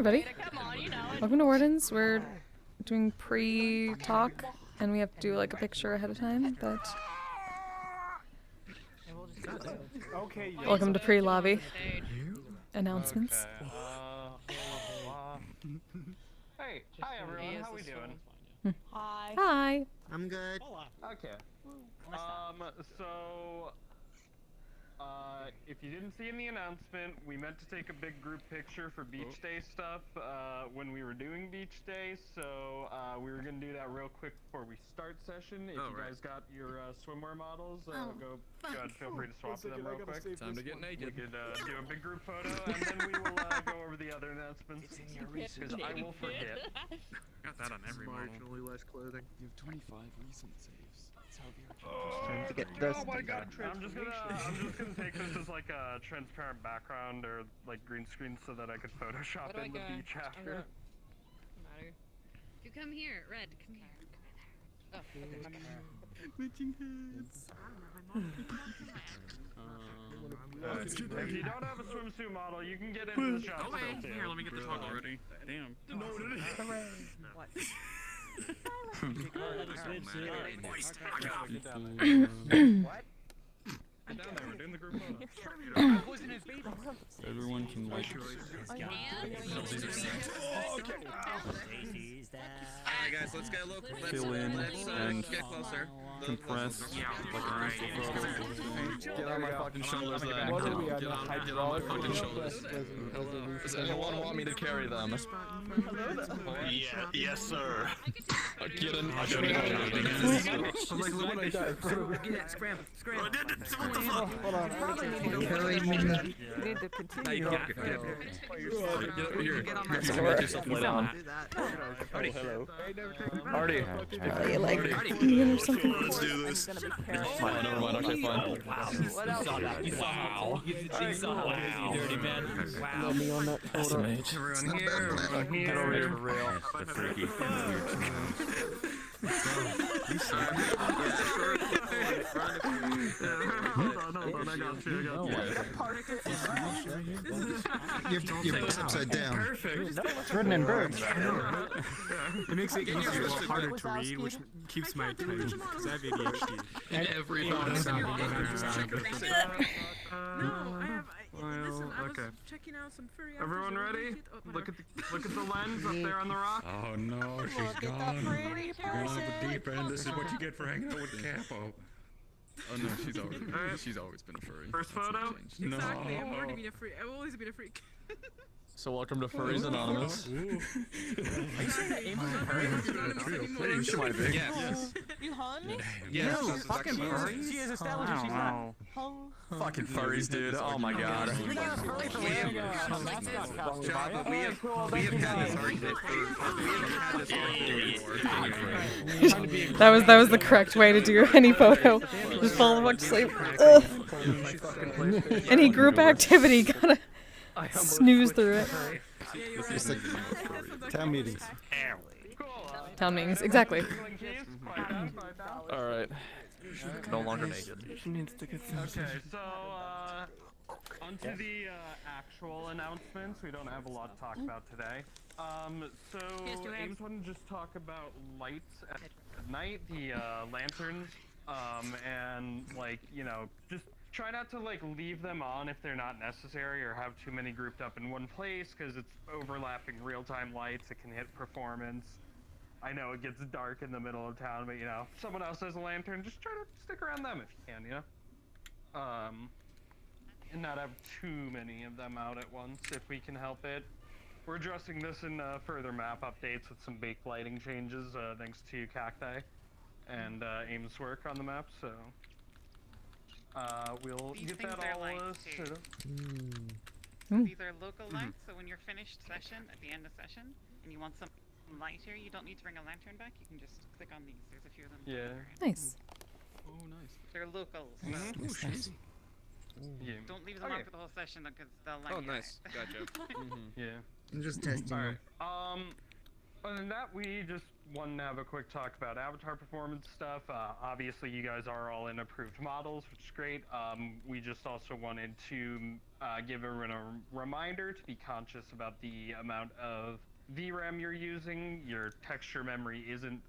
everybody. Welcome to Wardens. We're doing pre-talk, and we have to do like a picture ahead of time, but... Welcome to pre-lobby. Announcements. Hey, hi everyone, how we doing? Hi. Hi. I'm good. Okay. So, if you didn't see in the announcement, we meant to take a big group picture for beach day stuff, when we were doing beach day, so, we were gonna do that real quick before we start session. If you guys got your, swimwear models, go ahead, feel free to swap them real quick. Time to get naked. We could, do a big group photo, and then we will, go over the other announcements, because I will forget. Got that on every model. Marginally less clothing. You have 25 recent saves. That's how Trying to get Oh dressed. my god, I'm just gonna take this as like a transparent background or like green screen so that I could Photoshop in the beach after. You come here, Red. Come here. Oh, okay. Glitching heads. If you don't have a swimsuit model, you can get into the shop still too. Here, let me get the toggle ready. Damn. What? What? Get down there, we're doing the group photo. Everyone can like. Alright guys, let's get a look. Fill in Let's and get closer. compress. Get on my fucking shoulders then. Get on my fucking shoulders. Does anyone want me to carry them? Yeah, yes sir. Get in. I don't I'm like, look when I die. Scram. What the fuck? Hold on. You need to continue. Get over here. Get yourself laid on. Artie. Hello. Artie. Are you like eating or something? Let's do this. Fine, never mind. Okay, fine. What else? Wow. You saw how you dirty man. Let me on that photo. Estimate. Everyone here. Get over here for real. The freaky. Hold on, I got you. Your book's upside down. Perfect. It's written in birds. It makes it easier, harder to read, which keeps my attention because I have ADHD. And every photo. Okay. Checking out some furry. Everyone ready? Look at the lens up there on the rock. Oh no, she's gone. Going off the deep end. This is what you get for hanging out with Capo. Oh no, she's always been a furry. First photo? No. Exactly. I've already been a freak. I've always been a freak. So welcome to Furries Anonymous. Are you saying that Amy's not very She might be. Yes. You hung me? Yes. fucking furry? She has established that she's not Hung. Fucking furries, dude. Oh my god. You're not a furry for real. But we have had this argument for That was the correct way to do any photo. Just fall the fuck to sleep. Ugh. Any group activity, gotta snooze through it. It's like town meetings. Town meetings, exactly. Alright. No longer naked. Okay, so, onto the, actual announcements. We don't have a lot to talk about today. So, Ames wanted to just talk about lights at night, the, lanterns, and, like, you know, just try not to, like, leave them on if they're not necessary or have too many grouped up in one place, because it's overlapping real-time lights. It can hit performance. I know it gets dark in the middle of town, but, you know, if someone else has a lantern, just try to stick around them if you can, you know? And not have too many of them out at once if we can help it. We're addressing this in further map updates with some baked lighting changes, thanks to Cacti and Aim's work on the map, so we'll These get things that are all lights, too. These are local lights, so when you're finished session, at the end of session, and you want some lighter, you don't need to bring a lantern back, you can just click on these. There's a few of them. Yeah. Nice. Oh, nice. They're locals. Yeah. Don't leave them on for the whole session though, because they'll light Oh, your nice. eye. Gotcha. Yeah. I'm just testing. Alright. Other than that, we just wanted to have a quick talk about avatar performance stuff. Obviously, you guys are all in approved models, which is great. We just also wanted to give everyone a reminder to be conscious about the amount of VRAM you're using. Your texture memory isn't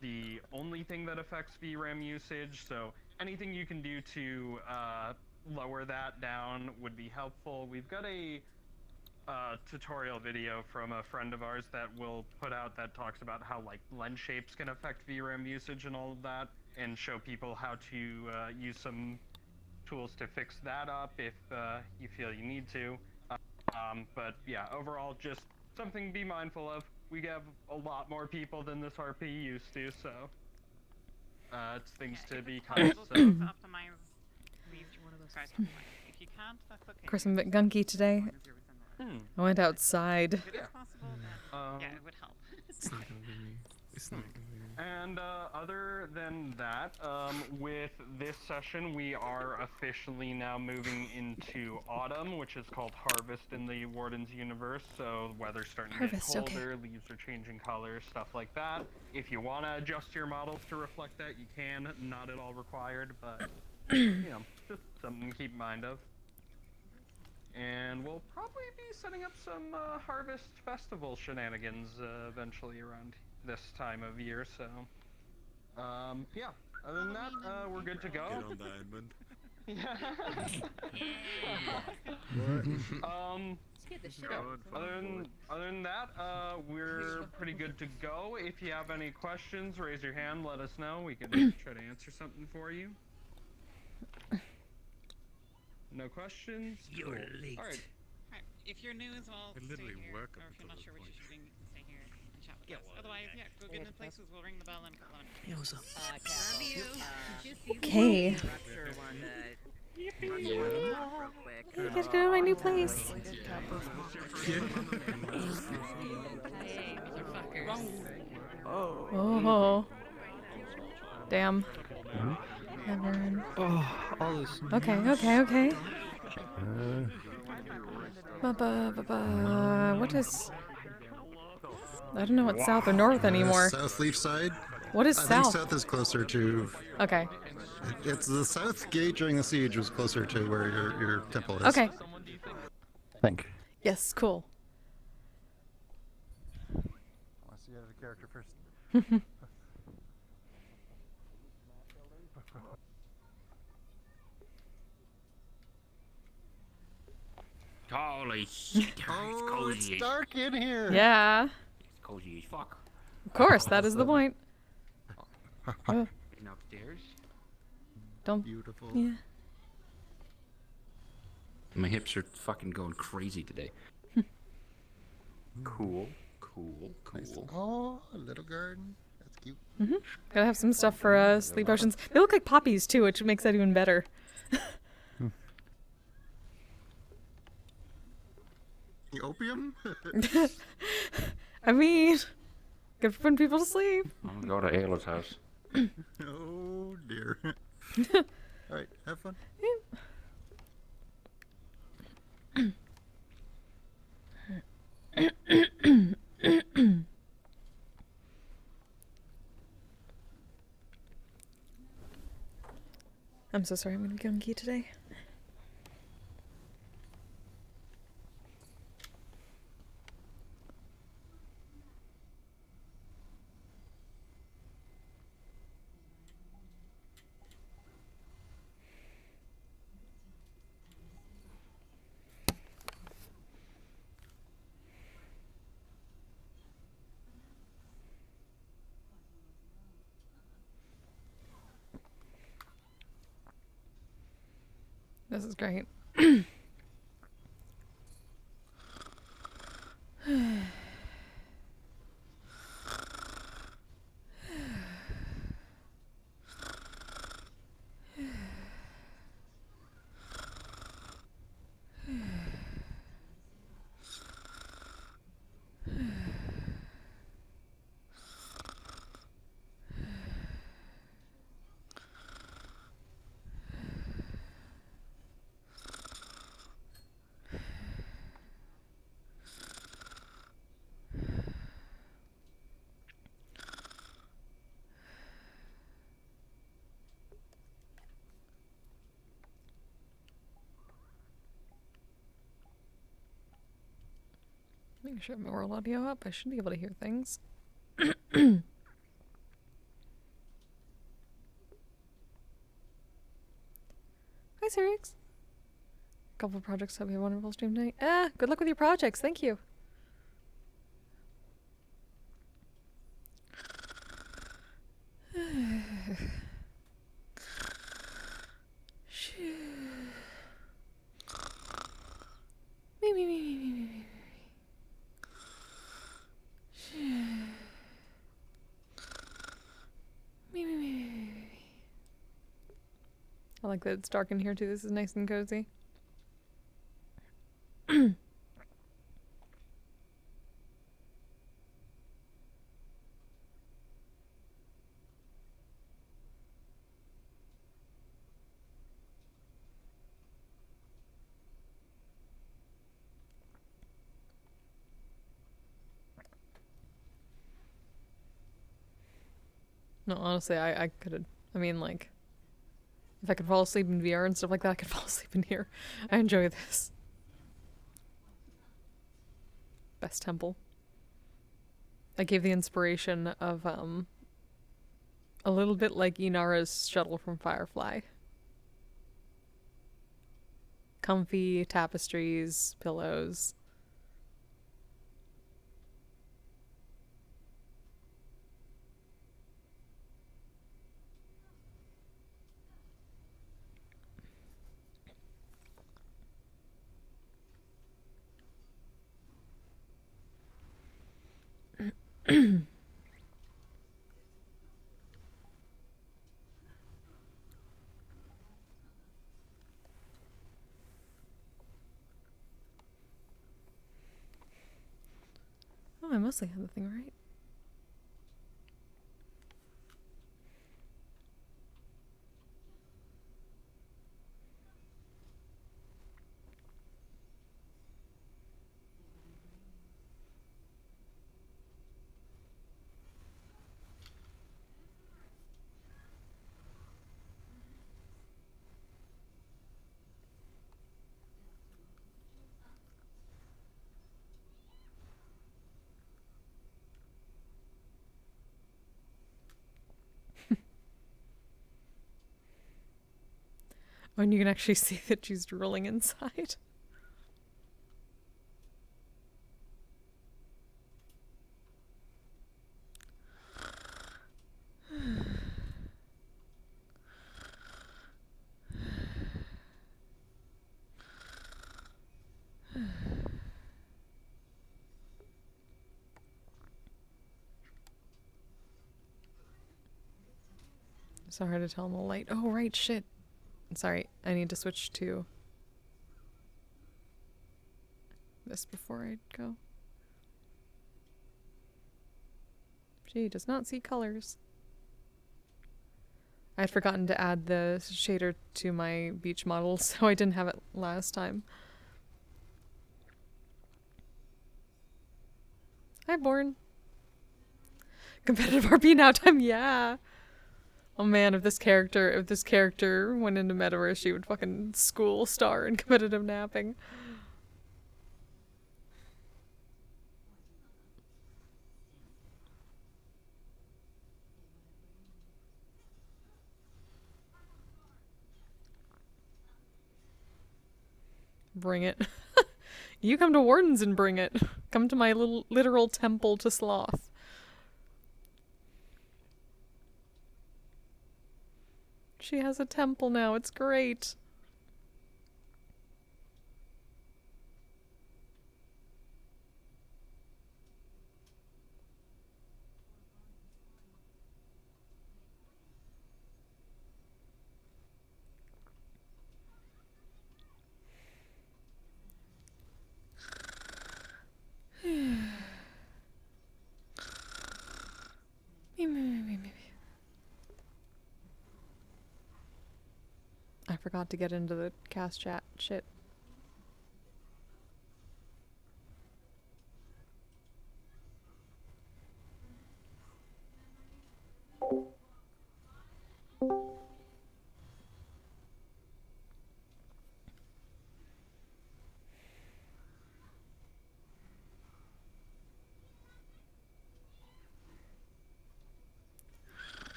the only thing that affects VRAM usage, so anything you can do to lower that down would be helpful. We've got a tutorial video from a friend of ours that we'll put out that talks about how like lens shapes can affect VRAM usage and all of that, and show people how to use some tools to fix that up if you feel you need to. But yeah, overall, just something to be mindful of. We have a lot more people than this RP used to, so it's things to be conscious of. Optimize these guys. If you can't, that's okay. Of course, I'm a bit gunky today. I went outside. If it is possible, then yeah, it would help. It's not gonna be me. It's not gonna be me. And other than that, with this session, we are officially now moving into autumn, which is called Harvest in the Wardens universe. So weather's starting to get colder, leaves are changing colors, stuff like that. If you want to adjust your models to reflect that, you can. Not at all required, but you know, just something to keep in mind of. And we'll probably be setting up some Harvest Festival shenanigans eventually around this time of year, so yeah, other than that, we're good to go. Get on the Edmund. Other than that, we're pretty good to go. If you have any questions, raise your hand, let us know. We can try to answer something for you. No questions? You're late. Alright. If you're new as well, I stay literally here. work Or up if you're not until sure what this you should do, you can stay here and chat with us. well, Otherwise, yeah, go get in the places. We'll ring the bell and call on. Yo, what's up? Love you. Okay. Rupture one real quick. You guys go to my new place. Oh. Damn. Oh, all this. Okay. What is... I don't know what's south or north anymore. South Leaf side. What is I south? think south is closer to. Okay. It's the south gate during the siege was closer to where your temple is. Okay. I think. Yes, cool. Unless you have a character first. Holy shit, it's Oh, cozy. it's dark in here. Yeah. It's cozy as fuck. Of course, that is the point. And upstairs. Don't... Beautiful. Yeah. My hips are fucking going crazy today. Cool. Nice. Oh, a little garden. That's cute. Gotta have some stuff for sleep potions. They look like poppies too, which makes that even better. The opium? I mean, good for putting people to sleep. I'm gonna go to Ayla's house. Oh dear. Alright, have fun. I'm so sorry, I'm gonna be gunky today. This is great. I should have my world audio up. I should be able to hear things. Hi, Sirix. Couple of projects. Hope you have a wonderful stream tonight. Good luck with your projects. Thank you. I like that it's dark in here too. This is nice and cozy. No, honestly, I could. I mean, like, if I could fall asleep in VR and stuff like that, I could fall asleep in here. I enjoy this. Best temple. I gave the inspiration of a little bit like Inara's shuttle from Firefly. Comfy tapestries, pillows. Oh, I mostly had the thing right. Oh, and you can actually see that she's drooling inside. It's so hard to tell in the light. Oh, right, shit. Sorry, I need to switch to this before I go. She does not see colors. I had forgotten to add the shader to my beach model, so I didn't have it last time. Hi, Born. Competitive RP now time, yeah. Oh man, if this character went into Metaverse, she would fucking school star in competitive napping. Bring it. You come to Wardens and bring it. Come to my little literal temple to sloth. She has a temple now. It's great. I forgot to get into the cast chat shit.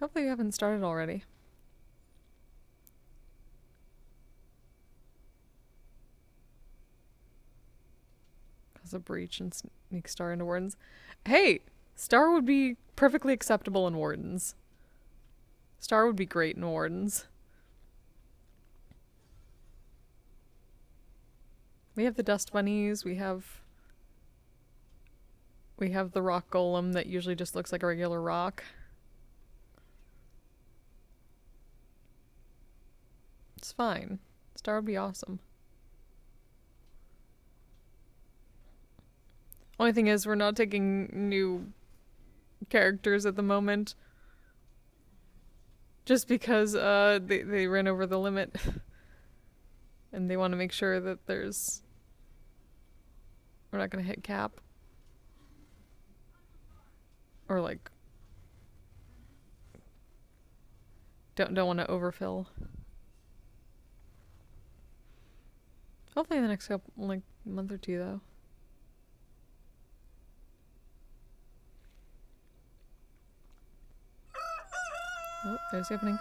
Hopefully you haven't started already. Cause a breach and sneak Star into Wardens. Hey! Star would be perfectly acceptable in Wardens. Star would be great in Wardens. We have the dust bunnies, we have the rock golem that usually just looks like a regular rock. It's fine. Star would be awesome. Only thing is, we're not taking new characters at the moment. Just because they ran over the limit. And they want to make sure that we're not going to hit cap. Or like don't want to overfill. Hopefully in the next couple, like, month or two though. Oh, there's the opening.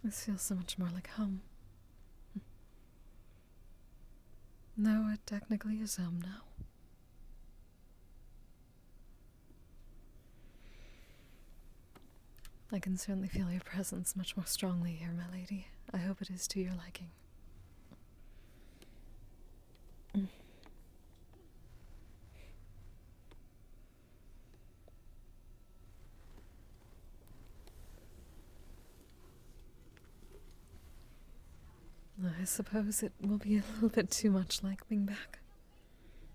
This feels so much more like home. No, it technically is home now. I can certainly feel your presence much more strongly here, my lady. I hope it is to your liking. I suppose it will be a little bit too much like being back.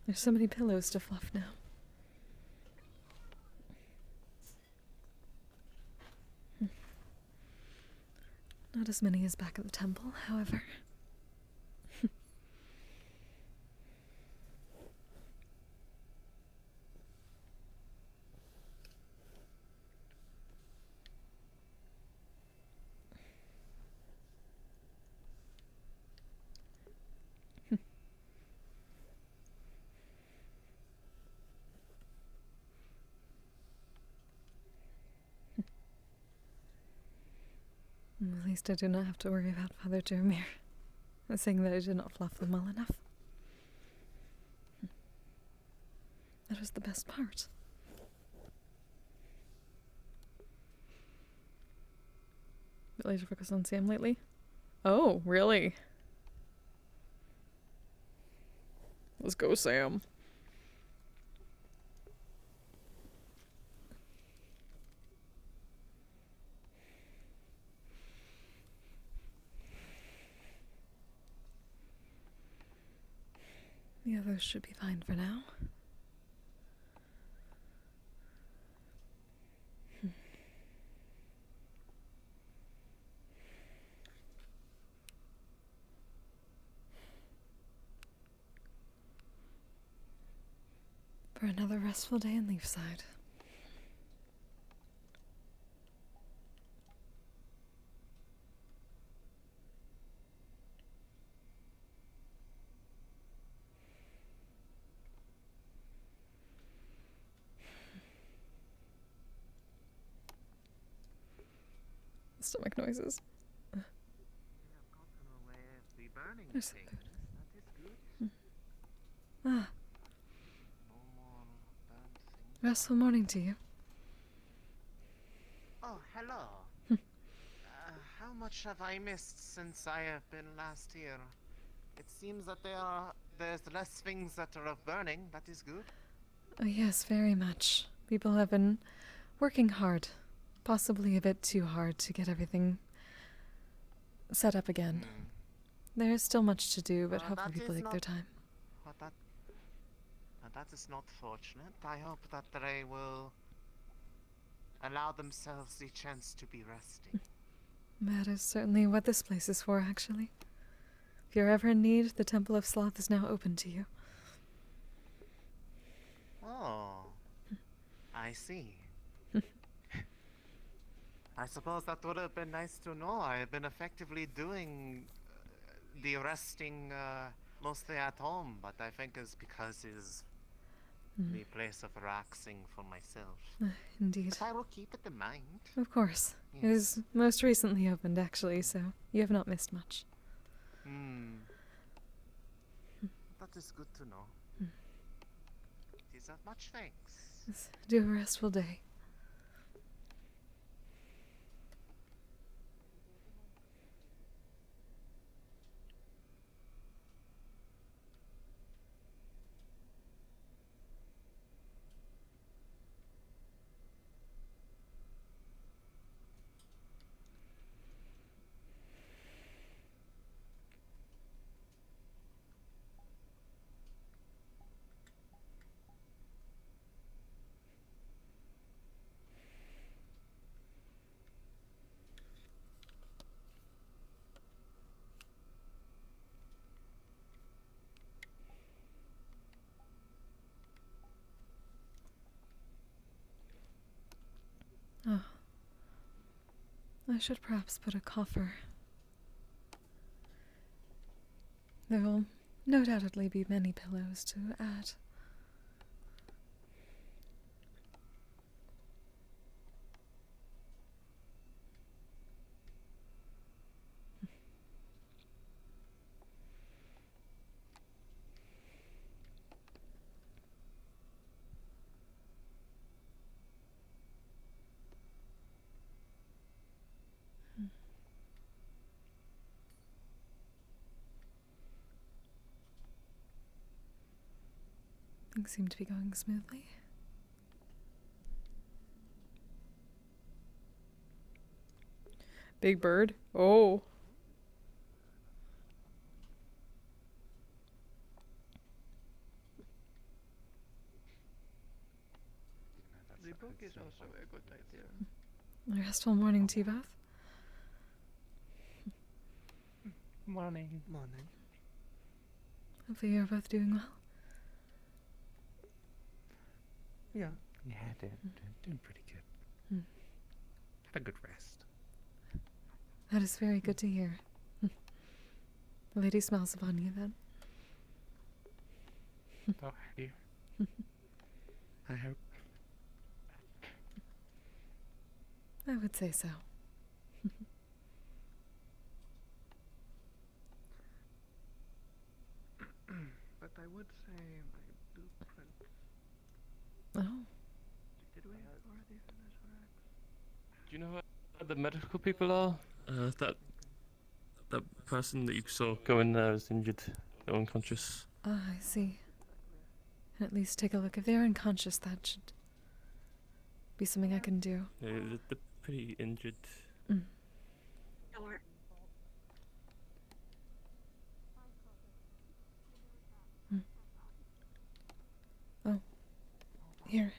There's so many pillows to fluff now. Not as many as back at the temple, however. At least I do not have to worry about Father Jeremir. Saying that I did not fluff them well enough. That was the best part. Bit laser focus on Sam lately? Oh, really? Let's go, Sam. The others should be fine for now. For another restful day in Leafside. Stomach noises. There's some food. Ah. Restful morning to you. Oh, hello. How much have I missed since I have been last here? It seems that there there's less things that are of burning. That is good. Oh, yes, very much. People have been working hard. Possibly a bit too hard to get everything set up again. There is still much to do, but hopefully people take their time. But that is not fortunate. I hope that they will allow themselves the chance to be resting. That is certainly what this place is for, actually. If you're ever in need, the Temple of Sloth is now open to you. Oh, I see. I suppose that would have been nice to know. I have been effectively doing the resting mostly at home, but I think it's because it's the place of relaxing for myself. Indeed. But I will keep it in mind. Of course. Yes. It is most recently opened, actually, so you have not missed much. That is good to know. It is of much thanks. Yes, do a restful day. Oh. I should perhaps put a coffer. There will no doubtedly be many pillows to add. Things seem to be going smoothly. Big bird? Oh. The book is also a good idea. A restful morning tea bath? Morning. Hopefully you're both doing well. Yeah, doing pretty good. Had a good rest. That is very good to hear. The lady smiles upon you then. Oh, have you? I hope. I would say so. But I would say my blueprint. Oh. Did we already finish our acts? Do you know who the medical people are? That person that you saw go in there is injured, they're unconscious. Ah, I see. At least take a look. If they're unconscious, that should be something I can do. Yeah, they're pretty injured. Oh. Here.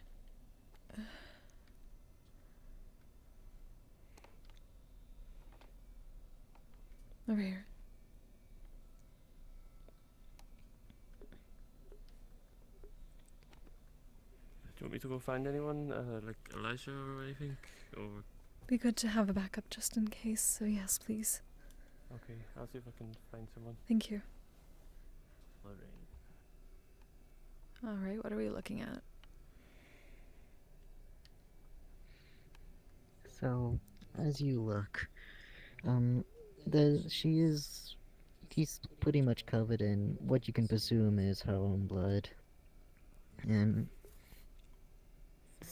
Over here. Do you want me to go find anyone, like Elijah or anything? Or Be good to have a backup just in case, so yes, please. okay, I'll see if I can find someone. Thank you. Alright, what are we looking at? So, as you look, he's pretty much covered in what you can presume is her own blood. And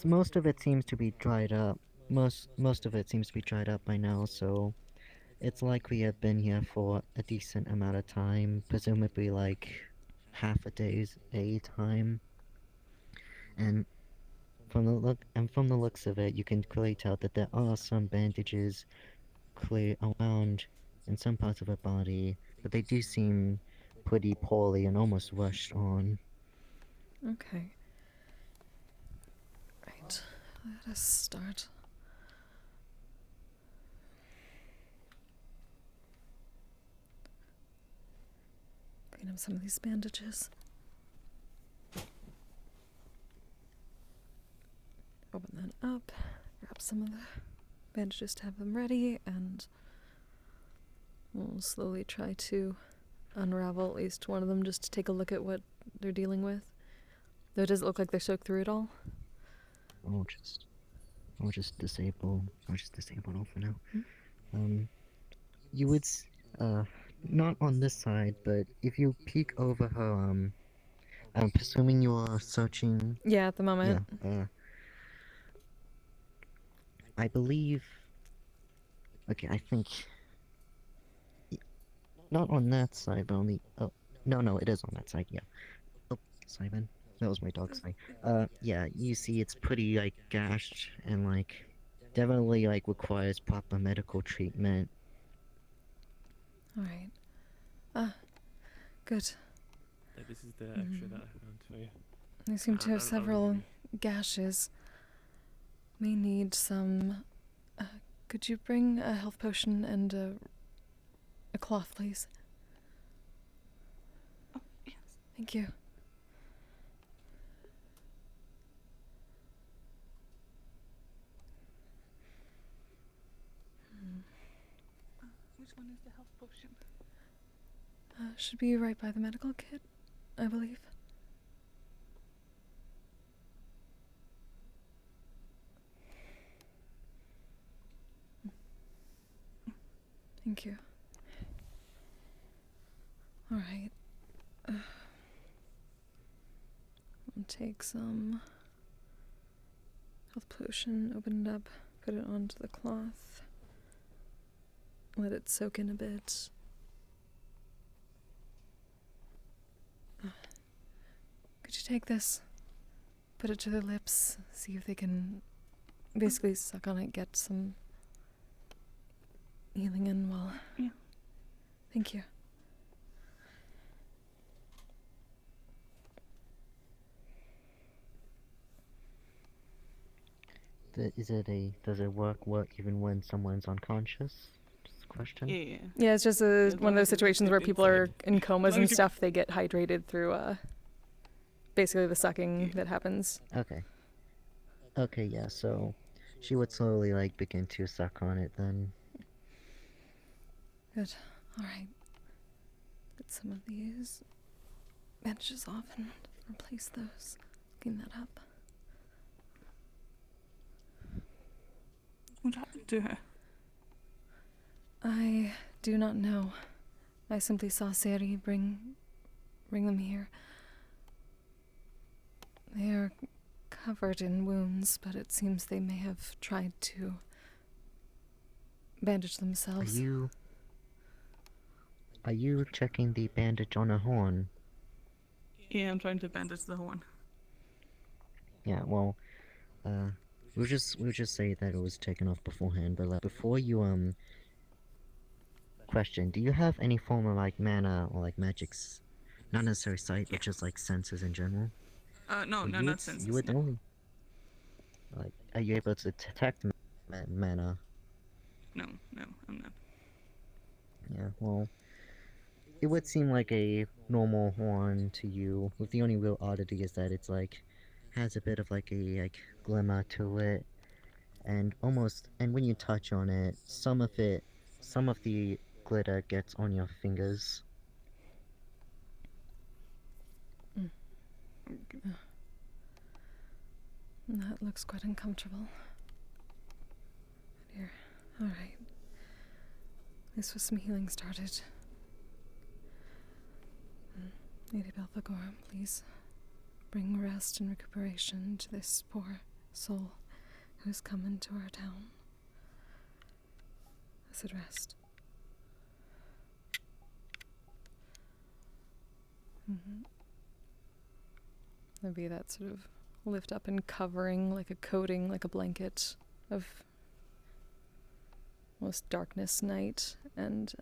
most of it seems to be dried up. Most of it seems to be dried up by now, so it's likely I've been here for a decent amount of time, presumably like half a day time, and from the looks of it, you can clearly tell that there are some bandages clear around in some parts of her body, but they do seem pretty poorly and almost rushed on. Okay. Right. Let us start. Clean up some of these bandages. Open that up. Grab some of the bandages to have them ready, and we'll slowly try to unravel at least one of them just to take a look at what they're dealing with. Though, does it look like they're soaked through it all? I'll just disable all for now. You would, not on this side, but if you peek over her, I'm presuming you are searching. Yeah, at the moment. Yeah, I believe. Okay, I think. Not on that side, but on the. Oh, no, it is on that side, yeah. Oh, Simon. That was my dog saying. Yeah, you see it's pretty, like, gashed and, like, definitely, like, requires proper medical treatment. Alright. Good. This is the extra that I found for you. They seem to have several gashes. May need some... could you bring a health potion and a cloth, please? Oh, yes. Thank you. Which one is the health potion? Should be right by the medical kit, I believe. Thank you. Alright. I'll take some health potion, open it up, put it onto the cloth, let it soak in a bit. Could you take this, put it to their lips, see if they can basically suck on it, get some healing in while... Yeah. Thank you. Does it work even when someone's unconscious? Just a question. Yeah. Yeah, it's just one of those situations where people are in comas and stuff. They get hydrated through basically the sucking that happens. Okay, yeah, so she would slowly, like, begin to suck on it then. Good. Alright. Get some of these bandages off and replace those. Clean that up. What happened to her? I do not know. I simply saw Seri bring them here. They are covered in wounds, but it seems they may have tried to bandage themselves. Are you checking the bandage on her horn? Yeah, I'm trying to bandage the horn. Yeah, well, we'll just say that it was taken off beforehand, but, like, before you, question, do you have any form of, like, mana or, like, magics? Not necessarily sight, but just, like, senses in general? No, not senses. You would only... Like, are you able to detect mana? No, I'm not. Yeah, well... It would seem like a normal horn to you, with the only real oddity is that it's, like, has a bit of, like, a, like, glimmer to it, and when you touch on it, some of the glitter gets on your fingers. That looks quite uncomfortable. Dear. Alright. This was some healing started. Lady Belphegor, please bring rest and recuperation to this poor soul who has come into our town. As it rest. Maybe that sort of lift up and covering, like a coating, like a blanket of almost darkness, night, and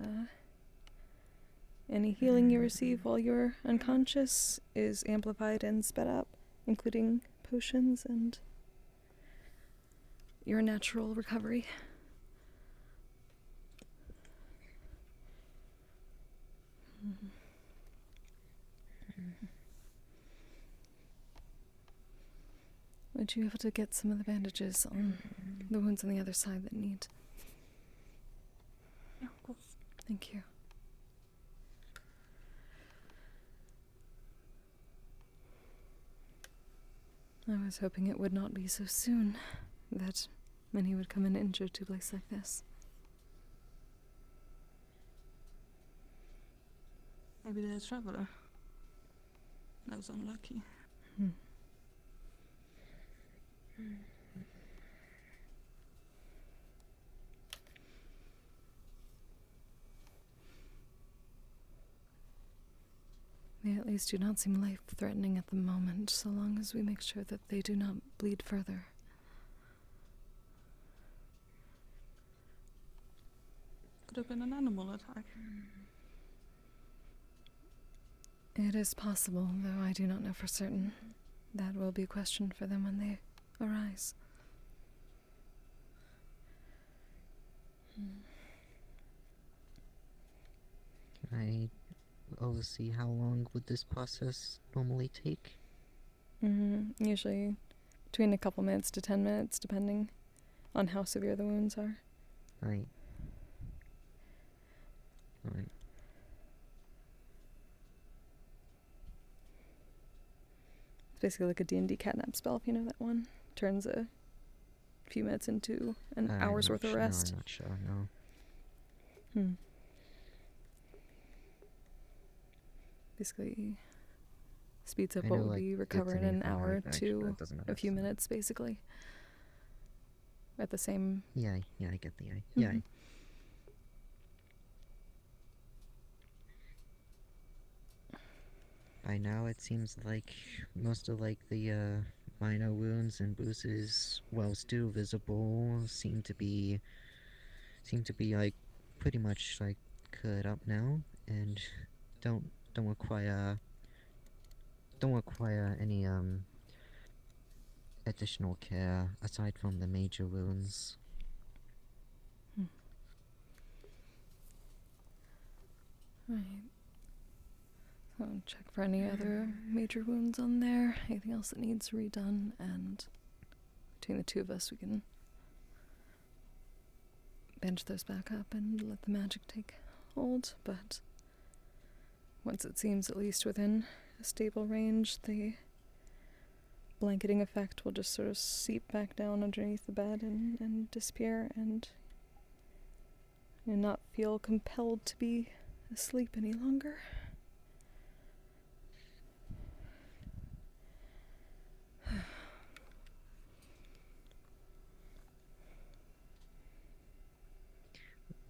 any healing you receive while you're unconscious is amplified and sped up, including potions and your natural recovery. Would you be able to get some of the bandages on the wounds on the other side that need? Yeah, of course. Thank you. I was hoping it would not be so soon that many would come in injured to a place like this. Maybe they're a traveler. That was unlucky. They at least do not seem life-threatening at the moment, so long as we make sure that they do not bleed further. Could have been an animal attack. It is possible, though I do not know for certain. That will be a question for them when they arise. Can I oversee how long would this process normally take? Usually between a couple minutes to 10 minutes, depending on how severe the wounds are. Right. It's basically like a D&D catnap spell, if you know that one. Turns a few minutes into an hour's worth of rest. No, I'm not sure, no. Basically speeds up what would be recovered in an hour to a few minutes, basically. At the same... Yeah, I get the idea. Yeah. By now it seems like most of like the minor wounds and bruises, while still visible, seem to be like pretty much like cleared up now and don't require any additional care aside from the major wounds. Right. So check for any other major wounds on there, anything else that needs redone, and between the two of us we can bench those back up and let the magic take hold, but once it seems at least within a stable range, the blanketing effect will just sort of seep back down underneath the bed and disappear, and you'll not feel compelled to be asleep any longer.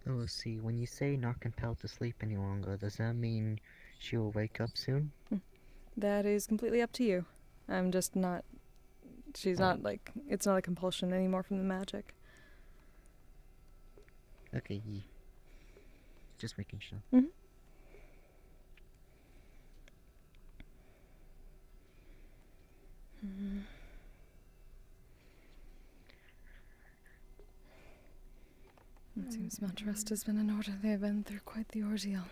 Oh, see, when you say not compelled to sleep any longer, does that mean she will wake up soon? That is completely up to you. I'm just not... She's not, like... It's not a compulsion anymore from the magic. Okay, just making sure. It seems much rest has been in order. They've been through quite the ordeal.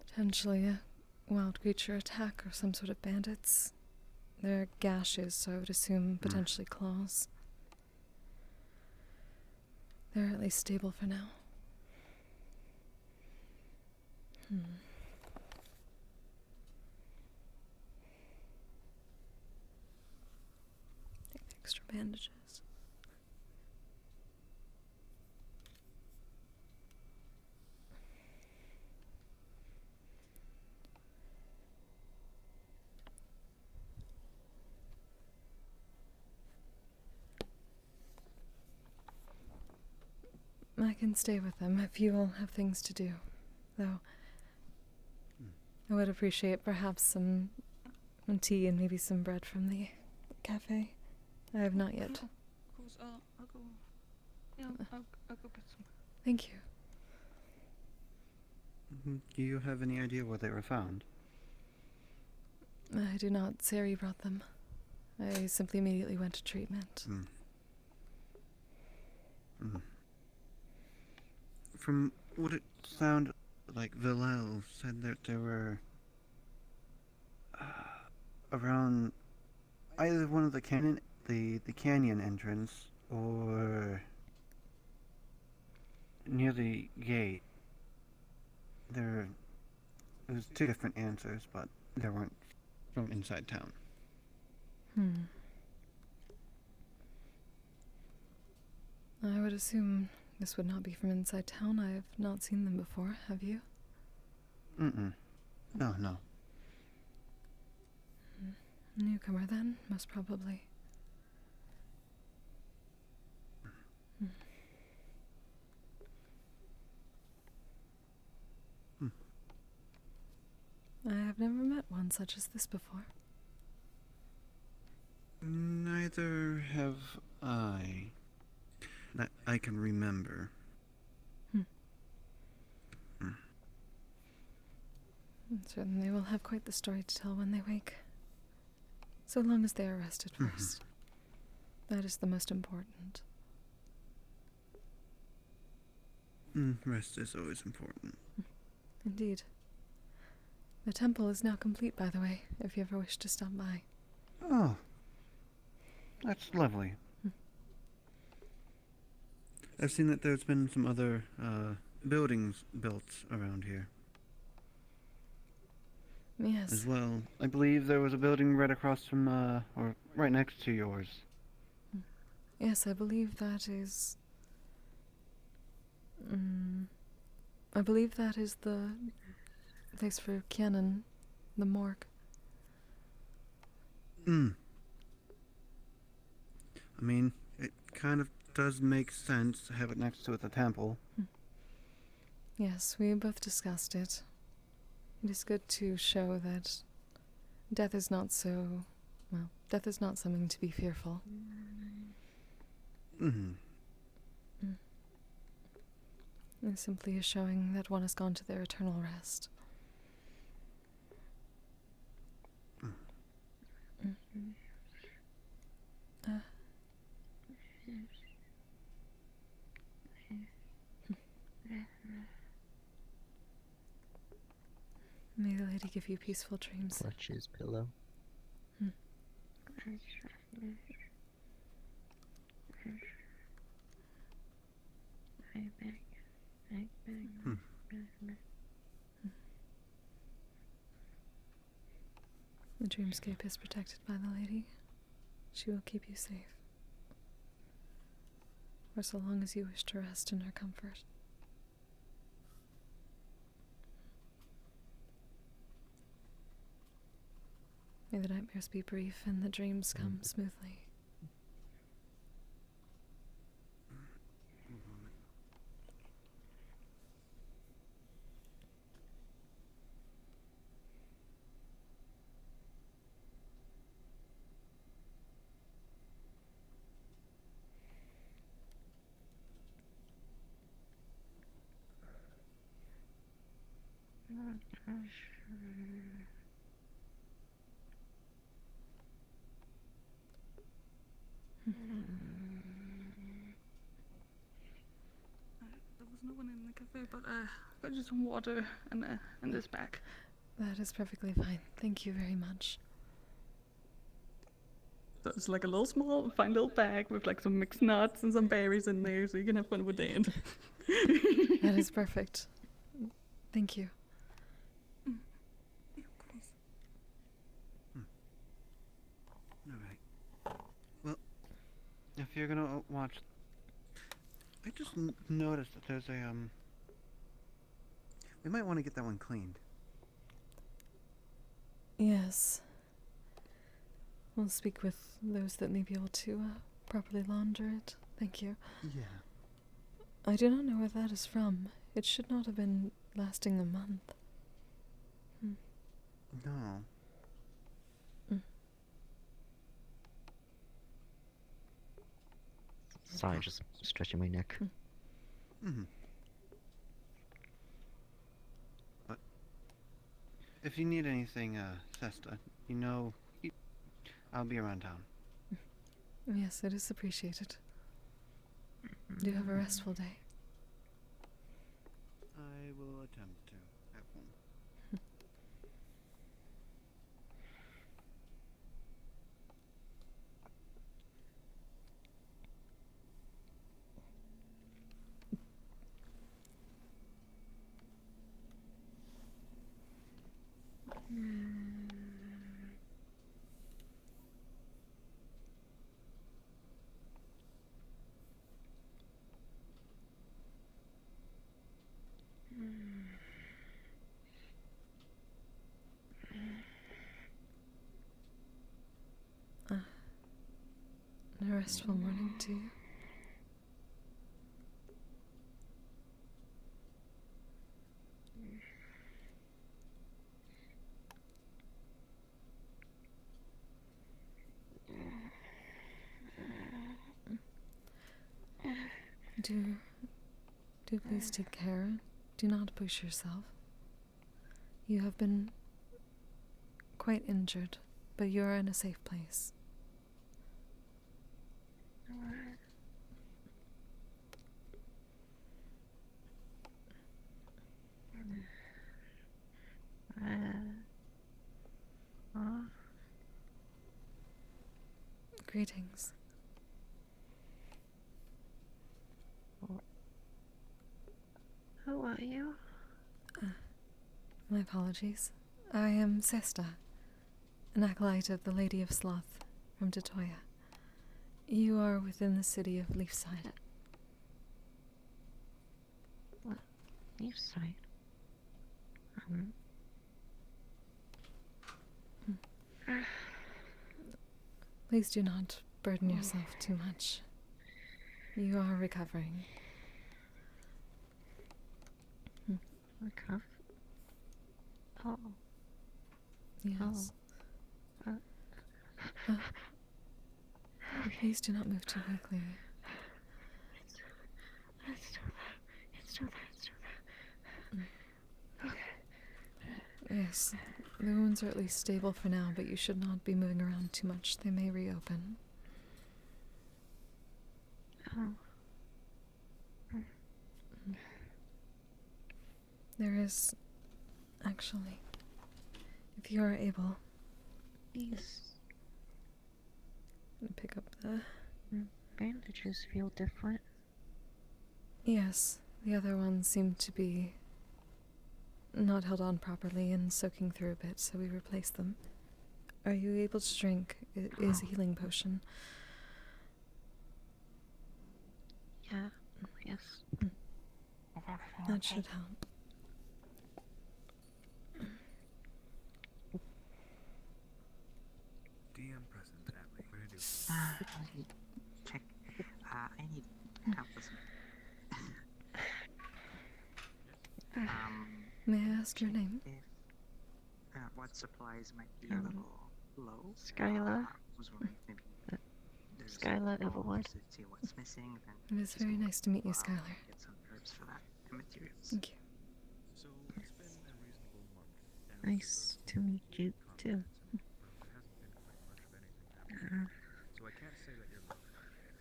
Potentially a wild creature attack or some sort of bandits. They're gashes, so I would assume potentially claws. They're at least stable for now. Take the extra bandages. can stay with them if you all have things to do. Though, I would appreciate perhaps some tea and maybe some bread from the cafe. I have not yet. Of course, I'll go. Yeah, I'll go get some. Thank you. Do you have any idea where they were found? I do not. Sari brought them. I simply immediately went to treatment. From what it sounded like, Villel said that there were around either one of the canyon entrance or near the gate. There was two different answers, but they weren't from inside town. I would assume this would not be from inside town. I have not seen them before, have you? No. Newcomer then, most probably. I have never met one such as this before. Neither have I. That I can remember. Certainly they will have quite the story to tell when they wake. So long as they are rested first. That is the most important. Rest is always important. Indeed. The temple is now complete, by the way, if you ever wish to stop by. Oh. That's lovely. I've seen that there's been some other buildings built around here. Yes. As well. I believe there was a building right across from, or right next to yours. Yes, I believe that is... I believe that is the place for Kianan, the morgue. I mean, it kind of does make sense to have it next to the temple. Yes, we both discussed it. It is good to show that death is not so... well, death is not something to be fearful. It simply is showing that one has gone to their eternal rest. May the lady give you peaceful dreams. Clutch his pillow. The dreamscape is protected by the lady. She will keep you safe. For so long as you wish to rest in her comfort. May the nightmares be brief and the dreams come smoothly. There was no one in the cafe, but got you some water and this bag. That is perfectly fine. Thank you very much. So it's like a little fine little bag with like some mixed nuts and some berries in there, so you can have fun with that. That is perfect. Thank you. Alright. Well, if you're gonna watch... I just noticed that there's a, we might want to get that one cleaned. Yes. We'll speak with those that may be able to properly launder it. Thank you. Yeah. I do not know where that is from. It should not have been lasting a month. No. Sorry, just stretching my neck. Mm-hmm. But if you need anything, Sesta, you know, I'll be around town. Yes, it is appreciated. Do have a restful day. I will attempt to have one. A restful morning to you. Do please take care. Do not push yourself. You have been quite injured, but you are in a safe place. Greetings. Who are you? My apologies. I am Sesta, an acolyte of the Lady of Sloth from Tatoya. You are within the city of Leafside. What? Leafside? Please do not burden yourself too much. You are recovering. Recover? Oh. Yes. Please do not move too quickly. It's still there. Okay. Yes, the wounds are at least stable for now, but you should not be moving around too much. They may reopen. There is, actually, if you are able, These pick up the bandages feel different. Yes, the other ones seem to be not held on properly and soaking through a bit, so we replaced them. Are you able to drink? It is a healing potion. Yeah, yes. That should help. DM present, Atlee. What do you do? Check. I need help with May I ask your name? If, what supplies might be a little low? Skylar. Was wondering if maybe there's Skylar Everwood. to see what's missing. Then It is very nice to meet you, Skylar. get some herbs for that and materials. Thank you. So it's been a reasonable month. Nice to meet you, too. So I can't say that you're lucky.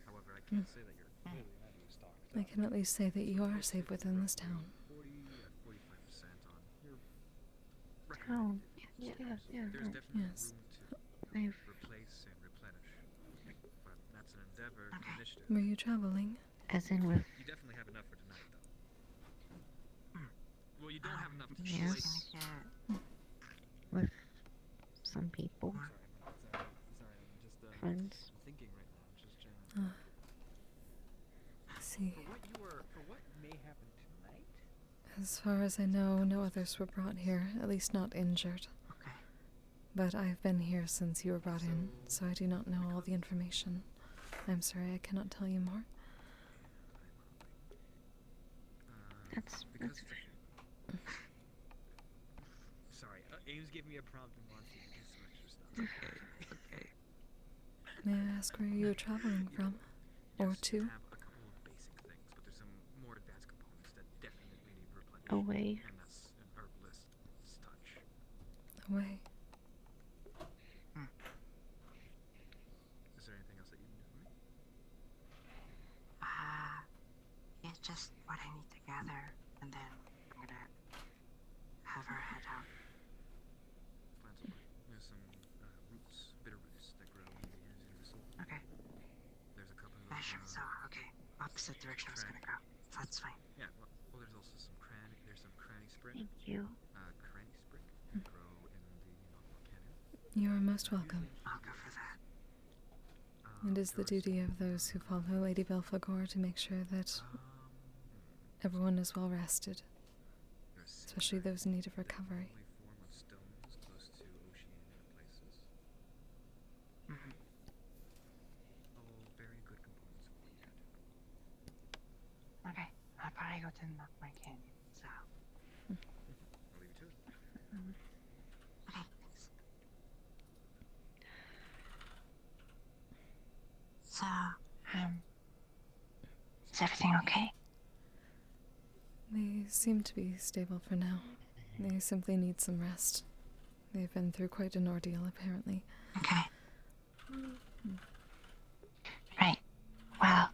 However, I can say that you're clearly heavily stocked. I can at least say that you are safe within this town. 45% on your Oh, yeah. There's definitely Yes. room to replace and replenish. But that's an endeavor, initiative. Were you traveling? As in with... You definitely have enough for tonight, though. Well, you don't have enough to Yes. With some people. Sorry, I'm just Friends. thinking right now. Just See. For what may happen tonight? As far as I know, no others were brought here, at least not injured. Okay. But I've been here since you were brought in, so I do not know all the information. I'm sorry, I cannot tell you more. That's Sorry, Ames gave me a prompt and wants you to do some extra stuff. okay. May I ask where you're traveling from? Or to? I have a couple of basic things, but there's some more advanced components that definitely need replenishing. Away. And that's an herbalist's touch. Away. Is there anything else that you can do for me? Yeah, just what I need to gather, and then I'm gonna have her head out. Plants away. There's some roots, bitter roots that grow in the areas in the soil. Okay. There's a couple of Mushrooms, okay. Opposite direction I was gonna go. So that's fine. Yeah, well, there's also some cranny sprig. Thank you. Cranny sprig grow in the magma canyon. You are most welcome. I'll go for that. It is the duty of those who follow Lady Belphegor to make sure that everyone is well rested, especially those in need of recovery. Form of stones close to oceanic places. Mm-hmm. All very good components for what you do. Okay, I'll probably go to the Magma Canyon, so. I'll leave you to it. Okay, thanks. So, is everything okay? They seem to be stable for now. They simply need some rest. They've been through quite an ordeal, apparently. Okay. Right. Well,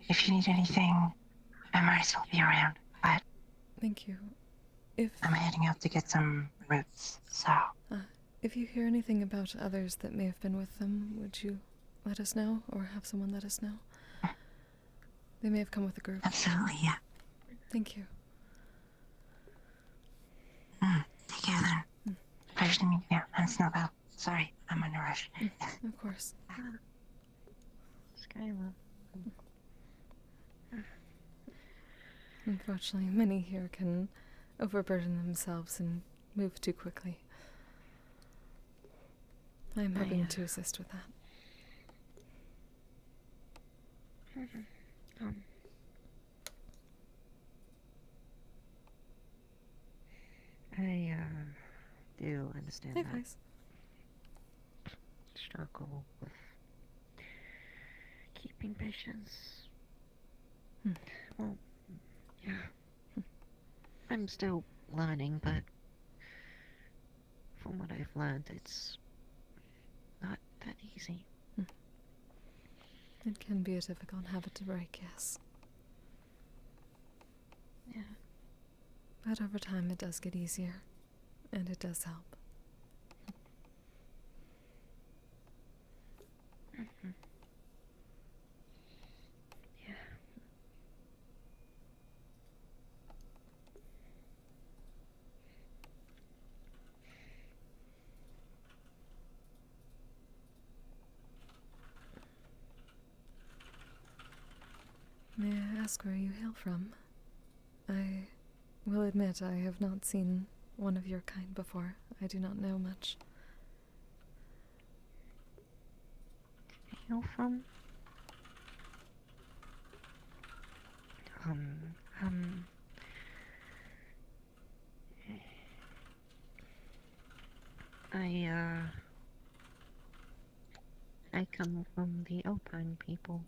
if you need anything, I might as well be around, but Thank you. If I'm heading out to get some roots, so. if you hear anything about others that may have been with them, would you let us know, or have someone let us know? They may have come with a group. Absolutely, yeah. Thank you. Take care then. Pleasure to meet you. I'm Snowbell. Sorry, I'm in a rush. Of course. Skyla. Unfortunately, many here can overburden themselves and move too quickly. I'm hoping to assist with that. I do understand Hey, that guys. struggle with keeping patience. Well, yeah. I'm still learning, but from what I've learned, it's not that easy. It can be a difficult habit to break, yes. Yeah. But over time it does get easier, and it does help. Yeah. May I ask where you hail from? I will admit I have not seen one of your kind before. I do not know much. Hail from? I come from the Alpine people.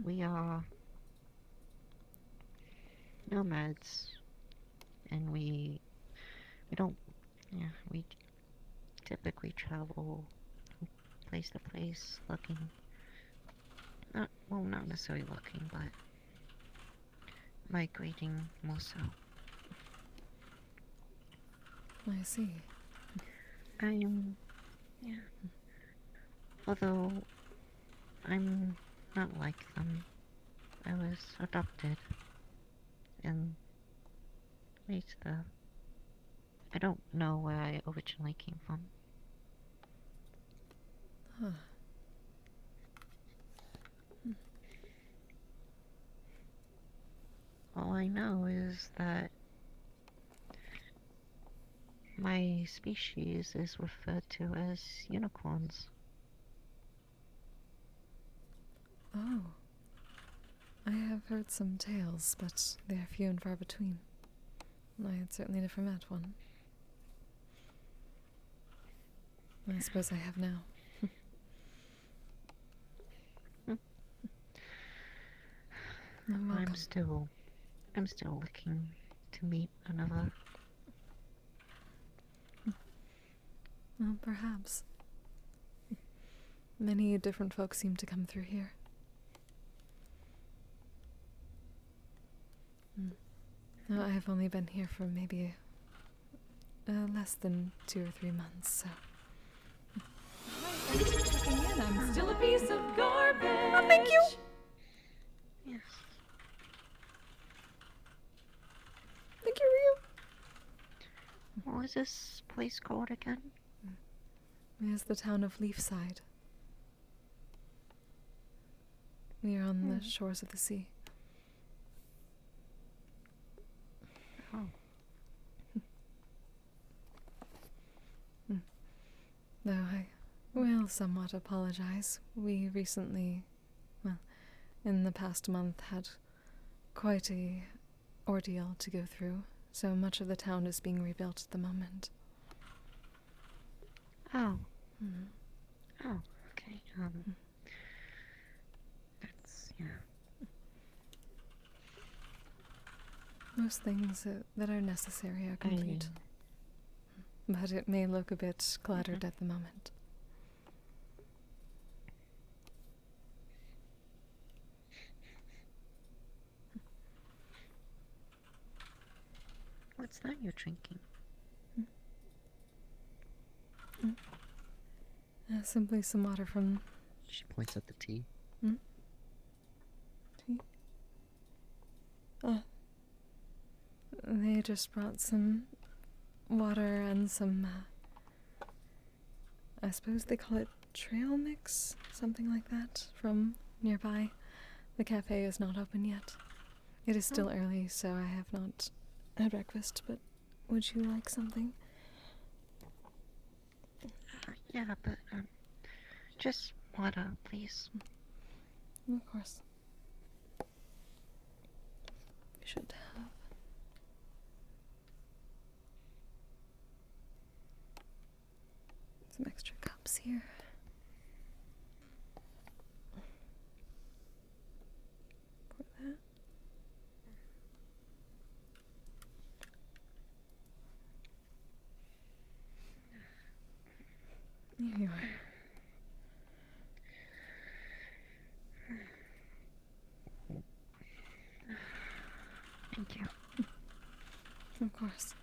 We are nomads, and we typically travel from place to place looking, not necessarily looking, but migrating more so. I see. Although I'm not like them. I was adopted and raised there. I don't know where I originally came from. Huh. All I know is that my species is referred to as unicorns. Oh. I have heard some tales, but they are few and far between. I had certainly never met one. I suppose I have now. I'm still looking to meet another. Well, perhaps. Many different folks seem to come through here. I have only been here for maybe less than 2 or 3 months, so. Thanks for checking in. I'm still a piece of garbage. Oh, thank you. Yes. Thank you, Ryu. What was this place called again? It is the town of Leafside. We are on the shores of the sea. Oh. Though I will somewhat apologize. We recently, well, in the past month had quite a ordeal to go through, so much of the town is being rebuilt at the moment. Oh. Oh, okay. That's, yeah. Most things that are necessary are complete. But it may look a bit cluttered at the moment. What's that you're drinking? Simply some water from... She points at the tea. Tea? They just brought some water and some... I suppose they call it trail mix? Something like that, from nearby. The cafe is not open yet. It is still early, so I have not had breakfast, but would you like something? Yeah, but, just water, please. Of course. We should have... some extra cups here. Pour that. Here you are. Thank you. Of course.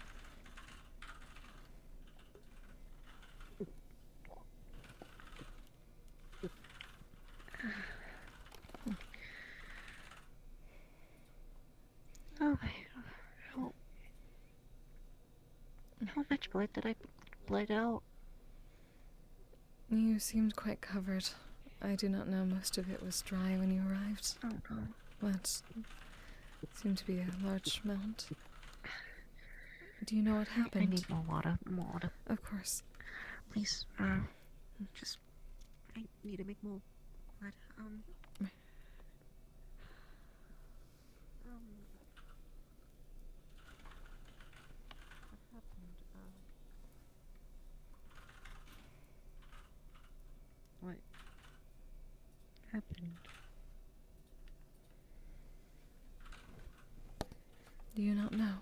Oh, how much blood did I bled out? You seemed quite covered. I do not know, most of it was dry when you arrived. Oh no. That seemed to be a large amount. Do you know what happened? I need more water. More water. Of course. Please, just... I need to make more blood. What happened? What happened? Do you not know?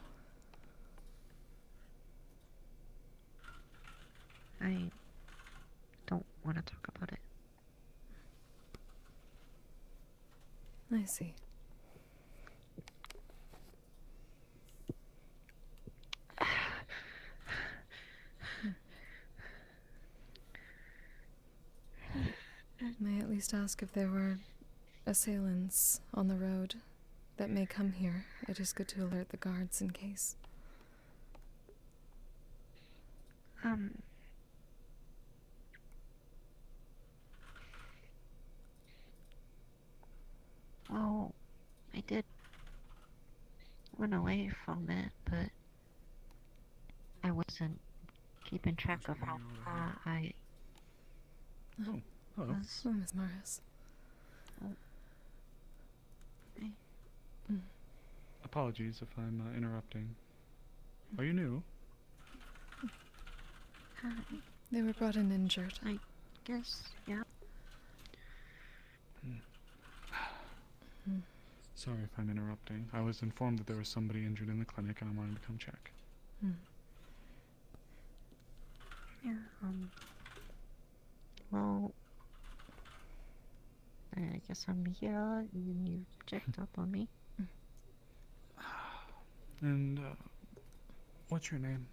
I don't want to talk about it. I see. May I at least ask if there were assailants on the road that may come here? It is good to alert the guards in case. Well, I did run away from it, but I wasn't keeping track of how far I Oh, hello. was. Oh, Miss Morris. Oh. I Apologies if I'm interrupting. Are you new? Hi. They were brought in injured. I guess, yeah. Sorry if I'm interrupting. I was informed that there was somebody injured in the clinic and I wanted to come check. Yeah, well, I guess I'm here and you checked up on me. And, what's your name?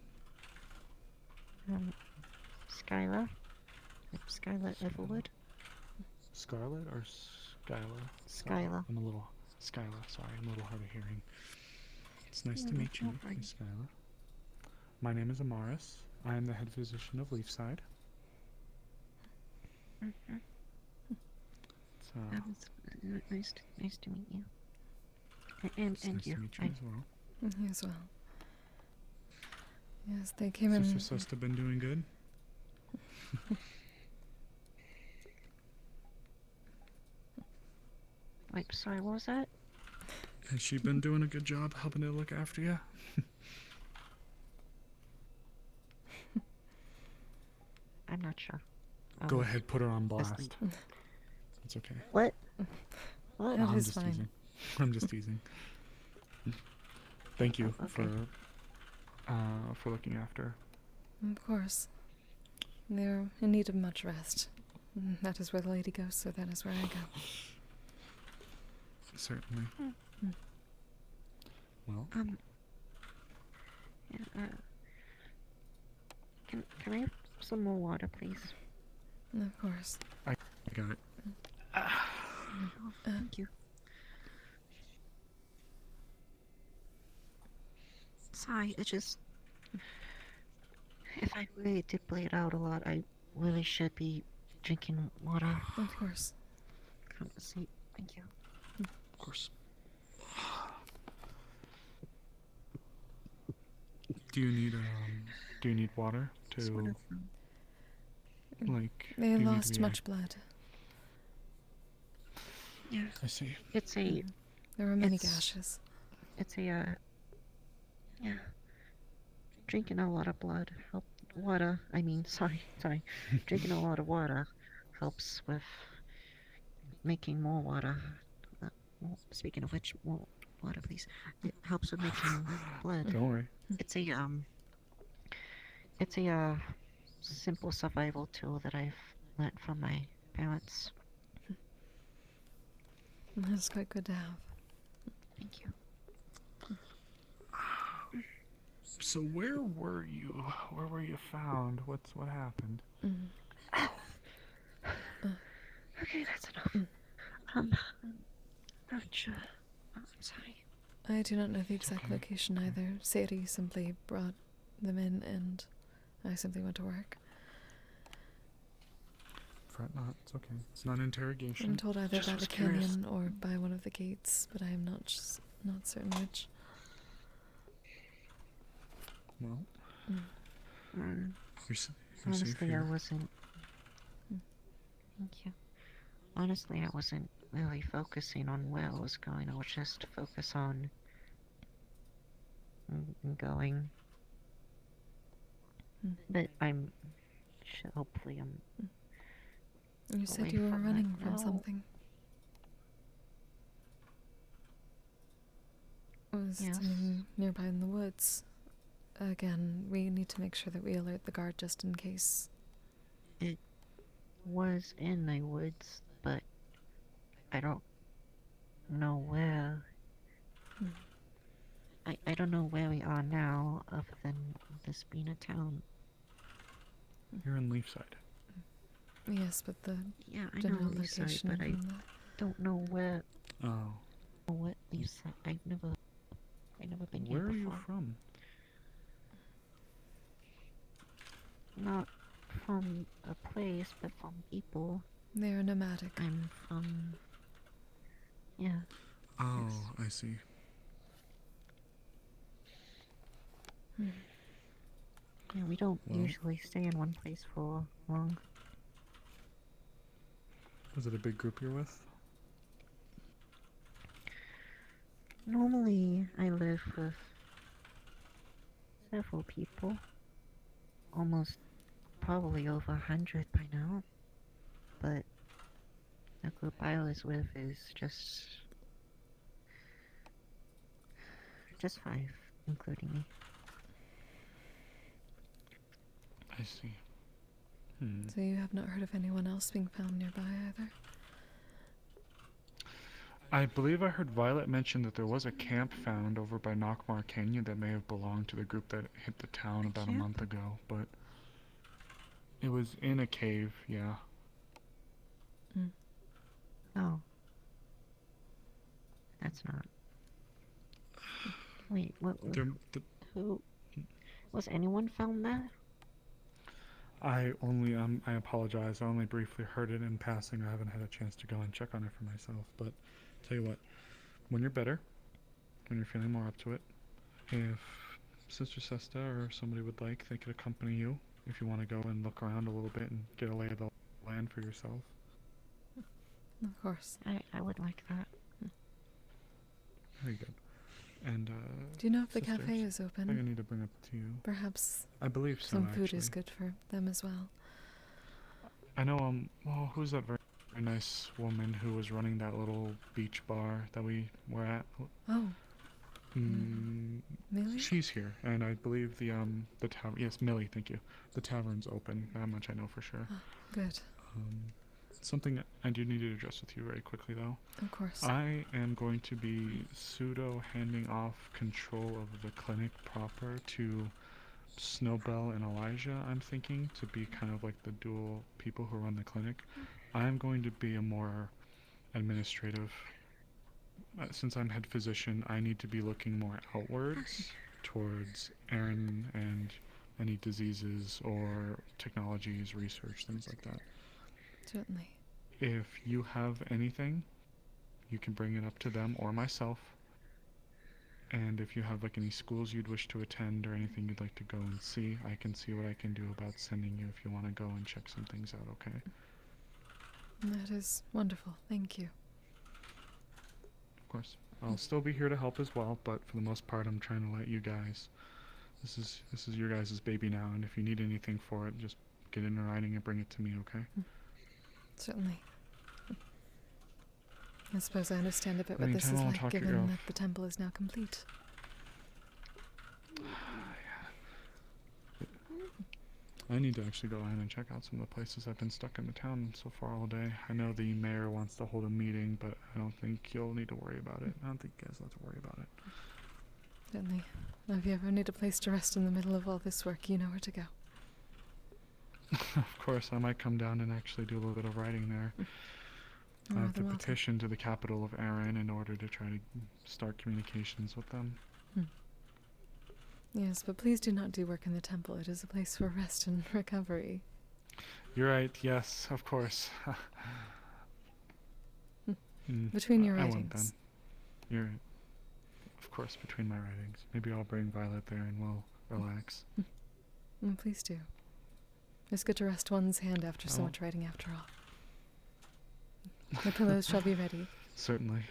Skylar. Skylar Everwood. Scarlet or Skylar? Skylar. I'm a little... Skylar, sorry, I'm a little hard of hearing. It's nice to meet you, Miss Skylar. My name is Amaris. I am the head physician of Leafside. So, Nice to meet you. And it's nice you. to meet you as well. You as well. Yes, they came in. Sister Sesta been doing good? Wait, sorry, what was that? Has she been doing a good job helping to look after you? I'm not sure. Go ahead, put her on blast. It's okay. What? What? I'm just teasing. I'm just teasing. Thank you for looking after her. Of course. They're in need of much rest. That is where the lady goes, so that is where I go. Certainly. Well. Yeah, can I have some more water, please? Of course. I got it. Thank you. Sorry, it just... If I really did play it out a lot, I really should be drinking water. Of course. Come see. Thank you. Of course. Do you need water to like? They lost much blood. Yeah. I see. It's a. There were many gashes. It's a. Yeah. Drinking a lot of blood water. I mean, sorry. Drinking a lot of water helps with making more water. Speaking of which, more water, please. It helps with making blood. Don't worry. It's a simple survival tool that I've learned from my parents. That's quite good to have. Thank you. So where were you? Where were you found? What happened? Okay, that's enough. Not sure. I'm sorry. I do not know the exact location either. Sadie simply brought them in and I simply went to work. Fret not, it's okay. It's not interrogation. I'm told either Just by was the curious. canyon or by one of the gates, but I am not certain which. Well, you're safe Honestly, I here. wasn't. Thank you. Honestly, I wasn't really focusing on where I was going. I was just focused on going. But hopefully You said away you were from running that from now. something. Was Yes. something nearby in the woods. Again, we need to make sure that we alert the guard just in case. It was in the woods, but I don't know where. I don't know where we are now, other than this being a town. You're in Leafside. Yes, but the Yeah, I know general Leafside, location but I from the... don't know where. Oh. What Leafside? I've never been Where here are before. you from? Not from a place, but from people. They are nomadic. I'm from. Yeah. Oh, I see. Yeah, we don't Well. usually stay in one place for long. Was it a big group you're with? Normally, I live with several people. Almost, probably over 100 by now. But the group I was with is just 5, including me. I see. So you have not heard of anyone else being found nearby either? I believe I heard Violet mention that there was a camp found over by Knockmar Canyon that may have belonged to the group that hit the town about a month ago, but it was in a cave, yeah. Oh. That's not. Wait, what? Who? Was anyone found there? I apologize. I only briefly heard it in passing. I haven't had a chance to go and check on it for myself. But tell you what, when you're better, when you're feeling more up to it, if Sister Sesta or somebody would like, they could accompany you if you want to go and look around a little bit and get a lay of the land for yourself. Of course. I would like that. Very good. And do you know if the sisters, cafe is open? I need to bring up to you. Perhaps I believe so. some food is actually. good for them as well. I know. Well, who's that very nice woman who was running that little beach bar that we were at? Oh. Millie? She's here, and I believe the tavern. Yes, Millie. Thank you. The tavern's open. That much I know for sure. Oh, good. Something I do need to address with you very quickly, though. Of course. I am going to be pseudo handing off control of the clinic proper to Snowbell and Elijah, I'm thinking, to be kind of like the dual people who run the clinic. I'm going to be a more administrative. Since I'm head physician, I need to be looking more outwards towards Aaron and any diseases or technologies, research, things like that. Certainly. If you have anything, you can bring it up to them or myself. And if you have like any schools you'd wish to attend or anything you'd like to go and see, I can see what I can do about sending you if you want to go and check some things out, okay? That is wonderful. Thank you. Of course. I'll still be here to help as well, but for the most part I'm trying to let you guys. This is your guys' baby now, and if you need anything for it, just get it in writing and bring it to me, okay? Certainly. I suppose I understand a bit what this is Meantime, I'll like, talk your ear given off. that the temple is now complete. I need to actually go in and check out some of the places. I've been stuck in the town so far all day. I know the mayor wants to hold a meeting, but I don't think you'll need to worry about it. I don't think you guys will have to worry about it. Certainly. Now, if you ever need a place to rest in the middle of all this work, you know where to go. Of course, I might come down and actually do a little bit of writing there. I have to petition to the capital of Erin in order to try to start communications with them. Yes, but please do not do work in the temple. It is a place for rest and recovery. You're right, yes, of course. Between your I won't then. writings. You're right. Of course, between my writings. Maybe I'll bring Violet there and we'll relax. Please do. It's good to rest one's hand after so Oh. much writing after all. The pillows shall be ready. Certainly.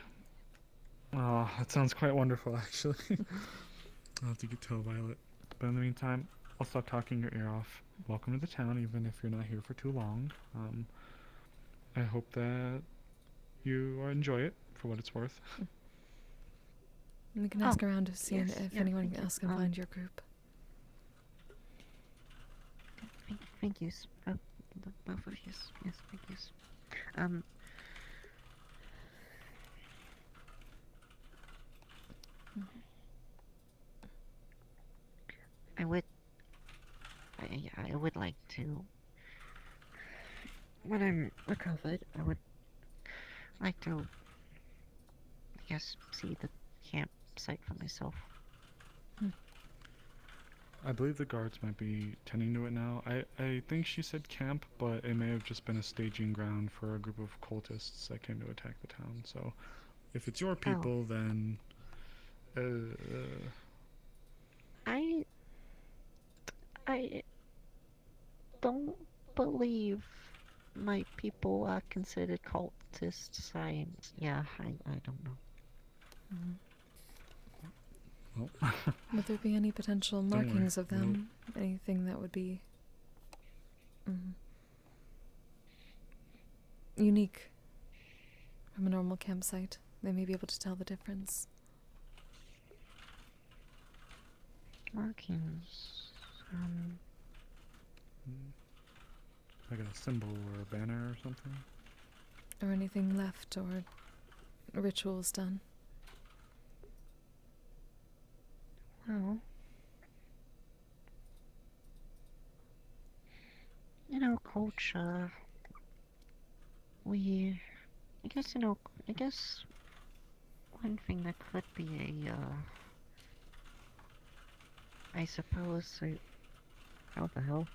Oh, that sounds quite wonderful, actually. I'll have to tell Violet. But in the meantime, I'll stop talking your ear off. Welcome to the town, even if you're not here for too long. I hope that you enjoy it for what it's worth. We can ask around to see if anyone thank you. else can find your group. Thank you, both of you. Yes, thank you. I would like to, when I'm recovered, I would like to, I guess, see the campsite for myself. I believe the guards might be tending to it now. I think she said camp, but it may have just been a staging ground for a group of cultists that came to attack the town. So, if it's your people, then... I don't believe my people are considered cultists. I don't know. Well, Would there be any potential Don't worry, markings of them? Anything that would be unique from a normal campsite? They may be able to tell the difference. Markings. like a symbol or a banner or something? Or anything left or rituals done? Well, in our culture, I guess one thing that could be I suppose, how the hell?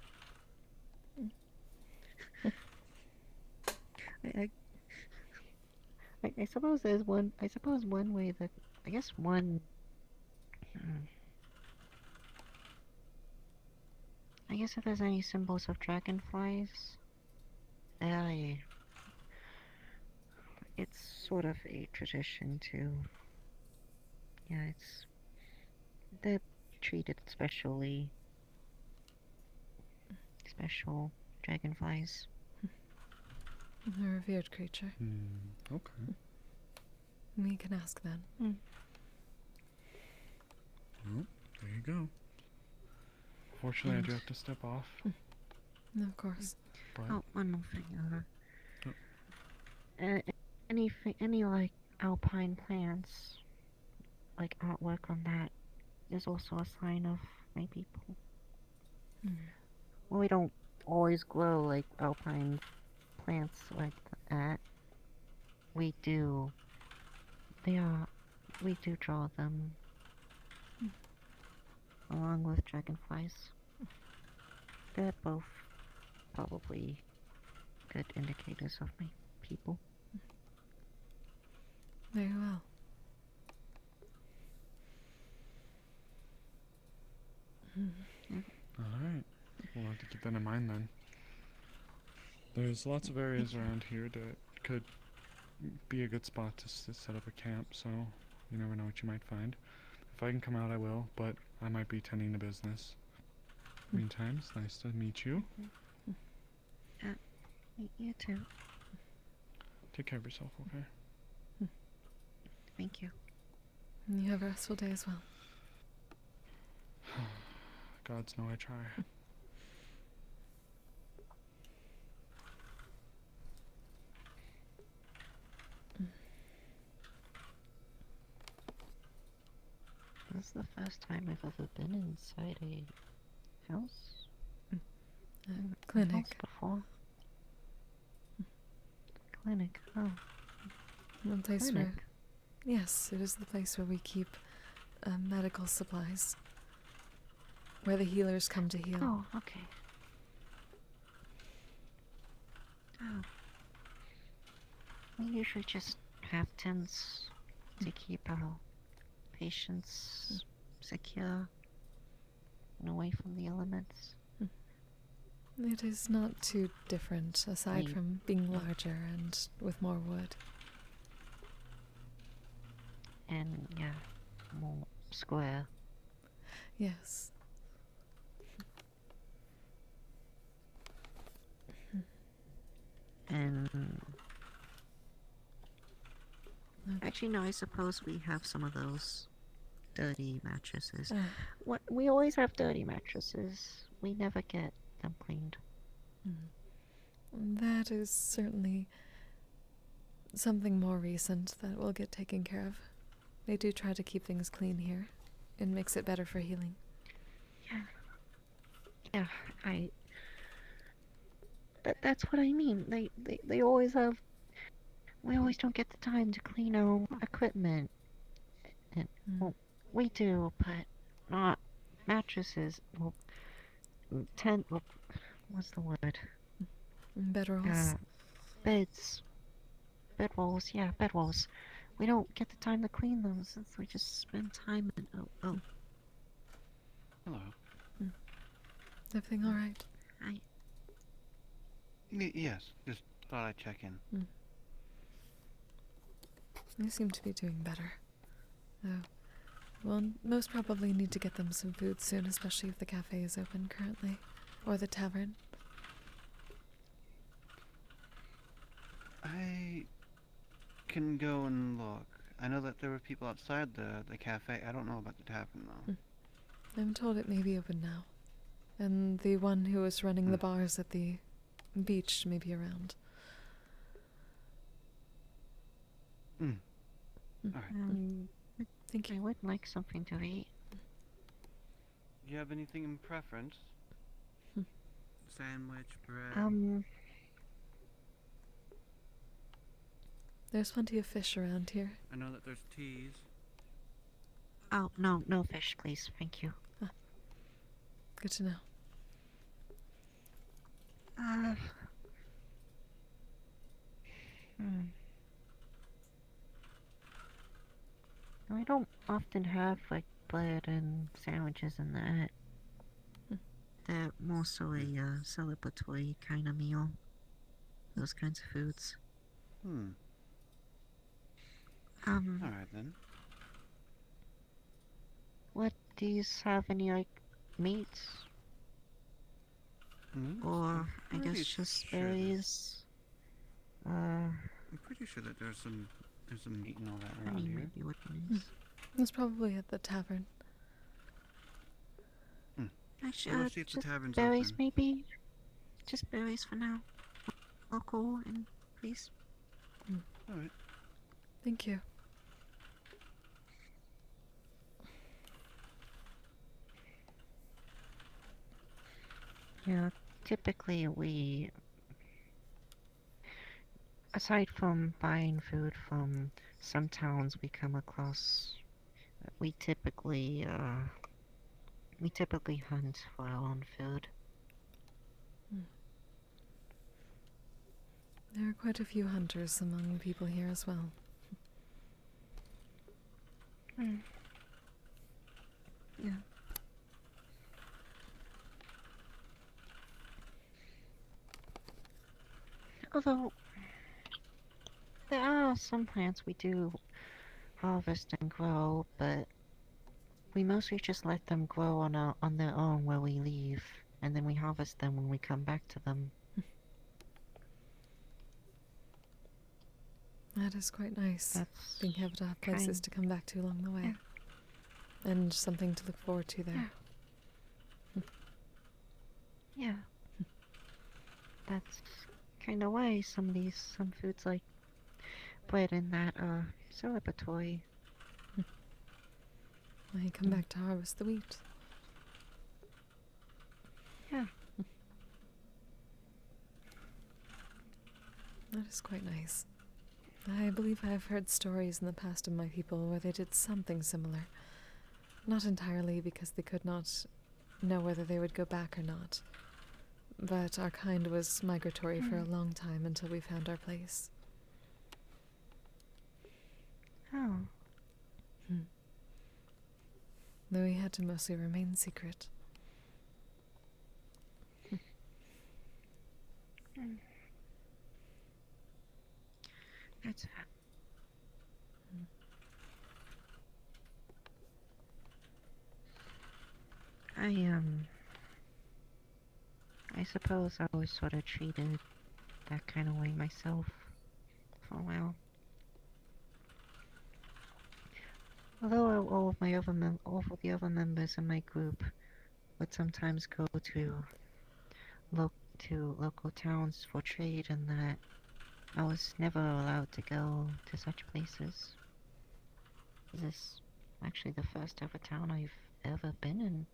I suppose there's one, one way that, I guess one, I guess if there's any symbols of dragonflies, it's sort of a tradition to, they're treated special dragonflies. A revered creature. Okay. We can ask then. Well, there you go. Fortunately, I do have to step off. Of course. But one more thing. Any like alpine plants, like artwork on that, is also a sign of my people. Well, we don't always grow like alpine plants like that. We do draw them along with dragonflies. They're both probably good indicators of my people. Very well. Alright. We'll have to keep that in mind then. There's lots of areas around here that could be a good spot to set up a camp, so you never know what you might find. If I can come out, I will, but I might be tending to business. Meantime, it's nice to meet you. You too. Take care of yourself, okay? Thank you. And you have a restful day as well. Gods know I try. This is the first time I've ever been inside a house. Clinic. House before. Clinic. Oh. One place Clinic. where, yes, it is the place where we keep medical supplies. Where the healers come to heal. Oh, okay. Oh. We usually just have tents to keep our patients secure and away from the elements. It is not too different, aside from being larger and with more wood. And, yeah, more square. Yes. And actually, no, I suppose we have some of those dirty mattresses. What we always have dirty mattresses. We never get them cleaned. That is certainly something more recent that will get taken care of. They do try to keep things clean here. It makes it better for healing. Yeah, that's what I mean. They always have. We always don't get the time to clean our equipment. And, well, we do, but not mattresses. Well, well, what's the word? Bedrolls. Beds. Bedrolls, yeah, bedrolls. We don't get the time to clean them since we just spend time in. Oh. Hello. Everything all right? Yes, just thought I'd check in. You seem to be doing better. Though We'll most probably need to get them some food soon, especially if the cafe is open currently. Or the tavern. I can go and look. I know that there were people outside the cafe. I don't know about the tavern, though. I'm told it may be open now. And the one who was running the bars at the beach may be around. Alright. Thank you. I would like something to eat. Do you have anything in preference? Sandwich, bread? There's plenty of fish around here. I know that there's teas. Oh, no, no fish, please. Thank you. Good to know. I don't often have, like, bread and sandwiches and that. They're more so a celebratory kind of meal. Those kinds of foods. Alright then. What, do you have any, like, meats? Or, I guess, just berries? I'm pretty sure that there's some meat and all that around here. Maybe would be nice. It's probably at the tavern. Actually, We'll see if the just tavern's berries, open. maybe? Just berries for now. Local, and please. Alright. Thank you. Yeah, typically we, aside from buying food from some towns we come across, we typically hunt for our own food. There are quite a few hunters among the people here as well. Yeah. Although, there are some plants we do harvest and grow, but we mostly just let them grow on their own where we leave, and then we harvest them when we come back to them. That is quite nice, being able to have places to come back to along the way. And something to look forward to there. Yeah. That's kind of why some foods like bread and that are celebratory. When you come back to harvest the wheat. Yeah. That is quite nice. I believe I have heard stories in the past of my people where they did something similar. Not entirely because they could not know whether they would go back or not. But our kind was migratory for a long time until we found our place. Oh. Though we had to mostly remain secret. That's fair. I suppose I was sort of treated that kind of way myself for a while. Although all of the other members in my group would sometimes go to local towns for trade, and that I was never allowed to go to such places. This is actually the first ever town I've ever been in.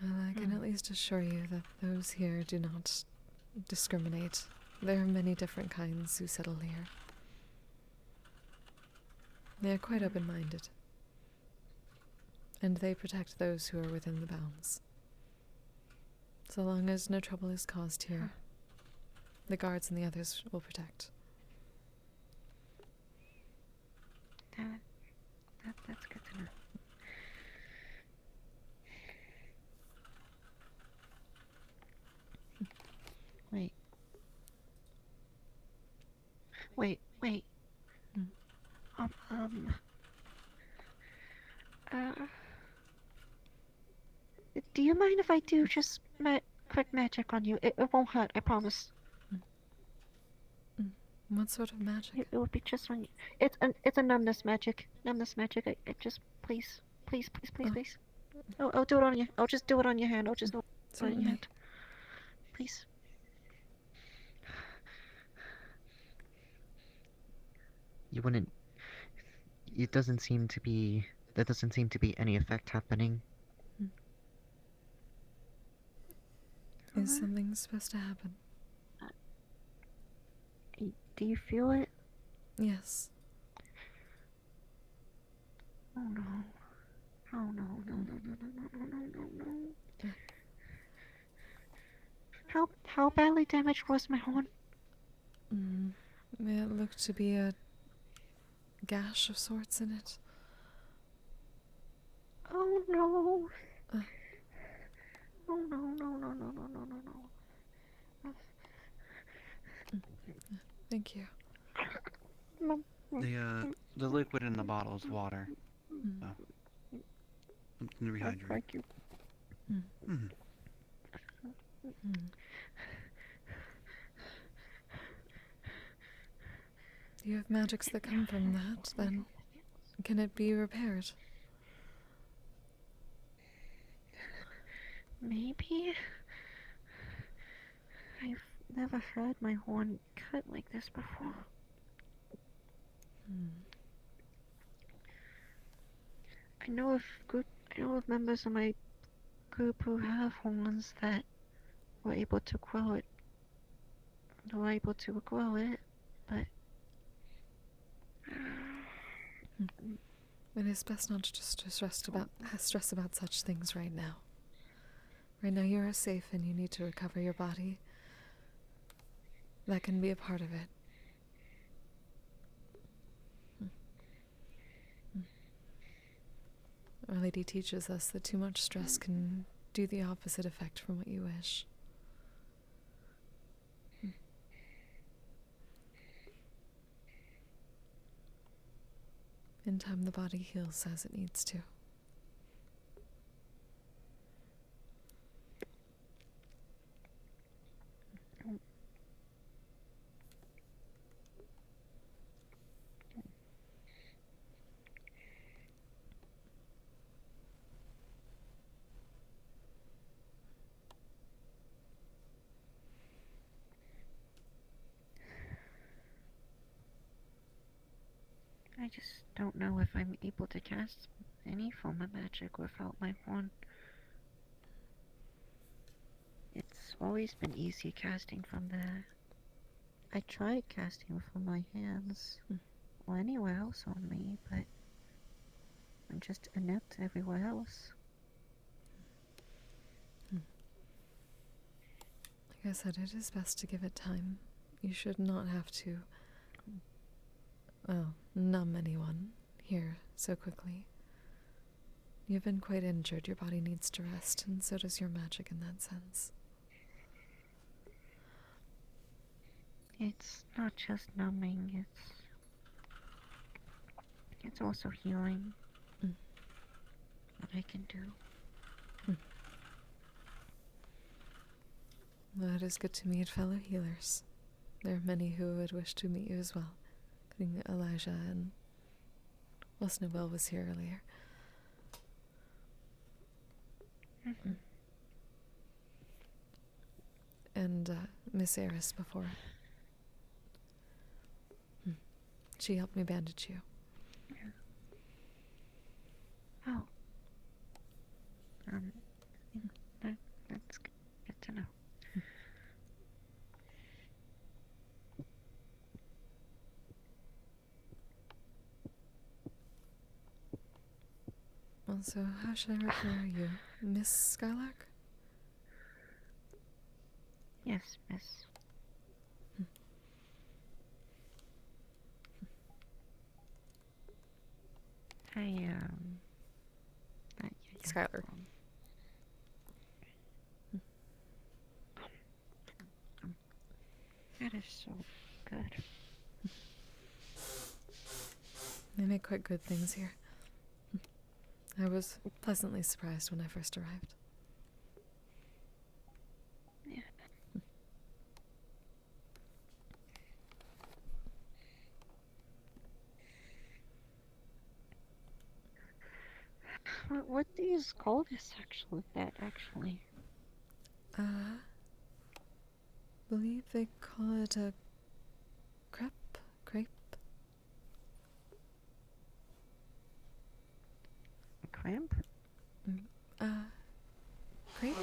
Well, I can at least assure you that those here do not discriminate. There are many different kinds who settle here. They are quite open-minded. And they protect those who are within the bounds. So long as no trouble is caused here, the guards and the others will protect. That's good to know. Wait. Uh, do you mind if I do just quick magic on you? It won't hurt, I promise. What sort of magic? It would be just on you. It's a numbness magic. Numbness magic. I just please. I'll do it on you. I'll just do it on your hand. I'll just do it on your hand. Please. You wouldn't. It doesn't seem to be. There doesn't seem to be any effect happening. Is something supposed to happen? Do you feel it? Yes. Oh no. Oh no. How badly damaged was my horn? It looked to be a gash of sorts in it. Oh no. Oh no. Thank you. The liquid in the bottle is water. So, something to rehydrate. Thank you. Do you have magics that come from that, then can it be repaired? Maybe? I've never had my horn cut like this before. I know of members of my group who have horns that were able to grow it. But It is best not to just stress about such things right now. Right now you are safe and you need to recover your body. That can be a part of it. Our Lady teaches us that too much stress can do the opposite effect from what you wish. In time, the body heals as it needs to. I just don't know if I'm able to cast any form of magic without my horn. It's always been easy casting from there. I tried casting from my hands or anywhere else on me, but I'm just inept everywhere else. Like I said, it is best to give it time. You should not have to numb anyone here so quickly. You've been quite injured. Your body needs to rest, and so does your magic in that sense. It's not just numbing, it's also healing. What I can do. Well, it is good to meet fellow healers. There are many who would wish to meet you as well, including Elijah and Snowbell was here earlier. And Miss Eris before. She helped me bandage you. Oh. That's good to know. Also, how should I refer you? Miss Skylark? Yes, miss. Skylar. That is so good. They make quite good things here. I was pleasantly surprised when I first arrived. Yeah. What do you call this actually? Believe they call it a crepe? Crepe? A cramp? Crepe?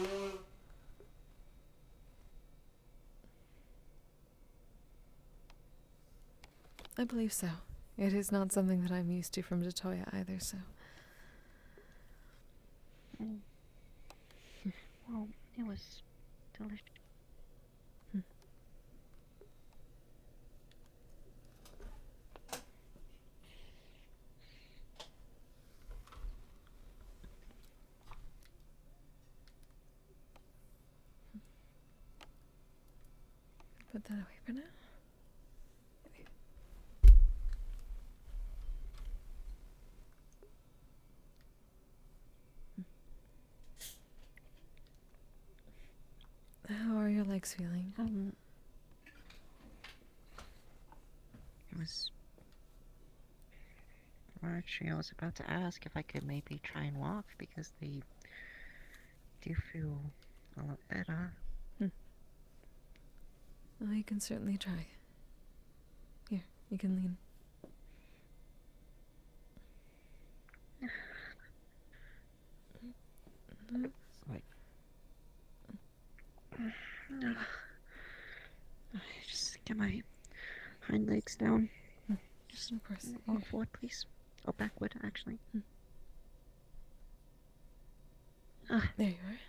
I believe so. It is not something that I'm used to from Detoya either, so... Well, it was delicious. Put that away for now. How are your legs feeling? It was... Well, actually, I was about to ask if I could maybe try and walk, because they do feel a lot better. Well, you can certainly try. Here, you can lean. Like... No. I just get my hind legs down. Just of course. Or forward, please. Or backward, actually. There you are.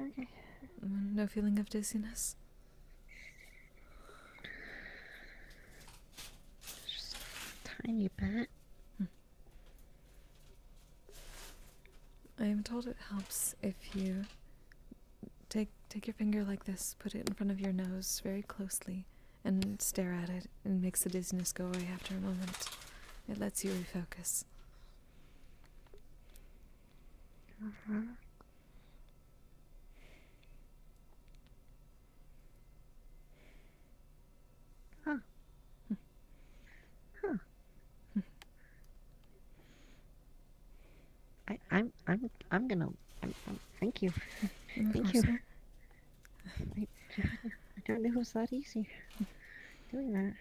Okay. No feeling of dizziness? Just a tiny bit. I am told it helps if you take your finger like this, put it in front of your nose very closely, and stare at it. It makes the dizziness go away after a moment. It lets you refocus. I'm gonna. Thank you. Thank you. I don't know it was that easy doing that.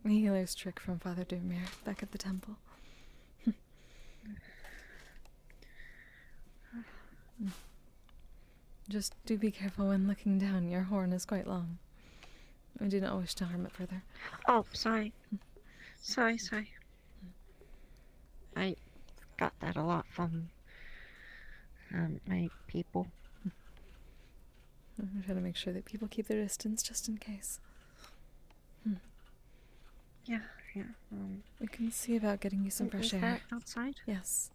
A healer's trick from Father Durmir back at the temple. Just do be careful when looking down. Your horn is quite long. I do not wish to harm it further. Oh, sorry. Sorry. I got that a lot from my people. I'm trying to make sure that people keep their distance just in case. Yeah. We can see about getting you some fresh is air. That outside? Yes.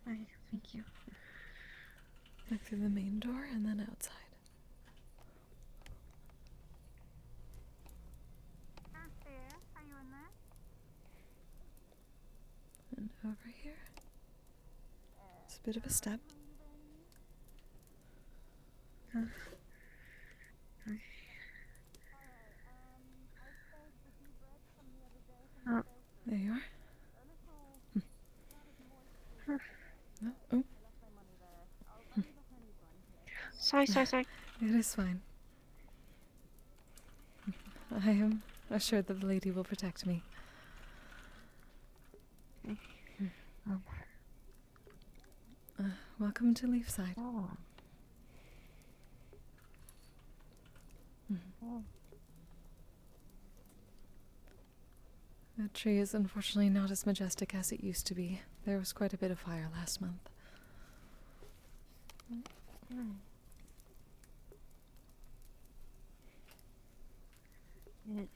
Thank you. Back through the main door and then outside. Are you in there? And over here. It's a bit of a step. Oh. There you are. Sorry. It is fine. I am assured that the lady will protect me. Welcome to Leafside. The tree is unfortunately not as majestic as it used to be. There was quite a bit of fire last month. It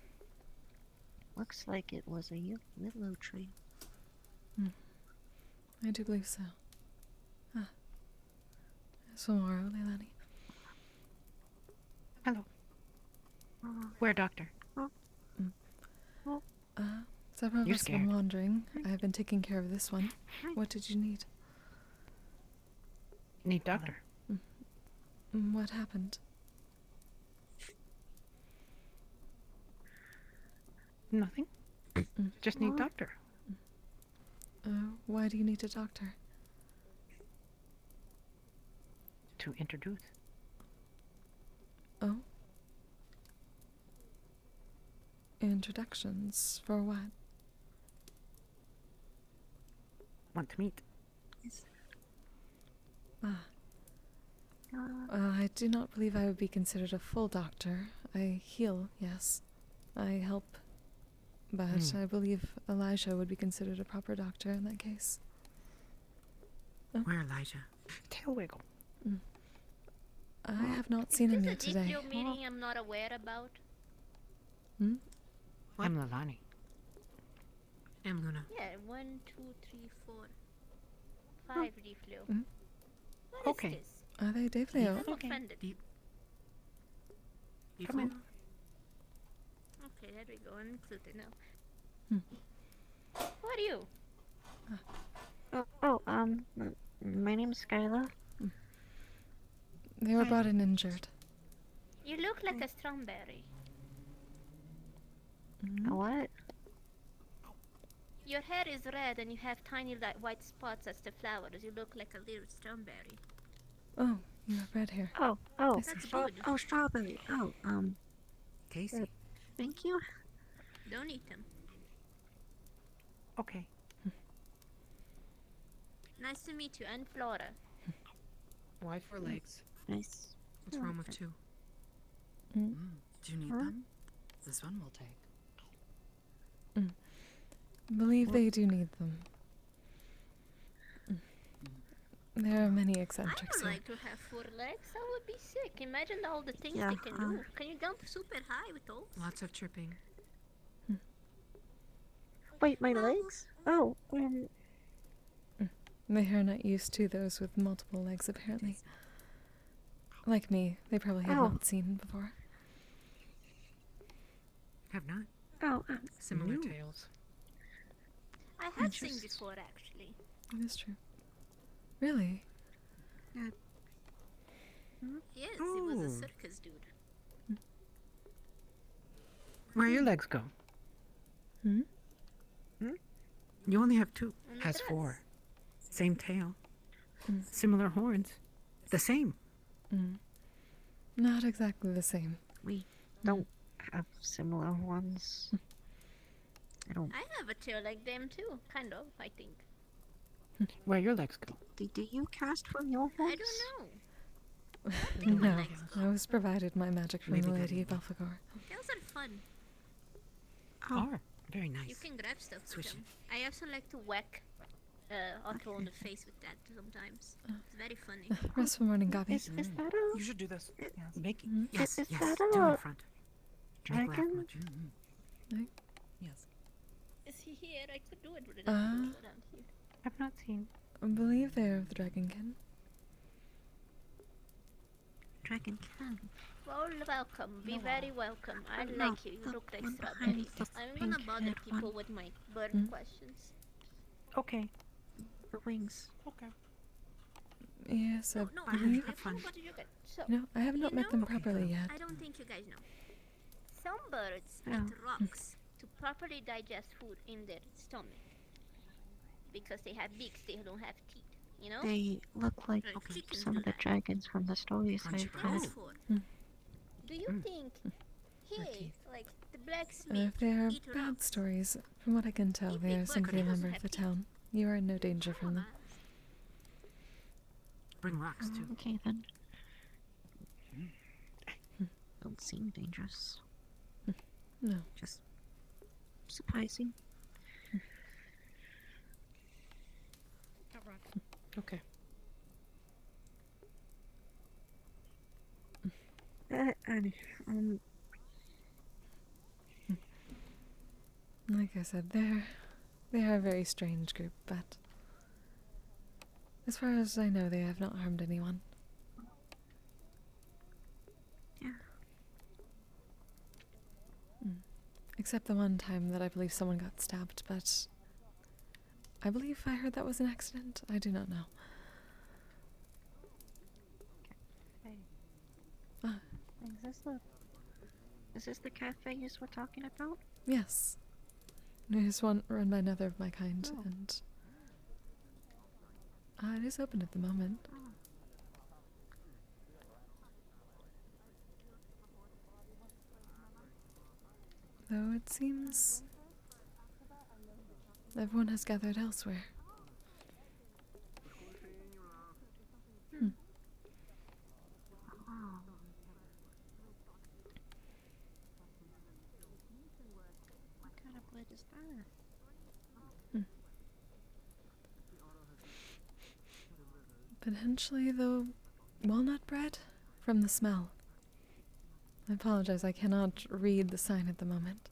looks like it was a willow tree. I do believe so. Sonhar, Leilani. Hello. Where, doctor? Several of You're us scared. been wandering. I've been taking care of this one. What did you need? Need doctor. What happened? Nothing. Just need doctor. Why do you need a doctor? To introduce. Oh? Introductions? For what? Want to meet. Ah. I do not believe I would be considered a full doctor. I heal, yes. I help. But I believe Elijah would be considered a proper doctor in that case. Oh. Where, Elijah? Tail wiggle. I have not seen him yet today. Is this a deep meeting I'm not aware about? I'm Lalani. I'm Luna. Yeah, 1, 2, 3, 4, 5 Defleo. What Okay. is this? Are they Defleo? I'm offended. Come in. Okay, there we go. I'm included now. Who are you? My name's Skyla. They were brought in injured. You look like a strawberry. A what? Your hair is red and you have tiny white spots as the flowers. You look like a little strawberry. Oh, you have red hair. Oh, That's good. strawberry. Kise. Thank you. Don't eat them. Okay. Nice to meet you. I'm Flora. Why 4 legs? Nice. What's wrong with 2? Do you need them? This one will take. Believe they do need them. There are many I eccentrics would here. like to have 4 legs. I would be sick. Imagine all the things Yeah, they can do. Can you jump super high with those? Lots of chirping. Wait, my legs? Oh, They are not used to those with multiple legs, apparently. Like me, they probably have not seen before. Have not. Similar tails. I have seen before, actually. It is true. Really? Yes, it was a circus dude. Where your legs go? You only have 2. On the Has dress. 4. Same tail. Similar horns. The same. Not exactly the same. We don't have similar ones. I have a tail like them too, kind of, I think. Where your legs go? Do you cast from your horns? I don't know. No, I was provided my magic from the Lady of Belphegor. Tails are fun. Are. Very nice. You can grab stuff with them. I also like to whack Otto on the face with that sometimes. It's very funny. Restful morning, Gabi. Is that a... You should do this. Make Yes, is yes. that Do it a in front. Make laugh dragon? much. Yes. Is he here? I could do it with it. Uh, I've not seen. I believe they are of the Dragonkin. Dragon can. Well, welcome. Be very welcome. I No, like you. You the look like one strawberries. behind the I'm gonna pink bother haired people one. with my bird questions. Okay. The wings. Okay. Yes, I No, believe. actually, what did you get? So, No, I have not you met know- them properly yet. I don't think you guys know. Some birds Yeah. eat rocks to properly digest food in their stomach. Because they have beaks, they don't have teeth. You know? They look like Chickens some do of the that. dragons from the stories I've What read. else for? Do you think, hey, like the blacksmith If they are eat bad rocks? stories, from what I can tell, they are simply a member of the town. You are in no danger from them. Bring rocks too. Okay then. Don't seem dangerous. No. Just surprising. Okay. Like I said, they are a very strange group, but as far as I know, they have not harmed anyone. Yeah. Except the one time that I believe someone got stabbed, but I believe I heard that was an accident. I do not know. Hey. Ah, Is this the cafe you were talking about? yes. It is one run by another of my kind, Oh. and it is open at the moment. Though it seems everyone has gathered elsewhere. Hmm. Oh. What kind of blood is that? Potentially the walnut bread from the smell. I apologize, I cannot read the sign at the moment.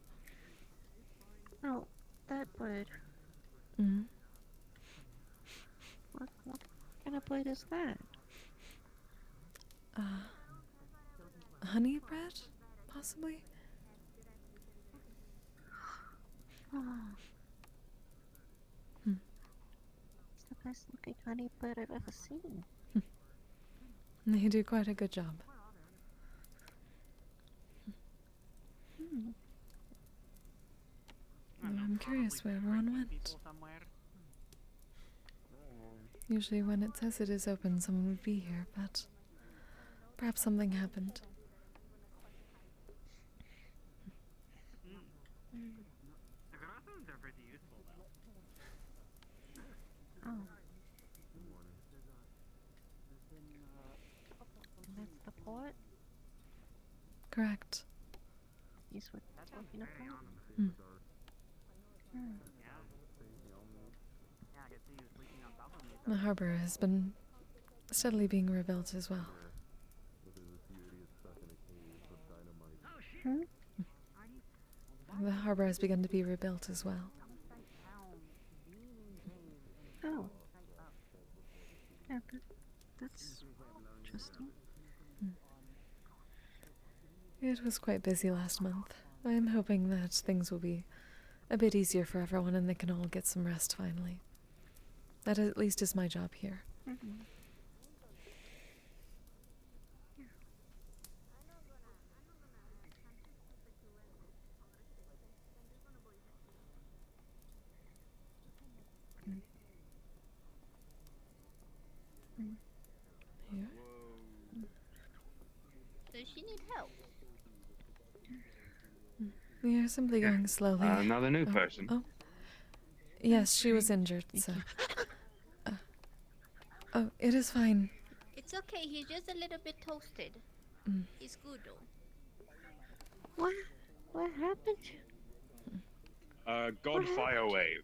Oh, that blood. Mm. What kind of blood is that? Honey bread, possibly? Oh. Hmm. It's the best looking honey blood I've ever seen. They do quite a good job. Hmm. Though I'm curious where everyone went. Usually when it says it is open, someone would be here, but perhaps something happened. Oh. And that's the port? Correct. He's what talking about? Hmm. The harbor has been steadily being rebuilt as well. Hmm? The harbor has begun to be rebuilt as well. Oh. Yeah, that's interesting. It was quite busy last month. I am hoping that things will be a bit easier for everyone and they can all get some rest finally. That at least is my job here. Mm-hmm. Here. Does she need help? We are simply going slowly. Another new person. Oh. Yes, she was injured, so. Oh, it is fine. It's okay, he's just a little bit toasted. Mm. He's good though. What happened? Godfire wave.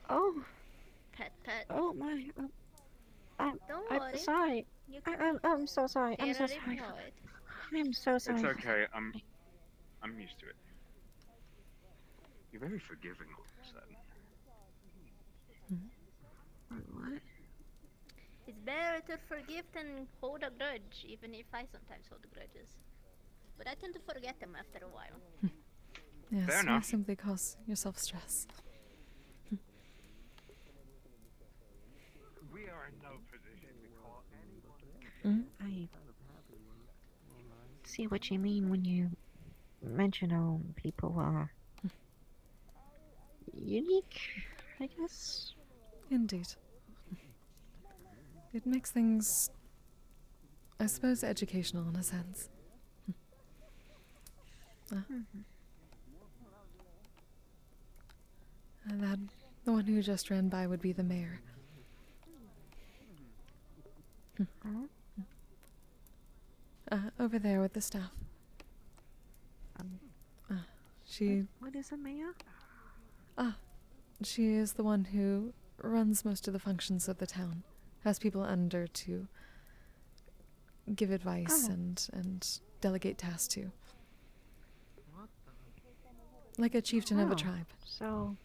Oh. Pet. Oh my. I'm worry. sorry. I'm so sorry. I'm so sorry. I'm so sorry. It's okay. I'm used to it. You're very forgiving all of a sudden. What? It's better to forgive than hold a grudge, even if I sometimes hold grudges. But I tend to forget them after a while. Yes, Fair you enough. simply cause yourself stress. We are in no position to call anyone. I see what you mean when you mention how people are unique, I guess. Indeed. It makes things, I suppose, educational in a sense. And that the one who just ran by would be the mayor. Over there with the staff. She. What is a mayor? She is the one who runs most of the functions of the town. Has people under to give advice and delegate tasks to. Like a chieftain of a tribe. So,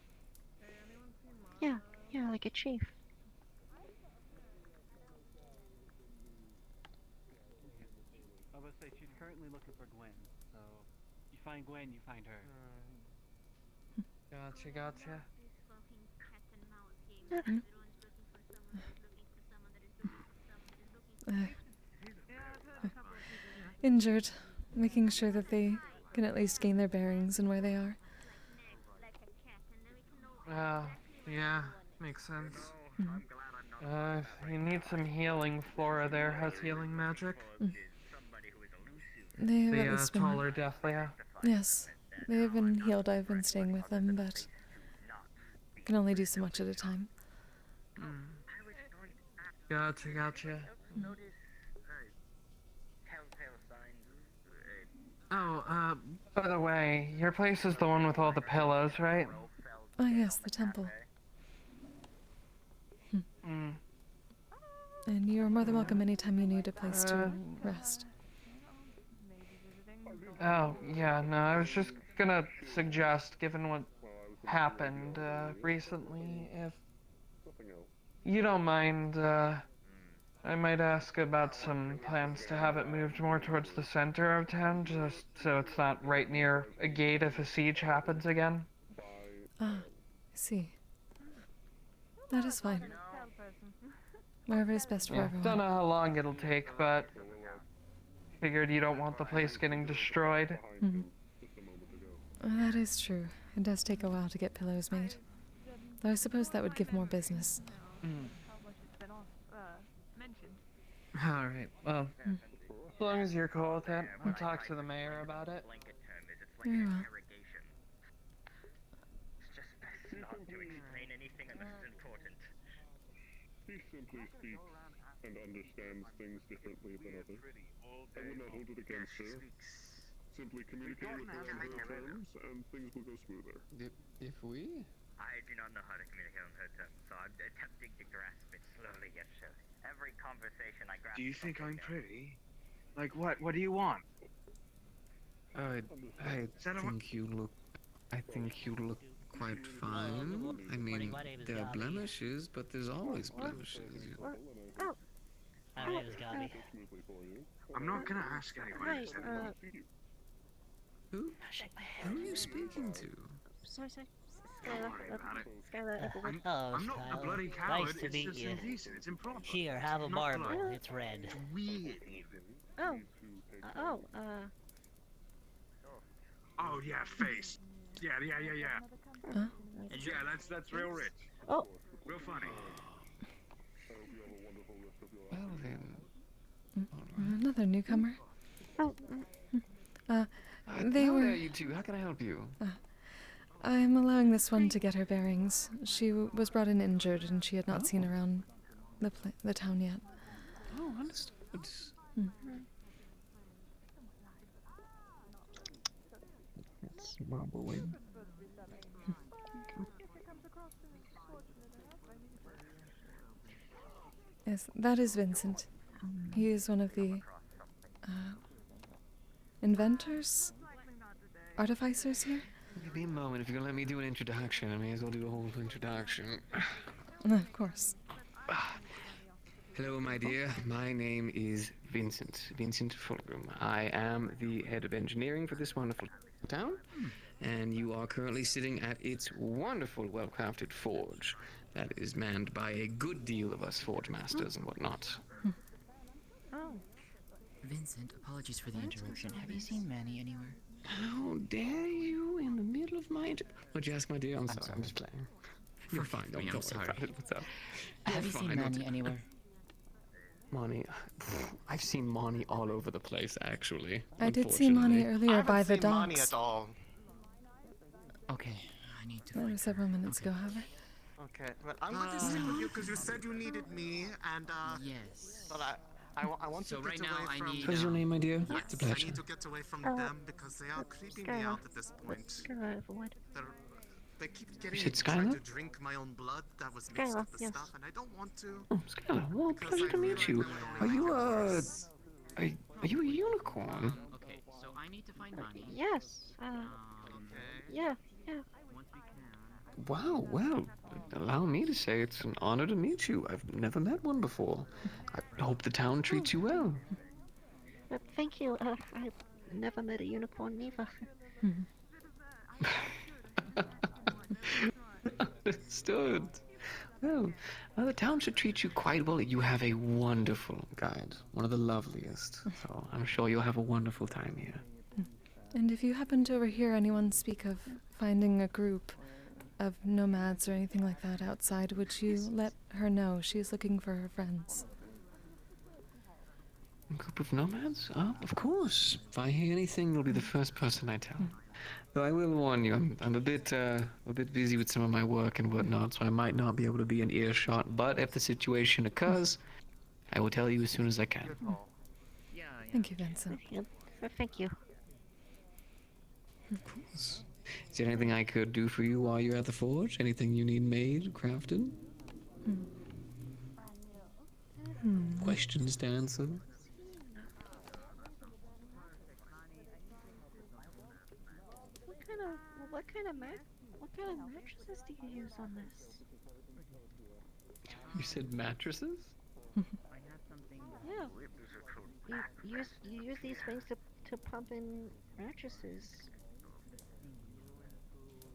yeah, like a chief. say she's currently looking for Gwen. So you find Gwen, you find her. Gotcha. Injured, making sure that they can at least gain their bearings and where they are. Yeah, makes sense. You need some healing. Flora there has healing magic. They have at The least been... taller Deathlia. Yes, they have been healed. I've been staying with them, but can only do so much at a time. Gotcha. Oh, by the way, your place is the one with all the pillows, right? Oh yes, the temple. And you're more than welcome anytime you need a place to rest. Oh, yeah, no, I was just gonna suggest, given what happened recently, if you don't mind, I might ask about some plans to have it moved more towards the center of town, just so it's not right near a gate if a siege happens again. Ah, I see. That is fine. Wherever is best for everyone. Don't know how long it'll take, but figured you don't want the place getting destroyed. That is true. It does take a while to get pillows made. Though I suppose that would give more business. Alright, well, as long as you're cool with it, I'll talk to the mayor about it. Very well. He simply speaks and understands things differently than others. I would not hold it against her. Simply communicate with her on her terms, and things will go smoother. If we? I do not know how to communicate on her terms, so I'm attempting to grasp it slowly yet surely. Every conversation I grasp. Do you think I'm pretty? Like what? What do you want? I think you look quite fine. I mean, there are blemishes, but there's always blemishes. Oh. My name is Gabi. I'm not gonna ask anyone. Who are you speaking to? Sorry. I'm not a bloody coward. Nice to meet it's just you. indecent. It's improper. Here, have a Not marble. blood. It's red. It's weird, even. Oh yeah, face. Yeah. Huh? Yeah, that's real rich. Oh. Real funny. Well then. Another newcomer. They How were... dare you two? How can I help you? I'm allowing this one to get her bearings. She was brought in injured, and she had not seen around the town yet. Oh, understood. It's marbling. Yes, that is Vincent. He is one of the inventors? Artificers here? Give me a moment. If you're gonna let me do an introduction, I may as well do a whole introduction. Of course. Hello, my dear. My name is Vincent Fulgrim. I am the head of engineering for this wonderful town, and you are currently sitting at its wonderful, well-crafted forge that is manned by a good deal of us forge masters and whatnot. Oh. Vincent, apologies for the interruption. Have you seen Manny anywhere? How dare you in the middle of my What'd you ask, my dear? I'm sorry, I'm just playing. You're fine, don't worry about it. What's up? Have you seen Manny anywhere? Mani, I've seen Mani all over the place, actually. I did see Mani earlier by the docks. Mani at all. Okay, I need to. That was several minutes ago, however. Okay, well, I'm going to stick with you because you said you needed me, and Yes. Well, I want So to get right now away I from. need. What's your name, my dear? Yes, It's a pleasure. I need to get away from them because they are creeping me out at this point. They keep getting me said to try Skylar? to drink my own blood that was mixed with the stuff, and I don't want to. Oh, Skylar, well, pleasure to meet you. Are you a unicorn? Okay, so I need to find Manny. Yes. Yeah. Wow, well, allow me to say it's an honor to meet you. I've never met one before. I hope the town treats you well. But thank you. I never met a unicorn neither. Understood. Well, the town should treat you quite well. You have a wonderful guide, one of the loveliest. So I'm sure you'll have a wonderful time here. And if you happen to overhear anyone speak of finding a group of nomads or anything like that outside, would you let her know? She's looking for her friends. A group of nomads? Oh, of course. If I hear anything, you'll be the first person I tell. Though I will warn you, I'm a bit busy with some of my work and whatnot, so I might not be able to be in earshot. But if the situation occurs, I will tell you as soon as I can. Thank you, Vincent. Thank you. Of course. Is there anything I could do for you while you're at the forge? Anything you need made, crafted? Questions to answer? What kind of mattresses do you use on this? You said mattresses? Yeah. You use these things to pump in mattresses.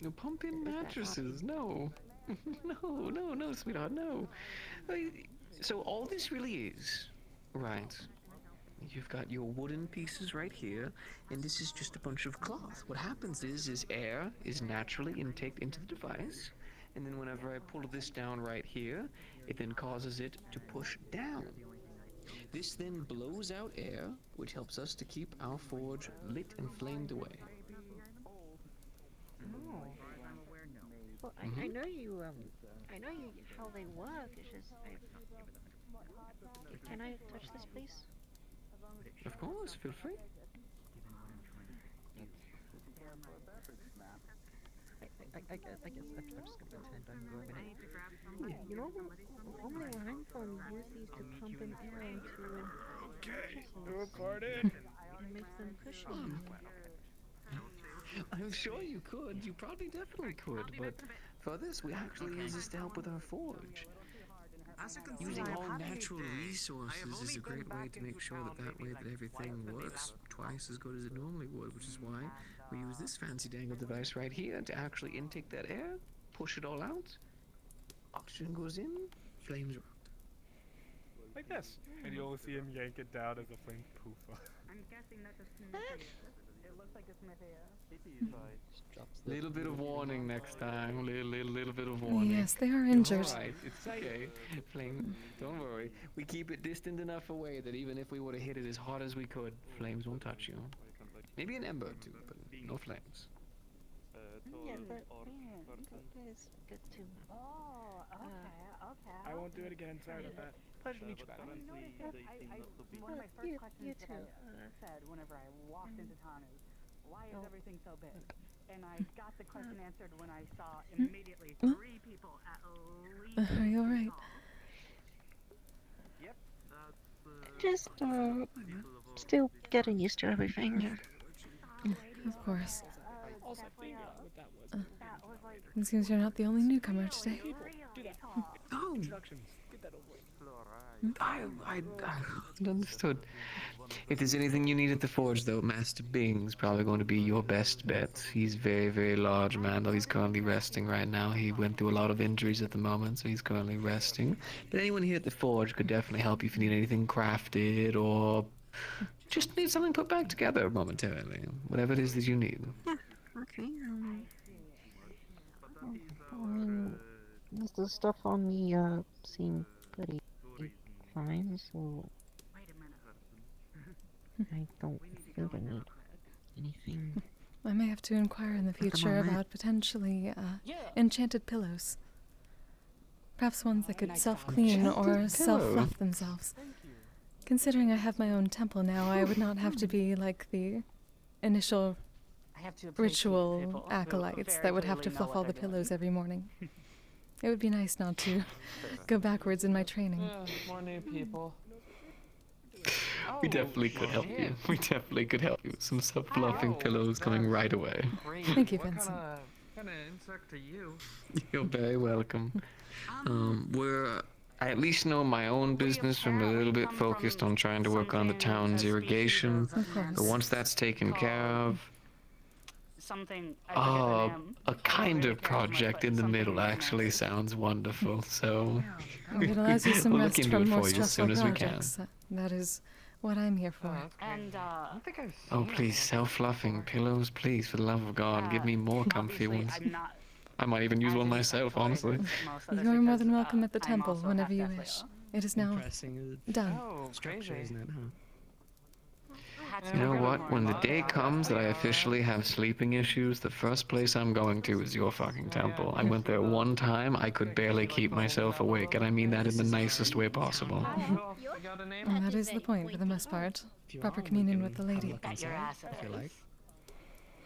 No, pump in mattresses. No. No, sweetheart, no. So all this really is, right? You've got your wooden pieces right here, and this is just a bunch of cloth. What happens is air is naturally intaked into the device, and then whenever I pull this down right here, it then causes it to push down. This then blows out air, which helps us to keep our forge lit and flamed away. Well, I know you how they work. It's just can I touch this, please? Of course, feel free. I guess I'm just gonna pretend I'm grabbing it. You know, normally where I'm from, we use these to pump in air into mattresses. Recorded. And make them cushiony. I'm sure you could. You probably definitely could. But for this, we actually use this to help with our forge. Using all natural resources is a great way to make sure that way that everything works twice as good as it normally would, which is why we use this fancy dangle device right here to actually intake that air, push it all out, oxygen goes in, flames are out. Like this. And you'll see him yank it down as a flame poof. I'm guessing that it looks like it's Little bit of warning next time. Little bit of warning. Yes, they are injured. All right, it's okay. Flame, don't worry. We keep it distant enough away that even if we were to hit it as hard as we could, flames won't touch you. Maybe an ember or two, but no flames. Yeah, but that is good too. Oh, okay. I won't do it again. Sorry about that. Pleasure to meet you, back. One of my first questions that I said whenever I walked into town is, why is everything so big? And I got the question answered when I saw immediately 3 people at least. Are you alright? Yep. Just still getting used to everything. Of course. It seems you're not the only newcomer today. Oh. I understood. If there's anything you need at the forge, though, Master Bing's probably going to be your best bet. He's very, very large man, though he's currently resting right now. He went through a lot of injuries at the moment, so he's currently resting. But anyone here at the forge could definitely help you if you need anything crafted or just need something put back together momentarily. Whatever it is that you need. Yeah, okay. The stuff on me seemed pretty fine, so I don't think I need anything. I may have to inquire in the future about potentially enchanted pillows. Perhaps ones that could self-clean or self-fluff themselves. Considering I have my own temple now, I would not have to be like the initial ritual acolytes that would have to fluff all the pillows every morning. It would be nice not to go backwards in my training. More new people. We definitely could help you. We definitely could help you with some self-fluffing pillows coming right away. Thank you, Vincent. What kind of insect are you? You're very welcome. We're I at least know my own business from a little bit focused on trying to work on the town's irrigation. But once that's taken care of, something. a kind of project in the middle actually sounds wonderful. So It allows you some we'll rest look into from it more for you as stressful soon as we can. projects. That is what I'm here for. And Oh, please, self-fluffing pillows, please, for the love of God, give me more comfy ones. I might even use one myself, honestly. You are more than welcome at the temple whenever you wish. It is now done. Structure, isn't it, huh? You know what? When the day comes that I officially have sleeping issues, the first place I'm going to is your fucking temple. I went there one time, I could barely keep myself awake, and I mean that in the nicest way possible. And that is the point, for the most part. Proper communion with the lady. If you like.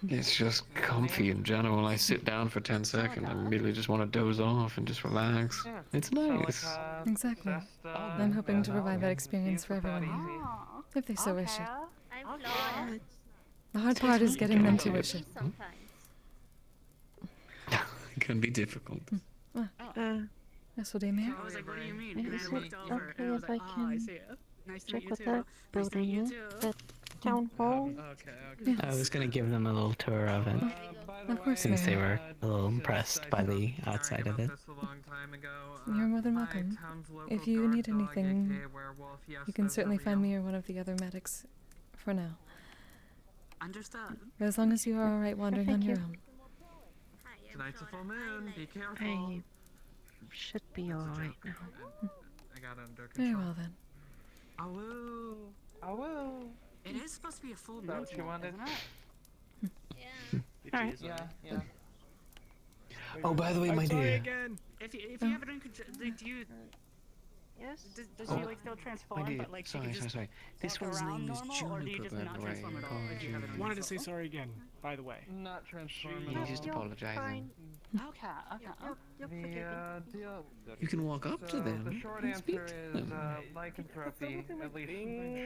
It's just comfy in general. I sit down for 10 seconds and immediately just want to doze off and just relax. It's nice. Exactly. I'm hoping to provide that experience for everyone here, if they so wish it. I'm flawed. The hard part is getting them to wish it. It can be difficult. Yes, what do you mean? Is it okay if I can check what that building is? That town hall? I was gonna give them a little tour of it. Of course, Since they Mary. were a little impressed by the outside of it. You're more than welcome. If you need anything, you can certainly find me or one of the other medics for now. Understood. As long as you are alright wandering on your own. Tonight's a full moon. Be careful. I should be alright now. I got it under Very control. well then. Awoo. Awoo. It is supposed to be a full moon. What you wanted? Alright. Yeah. Oh, by the way, my dear. If you have a drink, do you? Yes. Does Oh, she like still transform? my dear, But like she can just sorry. This walk one's around name is normal, or do you Juniper, just by not the way. transform at all? Apologies. Wanted to say sorry again, by the way. Not transforming. He's just apologizing. Okay. You can walk up to them The short and speak answer to is them. lycanthropy. At least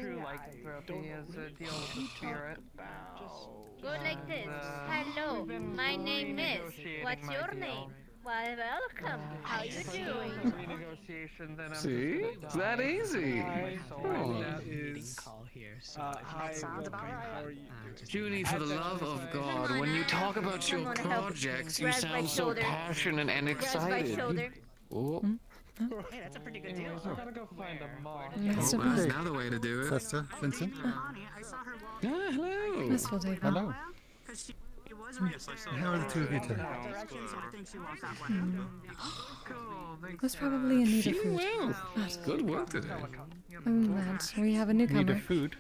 true lycanthropy is a deal with the spirit. Go like this. Hello, my name is. What's your name? Why, welcome. How you doing? Renegotiation, then I'm See? It's that easy. Oh. Call here, so Sounds about right. Junie, for the love of God, when you talk about your projects, you Grab my sound so shoulder. passionate and Grab my excited. shoulder. Oh, Hey, that's a pretty good deal. Anyways, I gotta go find a moth. Yes, of that's course. another way to do it. Sesta, Vincent. Hello. This will take Hello. Yes, I saw How are the two of you today? Was probably in need of food. Good work today. And we have a newcomer. Need of food?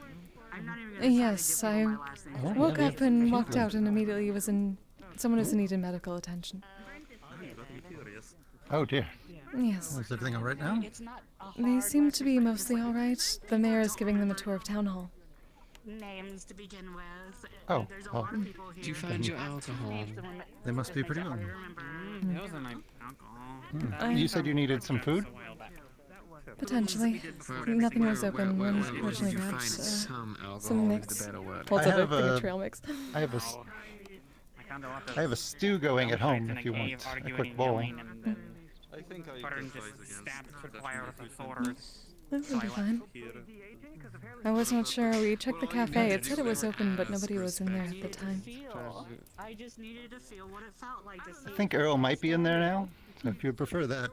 Yes, I Oh, woke yeah. up and walked out and immediately was in... Someone was in need of medical attention. Oh dear. Yes. Is everything all right now? They seem to be mostly alright. The mayor is giving them a tour of town hall. Names to begin with. Oh, There's a oh. lot of people here. Did you find your alcohol? They must be pretty good. Those are my alcohol. You said you needed some food? Potentially. Nothing was open when fortunately you grabbed find some alcohol some is mix. the better word. Holds I up a have thing of a- trail mix. I have a, I have a stew going at home if you want a quick bowl. I think I That would be fine. I was not sure. We checked the cafe. It said it was open, but nobody was in there at the time. I just needed to feel what it felt like to see. I think Earl might be in there now. So if you prefer that,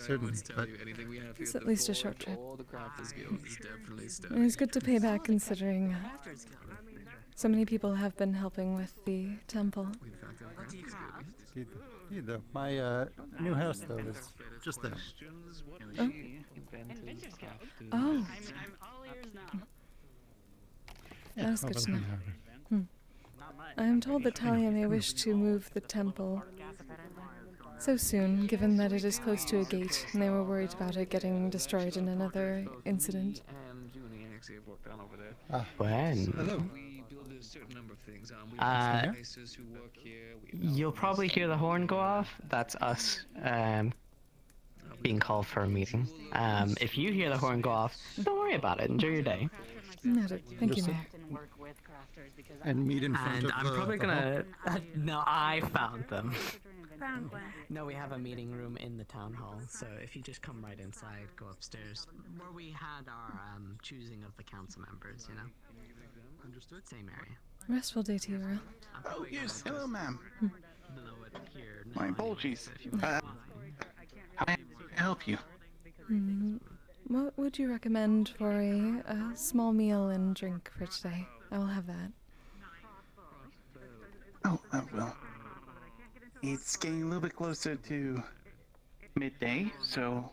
certainly. But It's at least a short trip. All the crafters guild is definitely stuck. It was good to pay back considering so many people have been helping with the temple. My new house, though, is just there. Oh. Oh. That is good to know. I am told that Talia may wish to move the temple so soon, given that it is close to a gate, and they were worried about it getting destroyed in another incident. And Junie actually have worked on over there. When? We build a certain number of things. We Uh, have places who work here. You'll probably hear the horn go off. That's us being called for a meeting. If you hear the horn go off, don't worry about it. Enjoy your day. Noted. Thank you, I Mayor. often work with crafters because And meet in front And of I'm probably the hall? gonna. No, I found them. Found one. No, we have a meeting room in the town hall, so if you just come right inside, go upstairs, where we had our choosing of the council members, you know? Understood. Same area. Restful day to you, Earl. Oh, yes. Hello, ma'am. Below it here. My apologies. How may I help you? What would you recommend for a small meal and drink for today? I will have that. Oh, well. It's getting a little bit closer to midday, so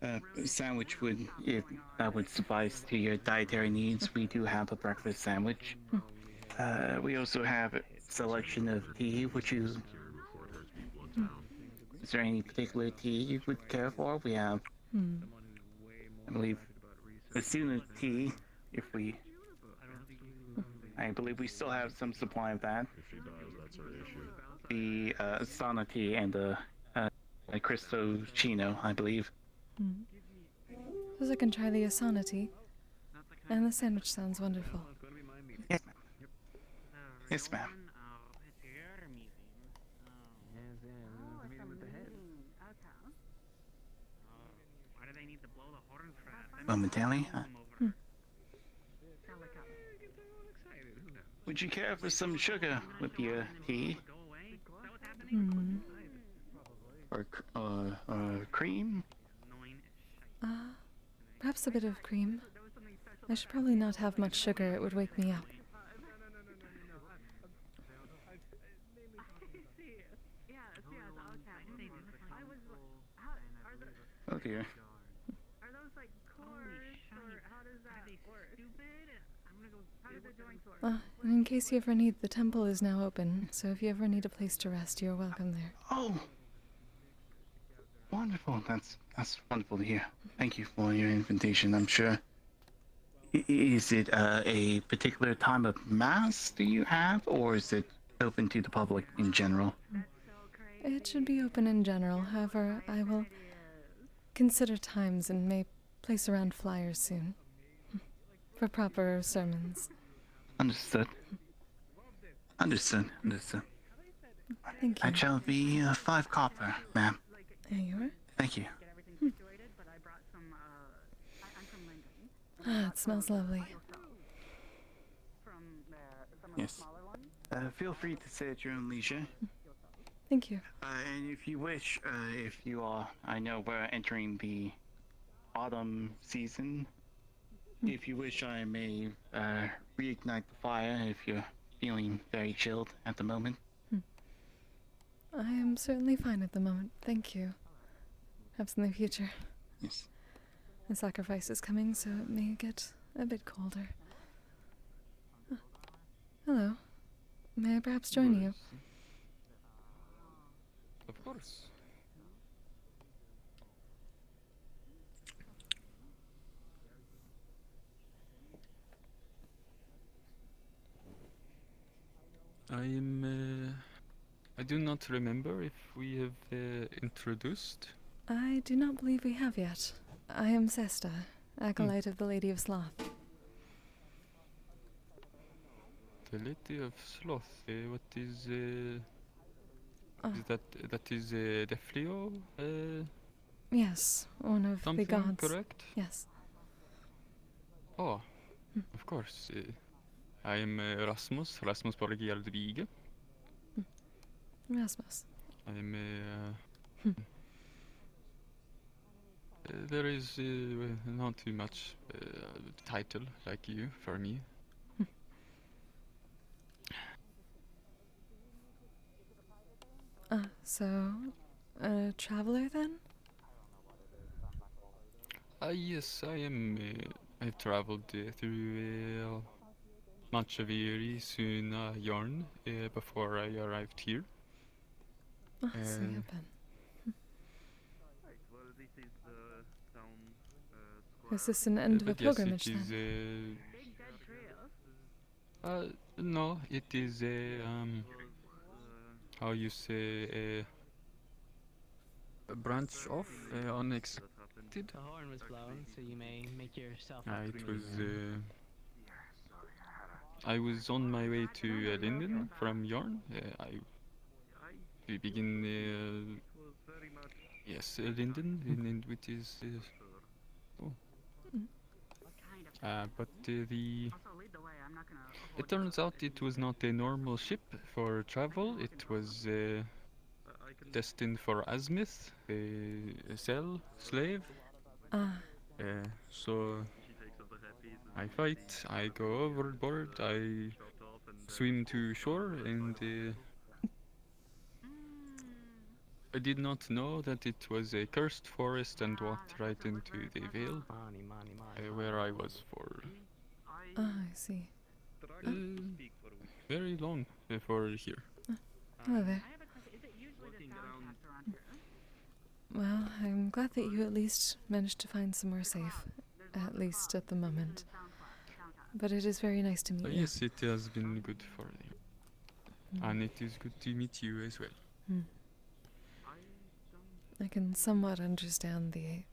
a sandwich would, if that would suffice to your dietary needs. We do have a breakfast sandwich. We also have a selection of tea, which is... Is there any particular tea you would care for? We have, I believe, a Suna tea, if we... I believe we still have some supply of that. The Sana tea and the Cristo Chino, I believe. Suppose I can try the Asana tea. And the sandwich sounds wonderful. Yes, ma'am. Yes, ma'am. Why do they need to blow the horn for that? Momentarily. Would you care for some sugar with your tea? Or cream? Perhaps a bit of cream. I should probably not have much sugar, it would wake me up. Oh dear. Are those like course, or how does that work? Stupid? I'm gonna go. How does it join work? In case you ever need, the temple is now open, so if you ever need a place to rest, you're welcome there. Oh! Wonderful. That's wonderful to hear. Thank you for your invitation, I'm sure. Is it a particular time of mass do you have, or is it open to the public in general? It should be open in general, however, I will consider times and may place around flyers soon. For proper sermons. Understood. Understood. Thank you. That shall be 5 copper, ma'am. There you are. Thank you. Ah, it smells lovely. Yes. Feel free to say at your own leisure. Thank you. And if you wish, if you are, I know we're entering the autumn season. If you wish, I may reignite the fire if you're feeling very chilled at the moment. I am certainly fine at the moment, thank you. Perhaps in the future. Yes. The sacrifice is coming, so it may get a bit colder. Hello. May I perhaps join you? Of course. I do not remember if we have introduced. I do not believe we have yet. I am Sesta, acolyte of the Lady of Sloth. The Lady of Sloth. What is that is the Fleo? Yes, one of Something, the gods. correct? Yes. Oh, of course. I am Rasmus Borgialdvige. Rasmus. I am there is not too much title like you for me. So, a traveler then? Yes, I am. I've traveled through much of Erie, soon Yarn, before I arrived here. So you have been. Is this an end of a But yes, pilgrimage it is then? no, it is how you say a branch off, unexpected. The horn was blown, so you may make yourself. It was I was on my way to Linden from Yarn. We begin. Yes, Linden, which is. Oh. But it turns out it was not a normal ship for travel. It was destined for Azmith, a slave. So I fight, I go overboard, I swim to shore, and I did not know that it was a cursed forest and walked right into the Vale, where I was for I see. very long before here. Hello there. Well, I'm glad that you at least managed to find somewhere safe, at least at the moment. But it is very nice to meet you. Yes, it has been good for me. And it is good to meet you as well. I can somewhat understand the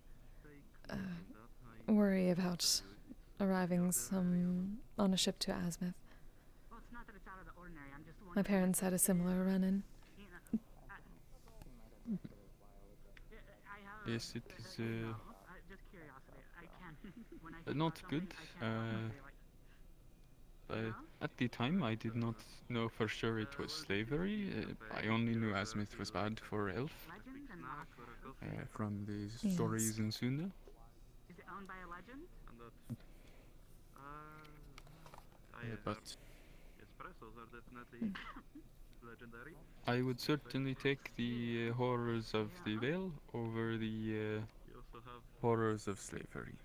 worry about arriving on a ship to Azmith. My parents had a similar run-in. Yes, it is not good. At the time, I did not know for sure it was slavery. I only knew Azmith was bad for elf from the stories in Sunda. Is it owned by a legend? But espressos are definitely legendary. I would certainly take the horrors of the Vale over the horrors of slavery.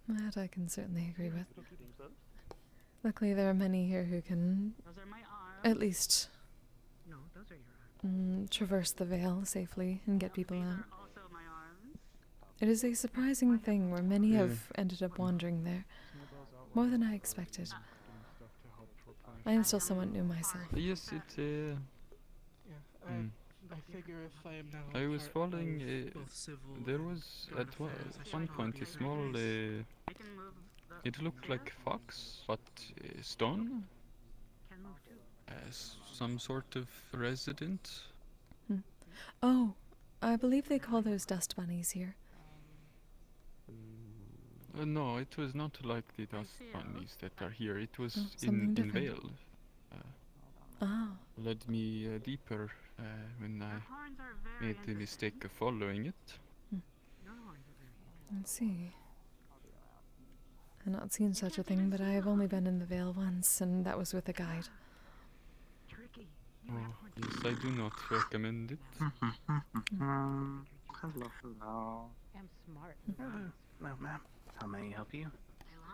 That I can certainly agree with. Luckily, there are many here who can at least traverse the Vale safely and get people out. It is a surprising thing where many have ended up wandering there, more than I expected. I am still somewhat new myself. Yes, it. I figure if I am now. I was following. There was at one point a small. It looked like fox, but stone. As some sort of resident. Oh, I believe they call those dust bunnies here. No, it was not like the dust bunnies that are here. It was something in Vale. Oh. Led me deeper when I made the mistake of following it. Let's see. I've not seen such a thing, but I have only been in the Vale once, and that was with a guide. Oh, yes, I do not recommend it. Hello. I'm smart. Well, ma'am, how may I help you?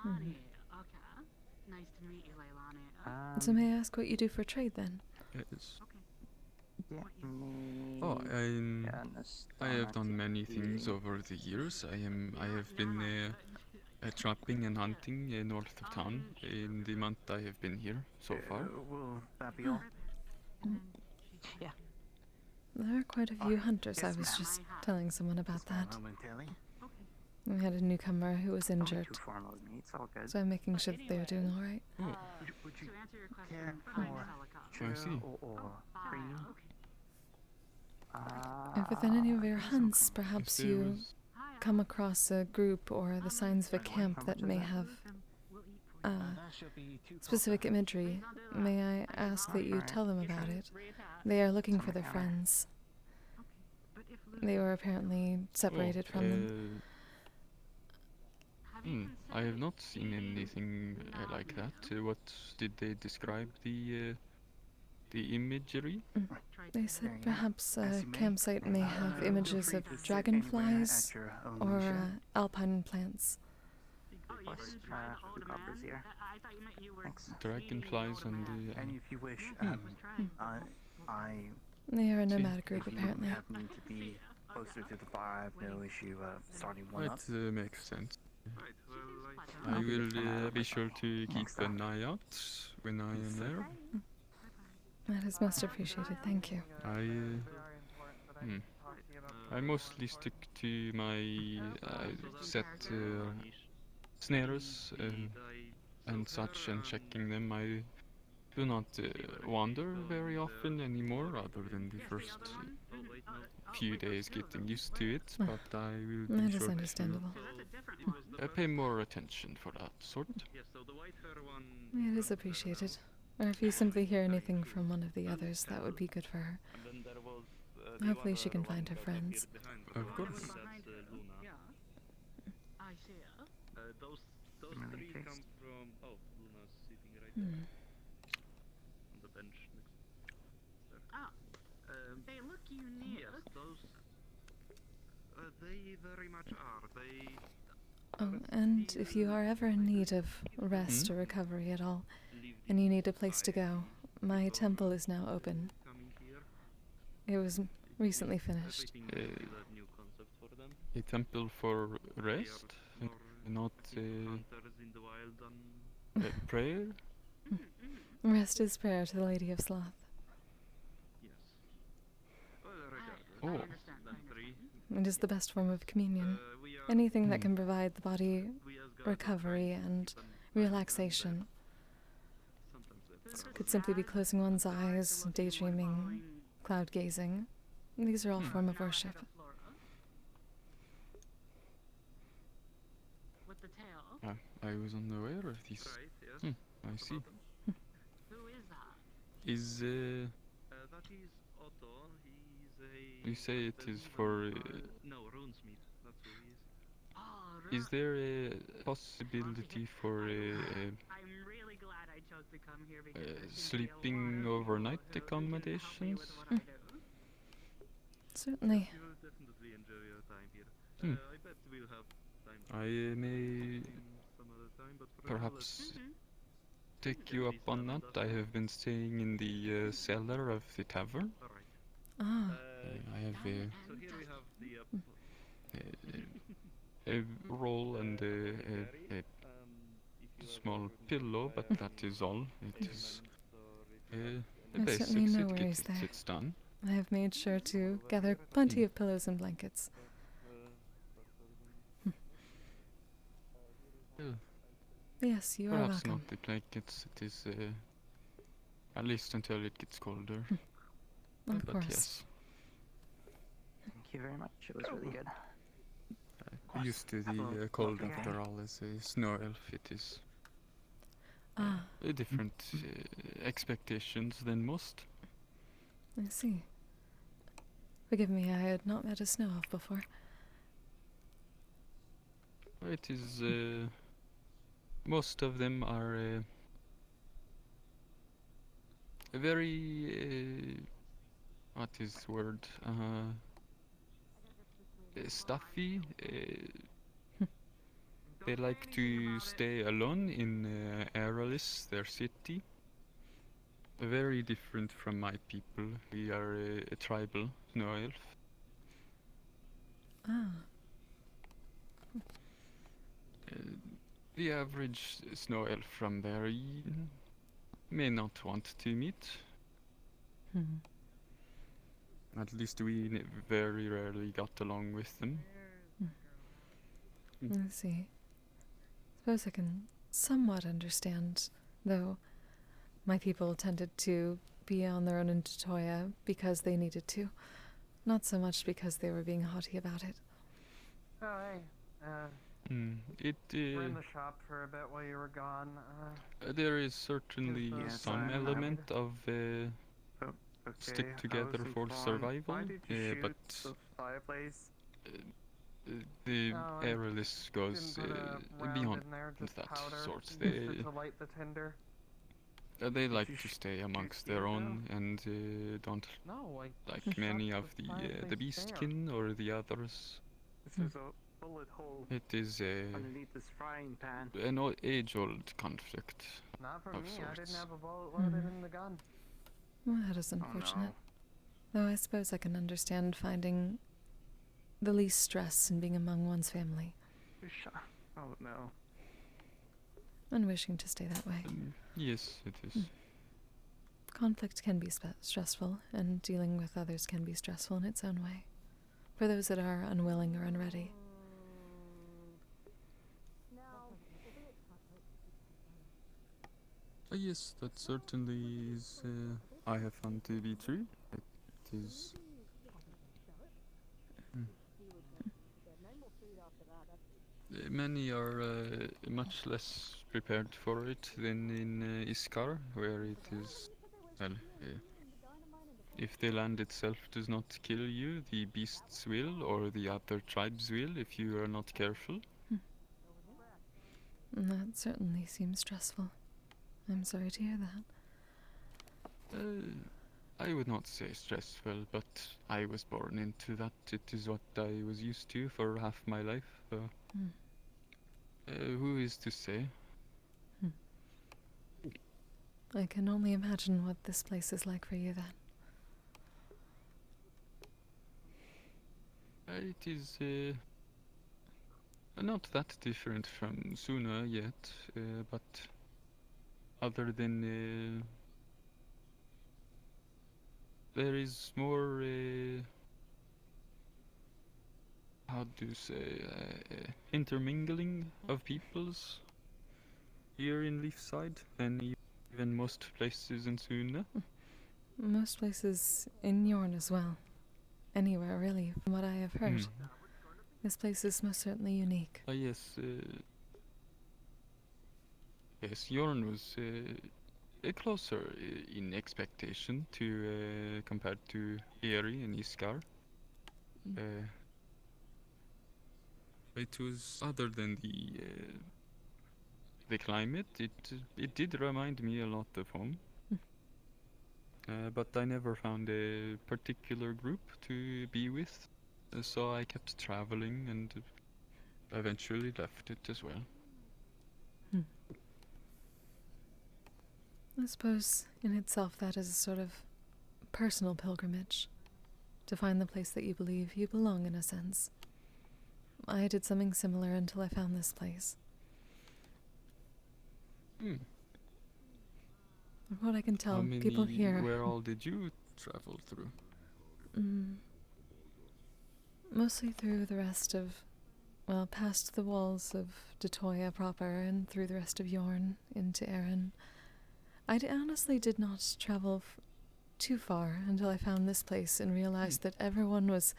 Leilani. Okay. Nice to meet you, Leilani. So may I ask what you do for trade then? Yes. Oh, I have done many things over the years. I have been trapping and hunting north of town in the month I have been here so far. Will that be all? Yeah. There are quite a few hunters. I was just telling someone about that. Momentarily. We had a newcomer who was injured, Too formal with me. It's all good. so I'm making sure that they're doing all right. Would you care for churro or cream? If within any of your hunts, perhaps you come across a group or the signs of a camp that may have specific imagery, may I ask that you tell them about it? They are looking for their friends. They were apparently separated from them. I have not seen anything like that. What did they describe the imagery? They said perhaps a campsite may have images of dragonflies or alpine plants. Dragonflies on the. And if you wish, They are a nomadic group, apparently. Happen to be closer to the bar, I have no issue starting one up. That makes sense. I will be sure to keep an eye out when I am there. That is most appreciated, thank you. I mostly stick to my set snares and such and checking them. I do not wander very often anymore, other than the first few days getting used to it, but I will be That is sure understandable. to pay more attention for that sort. It is appreciated. Or if you simply hear anything from one of the others, that would be good for her. Hopefully she can find her friends. Of course. I see. Those three come from. Oh, Luna's sitting right Hmm. there on the bench next there. Ah, they look unique. Yes, those. They very much are. They. Oh, and if you are ever in need of rest or recovery at all, and you need a place to go, my temple is now open. It was recently finished. A temple for rest, not prayer. Rest is prayer to the Lady of Sloth. Oh. It is the best form of communion. Anything that can provide the body recovery and relaxation. Could simply be closing one's eyes, daydreaming, cloud gazing. These are all form of worship. With the tail. I was unaware of this. I see. Who is that? Is That is Otto. He's a. you say it is for? No, runesmith. That's who he is. Is there a possibility for I'm really glad I chose to come here because sleeping overnight accommodations? Certainly. You will definitely enjoy your time here. I bet we'll have time. I may Some other time, but for now, perhaps take you up on that. I have been staying in the cellar of the tavern. Ah. I have So here we have the. a roll and a small pillow, but that is all. It is the There's basics. certainly no worries there. It's done. I have made sure to gather plenty of pillows and blankets. Yes, you are Perhaps welcome. not the blankets. It is at least until it gets colder. Of but course. yes, Thank you very much. It was really good. used to the cold after all. As a snow elf, it is different expectations than most. I see. Forgive me, I had not met a snow elf before. It is. Most of them are very. What is the word? Stuffy. They like to stay alone in Aerolis, their city. Very different from my people. We are a tribal snow elf. Ah. The average snow elf from there may not want to meet. At least we very rarely got along with them. I see. Suppose I can somewhat understand, though my people tended to be on their own in Totoya because they needed to, not so much because they were being haughty about it. Oh, hey. We're in the shop for a bit while you were gone. There is certainly some element of stick together for survival, Why did you shoot but the fireplace? the No, Aerolis goes didn't put a round beyond in there, just that powder. sort. Used it to light the tinder. They like to stay amongst their own and don't No, like many of the fireplace beastkin or the others. This is a bullet hole It is underneath this frying pan. an age-old conflict Not for of me, sorts. I didn't have a bullet loaded in the gun. Well, that is unfortunate. Though I suppose I can understand finding the least stress in being among one's family. Oh no. And wishing to stay that way. Yes, it is. Conflict can be stressful, and dealing with others can be stressful in its own way. For those that are unwilling or unready. Yes, that certainly is. I have found to be true. It is. Many are much less prepared for it than in Iskar, where it is. Well, if the land itself does not kill you, the beasts will, or the other tribes will, if you are not careful. That certainly seems stressful. I'm sorry to hear that. I would not say stressful, but I was born into that. It is what I was used to for half my life. Who is to say? I can only imagine what this place is like for you then. It is not that different from Sonhar yet, but other than there is more, how do you say, intermingling of peoples here in Leafside than even most places in Sonhar. Most places in Yorn as well. Anywhere, really, from what I have heard. This place is most certainly unique. Yes. Yes, Yorn was closer in expectation to compared to Eri and Iskar. It was other than the climate. It did remind me a lot of home. But I never found a particular group to be with, so I kept traveling and eventually left it as well. I suppose in itself that is a sort of personal pilgrimage, to find the place that you believe you belong in a sense. I did something similar until I found this place. From what I can tell, people here... Where all did you travel through? Mostly through the rest of... Well, past the walls of Detoya proper and through the rest of Yorn into Erin. I honestly did not travel too far until I found this place and realized that everyone was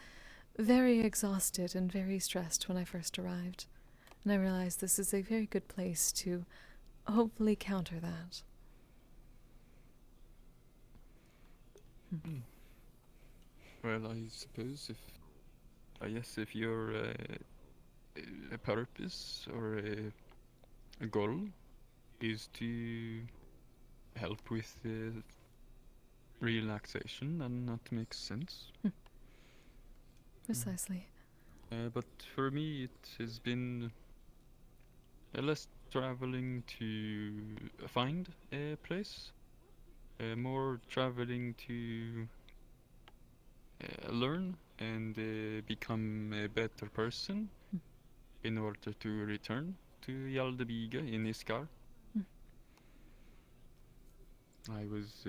very exhausted and very stressed when I first arrived. And I realized this is a very good place to hopefully counter that. Well, I suppose if your a purpose or a goal is to help with relaxation, then that makes sense. Precisely. But for me, it has been less traveling to find a place, more traveling to learn and become a better person in order to return to Yaldabiga in Iskar. I was...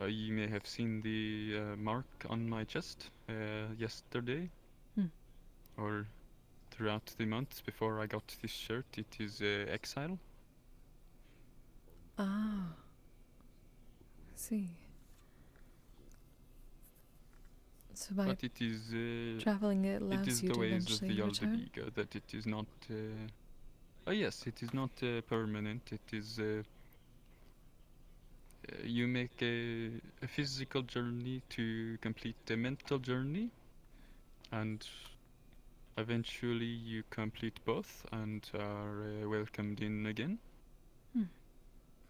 you may have seen the mark on my chest yesterday, or throughout the months before I got this shirt. It is exile. Ah, I see. So by but it is traveling, it allows it is you the to ways of eventually the return? Yaldabiga that it is not... yes, it is not permanent. It is... you make a physical journey to complete a mental journey, and eventually you complete both and are welcomed in again.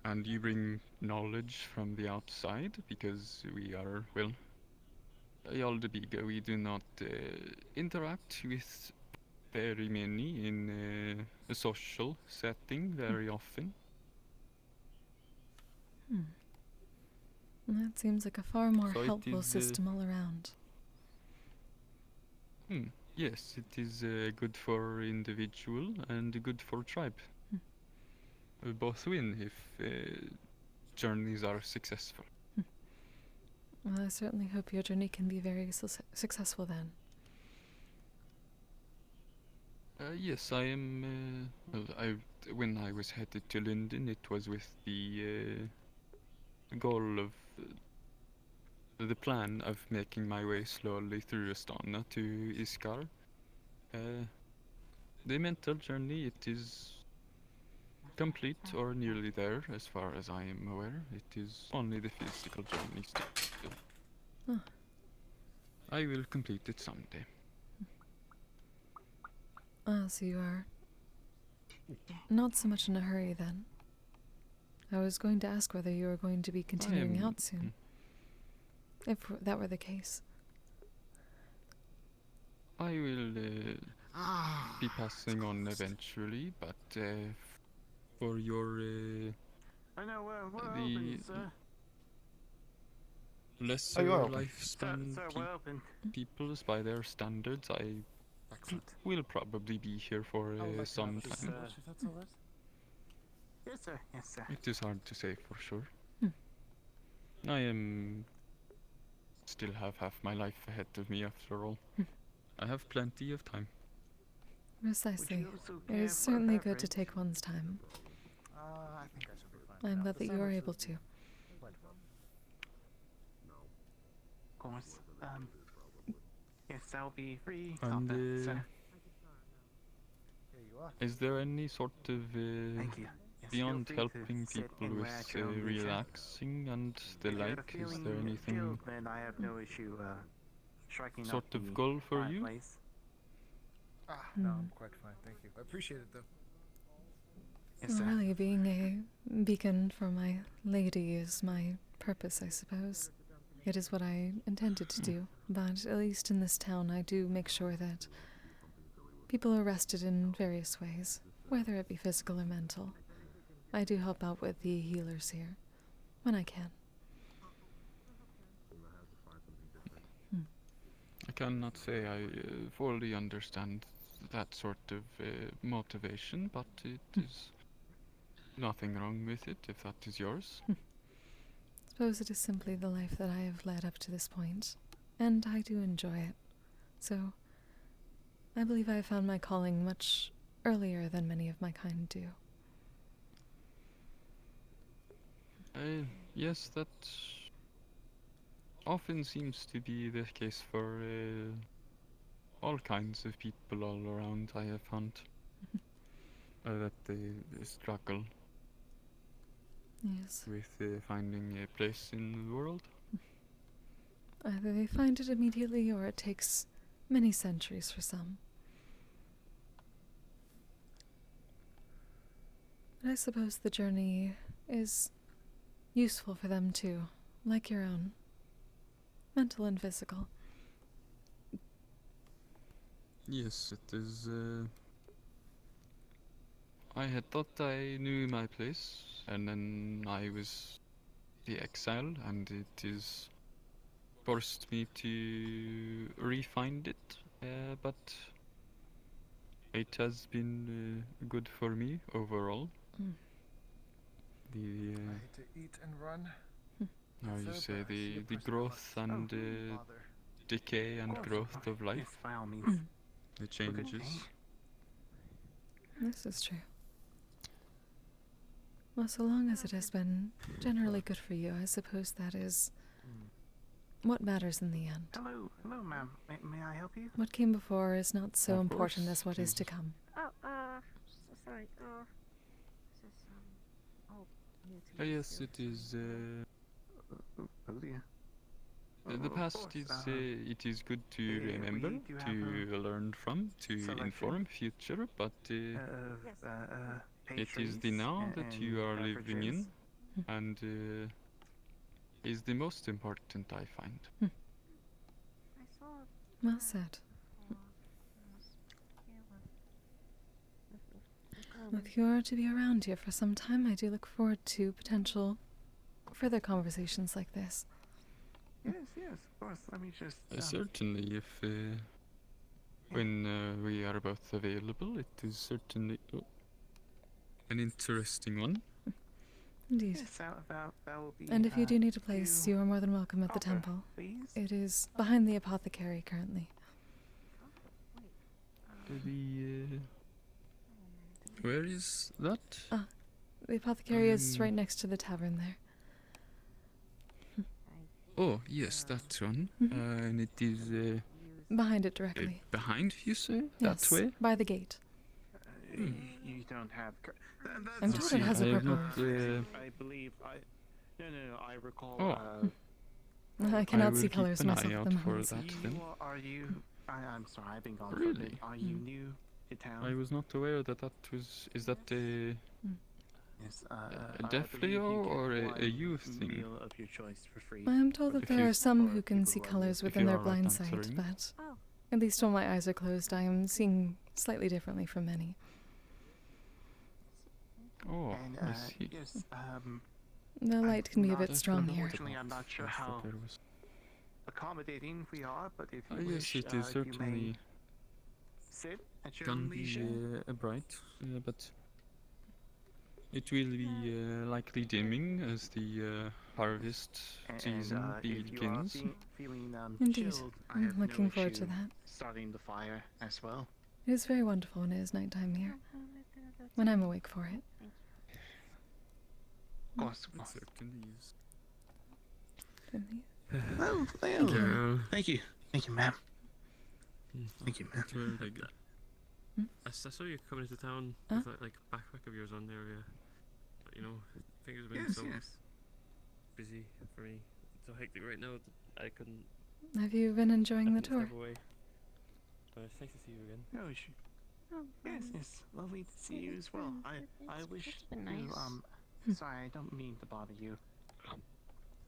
And you bring knowledge from the outside, because we are, well, Yaldabiga, we do not interact with very many in a social setting very often. That seems like a far more So it helpful is, system all around. Yes, it is good for individual and good for tribe. Both win if journeys are successful. Well, I certainly hope your journey can be very successful then. Yes, I am. Well, when I was headed to London, it was with the goal of the plan of making my way slowly through Astana to Iskar. The mental journey, it is complete or nearly there, as far as I am aware. It is only the physical journey still. Huh. I will complete it someday. Ah, so you are not so much in a hurry then. I was going to ask whether you were going to be continuing out soon. If that were the case. I will be passing on eventually, but for your I know we're the open, sir. lesser you are open. lifespan Sir, we're open. peoples by their standards, I will probably be here for some time. If that's all right. Yes, sir. Yes, sir. It is hard to say for sure. Hmm. I am still have half my life ahead of me after all. I have plenty of time. Precisely. It is certainly good to take one's time. I think I should be fine. I'm now. glad The that you are sandwich able is to. plentiful. Of course. Yes, I'll be free. And sir. Here you are. is there any sort of Thank you. Yes, beyond feel free to helping sit people anywhere with at your own leisure. relaxing and the If you're like? Is feeling there anything chilled, then I have no issue striking sort up of the goal for you? fireplace. No, I'm quite fine, thank you. I appreciate it though. Yes, Well, sir. really, being a beacon for my lady is my purpose, I suppose. It is what I intended to do, but at least in this town I do make sure that people are rested in various ways, whether it be physical or mental. I do help out with the healers here, when I can. I cannot say I fully understand that sort of motivation, but it is nothing wrong with it if that is yours. Suppose it is simply the life that I have led up to this point, and I do enjoy it. So, I believe I have found my calling much earlier than many of my kind do. Yes, that often seems to be the case for all kinds of people all around, I have found. That they struggle Yes. with finding a place in the world. Either they find it immediately or it takes many centuries for some. But I suppose the journey is useful for them too, like your own. Mental and physical. Yes, it is. I had thought I knew my place, and then I was the exile, and it is forced me to re-find it. But it has been good for me overall. I hate to eat and run. How you So say perhaps you the press growth the and button. decay and course, growth of life, Yes, by all means. the changes. This is true. Well, so long as it has been generally good for you, I suppose that is what matters in the end. Hello, ma'am. May I help you? What came before is not so Of important course. as what is to come. Oh, sorry. This is, new to me Yes, still. it is. Oh dear. The Of past course, is it is good to remember, we do have to learn from, to selection inform future, but it is the pastries now that you and are living in, beverages. and is the most important, I find. I saw Well said. If you are to be around here for some time, I do look forward to potential further conversations like this. Yes, of course. Let me just. Certainly, if when we are both available, it is certainly an interesting one. Indeed. Yes, that will be. And if you do need a place, you are more than welcome at the temple. Please. It is behind the apothecary currently. Where is that? The apothecary is right next to the tavern there. Oh, yes, that one. And it is... Behind it directly. behind, you say? Yes, That way? by the gate. You don't have. I'm told it has a purple roof. I believe No, I recall. I cannot will see keep colors an myself eye at the out for moment. that then. Are you? I'm sorry, I've been gone for a Really? bit. Are you new to town? I was not aware that that was... Is that a... Yes, a deaf Leo or a youth thing? Meal of your choice for free. I am told that If there you- are some who can see colors if within you their are right blind sight, answering. but at least when my eyes are closed, I am seeing slightly differently from many. Oh, And, I see. yes, The light can be a bit not- strong here. Unfortunately, I'm not sure how accommodating we are, but if you Yes, wish, it is you may certainly... sit at your Can own be leisure. bright, but... It will be likely dimming as the harvest season If you are begins. feeling Indeed. chilled, I I'm have looking no forward to issue that. starting the fire as well. It is very wonderful when it is nighttime here. When I'm awake for it. Of course, It certainly is. Oh, Girl. thank you, ma'am. Thank you, ma'am. Very good. I saw you coming into town with that like backpack of yours on there, yeah. But you know, things have been Yes, so yes. busy for me, so hectic right now. I couldn't. Have you been enjoying the tour? Step away. But it's nice to see you again. No issue. Yes, it's lovely to see you as well. I wish to sorry, I don't mean to bother you.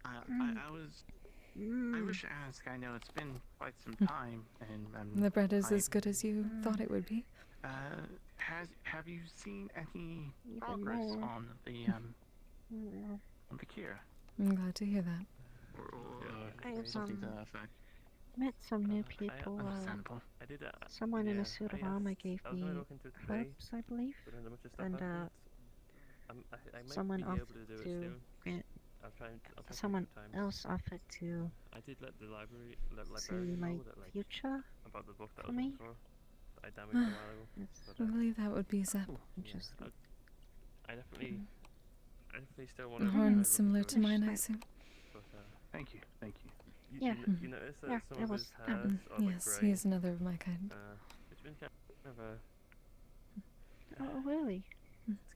I wish to ask. I know it's been quite some time, and The bread is as good as you thought it would be. have you seen any progress on the cure? I'm glad to hear that. Or something to that effect? Met some new people. Understandable. I did. Someone in a suit of armor gave I was me gonna look into it today, herbs, I believe, but then a bunch of stuff and happened. I might someone be able offered to do it to soon. grant. I'll try and take Someone some time. else offered to I did let the library see know my that, like, future about the book that I for was me. looking for that I damaged a while ago. It's I believe that would be Zep. interesting. I definitely still want to. Horns similar to mine, I assume. But, Thank you. Yeah. You notice that Yeah, some it of was his hairs are like Yes, grey. he is another of my kind. It's been kind of a. Oh, really?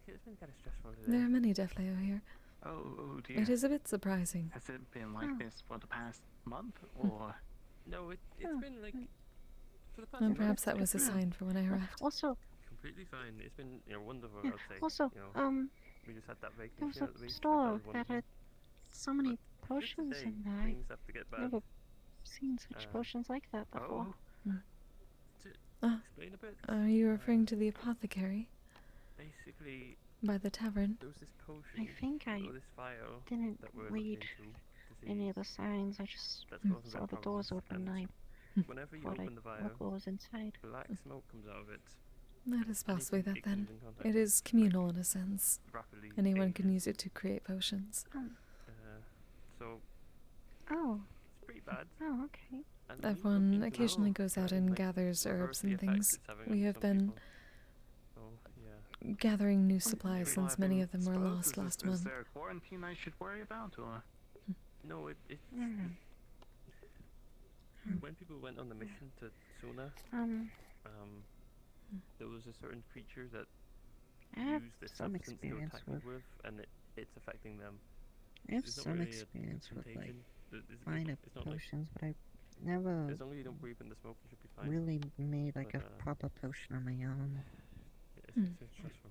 It's been kind of stressful today. There are many Defleo here. Oh dear. It is a bit surprising. Has it been like this for the past month, or? No, it's been like for the past. And perhaps month, that was a it's been sign for when I arrived. Also, completely fine. It's been wonderful. yeah, I'd say. also, We just had that there vacation was at the a beach. store that had so many potions today, in there. things have to get bad. Never seen such potions like that before. Explain a bit. Are you referring to the apothecary Basically, by the tavern? there was this potion. I think I or this vial didn't that we're read looking into any of the signs. I just that's causing saw big the doors problems, open. and I whenever you thought open I'd the vial, look what was inside. black smoke comes out of it. That is possibly that it comes then. in contact It is communal in a sense. rapidly Anyone can use it to create potions. So Oh. it's pretty bad. Oh, okay. And Everyone occasionally goes out and gathers herbs and things. We have been gathering new supplies since many of them were lost last Is month. there a quarantine I should worry about, or? No, it's when people went on the mission to Sonhar, there was a certain creature that I have used this some substance to experience attack you with. with, and it's affecting them. I have It's not some really a experience with like contagion. minor It's not like- potions, but I never As long as you don't breathe in the smoke, you should be fine. really made like But, a proper potion on my own. It's stressful.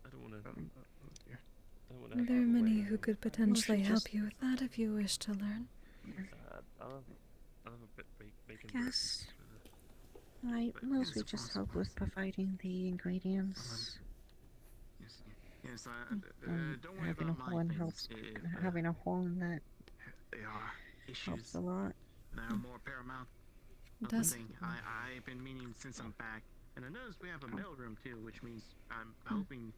I don't want to. There are many who could potentially help you with that if you wish to learn. I'll have a bit bacon. Yes. I mostly just help with providing the ingredients. Yes, don't worry Having a about my horn things. helps. If, Having a horn that they are helps issues a lot. that are more paramount. It Other does. thing, I've been meaning since I'm back, and I noticed we have a mail room too, which means I'm hoping.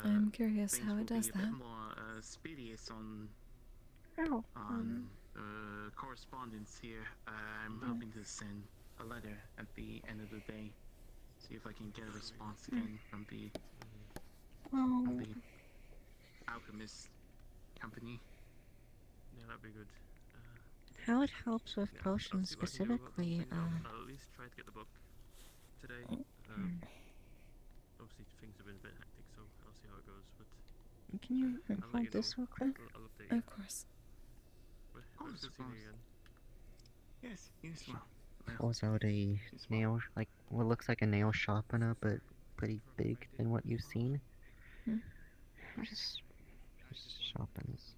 I'm curious things how will it does be a that. bit more speediest on Oh. correspondence here. I'm hoping to send a letter at the end of the day. See if I can get a response again from the Well, alchemist company. Yeah, that'd be good. how it helps with Yeah, I'll potions see what I can do about that specifically, thing. I'll at least try to get the book today. Obviously things have been a bit hectic, so I'll see how it goes. But can you I'll let hold you know. this real quick? I'll update you. Of course. But Oh, nice to see you again. Yes, yes, well. Pulls out a nail, like what looks like a nail sharpener, but pretty big than what you've seen. Just sharpens.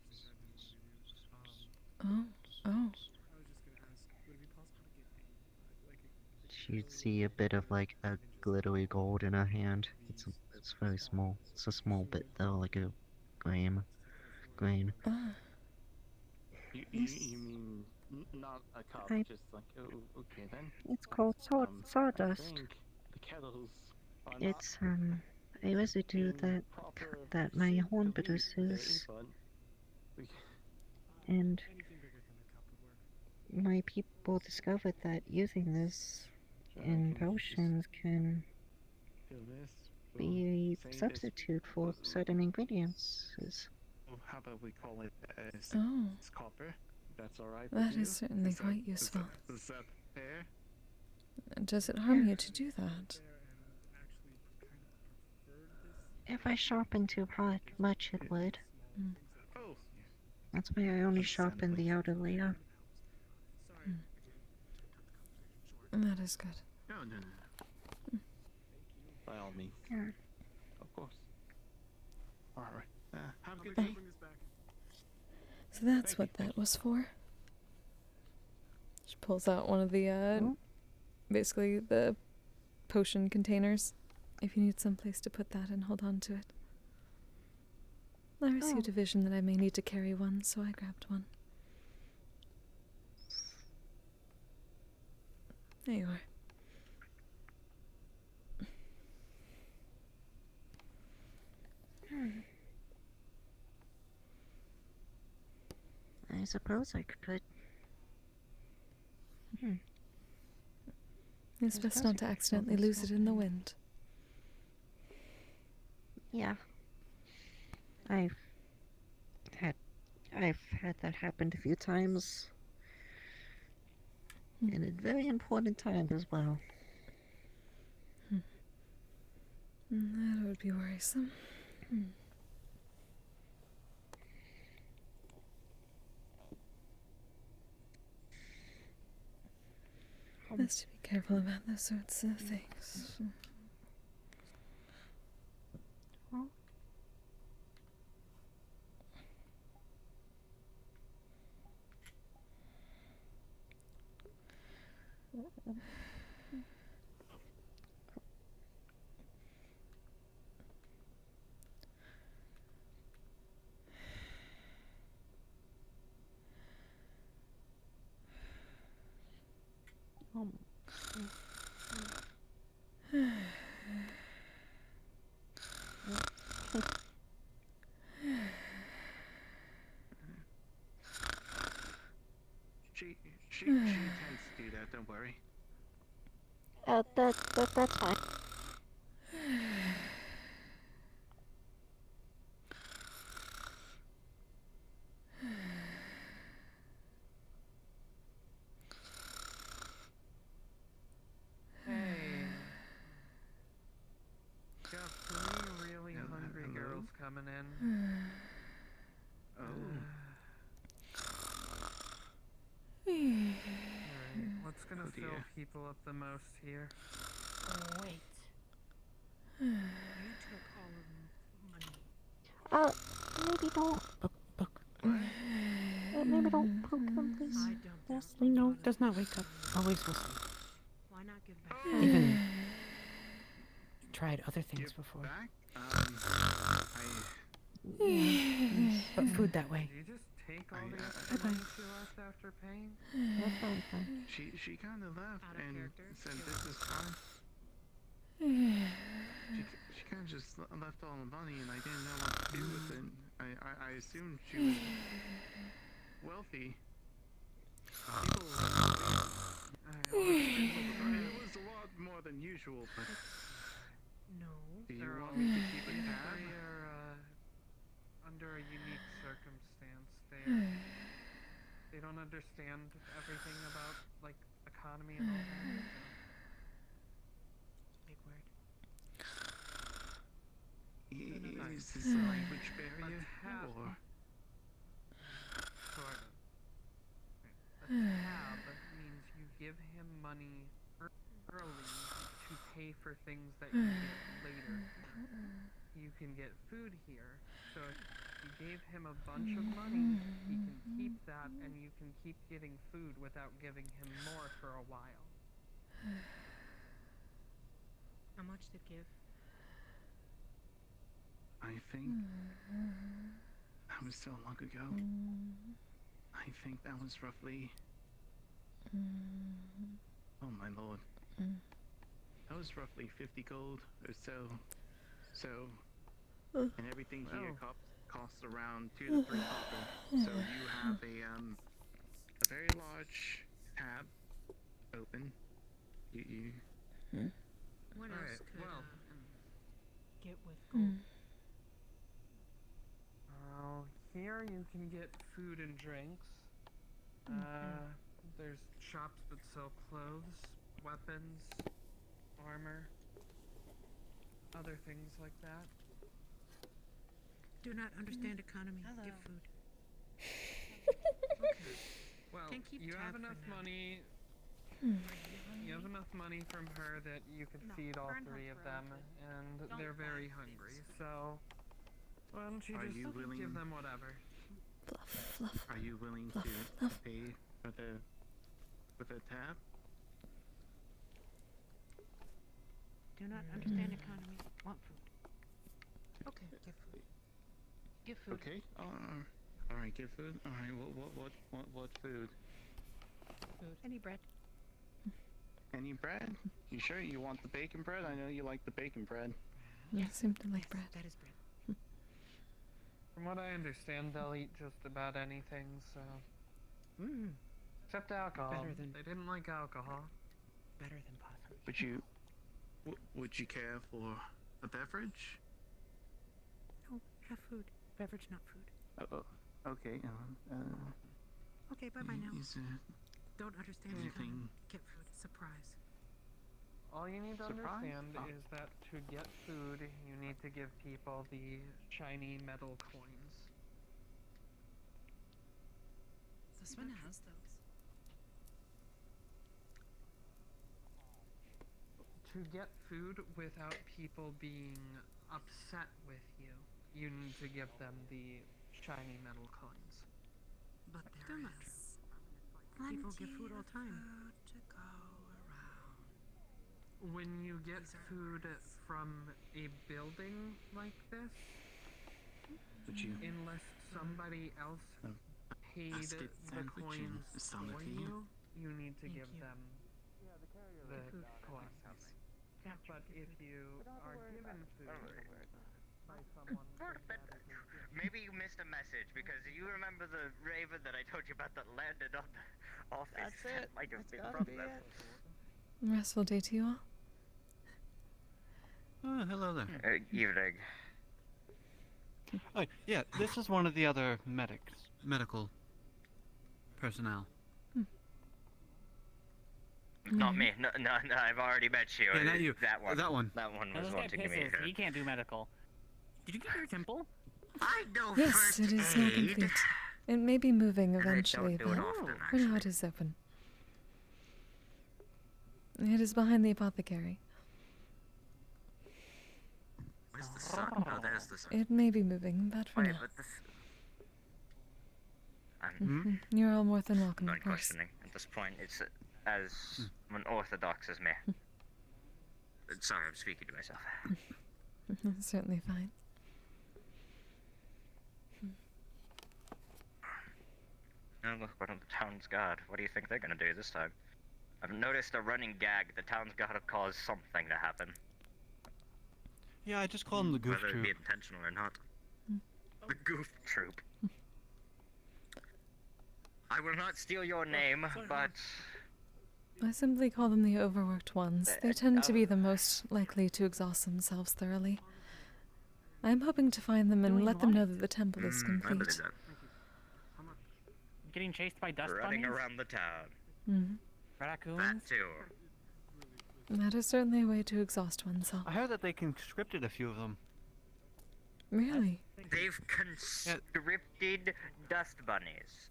Oh, oh. You'd see a bit of like a glittery gold in her hand. It's very small. It's a small bit though, like a grain. You mean not a cup, just like, oh, okay then. It's called sawdust. I think the kettles are It's a residue that my horn produces, and my people discovered that using this in potions can be a substitute for certain ingredients. How about we call it Oh. copper? That's alright. That is certainly quite useful. Is that fair? Does it harm you to do that? If I sharpen too much, it would. Oh. That's why I only sharpen the outer layer. That is good. No. By all means. Yeah. Of course. Alright. Have a good Oh. day. So that's what that was for. She pulls out one of the, basically the potion containers. If you need some place to put that and hold on to it. I received a vision that I may need to carry one, so I grabbed one. There you are. I suppose I could. It's best not to accidentally lose it in the wind. Yeah. I've had that happen a few times. And at very important times as well. That would be worrisome. Best to be careful about those sorts of things. She tends to do that, don't worry. That's fine. Hey. Got 3 really hungry girls coming in. Alright, what's gonna fill people up the most here? Oh, wait. You took all of money. Maybe don't. Maybe don't poke them, please. Yes, No, does not wake up. Always listen. Why not give back? Even tried other things before. But food that way. Did you just take all the extra money she left after paying? She kind of left and said this is fine. She kind of just left all the money and I didn't know what to do with it. I assumed she was wealthy. People, it was lot more than usual, but No. do you They're want me to keep a they tab? are under a unique circumstance. They don't understand everything about like economy and all that. Big word. Is this a language barrier? Or Sort of. A tab means you give him money early to pay for things that you get later. You can get food here, so if you gave him a bunch of money, he can keep that, and you can keep getting food without giving him more for a while. How much did give? I think that was so long ago. I think that was roughly. Oh my lord. That was roughly 50 gold or so. So, and everything here costs around 2 to 3 copper. So you have a very large tab open. You. What else Alright, could well, get with gold? Here you can get food and drinks. There's shops that sell clothes, weapons, armor, other things like that. Do not understand economy. Give food. Well, Can't keep you tab have for enough now. money. You have enough money from her that you could feed all 3 of them, and they're very hungry. So, why don't you Are just you willing- give them whatever? Are you willing to pay for the tab? Do not understand economy. Want food. Okay, give food. Give food. Okay. All right. Give food. All right. What food? Food. Any bread. Any bread? You sure you want the bacon bread? I know you like the bacon bread. I seem to like bread. That is bread. From what I understand, they'll eat just about anything, so... Except alcohol. Better than- They didn't like alcohol. Better than possum. Would you care for a beverage? No, have food. Beverage, not food. Okay. Okay, bye-bye now. Is there Don't understand anything? economy. Get food. Surprise. All you need to Surprise? understand Oh. is that to get food, you need to give people the shiny metal coins. This one has those. To get food without people being upset with you, you need to give them the shiny metal coins. But there is people give food all the time. To go around. When you get food from a building like this, unless somebody else paid basket the sandwich and coins a for salad. you need to give you. them the coins. But if you are given food by someone Maybe you missed a message because you remember the raven that I told you about that landed on the office. That's it. Might have been Gotta from be them. it. Restful day to you all. Oh, hello there. Evening. Oh, yeah, this is one of the other medical personnel. Not me. No, I've already met you. Yeah, not you. That one. That one. That one Now, was this guy wanting to meet her. He can't do medical. Did you get your temple? I know Yes, first it is now aid. complete. It may be moving And I don't eventually, do it but often, for now it is open. It is behind the apothecary. Where's the sun? Oh, there's the sun. It may be moving, but for Wait, now. but this... You're all more than welcome, Not of course. questioning at this point. It's as unorthodox as me. Sorry, I'm speaking to myself. Certainly fine. Oh, look, one of the town's guard. What do you think they're gonna do this time? I've noticed a running gag. The town's gotta cause something to happen. Yeah, I just call him the goof Whether it be troop. intentional or not. The goof troop. I will not steal your name, but I simply call them the overworked ones. They tend to be the most likely to exhaust themselves thoroughly. I'm hoping to find them and let them know that the temple is complete. Getting chased by dust Running bunnies? around the town. Raccoons? That too. That is certainly a way to exhaust oneself. I heard that they conscripted a few of them. Really? They've conscripted dust bunnies.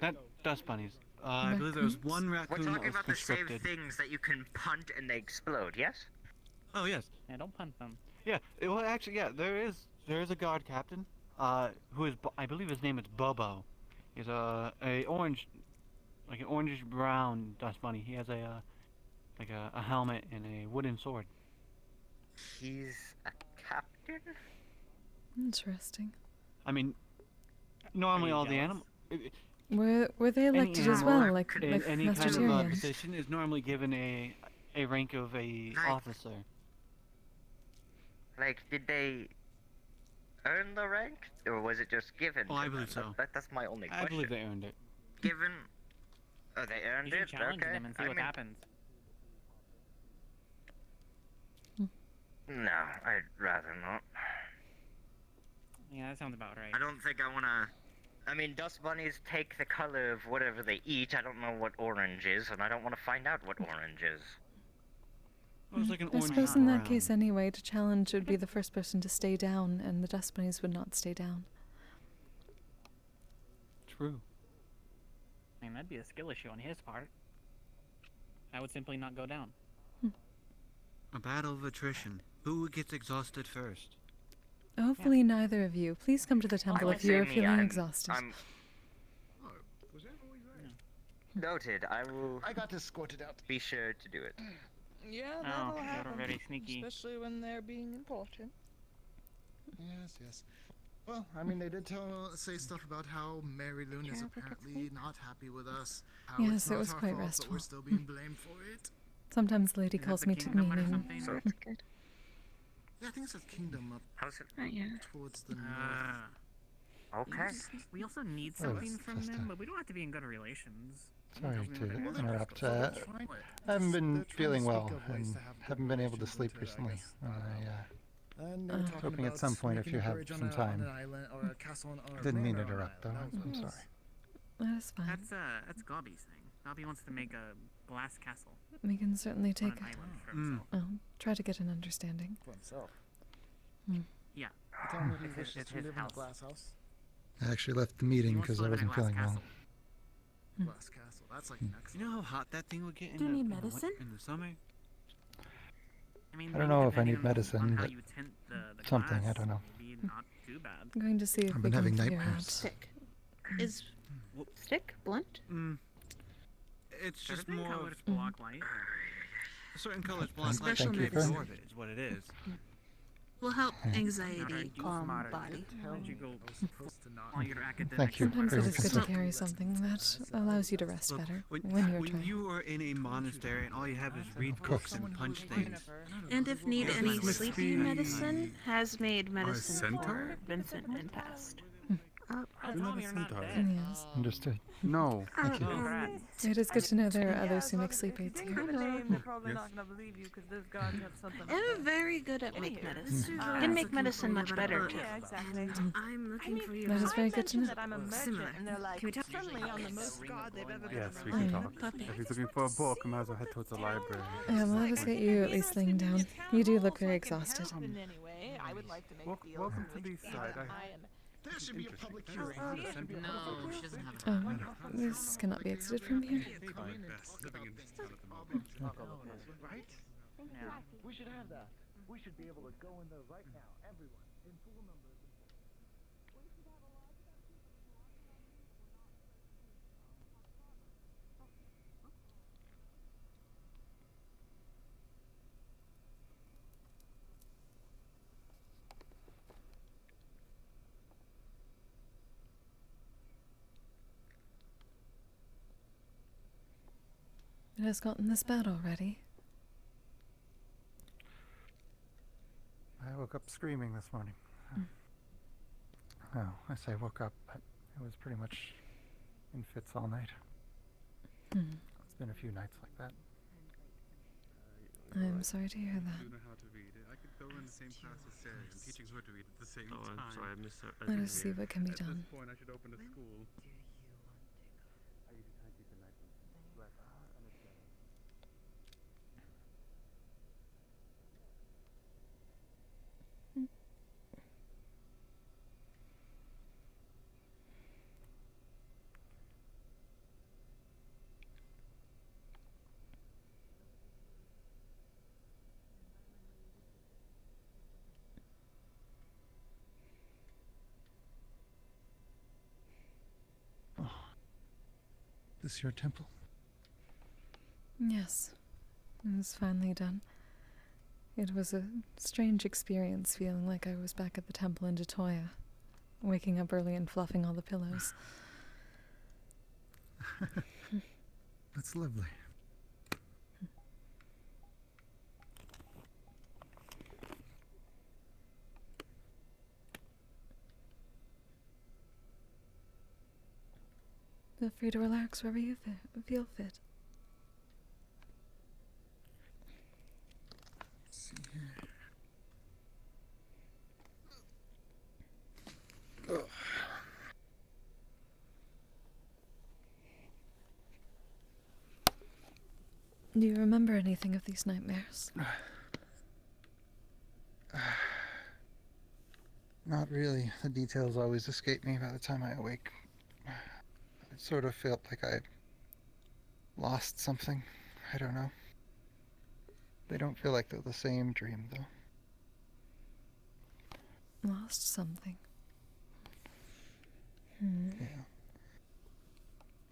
Not dust bunnies. I believe there was one raccoon We're that talking was about the same conscripted. things that you can punt and they explode, yes? Oh yes. Yeah, don't punt them. Yeah. Well, actually, yeah. There is a guard captain. Who is I believe his name is Bobo. He's a orange, like an orangish brown dust bunny. He has a like a helmet and a wooden sword. He's a captain? Interesting. I mean, normally all the animals. Were they elected as well, like any Master kind of Tyrion? position is normally given a rank of a officer. Like, did they earn the rank, or was it just given? Oh, I to believe them? so. That's my only question. I believe they earned it. Given. Oh, they earned You it? should challenge Okay. them and see I what mean, happens. No, I'd rather not. Yeah, that sounds about right. I don't think I wanna. I mean, dust bunnies take the color of whatever they eat. I don't know what orange is, and I don't want to find out what orange is. It was like an I orange suppose in that brown. case anyway, to challenge would be the first person to stay down, and the dust bunnies would not stay down. True. I mean, that'd be a skill issue on his part. I would simply not go down. A battle of attrition. Who gets exhausted first? Hopefully neither of you. Please come to the temple if you are feeling exhausted. Noted. I will. I got escorted out. Be sure to do it. Yeah, Oh, that'll you're happen. very sneaky. Especially when they're being important. Yes, yes. Well, I mean, they did say stuff about how Mary Loon is Care apparently not happy with us. How Yes, it's it not was our quite fault, but restful. we're still being blamed for it. Sometimes the lady calls me meaning. Good. Yeah, I think it says kingdom up. How's it? Towards the north. Okay. We also need Oh, something it's from just them, but we don't have to be in good relations. Sorry to interrupt. I haven't been feeling well and haven't been able to sleep recently. And they I were was talking hoping at about some point if making you a have bridge on some a- on time. an island or a castle on a Didn't mean to manor on an interrupt, though. island. That was I'm what it sorry. That is fine. That's Gobby's thing. Gobby wants to make a glass castle. We can certainly take. On an island for himself. Try to get an understanding. For himself. Yeah. Tell him he It's wishes his to live in a house. glass house. I actually left the meeting because I wasn't feeling well. Glass castle. That's like next. You know how hot that thing would get in Do you the need in the medicine? in the summer? I mean, I don't maybe know if I depending need on medicine, how but you tint the something, I glass, don't know. maybe not too bad. I'm going to see if I've we been can having figure nightmares. out. Stick. Is stick blunt? It's just Certain more colors of block light. certain colors block light. Special They medicine. absorb it. Is what it is. Will help Yeah. anxiety calm body. How did you go all your academic Thank you Sometimes for it your is good to concern. carry something that allows you to rest Look, better when when you're tired. you are in a monastery and all you have is read books and punch things. And if need Yes, any this must sleeping be- medicine, has made medicine centaur? for Vincent and past. You're not a centaur. Yes. Understood. No. Thank you. It is good to know there are others who make sleep aids here. They're probably not not gonna believe you because those gods have something. I'm very good at make medicine. Mm. Can make medicine much better too. Yeah, exactly. I'm looking for you. That is very good to know. That I'm a merchant, Similar. and they're like Can we talk? friendly on the most god they've ever been. Yes, we Oh, can yeah. talk. If he's looking for a book, I might as well head towards the library. Yeah, well, let us get you at least laying down. You do look very exhausted. In any way, I would like to make deals. Welcome to in the which side. I am. There should be a public hearing. No, she doesn't have a Oh, this cannot be exited from here. Right? Yeah. We should have that. We should be able to go in there right now, everyone, in full numbers. It has gotten this bad already. I woke up screaming this morning. No, I say woke up, but it was pretty much in fits all night. It's been a few nights like that. I'm sorry to hear I that. do know how to read. I could go in the same class as Sarah. I'm teaching her to read at the same Oh, time. I'm sorry, I missed that. Let us see what can be At done. this point, I should open a school. This your temple? Yes, it was finally done. It was a strange experience feeling like I was back at the temple in Detoya, waking up early and fluffing all the pillows. That's lovely. Feel free to relax wherever you feel fit. Let's see here. Ugh. Do you remember anything of these nightmares? Not really. The details always escape me by the time I awake. It sort of felt like I lost something. I don't know. They don't feel like they're the same dream, though. Lost something. Hmm. Yeah.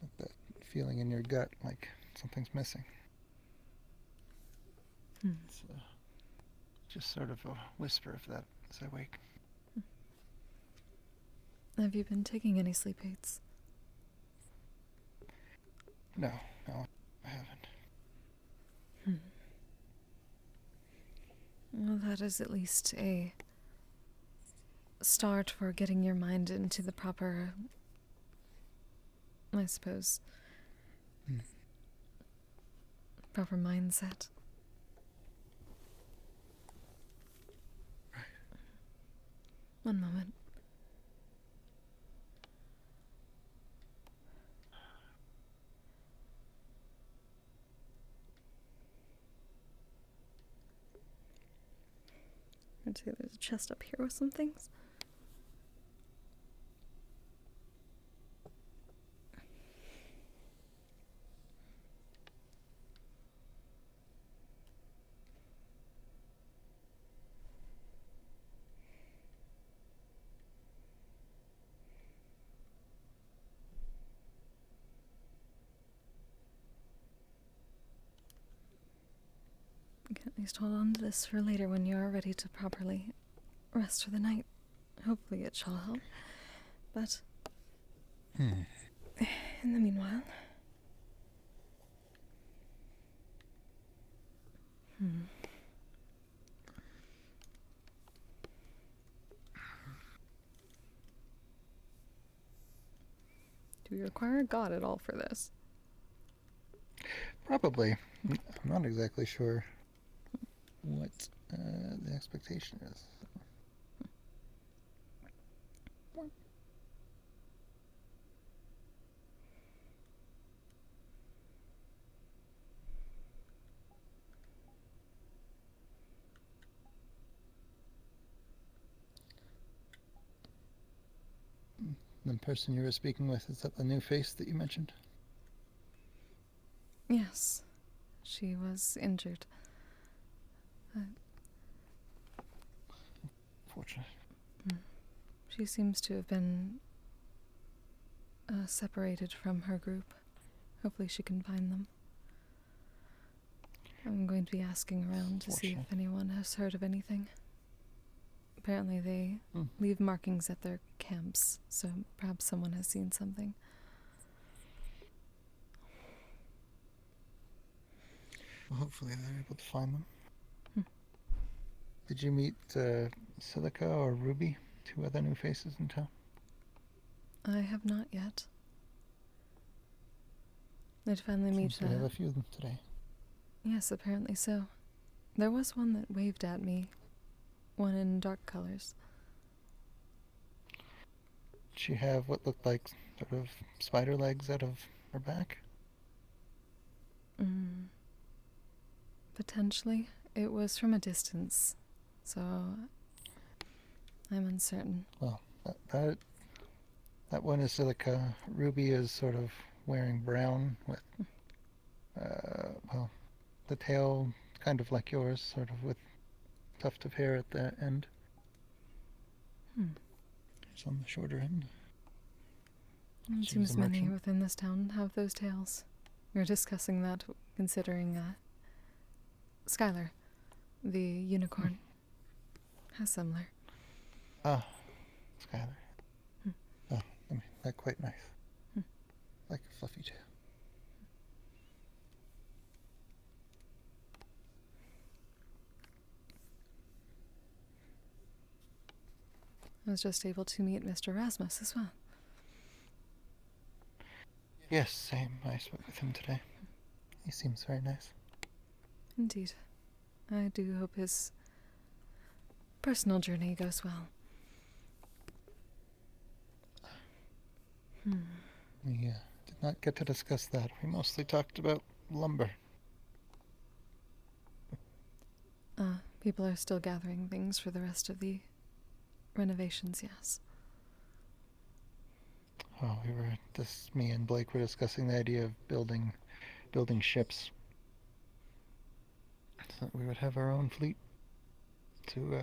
Like that feeling in your gut, like something's missing. It's just sort of a whisper of that as I wake. Have you been taking any sleep aids? No, I haven't. Well, that is at least a start for getting your mind into the proper, I suppose, proper mindset. One moment. I'd say there's a chest up here with some things. You can at least hold on to this for later when you are ready to properly rest for the night. Hopefully it shall help. But in the meanwhile... Do we require a god at all for this? Probably. I'm not exactly sure what the expectation is. The person you were speaking with, is that the new face that you mentioned? Yes. She was injured. Fortunate. She seems to have been separated from her group. Hopefully she can find them. I'm going to be asking around to see if anyone has heard of anything. Apparently they leave markings at their camps, so perhaps someone has seen something. Well, hopefully they're able to find them. Did you meet Silica or Ruby, two other new faces in town? I have not yet. I'd finally meet Seems to have a few of them today. Yes, apparently so. There was one that waved at me. One in dark colors. Did she have what looked like sort of spider legs out of her back? Potentially. It was from a distance, so I'm uncertain. Well, that one is silica. Ruby is sort of wearing brown with, well, the tail kind of like yours, sort of with tuft of hair at the end. It's on the shorter end. It seems many within this town have those tails. We were discussing that, considering Skylar, the unicorn, has similar. Ah, Skylar. Oh, I mean, they're quite nice. Like a fluffy tail. I was just able to meet Mr. Rasmus as well. Yes, same. I spoke with him today. He seems very nice. Indeed. I do hope his personal journey goes well. We did not get to discuss that. We mostly talked about lumber. People are still gathering things for the rest of the renovations, yes. Oh, me and Blake were discussing the idea of building ships. So that we would have our own fleet to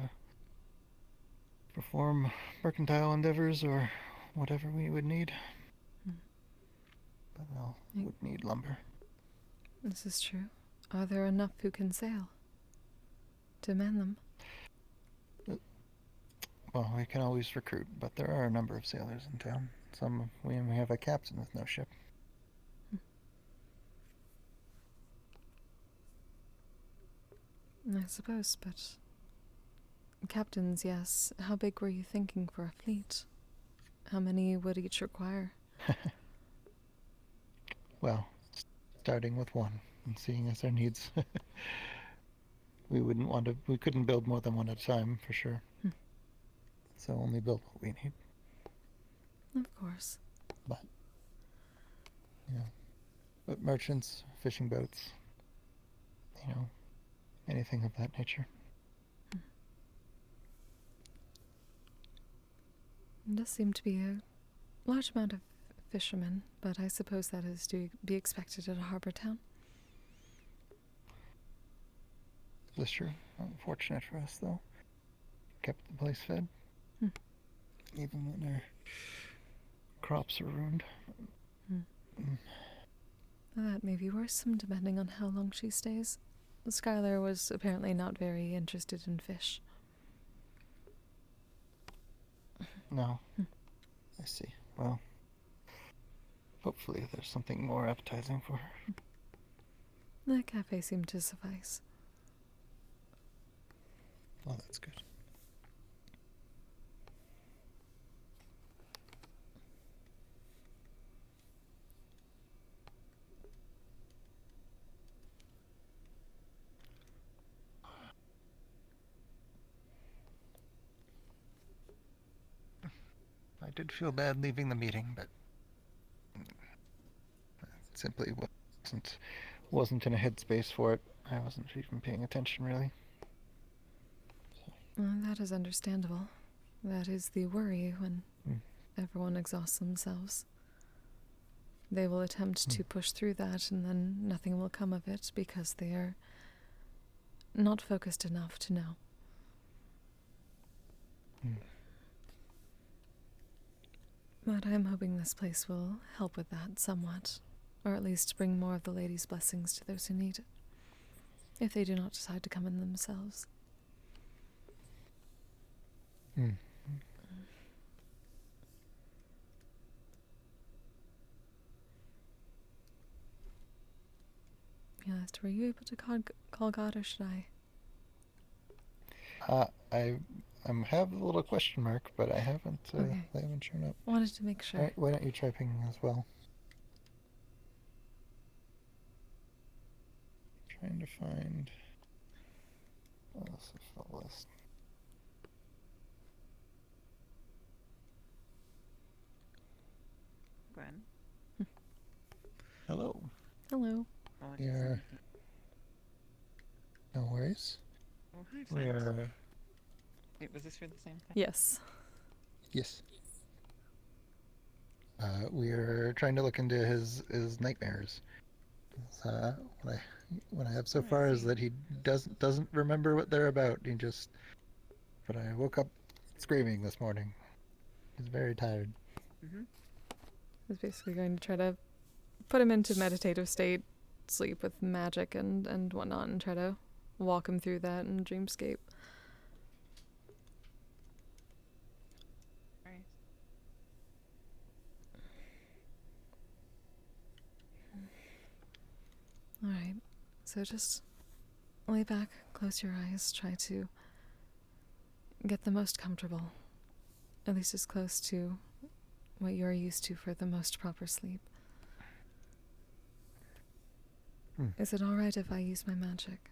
perform mercantile endeavors or whatever we would need. But we would need lumber. This is true. Are there enough who can sail to man them? Well, we can always recruit, but there are a number of sailors in town. We have a captain with no ship. I suppose, but captains, yes. How big were you thinking for a fleet? How many would each require? Well, starting with one and seeing as our needs. We couldn't build more than one at a time, for sure. So only build what we need. Of course. But merchants, fishing boats, anything of that nature. It does seem to be a large amount of fishermen, but I suppose that is to be expected at a harbor town. That's true. Unfortunate for us, though. Kept the place fed. Even when our crops are ruined. That may be worrisome, depending on how long she stays. Skylar was apparently not very interested in fish. No. I see. Well, hopefully there's something more appetizing for her. The cafe seemed to suffice. Well, that's good. I did feel bad leaving the meeting, but simply wasn't in a headspace for it. I wasn't even paying attention, really. That is understandable. That is the worry when everyone exhausts themselves. They will attempt to push through that, and then nothing will come of it because they are not focused enough to know. But I'm hoping this place will help with that somewhat, or at least bring more of the lady's blessings to those who need it, if they do not decide to come in themselves. Yes, were you able to call God, or should I? I have a little question mark, but I haven't. Okay. They haven't shown up. Wanted to make sure. All right, why don't you try pinging as well? Trying to find. This is the list. Gwen. Hello. Hello. Yeah. No worries. Oh, hi, We friends. are. Wait, was this for the same thing? Yes. Yes. We're trying to look into his nightmares. What I have so far is that he doesn't remember what they're about. But I woke up screaming this morning. He's very tired. Mm-hmm. I was basically going to try to put him into meditative state, sleep with magic and whatnot, and try to walk him through that in dreamscape. Right. Alright, so just lay back, close your eyes, try to get the most comfortable, at least as close to what you're used to for the most proper sleep. Is it alright if I use my magic?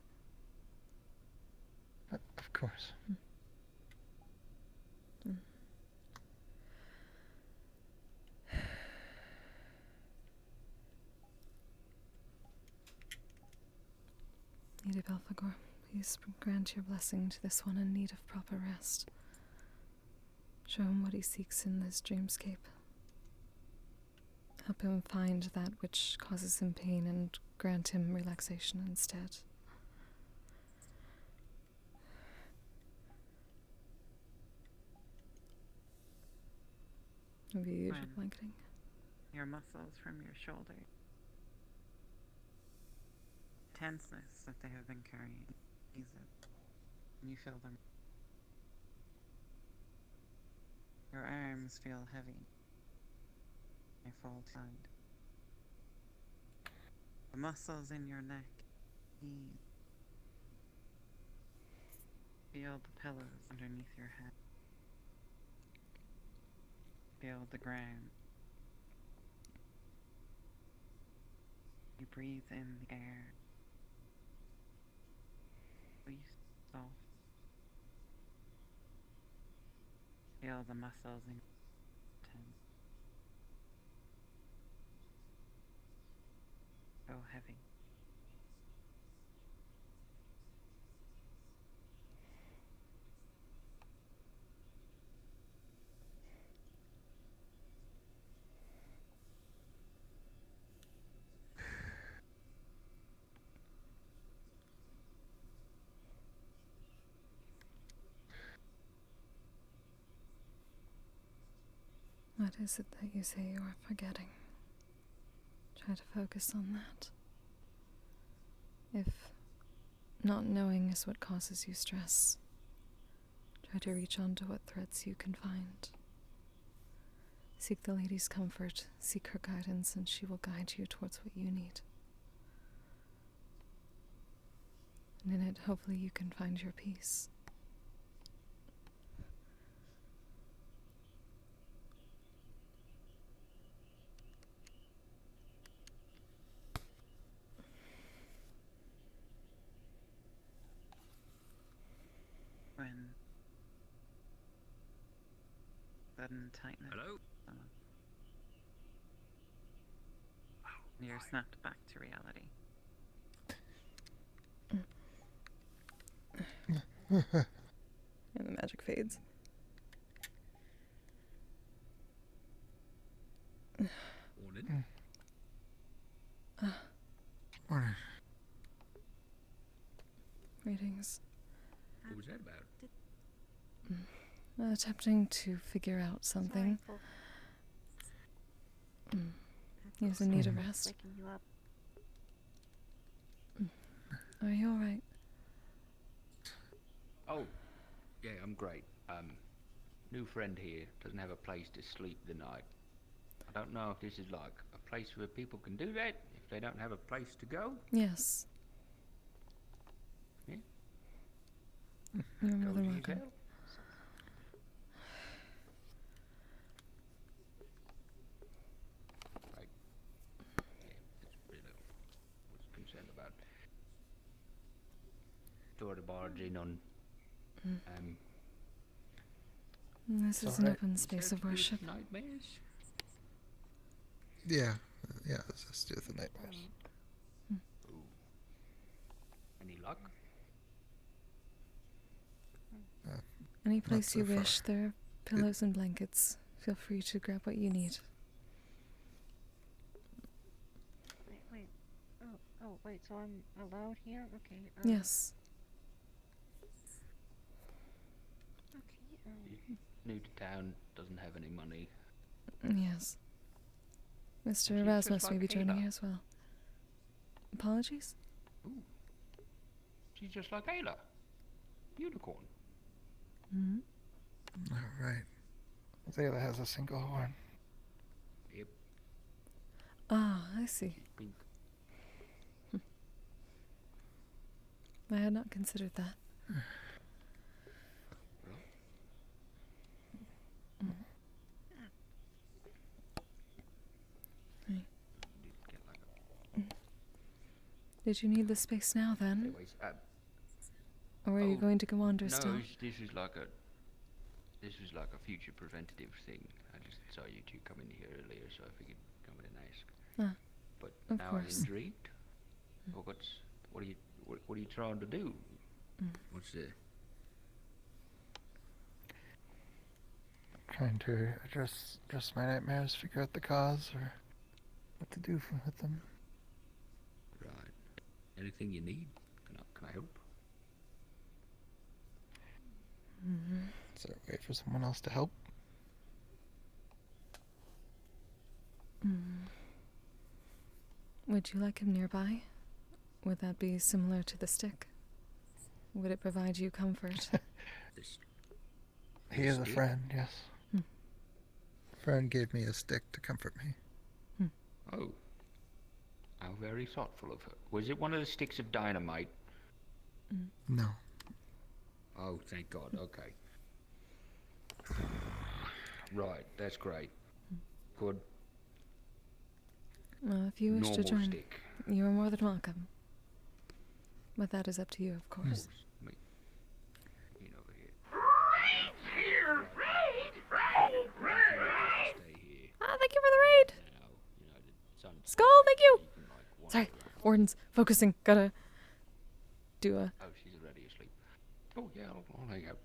Of course. Lady Belphegor, please grant your blessing to this one in need of proper rest. Show him what he seeks in this dreamscape. Help him find that which causes him pain and grant him relaxation instead. Maybe usual Gwen, blanketing. your muscles from your shoulder. Tenseness that they have been carrying. Ease it. And you feel them. Your arms feel heavy. They fall tight. The muscles in your neck ease. Feel the pillows underneath your head. Feel the ground. You breathe in the air. Release soft. Feel the muscles in tense. So heavy. What is it that you say you are forgetting? Try to focus on that. If not knowing is what causes you stress, try to reach onto what threads you can find. Seek the lady's comfort, seek her guidance, and she will guide you towards what you need. And in it, hopefully you can find your peace. When sudden tightness. Hello? You're snapped back to reality. And the magic fades. Morning. Morning. Greetings. What was that about? Attempting to figure out something. He's in need of rest. Waking you up. Are you alright? Oh, yeah, I'm great. New friend here doesn't have a place to sleep the night. I don't know if this is like a place where people can do that, if they don't have a place to go. Yes. Yeah? You're more than Cozy as welcome. hell. Right. Yeah, that's really what I was concerned about. thought of barging on. This is an open space of worship. Nightmares? Yeah, let's do the nightmares. Any luck? Any place so you far. wish, there are pillows and blankets. Feel free to grab what you need. Wait. Wait, so I'm allowed here? Okay. Yes. Okay, New to town, doesn't have any money. Yes. Mr. She's Erasmus just may like be joining Ayla. you as well. Apologies? Ooh. She's just like Ayla. Unicorn. Hmm. Alright. Zayla has a single horn. Yep. Ah, I see. Pink. I had not considered that. Right. Did you need the space now then? Anyways, Or were you going to go wander no, still? this was like a future preventative thing. I just saw you two come in here earlier, so I figured come in and ask. Ah, But of now course. I'm intrigued. Well, what are you trying to do? What's the Trying to address my nightmares, figure out the cause, or what to do with them. right? Anything you need? Can I help? Is there a way for someone else to help? Would you like him nearby? Would that be similar to the stick? Would it provide you comfort? He is a stick? friend, yes. Friend gave me a stick to comfort me. Oh, how very thoughtful of her. Was it one of the sticks of dynamite? No. Oh, thank God. Okay. Right, that's great. Good. If you wish to Normal join, stick. you are more than welcome. But that is up to you, of course. Me. You know, here. Stay here. Ah, thank you for the raid! Now, the sun's Skull, thank you! can, wander Sorry, around. Wardens, focusing. Gotta do a... Oh, she's already asleep. Oh, yeah, I'll hang out.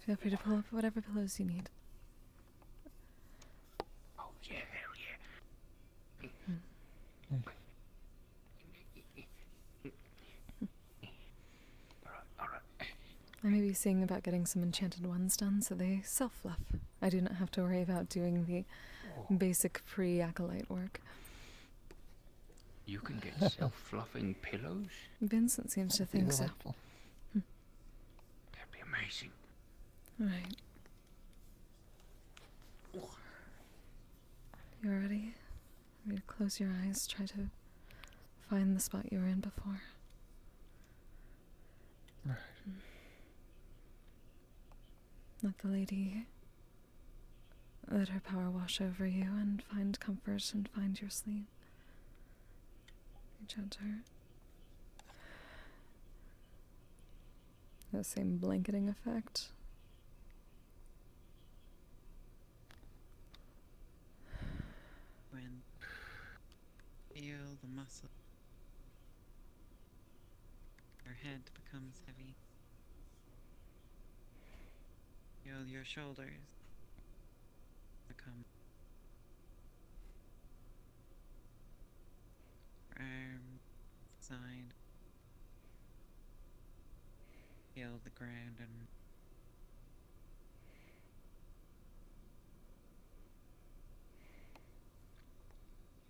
Feel free to pull up whatever pillows you need. Oh, yeah, hell yeah. Alright. I may be seeing about getting some enchanted ones done so they self-fluff. I do not have to worry about doing the basic pre-acolyte work. You can get self-fluffing pillows? Vincent seems to think so. That'd be amazing. Right. You ready? I'm going to close your eyes, try to find the spot you were in before. Right. Let the lady, let her power wash over you and find comfort and find your sleep. Reach out to her. The same blanketing effect. When feel the muscle, your head becomes heavy. Feel your shoulders become arm, side. Feel the ground and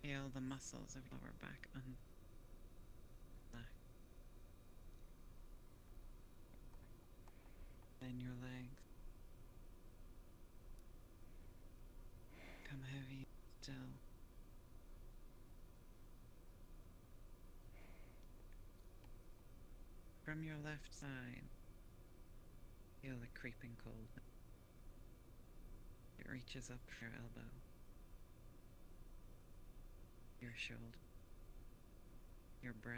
feel the muscles of lower back and back. Then your legs become heavy still. From your left side, feel the creeping cold. It reaches up your elbow, your shoulder, Your breath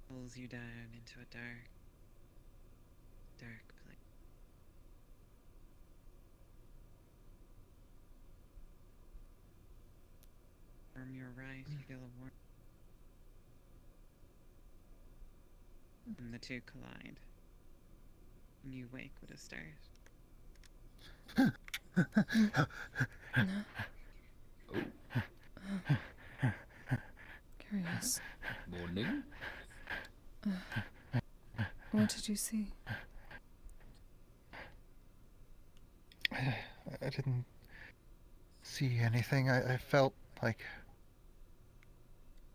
pulls you down into a dark, dark place. From your right, you feel a warmth. And the two collide. And you wake with a start. Curious. Morning. What did you see? I didn't see anything. I felt like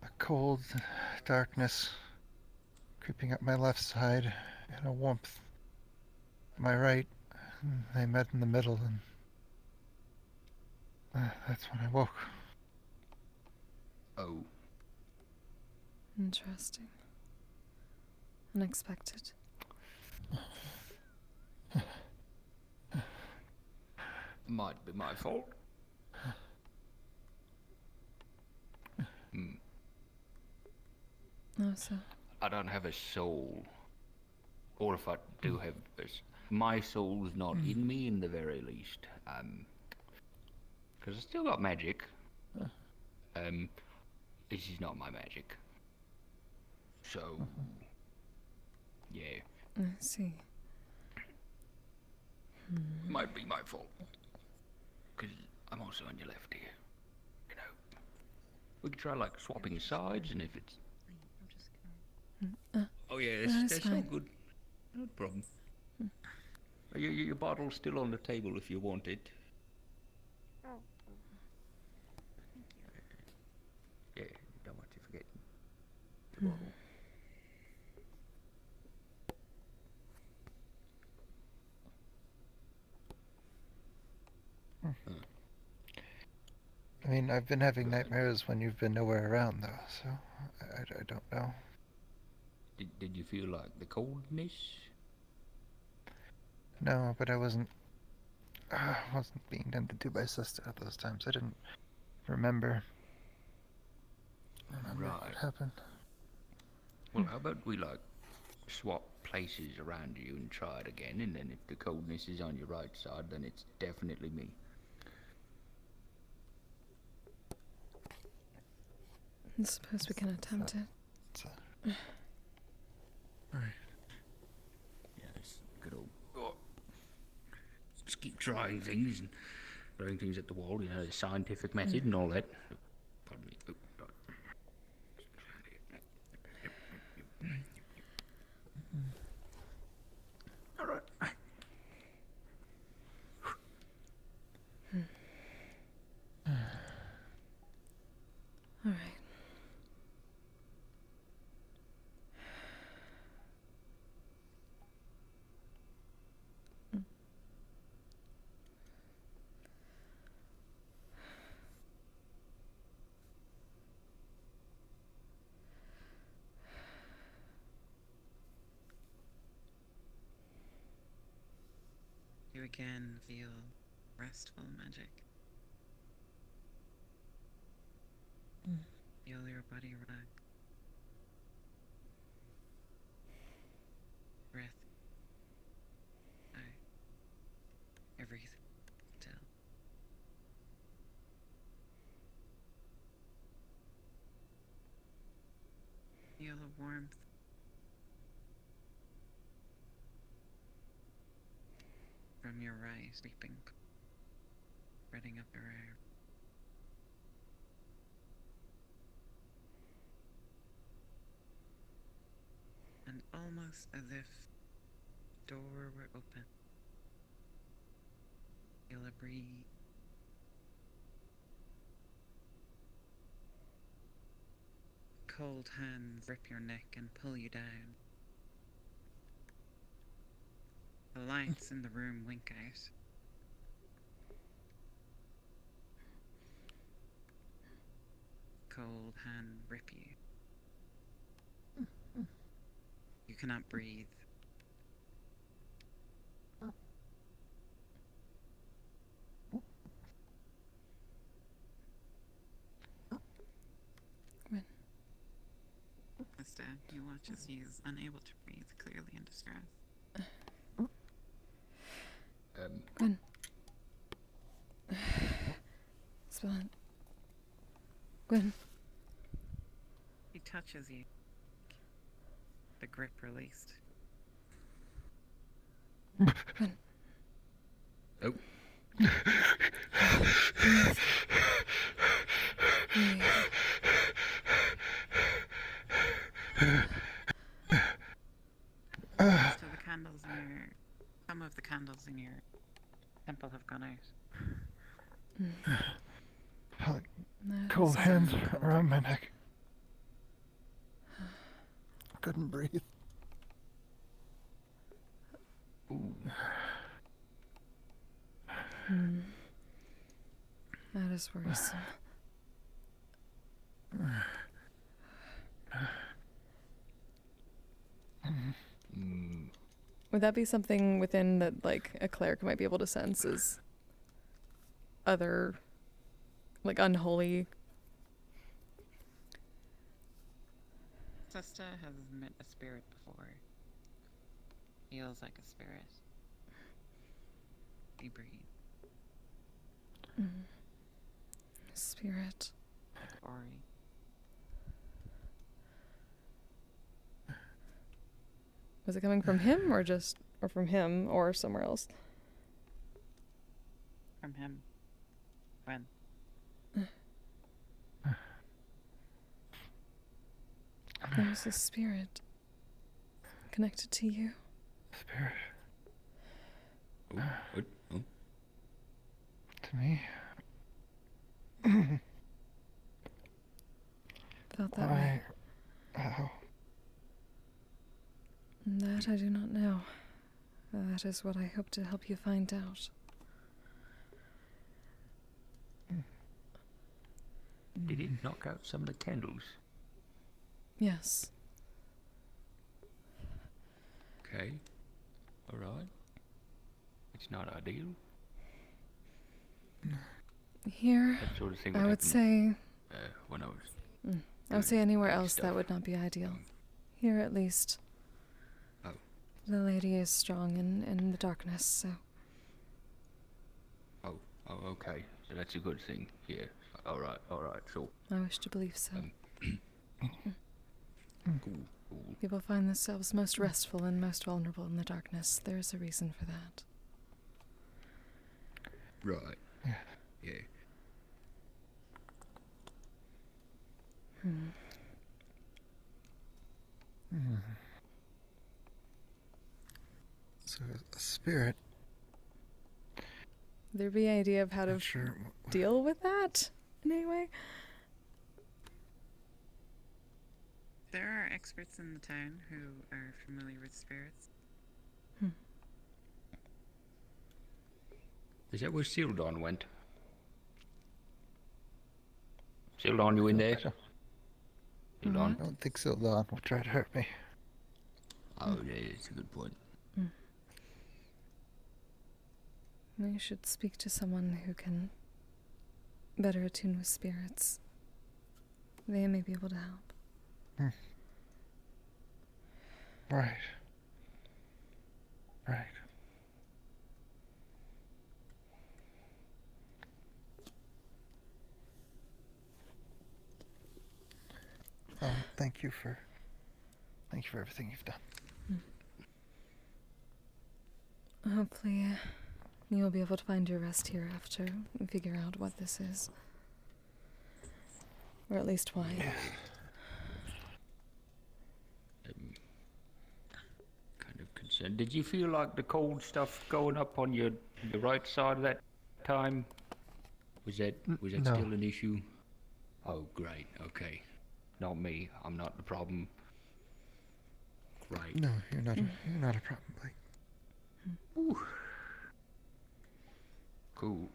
a cold darkness creeping up my left side and a warmth on my right. And they met in the middle, and that's when I woke. Oh. Interesting. Unexpected. Might be my fault. Oh, so? I don't have a soul. Or if I do have my soul's not in me in the very least. Because I still got magic. This is not my magic. So, yeah. I see. Might be my fault. Because I'm also on your left here. You know. We could try like swapping sides, and if it's... oh yeah, that's all good. No problem. Your bottle's still on the table if you want it. Yeah, don't want to forget the bottle. I mean, I've been having nightmares when you've been nowhere around, though, so I don't know. Did you feel like the coldness? No, but I wasn't being tended to by Sesta at those times. I didn't remember what happened. Well, how about we like swap places around you and try it again, and then if the coldness is on your right side, then it's definitely me. I suppose we can attempt it. Alright. Yeah, it's good old... Oh. Just keep trying things and throwing things at the wall, you know, the scientific method and all that. Pardon me. Oh, God. All right. All right. You again feel restful magic. Feel your body relax. Breath out. Everything still. Feel the warmth. From your right, sleeping, spreading up your arm. And almost as if the door were open, feel a breeze. Cold hands grip your neck and pull you down. The lights in the room wink out. Cold hand grip you. You cannot breathe. much as he is unable to breathe, clearly in distress. Gwen. Spill it. Gwen. He touches you. The grip released. Gwen. Oh. Breathe. Most of the candles in your... Some of the candles in your temple have gone out. Cold hands around my neck. Couldn't breathe. That is worrisome. Would that be something within that, like, a cleric might be able to sense as other, like, unholy? Sesta has met a spirit before. Feels like a spirit. You breathe. Spirit. Like Ori. Was it coming from him or from him or somewhere else? From him. When? There's a spirit connected to you. Spirit. What? Oh. To me. Felt that way. How? That I do not know. That is what I hope to help you find out. Did it knock out some of the candles? Yes. Okay. Alright. It's not ideal. Here, That sort of thing I would say... when I was... I would say anywhere else that would not be ideal. Here, at least. Oh. The lady is strong in the darkness, so... Oh, okay. So that's a good thing. Yeah. Alright, so... I wish to believe so. Cool. People find themselves most restful and most vulnerable in the darkness. There is a reason for that. Right. Yeah. So a spirit. There be an idea of how to deal with that in any way? There are experts in the town who are familiar with spirits. Is that where Sildon went? Sildon, you in there? Sildon? I don't think Sildon will try to hurt me. Oh, yeah, that's a good point. You should speak to someone who can better attune with spirits. They may be able to help. Right. Thank you for everything you've done. Hopefully, you will be able to find your rest here after and figure out what this is. Or at least why. Kind of concerned. Did you feel like the cold stuff going up on your right side of that time? Was that No. still an issue? Oh, great. Okay. Not me. I'm not the problem. Great. No, you're not a problem, Blake. Ooh. Cool.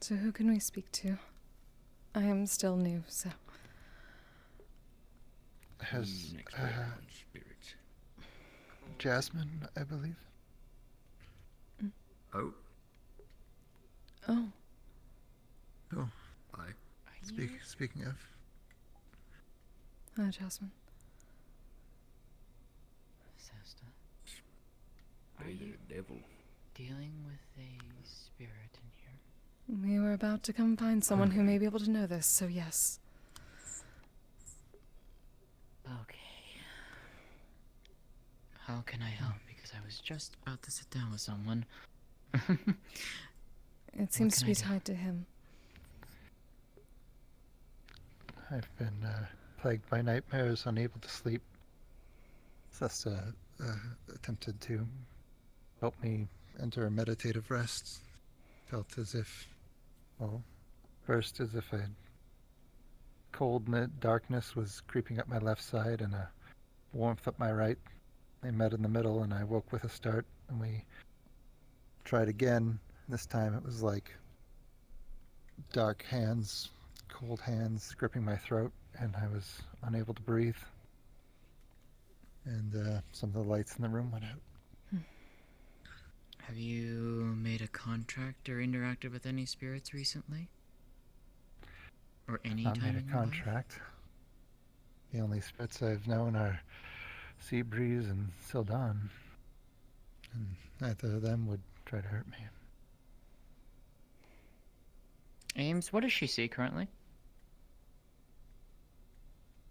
So who can we speak to? I am still new, so... Has spirits. Jasmine, I believe. Oh. Oh. Oh. Hi. Speaking of. Hi, Jasmine. Are you devil. dealing with a spirit in here? We were about to come find someone who may be able to know this, so yes. Okay. How can I help? Because I was just about to sit down with someone. It seems to be tied to him. I've been plagued by nightmares, unable to sleep. Sesta attempted to help me enter a meditative rest. Felt as if, well, first as if a cold darkness was creeping up my left side and a warmth up my right. They met in the middle and I woke with a start, and we tried again. This time it was like dark hands, cold hands gripping my throat, and I was unable to breathe. And some of the lights in the room went out. Have you made a contract or interacted with any spirits recently? Or any Not time made in a your life? contract. The only spirits I've known are Seabreeze and Sildan, and neither of them would try to hurt me. Ames, what does she see currently?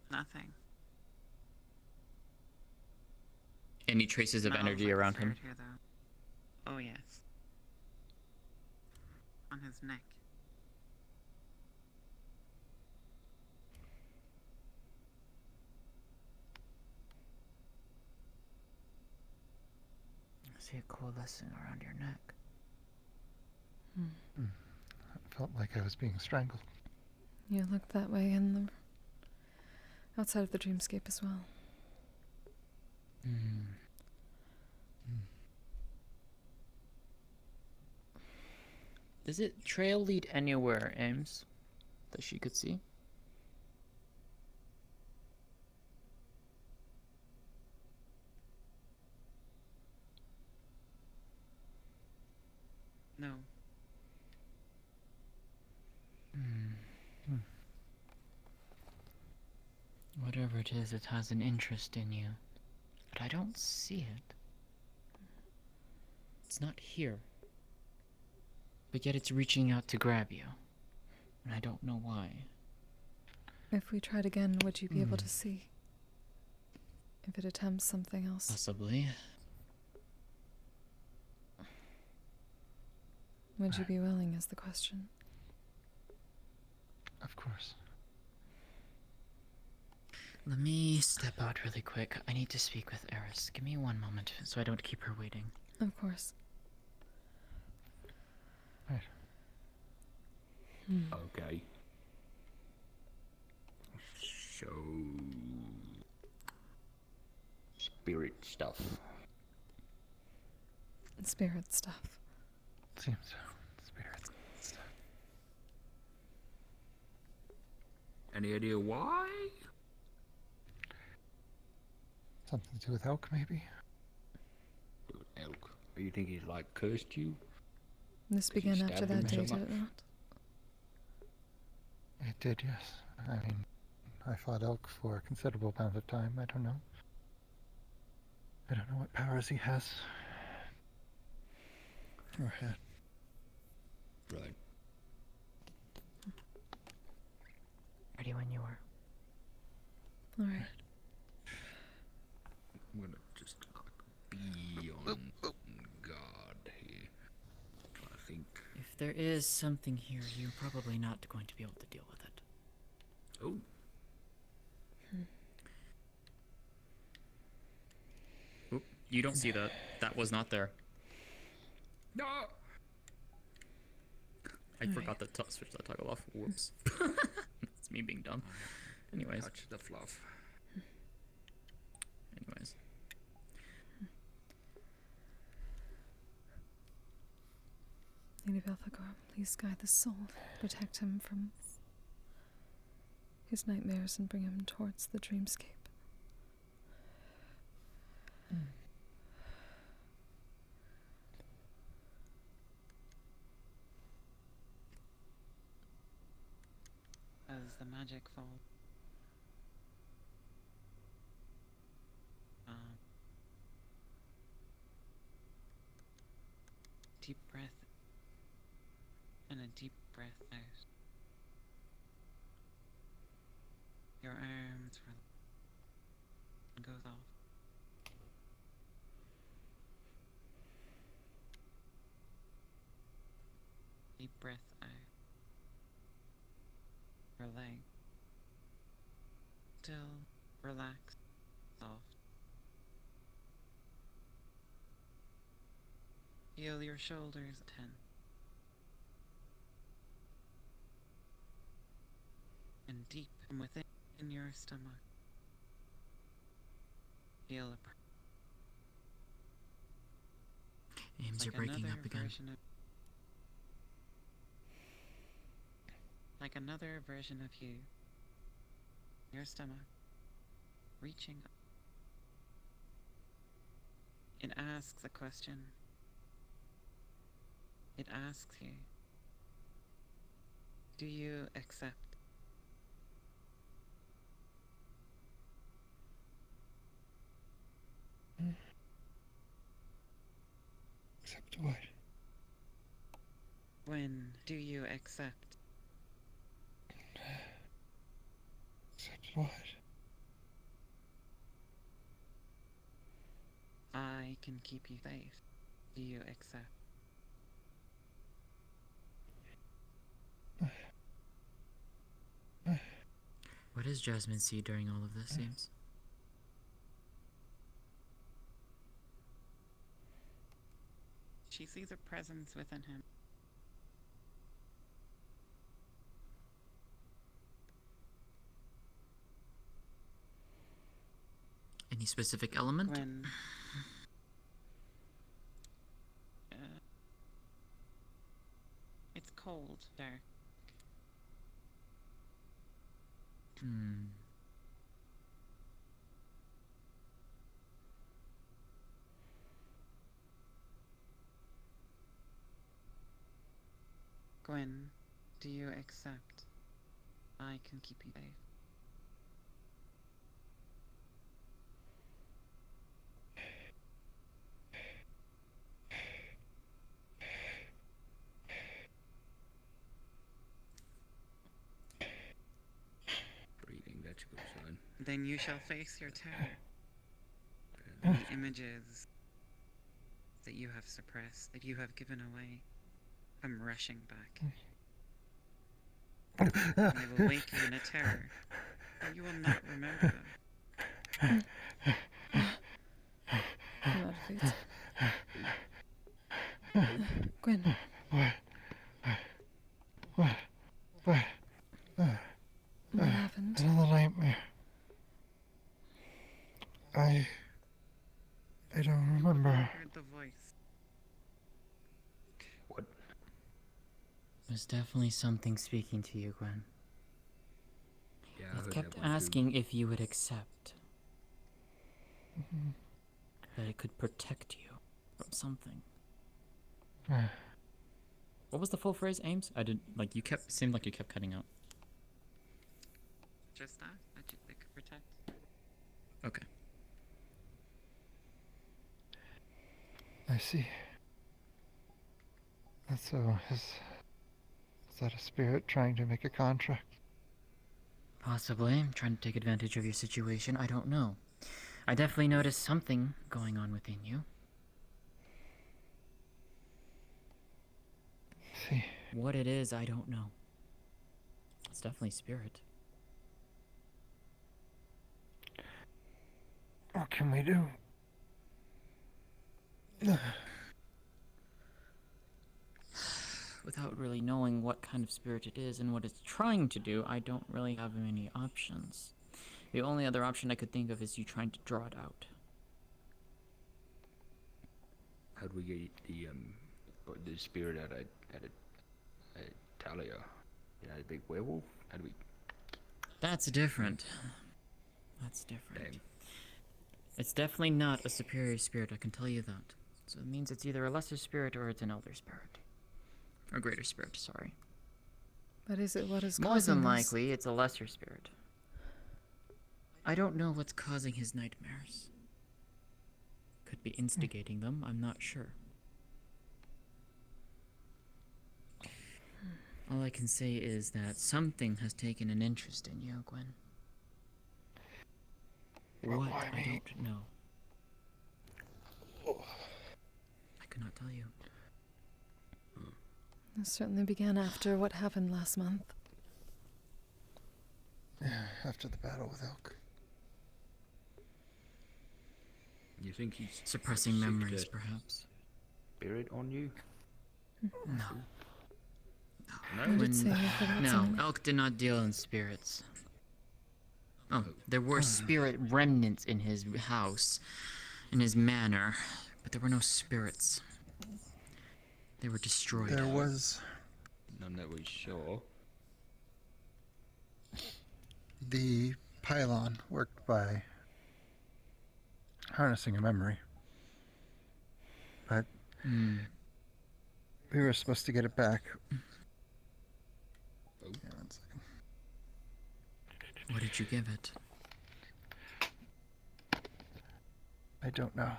Nothing. Any traces of Smells energy like a around him? spirit here, though. Oh, yes. On his neck. I see it coalescing around your neck. It felt like I was being strangled. You looked that way in the outside of the dreamscape as well. Does it trail lead anywhere, Ames, that she could see? No. Whatever it is, it has an interest in you. But I don't see it. It's not here. But yet it's reaching out to grab you. And I don't know why. If we tried again, would you be able to see? If it attempts something else? Possibly. Would you be willing is the question. Of course. Let me step out really quick. I need to speak with Eris. Give me one moment so I don't keep her waiting. Of course. Right. Okay. So... spirit stuff. Spirit stuff. Seems so. Spirit stuff. Any idea why? Something to do with elk, maybe? Do with elk? Or you think he's like cursed you? This began after that day, did it not? It did, yes. I mean, I fought elk for a considerable amount of time. I don't know. I don't know what powers he has. Or had. Right. Ready when you are. Alright. I'm gonna just be on guard here. I think. If there is something here, you're probably not going to be able to deal with it. Oh. Oop, you don't see that. That was not there. No. I forgot to switch that toggle off. Whoops. It's me being dumb. Anyways. Touch the fluff. Anyways. Lady Belphegor, please guide the soul, protect him from his nightmares and bring him towards the dreamscape. As the magic falls. deep breath and a deep breath out. Your arms relax and goes off. Deep breath out. Your leg still relaxed, soft. Feel your shoulders tense. And deep from within your stomach, feel a Ames, like you're breaking another up again. Like another version of you, your stomach, reaching up. It asks a question. It asks you, do you accept? Accept what? When do you accept? Accept what? I can keep you safe. Do you accept? What does Jasmine see during all of this, Ames? She sees a presence within him. Any specific element? When it's cold, dark. Gwen, do you accept? I can keep you safe. Breathing, that's a good sign. Then you shall face your terror. The images that you have suppressed, that you have given away, come rushing back. And they will wake you in a terror, but you will not remember them. I'm out of it. Gwen. What happened? Another nightmare. I don't remember. I heard the voice. What? There's definitely something speaking to you, Gwen. Yeah, I It heard kept that one too. asking if you would accept. That it could protect you from something. What was the full phrase, Ames? I didn't, like, seemed like you kept cutting out. Just that you could protect. Okay. I see. So, is that a spirit trying to make a contract? Possibly. Trying to take advantage of your situation. I don't know. I definitely noticed something going on within you. See. What it is, I don't know. It's definitely spirit. What can we do? Without really knowing what kind of spirit it is and what it's trying to do, I don't really have any options. The only other option I could think of is you trying to draw it out. How do we get the spirit out of Talia? You know, the big werewolf? How do we... That's different. That's different. Damn. It's definitely not a superior spirit, I can tell you that. So it means it's either a lesser spirit or it's an elder spirit. Or greater spirit, sorry. But is it what is More causing than this? likely, it's a lesser spirit. I don't know what's causing his nightmares. Could be instigating them, I'm not sure. All I can say is that something has taken an interest in you, Gwen. What? I don't know. I cannot tell you. It certainly began after what happened last month. Yeah, after the battle with Elk. You think he's suppressing sick memories, to perhaps? Spirit on you? No. No? You did say you forgot No, something. Elk did not deal in spirits. Oh, there were spirit remnants in his house, in his manor, but there were no spirits. They were destroyed. There was None that we saw. the pylon worked by harnessing a memory. But we were supposed to get it back. Oh. Yeah, 1 second. What did you give it? I don't know.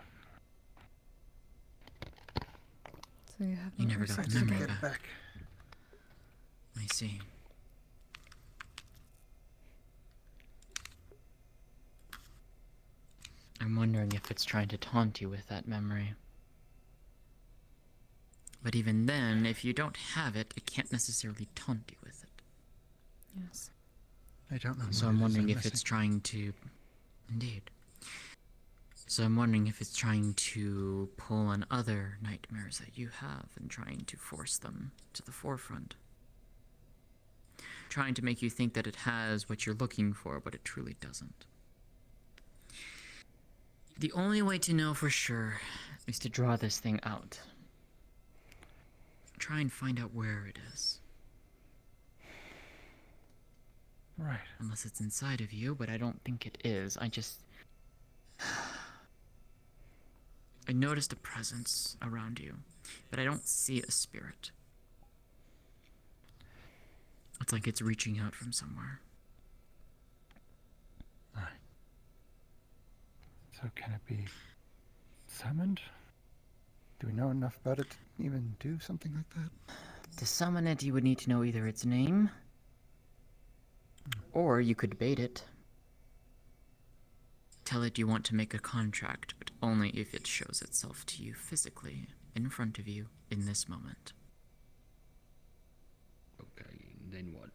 So you have You not never got the received memory it. back. I see. I'm wondering if it's trying to taunt you with that memory. But even then, if you don't have it, it can't necessarily taunt you with it. Yes. I don't know. So what I'm it is wondering if missing. it's trying to... Indeed. So I'm wondering if it's trying to pull on other nightmares that you have and trying to force them to the forefront. Trying to make you think that it has what you're looking for, but it truly doesn't. The only way to know for sure is to draw this thing out. Try and find out where it is. Right. Unless it's inside of you, but I don't think it is. I noticed a presence around you, but I don't see a spirit. It's like it's reaching out from somewhere. Right. So can it be summoned? Do we know enough about it to even do something like that? To summon it, you would need to know either its name, or you could bait it. Tell it you want to make a contract, but only if it shows itself to you physically, in front of you, in this moment. Okay, then what?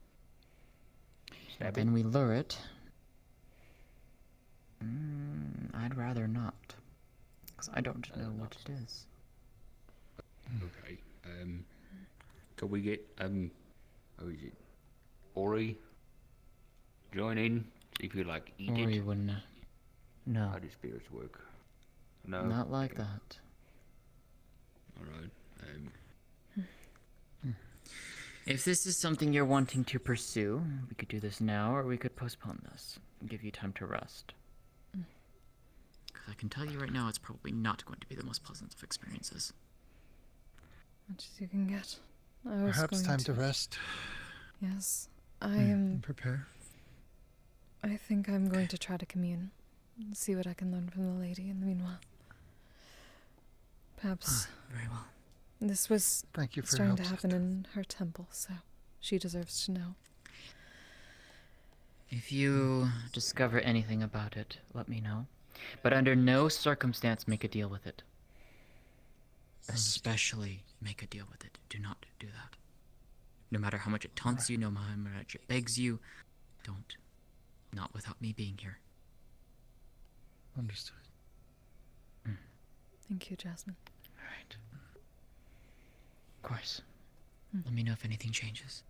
Then we lure it. I'd rather not, because I don't know what it is. Okay, can we get, who is it? Ori? Join in? See if you like eat Or it? you wouldn't. No. How do spirits work? No? Not like that. Alright, If this is something you're wanting to pursue, we could do this now, or we could postpone this and give you time to rest. Because I can tell you right now, it's probably not going to be the most pleasant of experiences. Much as you can get. I was Perhaps going time to rest. Yes. I am... Prepare. I think I'm going to try to commune. And see what I can learn from the lady in the meanwhile. Perhaps... Very well. This was Thank you for starting your to help, happen in her temple, so she deserves to know. If you discover anything about it, let me know. But under no circumstance make a deal with it. Especially make a deal with it. Do not do that. No matter how much it taunts you, no matter how much it begs you, don't. Not without me being here. Understood. Thank you, Jasmine. Alright. Of course. Let me know if anything changes.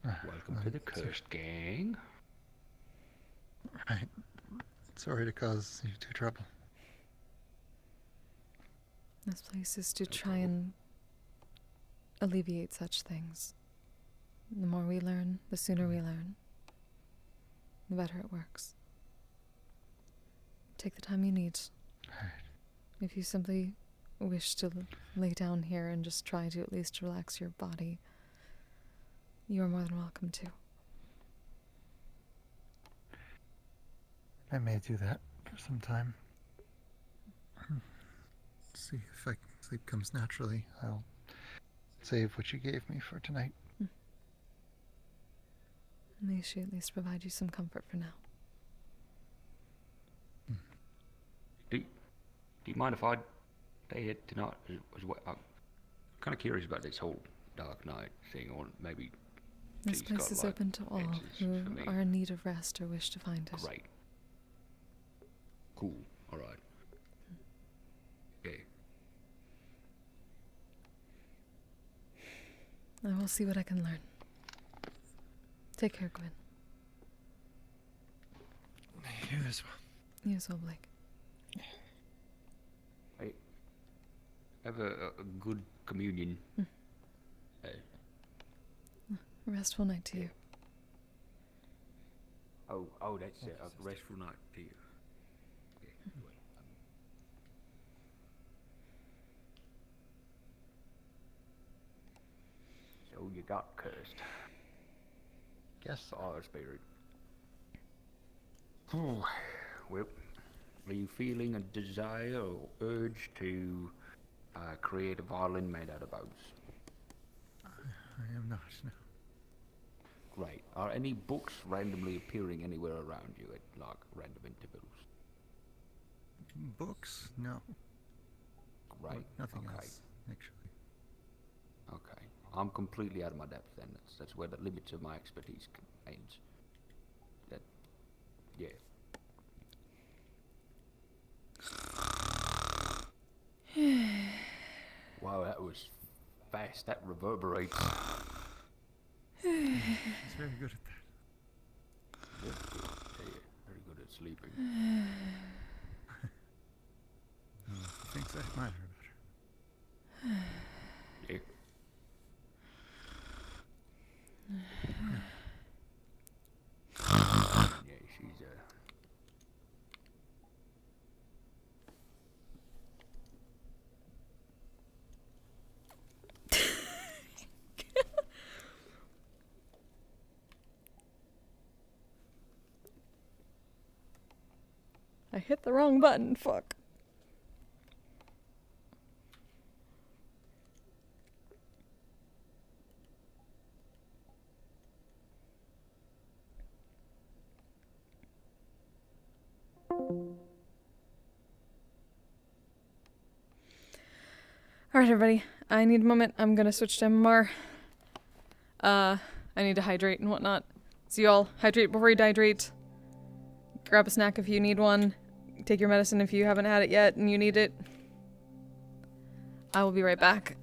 welcome to the cursed gang. Right. Sorry to cause you two trouble. This place is to try and alleviate such things. The more we learn, the sooner we learn, the better it works. Take the time you need. If you simply wish to lay down here and just try to at least relax your body, you are more than welcome to. I may do that for some time. See if sleep comes naturally. I'll save what you gave me for tonight. May she at least provide you some comfort for now. Do you mind if I stay here tonight as well? I'm kind of curious about this whole Dark Knight thing, or maybe This she's place got, is like, open to all answers who for me. are in need of rest or wish to find it. Great. Cool. All right. Okay. I will see what I can learn. Take care, Gwen. You as well. You as well, Blake. Hey, have a good communion. Hey. Restful night to you. Oh, that's it. A restful night to you. Okay. So you got cursed. Guess our spirit. Well, are you feeling a desire or urge to create a violin made out of bones? I am not, no. Great. Are any books randomly appearing anywhere around you at like random intervals? Books? No. Right. Nothing Okay. else, actually. Okay. I'm completely out of my depth then. That's where the limits of my expertise ends. That, yeah. Wow, that was fast. That reverberates. He's very good at that. Very good. Yeah, very good at sleeping. Things I admire about her. Yeah. Yeah, she's I hit the wrong button, fuck. Alright, everybody. I need a moment. I'm gonna switch to MMR. I need to hydrate and whatnot. So y'all, hydrate before you dehydrate. Grab a snack if you need one. Take your medicine if you haven't had it yet and you need it. I will be right back.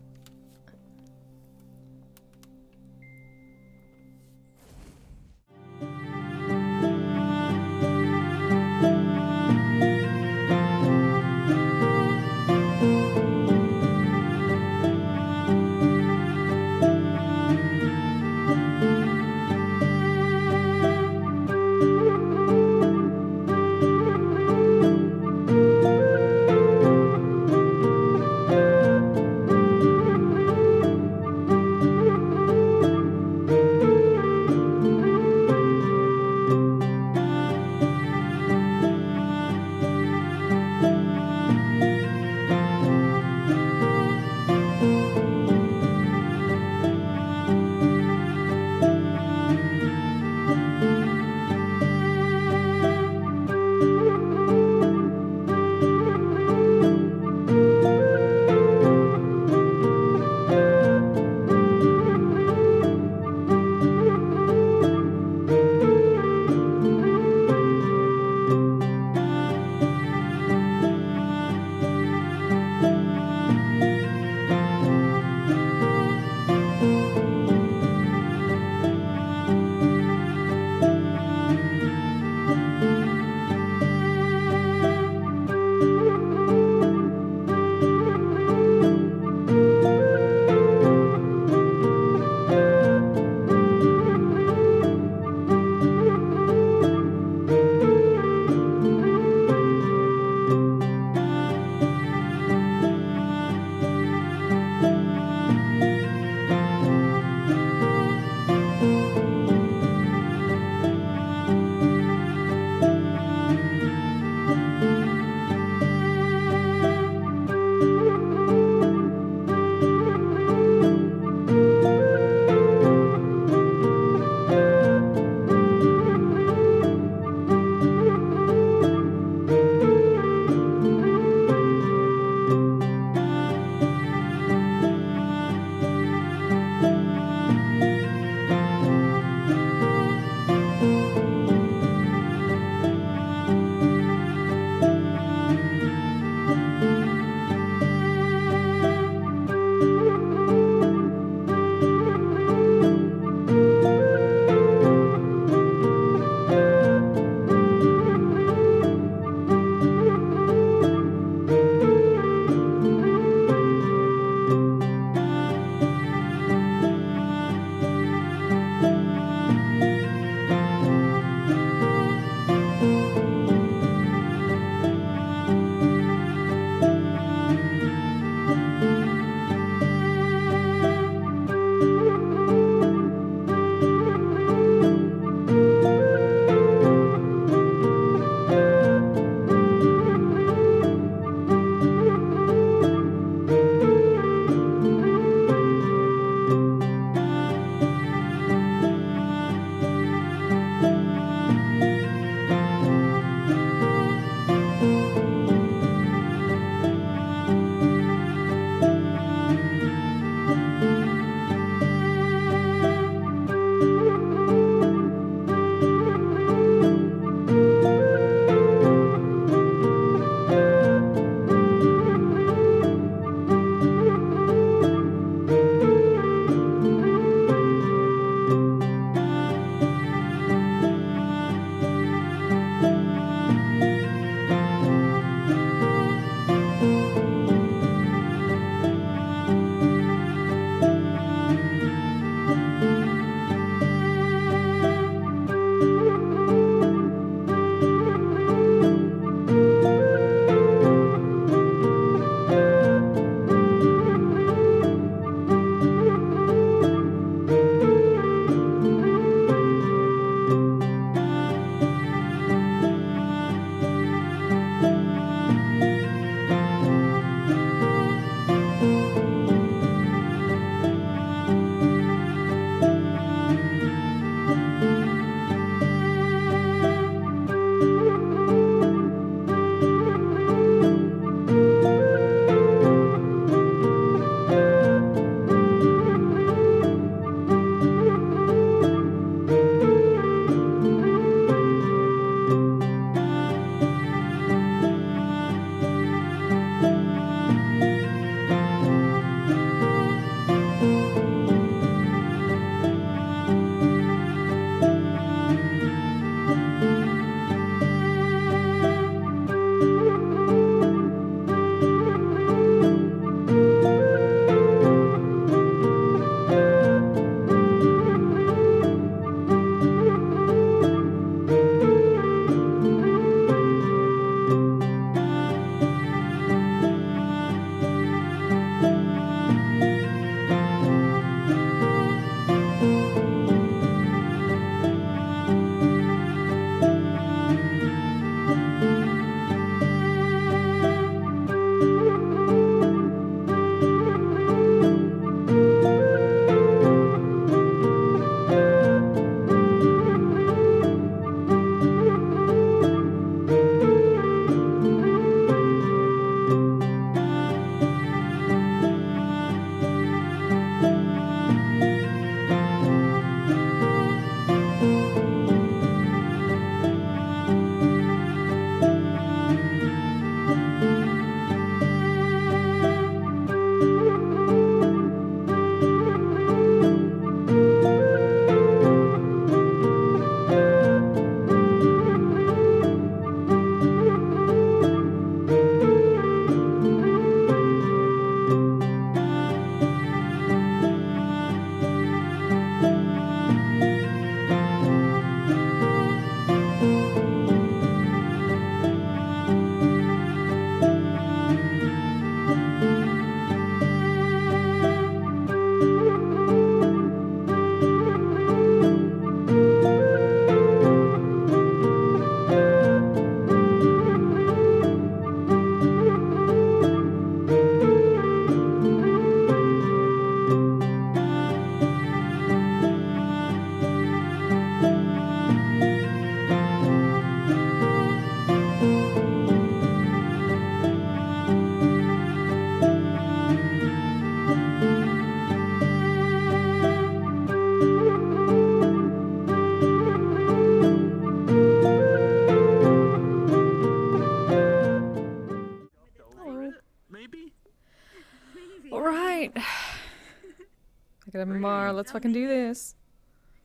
Look at Mar, let's fucking do this.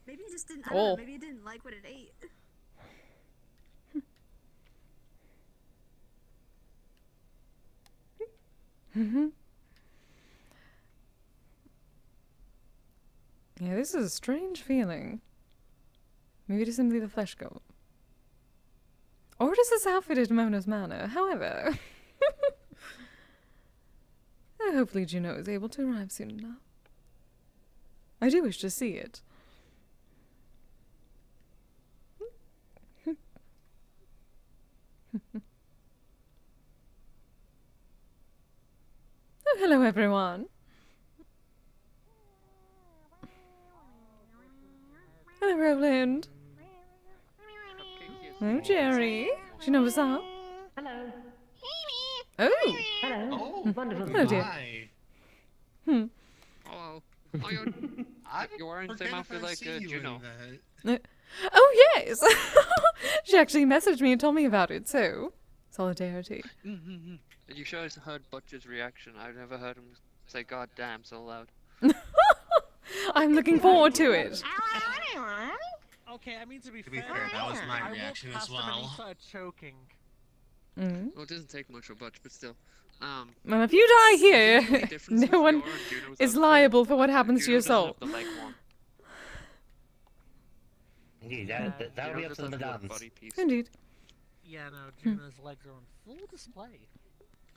Maybe it just didn't. I don't know, maybe it didn't like what it ate. Yeah, this is a strange feeling. Maybe it is simply the flesh goat. Or it is this outfit at Mona's Manor. However, hopefully Juno is able to arrive soon enough. I do wish to see it. Oh, hello everyone. Hello Roland. Oh Jerry. Do you know what's up? Hello. Oh. Hello. Oh, Wonderful. hello dear. Hello. Oh, you're wearing the same outfit like Juno. Oh yes. She actually messaged me and told me about it. So, solidarity. You should have heard Butcher's reaction. I've never heard him say "God damn" so loud. I'm looking forward to it. Okay, I mean to be fair, that was my reaction as well. And he started choking. Well, it doesn't take much for Butch, but still. Well, if you die here, no one is liable for what happens to your soul. Indeed, that'll be up to the Madams. Indeed. Yeah, no, Juno's legs are on full display.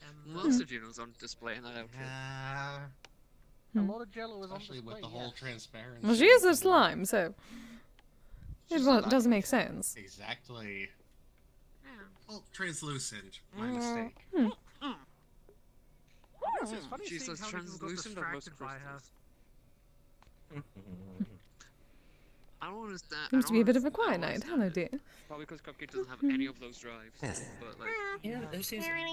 And, Most of Juno's on display in that outfit. a lot of Jello is on Especially display. with the whole transparency. Well, she is a slime, so it does make sense. Exactly. Well, translucent. My mistake. It's funny She's seeing as how many people got translucent as most distracted by her. I don't understand. Seems to be a bit of a quiet night. Hello, dear. Probably because Cupcake doesn't have any of those drives. But like, Yeah, there seems to be. You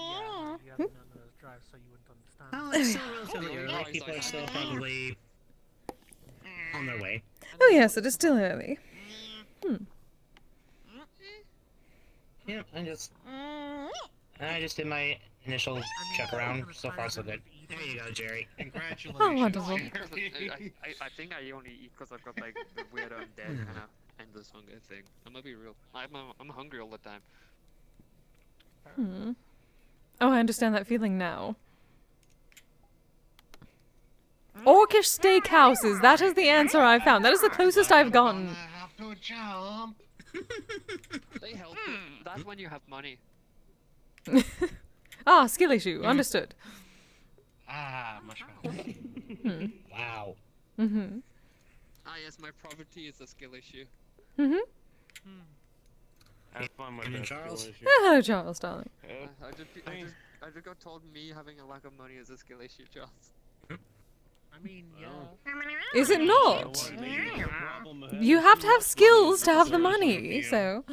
haven't known those drives, so you wouldn't understand. Oh, it's still relatively early. People are still probably on their way. Oh yes, it is still early. Yeah, I just did my initial check around. So far, so good. There you go, Jerry. Congratulations. Oh, wonderful. I think I only eat because I've got like the weird undead kind of endless hunger thing. I'm gonna be real. I'm hungry all the time. Oh, I understand that feeling now. Orcish steakhouses. That is the answer I found. That is the closest I've gotten. I have to jump. They help you. That's when you have money. Ah, skill issue. Understood. Much better. Wow. Ah, yes, my poverty is a skill issue. Have fun with And then that Charles? skill issue. Hello, Charles, darling. I just got told me having a lack of money is a skill issue, Charles. I mean, yeah. Is it not? You have to have skills to have the money, so.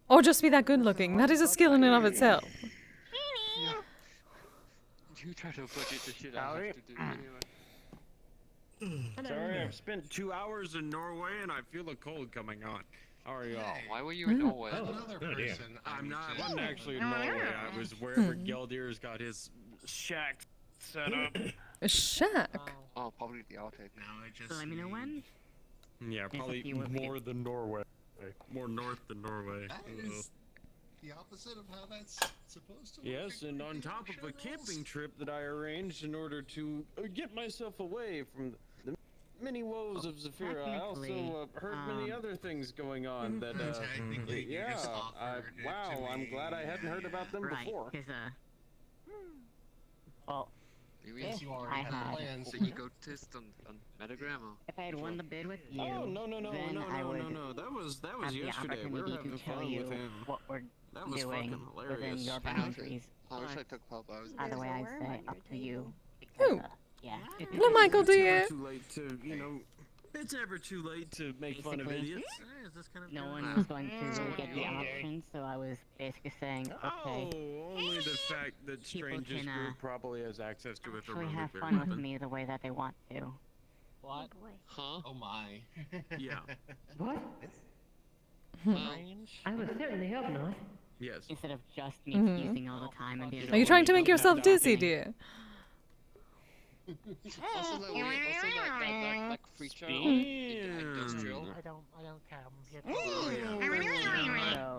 Or just be that good looking. That is a skill in and of itself. You try to budget the shit I have to do anyway. Sorry, I've spent 2 hours in Norway and I feel a cold coming on. How are y'all? Why were you in Norway? Another person. I'm not. I wasn't actually in Norway. I was wherever Geldir's got his shack set up. A shack? Oh, probably the outtake. Now I just. So let me know when. Yeah, probably more than Norway. More north than Norway. That is the opposite of how that's supposed to work. Yes, and on top of a camping trip that I arranged in order to get myself away from the many woes of Zafira, I also heard many other things going on that, Technically, you yeah, just offered it wow, to I'm me. glad I hadn't heard about them before. Well, Yes, you already I had had. plans. So you go test on Metagramma. If I had won the bid with you, Oh, no. then I would That was have the yesterday. We were opportunity having to tell fun you with him. what we're That was doing fucking within hilarious. your boundaries. I wish I took help. I was. Either way, I'd say up to you. Who? Because, yeah. Hello, Michael, dear. It's never too late to, it's never too late to make fun of Basically, idiots. No one was going to really get the option, so I was basically saying, okay, Oh, only the fact that People Stranger's can, group probably has access to a actually thermometer have fun with weapon. me the way that they want to. What? Huh? Oh my. Yeah. What? Strange. I would certainly hope not. Yes. Instead of just me Mhm. teasing all the time and being Are you trying to make yourself dizzy, dear? Also, that creature industrial. I don't come here.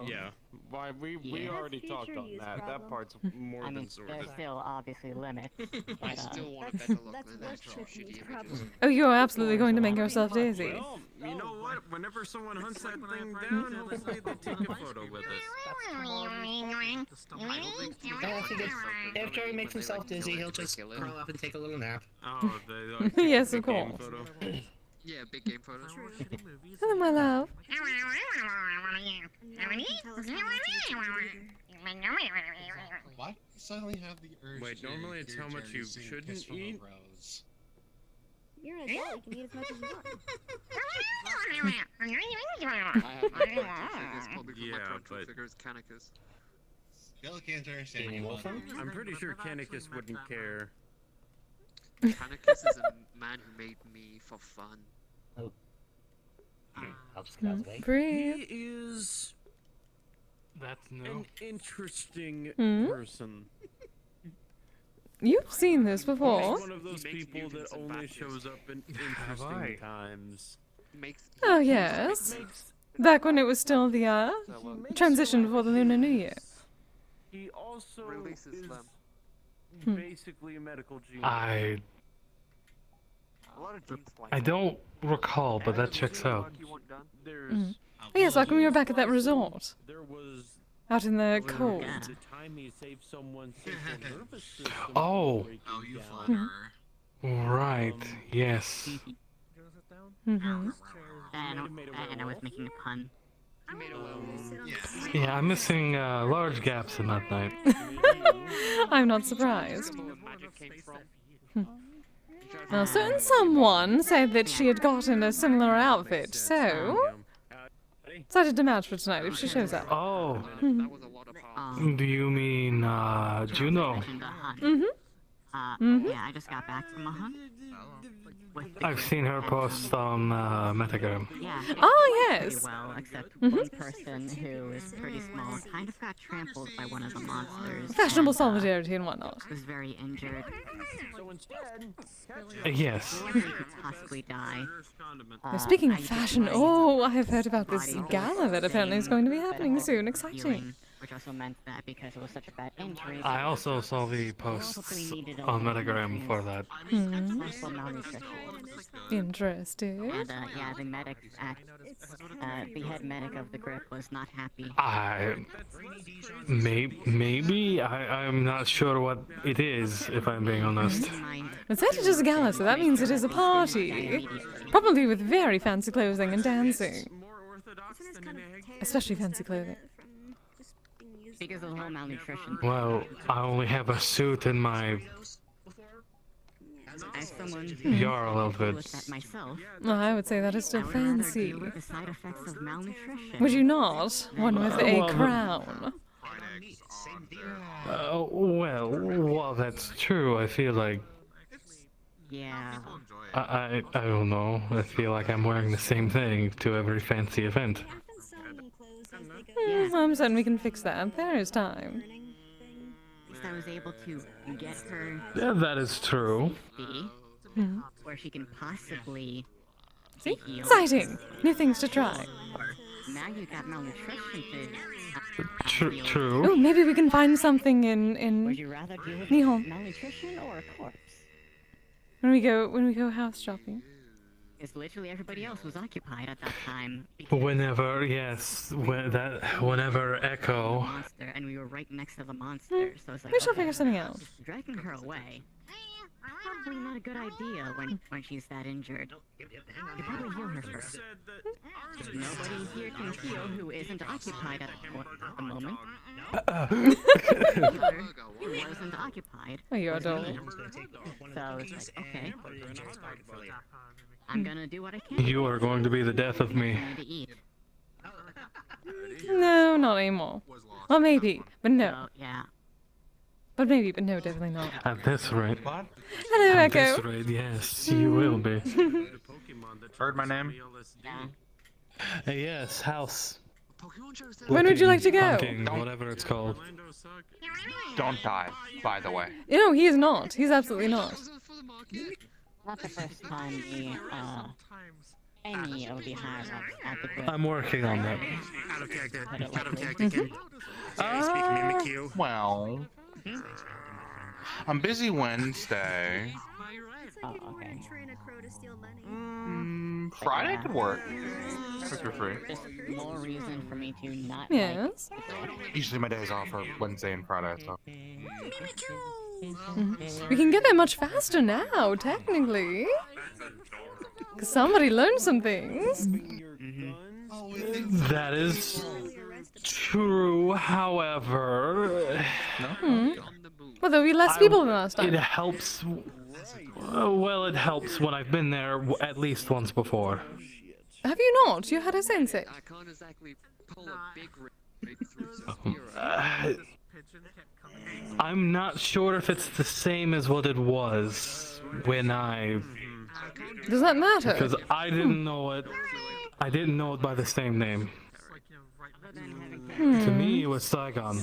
Yeah. Why we already talked on that. That part's more than sorted. There's still obviously limits. I still want a better look than that shitty images. Oh, you're absolutely going to make yourself dizzy. Well, you know what? Whenever someone hunts that thing down, hopefully they take a photo with it. If Joey makes himself dizzy, he'll just curl up and take a little nap. Oh, Yes, of course. Yeah, big game photo. Hello, my love. Why do you suddenly have the urge Wait, to normally it's hear how much Jerry you sing shouldn't Kiss from a eat? Rose? You're an adult. You can eat as much as you want. I have my figures, probably for my control figures, Canicus. Still can't understand you. I'm pretty sure Canicus wouldn't care. Canicus is a man who made me for fun. Oh. I'll just get out of the way. Breathe. He is That's an interesting Hmm? person. You've seen this before. He's one of those people that only shows up in interesting times. Oh, yes. Back when it was still the transition before the Lunar New Year. He also releases is Hmm. basically a medical genius. I don't recall, but that checks out. There's Mm. Oh, yes, like when we were back at that resort. there was Out in the cold. the time he saved someone's central nervous system. Oh. Oh, you Right. Yes. Mm-hmm. And I was making a pun. Yeah, I'm missing large gaps in that night. I'm not surprised. Now, certain someone said that she had gotten a similar outfit, so decided to match for tonight if she shows up. Oh. Mhm. Do you mean Juno? Mm-hmm. Yeah, I just got back from a hunt. I've seen her post on Metagram. Yeah. Oh, yes. Pretty well, except Mhm. one person who is pretty small kind of got trampled by one of the monsters. Fashionable and, solidarity and whatnot. was very injured. So instead, Yes. He could possibly die. Now, speaking of fashion, oh, I have heard about this gala that apparently is going to be happening soon. Exciting. Which also meant that because it was such a bad injury. I also saw the posts on Metagram for that. Hmm. Also malnutrition. Interesting. And yeah, the medic the head medic of the group was not happy. Maybe I'm not sure what it is, if I'm being honest. It's actually just a gala, so that means it is a party. Probably with very fancy clothing and dancing. Especially fancy clothing. Because of the whole malnutrition. Well, I only have a suit and my As someone Jarl outfit. with that myself, Well, I would say that is still I would rather fancy. deal with the side effects of malnutrition. Would you not? One with a Well, crown. Well, that's true. I feel like Yeah. I don't know. I feel like I'm wearing the same thing to every fancy event. I'm certain we can fix that. There is time. At least I was able to get her Yeah, that is true. Hmm. where she can possibly See? be healed. Exciting! New things to try. Now you got malnutrition to True. Oh, maybe we can find something in Would you rather deal with Nihon. malnutrition or a corpse? when we go house shopping. Because literally everybody else was occupied at that time. Whenever Echo. Monster, and we were right next to the monster, so it's like We shall okay, figure something out. dragging her away. Probably not a good idea when she's that injured. You probably heal her first. Nobody here can heal who isn't occupied at the moment. Healer who wasn't occupied. Oh, you're was adorable. me. So it's like, okay. I'm gonna do what I can. You are going to be the death of me. I need to eat. No, not anymore. Well, maybe, but no. So, yeah. But maybe, but no, definitely not. At this rate. Hello, At this Echo. rate, yes, you will be. Heard my name? Yeah. Yes, house. When would you like to go? Hunting, whatever it's called. Don't die, by the way. No, he is not. He's absolutely not. Not the first time any of the higher ups at the grid. I'm working on that. Out of character. Out of character. Can I speak mimic you? Well, I'm busy Wednesday. Oh, okay. Friday could work. If you're free. Just more reason for me to not Yes. like the grid. Usually my days off are Wednesday and Friday, so. We can get there much faster now, technically. 'Cause somebody learned some things. That is true, however... Well, there'll be less people than last time. It helps... Well, it helps when I've been there at least once before. Have you not? You had a sensei. I can't exactly pull a big rig through I'm not sure if it's the same as what it was when I... Does that matter? Because I didn't know it. I didn't know it by the same name. To me, it was Saigon.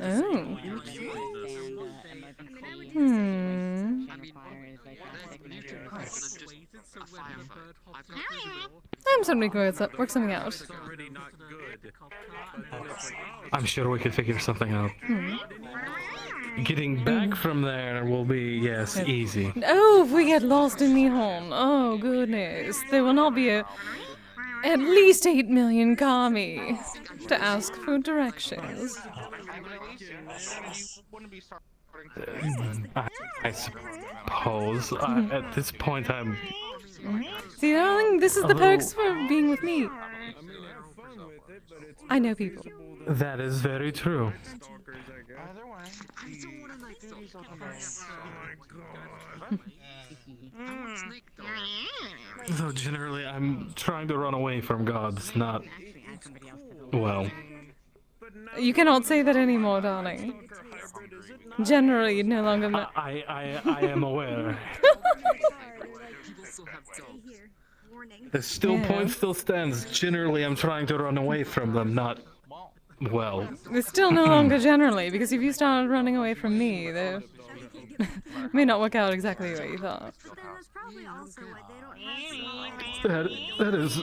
Oh. I'm certainly going to work something out. I'm sure we could figure something out. Getting back from there will be, yes, easy. Oh, if we get lost in Nihon. Oh, goodness. There will not be at least 8 million kami to ask for directions. I suppose. At this point, I'm... See, darling, this is the perks for being with me. I know people. That is very true. Though generally, I'm trying to run away from gods, not... Well... You cannot say that anymore, darling. Generally, no longer... I am aware. The point still stands. Generally, I'm trying to run away from them, not... Well... It's still no longer generally, because if you started running away from me, they may not work out exactly what you thought. That is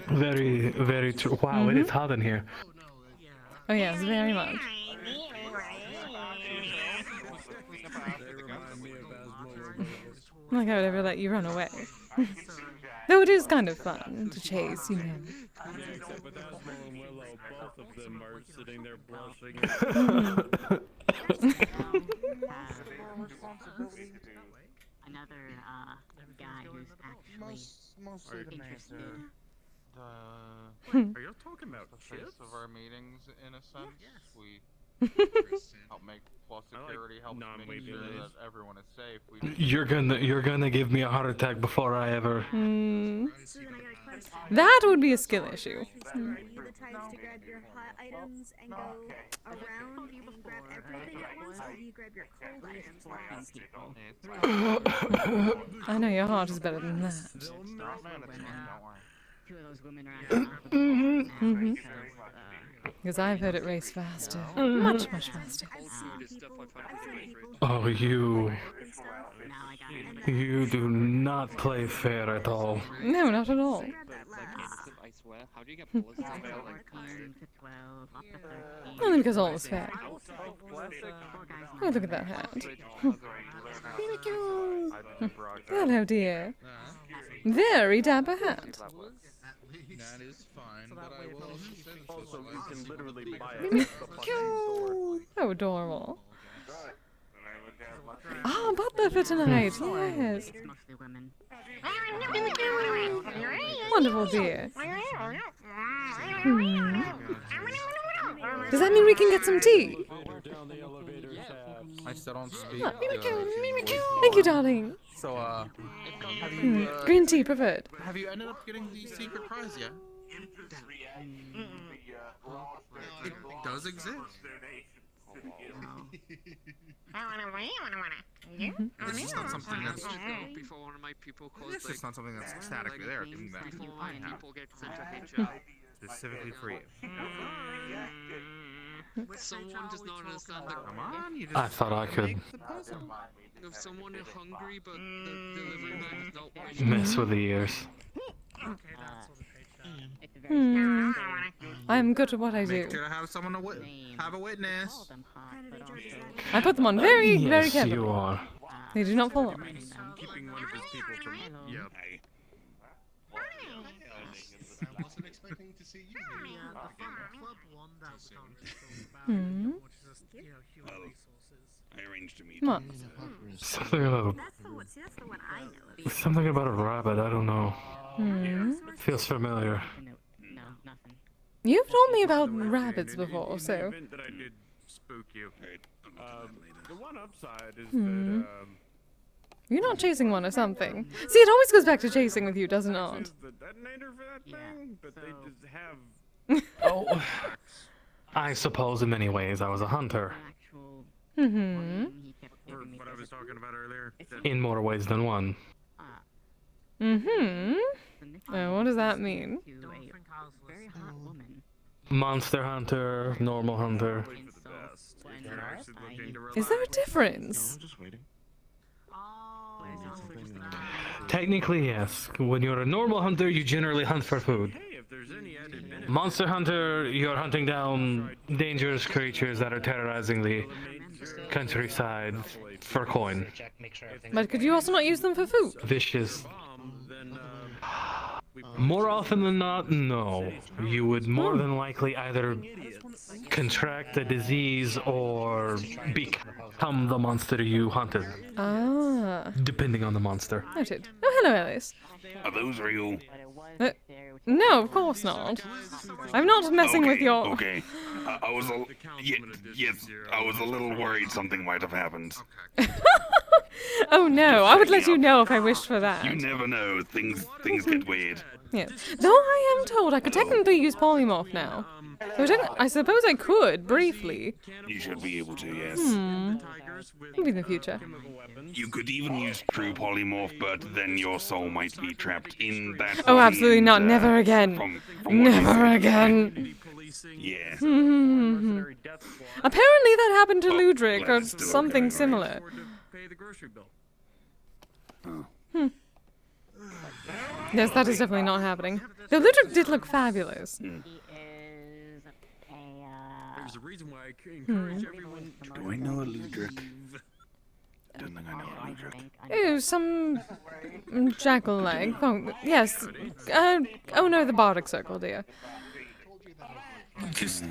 very, very true. Wow, it is hot in here. Oh yes, very much. Like I would ever let you run away. Though it is kind of fun to chase, you know. Except with Asmo and Willow, both of them are sitting there blushing. Another guy who's actually interested. Are you talking about the face of our meetings, in a sense? We help make plus security, help make sure that everyone is safe. You're gonna give me a heart attack before I ever... That would be a skill issue. I know your heart is better than that. Two of those women are Because I've heard it race faster. Much, much faster. Oh, you do not play fair at all. No, not at all. How do you get bullets? Only because all is fair. Oh, look at that hat. Hello, dear. Very dapper hat. That is fine, but I will also we can literally buy it. Oh, adorable. Ah, butler for tonight. Yes. Wonderful, dear. Does that mean we can get some tea? I still don't speak. Thank you, darling. So, have you, green tea preferred. Have you ended up getting the secret prize yet? It does exist. It's just not something that's. Before one of my people calls It's just not something that's statically there. Give me that. before my people get sent to HR. Specifically for you. Someone does not understand the. Come on, you just. I thought I could If someone is hungry, but the delivery man is not mess with the ears. I'm good at what I do. Make sure to have someone have a witness. I put them on very, very Yes, carefully. you are. They do not fall off. Keeping one of his people from. Yep. I wasn't expecting to see you here. Hmm. I arranged to meet. What? Something about a rabbit. I don't know. Hmm. Feels familiar. You've told me about rabbits before, so. That I did spook you. The one upside is Hmm. that You're not chasing one or something. See, it always goes back to chasing with you, doesn't it? is the detonator for that thing, but they just have. Oh, I suppose in many ways I was a hunter. Mm-hmm. Or what I was talking about earlier. In more ways than one. Mm-hmm. What does that mean? Monster hunter, normal hunter. Is there a difference? Just waiting. Technically, yes. When you're a normal hunter, you generally hunt for food. Monster hunter, you're hunting down dangerous creatures that are terrorizing the countryside for coin. But could you also not use them for food? Vicious. More often than not, no. You would more than likely either contract a disease or become the monster you hunted. Ah. Depending on the monster. Noted. Oh, hello, Alice. Are those real? No, of course not. I'm not messing with your. Okay. I was a. Yes, I was a little worried something might have happened. Oh no, I would let you know if I wished for that. You never know. Things get weird. Yeah. Though I am told I could technically use polymorph now. So I suppose I could, briefly. You should be able to, yes. Maybe in the future. You could even use true polymorph, but then your soul might be trapped in that. Oh, body absolutely and, not. Never again. from what you Never said. again. Yeah. Apparently that happened to Ludric glad or it's still something okay, similar. Hmm. Yes, that is definitely not happening. Though Ludric did look fabulous. There's a reason why I encourage everyone to. Do I know a Ludric? Don't think I know a Ludric. Oh, some jackal-like. Oh, yes. Oh no, the bardic circle, dear. Just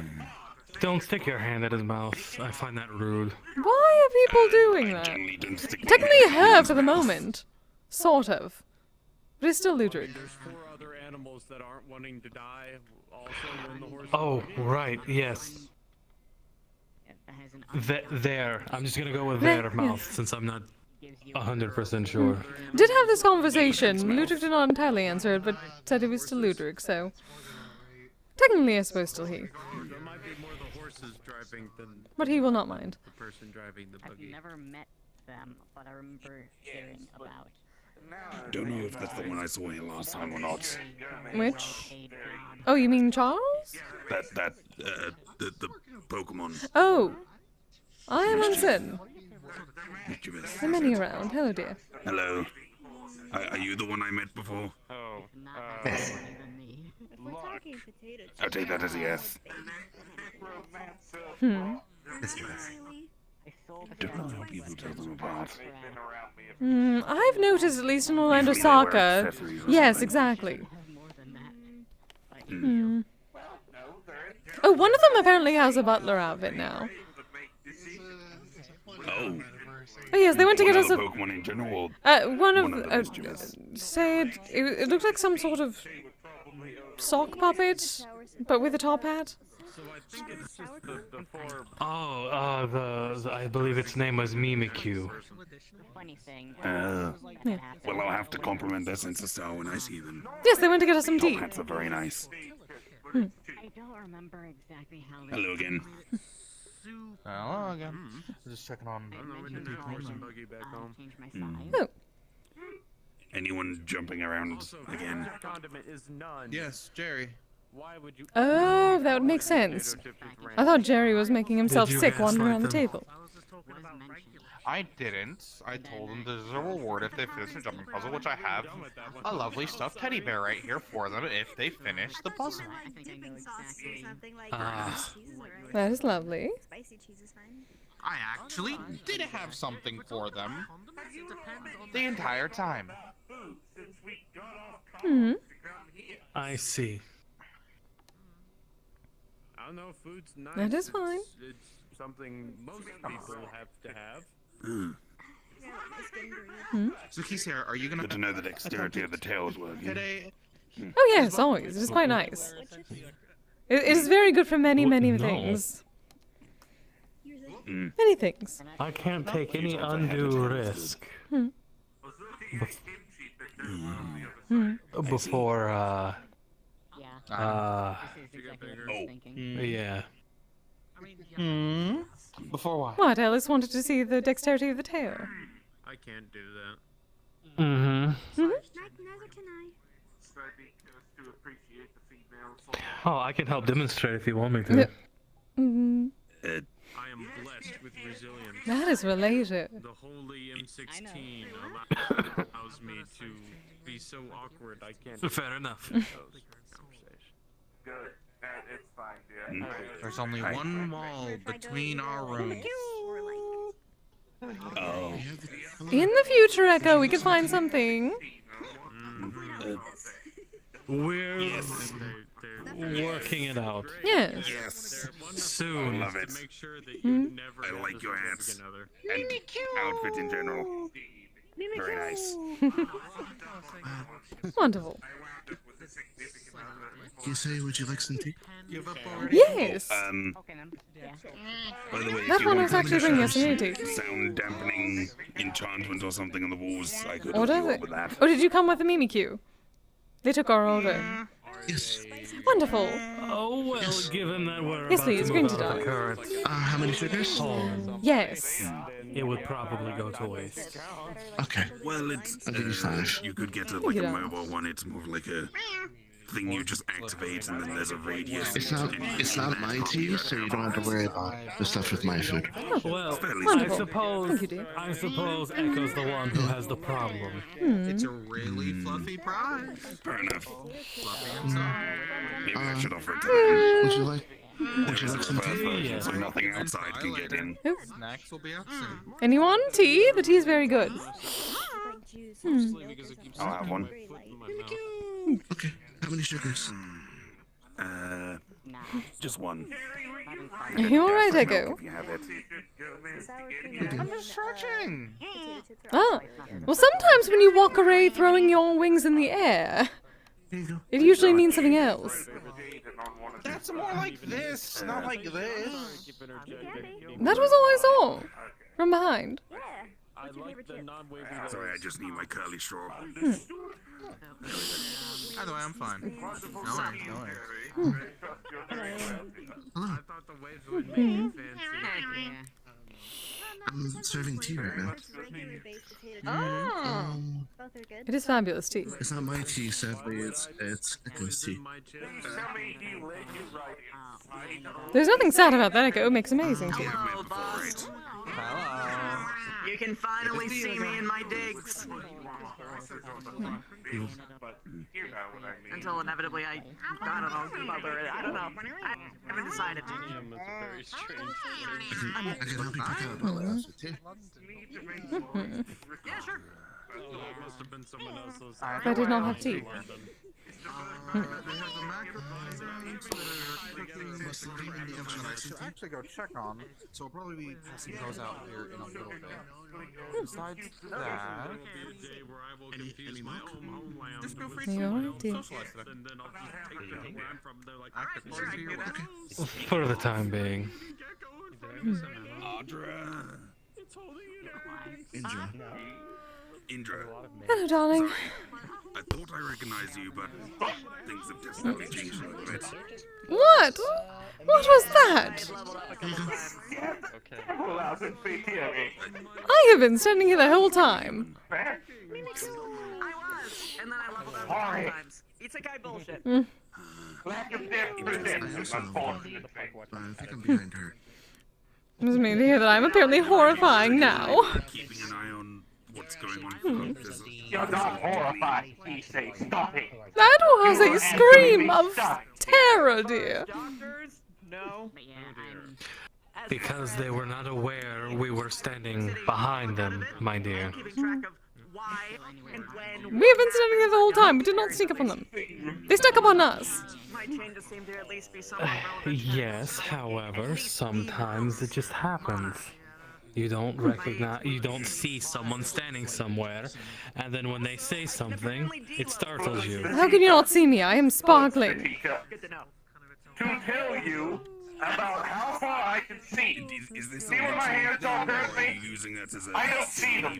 don't stick your hand at his mouth. I find that rude. Why are people doing that? Technically her for the moment. Sort of. But it's still Ludric. There's 4 other animals that aren't wanting to die. Also in the horse. Oh, right, yes. There. I'm just gonna go with their mouth since I'm not 100% sure. Did have this conversation. Ludric did not entirely answer it, but said it was still Ludric, so. Technically, I suppose still he. There might be more the horses driving than. But he will not mind. The person driving the buggy. I've never met them, but I remember hearing about. Don't know if that's the one I saw here last time or not. Which? Oh, you mean Charles? The Pokemon. Oh. I am Uncertain. Mischievous. There are many around. Hello, dear. Hello. Are you the one I met before? Oh. I'll take that as a yes. Don't know how people tell them apart. I've noticed, at least in Orlando Soccer. Yes, exactly. Oh, one of them apparently has a butler outfit now. Oh. Oh yes, they went to get us a Pokemon in general. one of say it looked like some sort of sock puppet, but with a top hat. Oh, I believe its name was Mimikyu. Well, I'll have to compliment their sense of style when I see them. Yes, they went to get us some tea. Top hats are very nice. I don't remember exactly how. Hello again. Hello again. Just checking on. I don't know, we didn't have horse and buggy back home. Oh. Anyone jumping around again? Condiment is none. Yes, Jerry. Why would you? Oh, that would make sense. I thought Jerry was making himself you sick gaslight wandering around the them? table. I didn't. I told them there's a reward if they finish the jumping puzzle, which I have a lovely stuffed teddy bear right here for them if they finish the puzzle. Dipping sauce or something like Ah. cheese is alright. That is lovely. Spicy cheese is fine. I actually did have something for them the entire time. Hmm. I see. I don't know, food's nice. That is fine. It's something most people have to have. So Kise, are you gonna? Good to know the dexterity of the tail is working. Today? Oh yes, always. It is quite nice. It is very good for many, many No. things. Mm. Many things. I can't take any undue risk Hmm. before, Oh. yeah. Before what? What? Alice wanted to see the dexterity of the tail. I can't do that. Mm-hmm. Neither can I. Oh, I can help demonstrate if you want me to. Mm, I am blessed with resilience. that is related. The holy M16 allows me to be so awkward I can't. Fair enough. Good. It's fine, dear. There's only one wall between our rooms. Oh. In the future, Echo, we could find something. We're working it out. Yes. Yes. Soon. Love it. Make sure that Hmm? you never I have like this your with hats. another. And outfit in general. Very nice. Wonderful. Kise, would you like some tea? Give up already? Yes. By the way, That if you one want was actually bringing us some tea. sound dampening enchantment or something on the walls, I could Order help you the... out with that. Oh, did you come with the Mimikyu? They took our order. Yes. Wonderful. Oh, well, given that we're Yes, about please, to bring move to out of the die. current How many sugars? home, Yes. it would probably go to waste. Okay. Well, it's I'll give you 5. you could get a, Thank like you, a Dad. mobile one. It's more like a thing you just activate, and then there's a radius. It's not my tea, so you don't have to worry about the stuff with my food. Well, fairly I Wonderful. suppose Thank you, dear. Echo's the one who has the problem. It's a really fluffy prize. Fair enough. Maybe I should offer it to Would you like some tea? Yeah. so nothing outside can get in. Snacks will be out soon. Anyone? Tea? The tea is very good. I'll have one. Okay. How many sugars? Just one. Are you alright, Echo? If you have it. I'm just stretching. Ah. Well, sometimes when you walk away throwing your wings in the air, it usually means something else. That's more like this, not like this. That was all I saw. From behind. I like the non-wavy Sorry, I just need my curly straw. Either way, I'm fine. No worries, no worries. I thought the waves would make it fancy. I'm serving tea right now. Oh. Both are good. It is fabulous tea. It's not my tea, sadly. It's Echo's tea. There's nothing sad about that, Echo. It makes amazing tea. Hello, boss. Hello. You can finally see me in my digs. Until inevitably I don't know, mother it. I don't know. I haven't decided. I can help you pick out a bottle outfit too. Yeah, sure. Must have been someone else's. I did not have tea. To actually go check on, so we'll probably be passing those out here in a little bit. Besides that, any just feel free to socialize today. And then I'll just take them where I'm from. They're like, Alright, party to your welcome. For the time being. Audra. It's holding it. Indra. Hello, darling. I thought I recognize you, but things have definitely changed a little bit. What? What was that? I have been standing here the whole time. I was, and then I leveled up a couple times. Isekai bullshit. Lack of depth perception, unfortunately. I think I'm behind her. It was me to hear that I'm apparently horrifying now. Keeping an eye on what's going on. You're not horrified, Kise. Stop it. That was a scream of terror, dear. Doctors? No. Because they were not aware we were standing behind them, my dear. Keeping track of why and when. We have been standing there the whole time. We did not sneak up on them. They snuck up on us. My changes seem to at least be somewhat relevant. Yes, however, sometimes it just happens. You don't recognize, you don't see someone standing somewhere, and then when they say something, it startles you. How can you not see me? I am sparkling. Good to know. To tell you about how far I can see. Is this See where my hands are currently? using that as a I don't see them.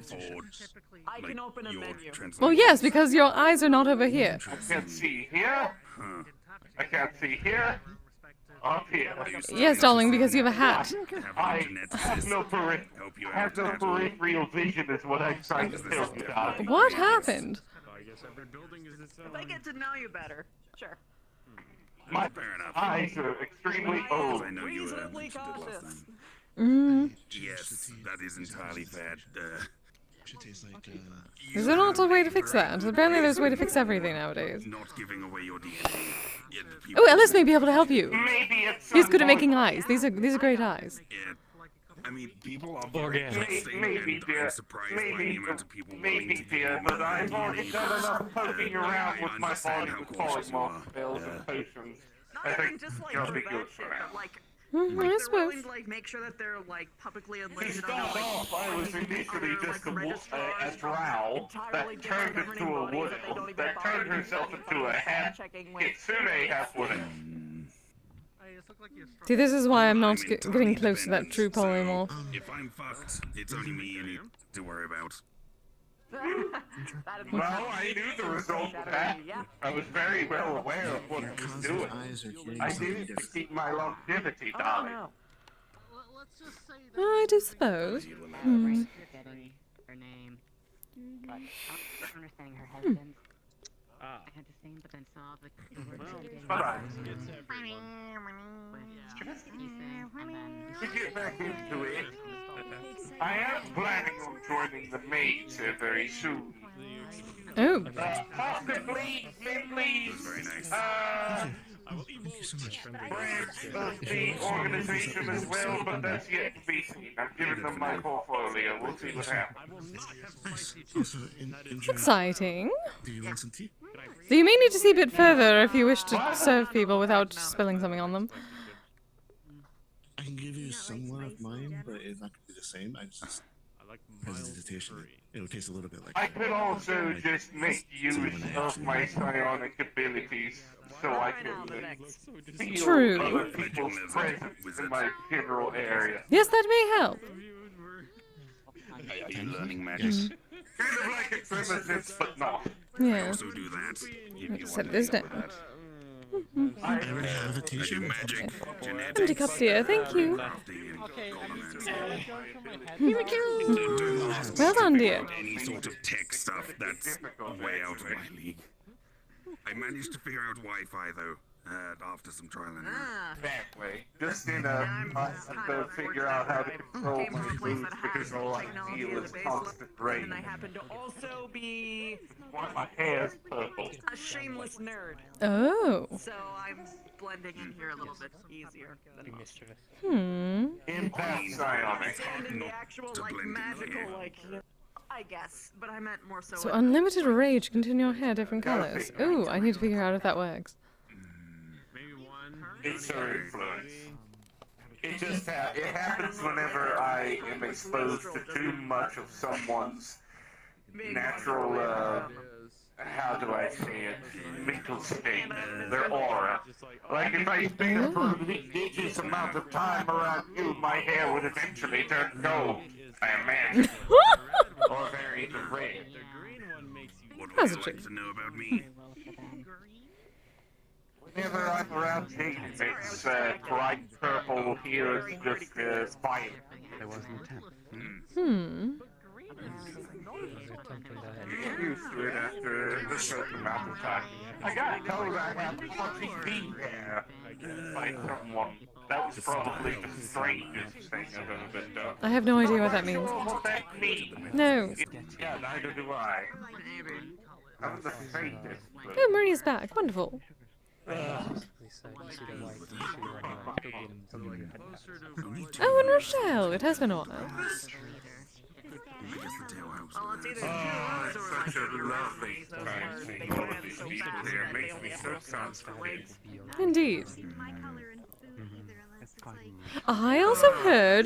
I can open a menu. Well, yes, because your eyes are not over here. I can't see here. I can't see here. Up here. Yes, darling, because you have a hat. I have no peripheral vision is what I'm trying to tell you, darling. What happened? If I get to know you better, sure. My eyes are extremely old. I know you Reasonably mentioned it last cautious. time. Yes, that is entirely fair. Is there not a way to fix that? Apparently there's a way to fix everything nowadays. Not giving away your DNA. Oh, Ellis may be able to help you. Maybe it's He's good at making eyes. These are great eyes. Yeah. I mean, people are Organic. Maybe, dear. Maybe, dear, but I've already done enough poking around with my body with polymorph spells and potions. I think you'll be good for that. I suppose. Willing to make sure that they're publicly enlisted. Start off, I was initially just a drow that turned into a wood elf, that turned herself into a half Kitsune half-woman. See, this is why I'm not getting close to that true polymorph. If I'm fucked, it's only me you need to worry about. Well, I knew the result of that. I was very well aware of what I was doing. I did it to keep my longevity, darling. I do suppose. Forgetting her name. But understanding her husband. I had the same, but then saw the word To get back into it, I am planning on joining the maids very soon. Oh. Possibly, Very nice. Thank you so much. branch of the organization as well, but that's yet to be seen. I'm giving them my portfolio. We'll see what happens. Nice. Also, Exciting. do you want some tea? So you may need to see a bit further if you wish to serve people without spilling something on them. I can give you somewhat of mine, but it's not going to be the same. I just hesitation. It'll taste a little bit like. I could also just make use of my psionic abilities so I can feel True. other people's presence in my general area. Yes, that may help. Are you learning magic? Kind of like a Grimace, but not. Yeah. Also do that. If you Set want this to do down. that. I already have a t-shirt. I do magic, Empty cup, dear. Thank you. Here we go. Well done, dear. Any sort of tech stuff that's way out of my league. I managed to figure out Wi-Fi though, after some trial and error. That way. Just in to figure out how to control my moves because all I feel is constant rain. And I happen to also be My hair's purple. a shameless nerd. Oh. So I'm blending in here a little bit easier than most. Impact psionic. And in the actual magical I guess, but I meant more so. So unlimited rage can turn your hair different colors. Ooh, I need to figure out if that works. It's her influence. It just it happens whenever I am exposed to too much of someone's natural, how do I say it, mental state, their aura. Like if I spend a prodigious amount of time around you, my hair would eventually turn gold, I imagine. or very red. What would That's you a like trick. to know about me? Whenever I'm around things, it's bright purple. Here it's just fire. There was an attempt. Used to it after a certain amount of time. I got told I had 40 feet there by someone. That was probably the strangest thing I've ever been done. I have no idea what that means. What that means? No. Yeah, neither do I. I'm the faintest. Oh, Maria's back. Wonderful. Oh, and Rochelle. It has been a while. Oh, such a lovely time seeing all of these people there. It makes me so constipated. Indeed. I also heard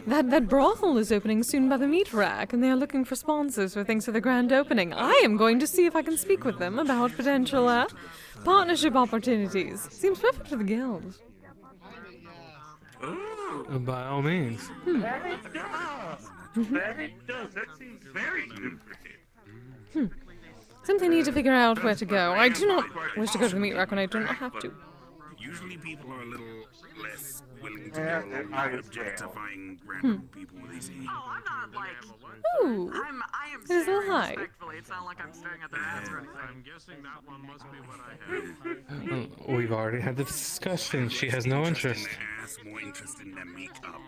that brothel is opening soon by the meat rack, and they are looking for sponsors for things for the grand opening. I am going to see if I can speak with them about potential partnership opportunities. Seems perfect for the guild. By all means. That it does. That it does. That seems very lucrative. Simply need to figure out where to go. I do not wish to go to the meat rack when I do not have to. Usually people are a little less willing to go objectifying random people they see. Oh, I'm not like. Ooh. I am It is a staring high. respectfully. It's not like I'm staring at their ass or anything. I'm guessing that one must be what I have. We've already had the discussion. She has no interest. Ass more interest in their makeup.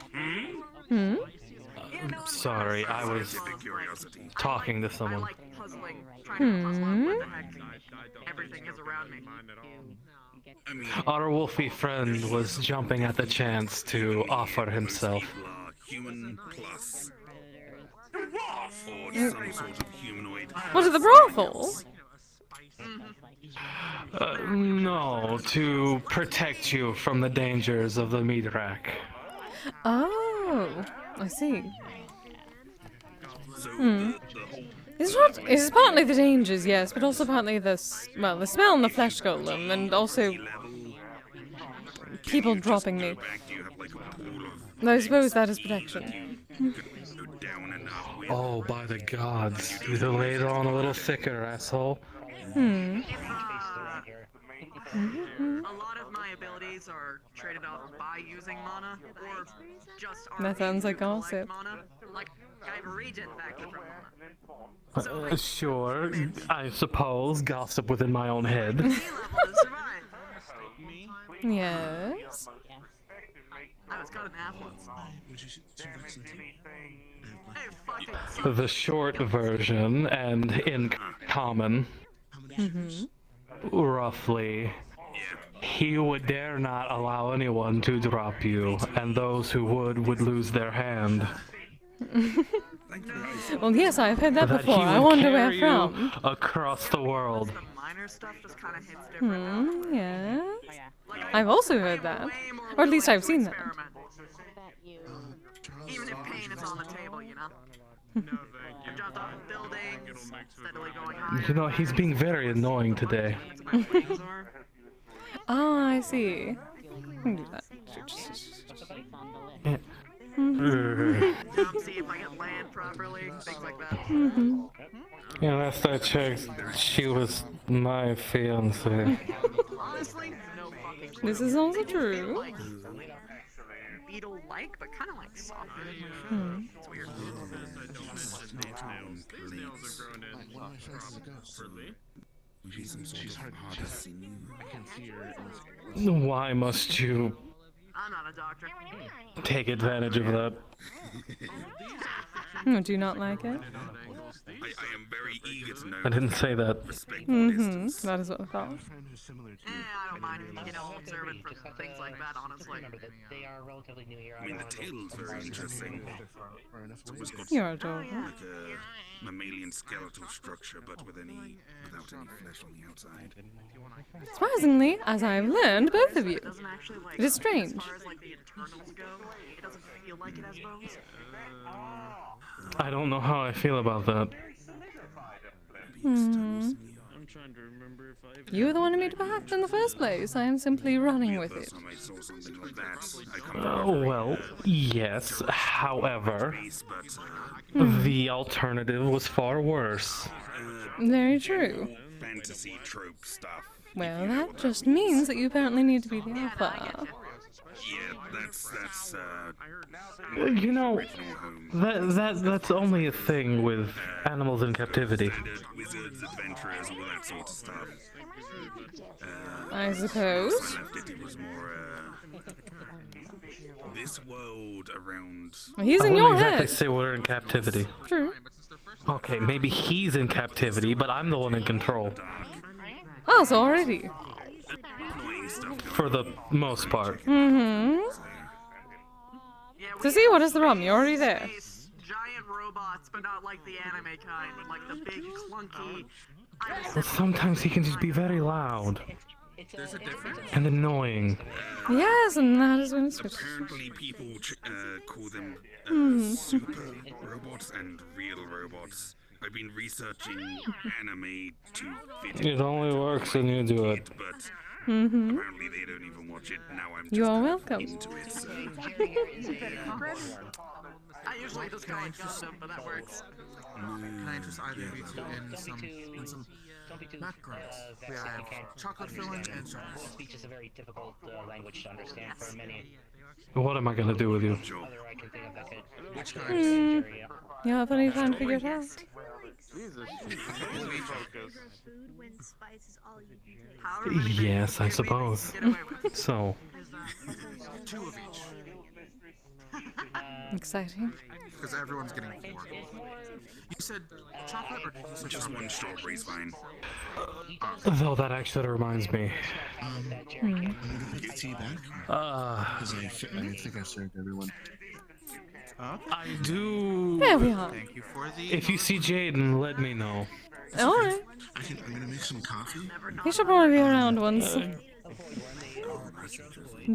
Sorry, I was Curiosity. talking to someone. Like puzzling, trying to puzzle out what the heck everything is around me. I mean, Our wolfy friend was jumping at the chance to offer himself. human plus. Or some sort of humanoid. What are the brothel? No, to protect you from the dangers of the meat rack. Oh, I see. So It's partly the dangers, yes, but also partly the smell and the flesh golem, and also people dropping me. I suppose that is protection. Oh, by the gods. You laid on a little thicker, asshole. A lot of my abilities are traded off by using mana, or just are That sounds like gossip. mana. Like, I have a regen factor from mana. Sure, I suppose. Gossip within my own head. Yes. I was caught an affluence. The short version, and in common, roughly, he would dare not allow anyone to drop you, and those who would lose their hand. Well, yes, I've heard that That before. he I would wonder carry where you from. across the world. Minor stuff just kind of hits different. Yes. I've also heard that. Or at least I've seen that. Even if pain is on the table, you know? I've jumped off of buildings, steadily going higher. You know, he's being very annoying today. Oh, I see. I can do that. Yeah. Jump, see if I can land properly, things like that. Yeah, last I checked, she was my fiance. Honestly, no fucking clue. This is also true. Beetle-like, but kind of like soft. It's weird. She's hard to see. I can't see her. Why must you I'm not a doctor. take advantage of that? Do you not like it? I am very eager to know. I didn't say that. That is what I thought. I don't mind, you know, observing for things like that, honestly. They are relatively new here. I mean, the tail's very interesting. It's got You're adorable. like a mammalian skeletal structure, but without any flesh on the outside. Surprisingly, as I've learned, both of you. It is strange. As far as like the internals go, it doesn't feel like it has bones. I don't know how I feel about that. I'm trying to remember if I. You were the one who made it back in the first place. I am simply running with it. I saw something like that. I come Oh, well, yes. However, the alternative was far worse. Very true. Fantasy trope stuff. Well, that just means that you apparently need to be the alpha. Yeah, that's You know, that's only a thing with animals in captivity. wizards, adventurers, all that sort of stuff. I suppose. It was more this world around. He's in I your wouldn't exactly head. say we're in captivity. True. Okay, maybe he's in captivity, but I'm the one in control. Oh, so already. For the most part. Mm-hmm. So see, what is the problem? You're already there. Giant robots, but not like the anime kind, with like the big clunky. But sometimes he can just be very loud. There's a difference. And annoying. Yes, and that is when it's switched. Apparently, people call them Mm. super robots and real robots. I've been researching anime to fit It only works when you do it. but Mm-hmm. apparently they don't even watch it. Now I'm just You're welcome. into it. So. I usually just go like Gundam, but that works. Can I interest either of you two in some backgrounds? We have chocolate filling and chocolate. Speech is a very difficult language to understand for many. What am I gonna do with you? Other I can think of that could. Which Hmm. You have any time to figure it out? Jesus. Yes, I suppose. So. Two of each. Exciting. Because everyone's getting 4. You said chocolate or did you say Just one strawberry's fine. Though that actually reminds me. I'm gonna get tea back. Because I think I served everyone. I do. There we are. Thank you for the. If you see Jaden, let me know. Alright. I'm gonna make some coffee. He should probably be around once.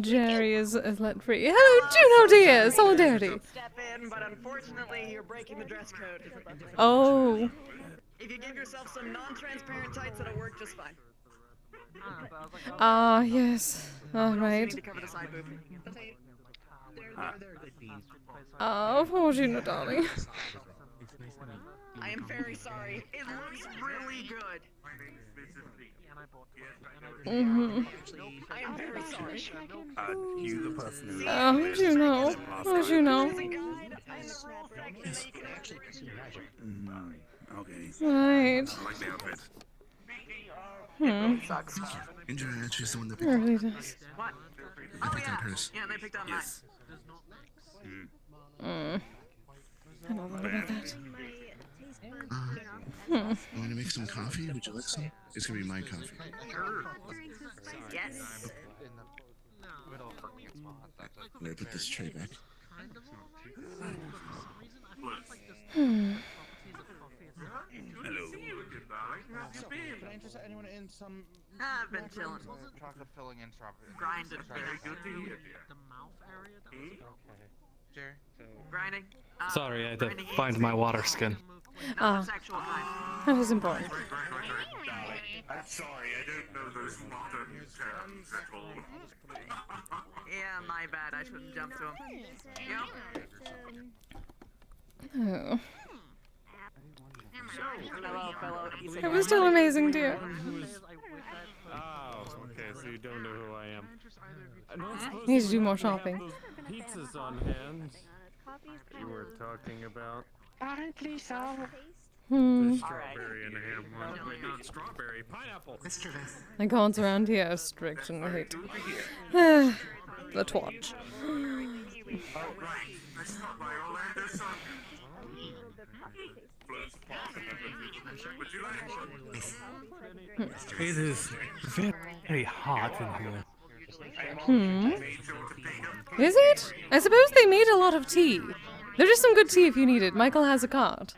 Jerry is let free. Hello, Juno dear! Solidarity. Step in, but unfortunately, you're breaking the dress code. Oh. If you give yourself some non-transparent tights, it'll work just fine. Ah, yes. Alright. To cover the side boob. Oh, poor Juno, darling. I am very sorry. It looks really good. Mm-hmm. I am very sorry. You the person who. Oh, Juno. Oh, Juno. Okay. Right. I like the outfit. Enjoy, she's the one that It really does. What? I picked out hers. Yeah, they picked out Yes. I don't know about that. I'm gonna make some coffee. Would you like some? It's gonna be my coffee. Yes. I'm gonna put this tray back. Hello. Can I interest anyone in some? I've been chilling. Chocolate filling and strawberry. Grinding. Very good to hear. Jerry. Grinding. Sorry, I had to find my water skin. Ah, that is important. I'm sorry, I don't know those modern terms at all. Yeah, my bad. I shouldn't jump to him. Oh. Hello, fellow. It was still amazing, dear. Oh, okay, so you don't know who I am. Need to do more shopping. Pizzas on hand. You were talking about Apparently so. the strawberry and ham one. Not strawberry, pineapple. The gods around here are strict and hate. The torch. It is very hot in here. Is it? I suppose they made a lot of tea. There is some good tea if you need it. Michael has a card.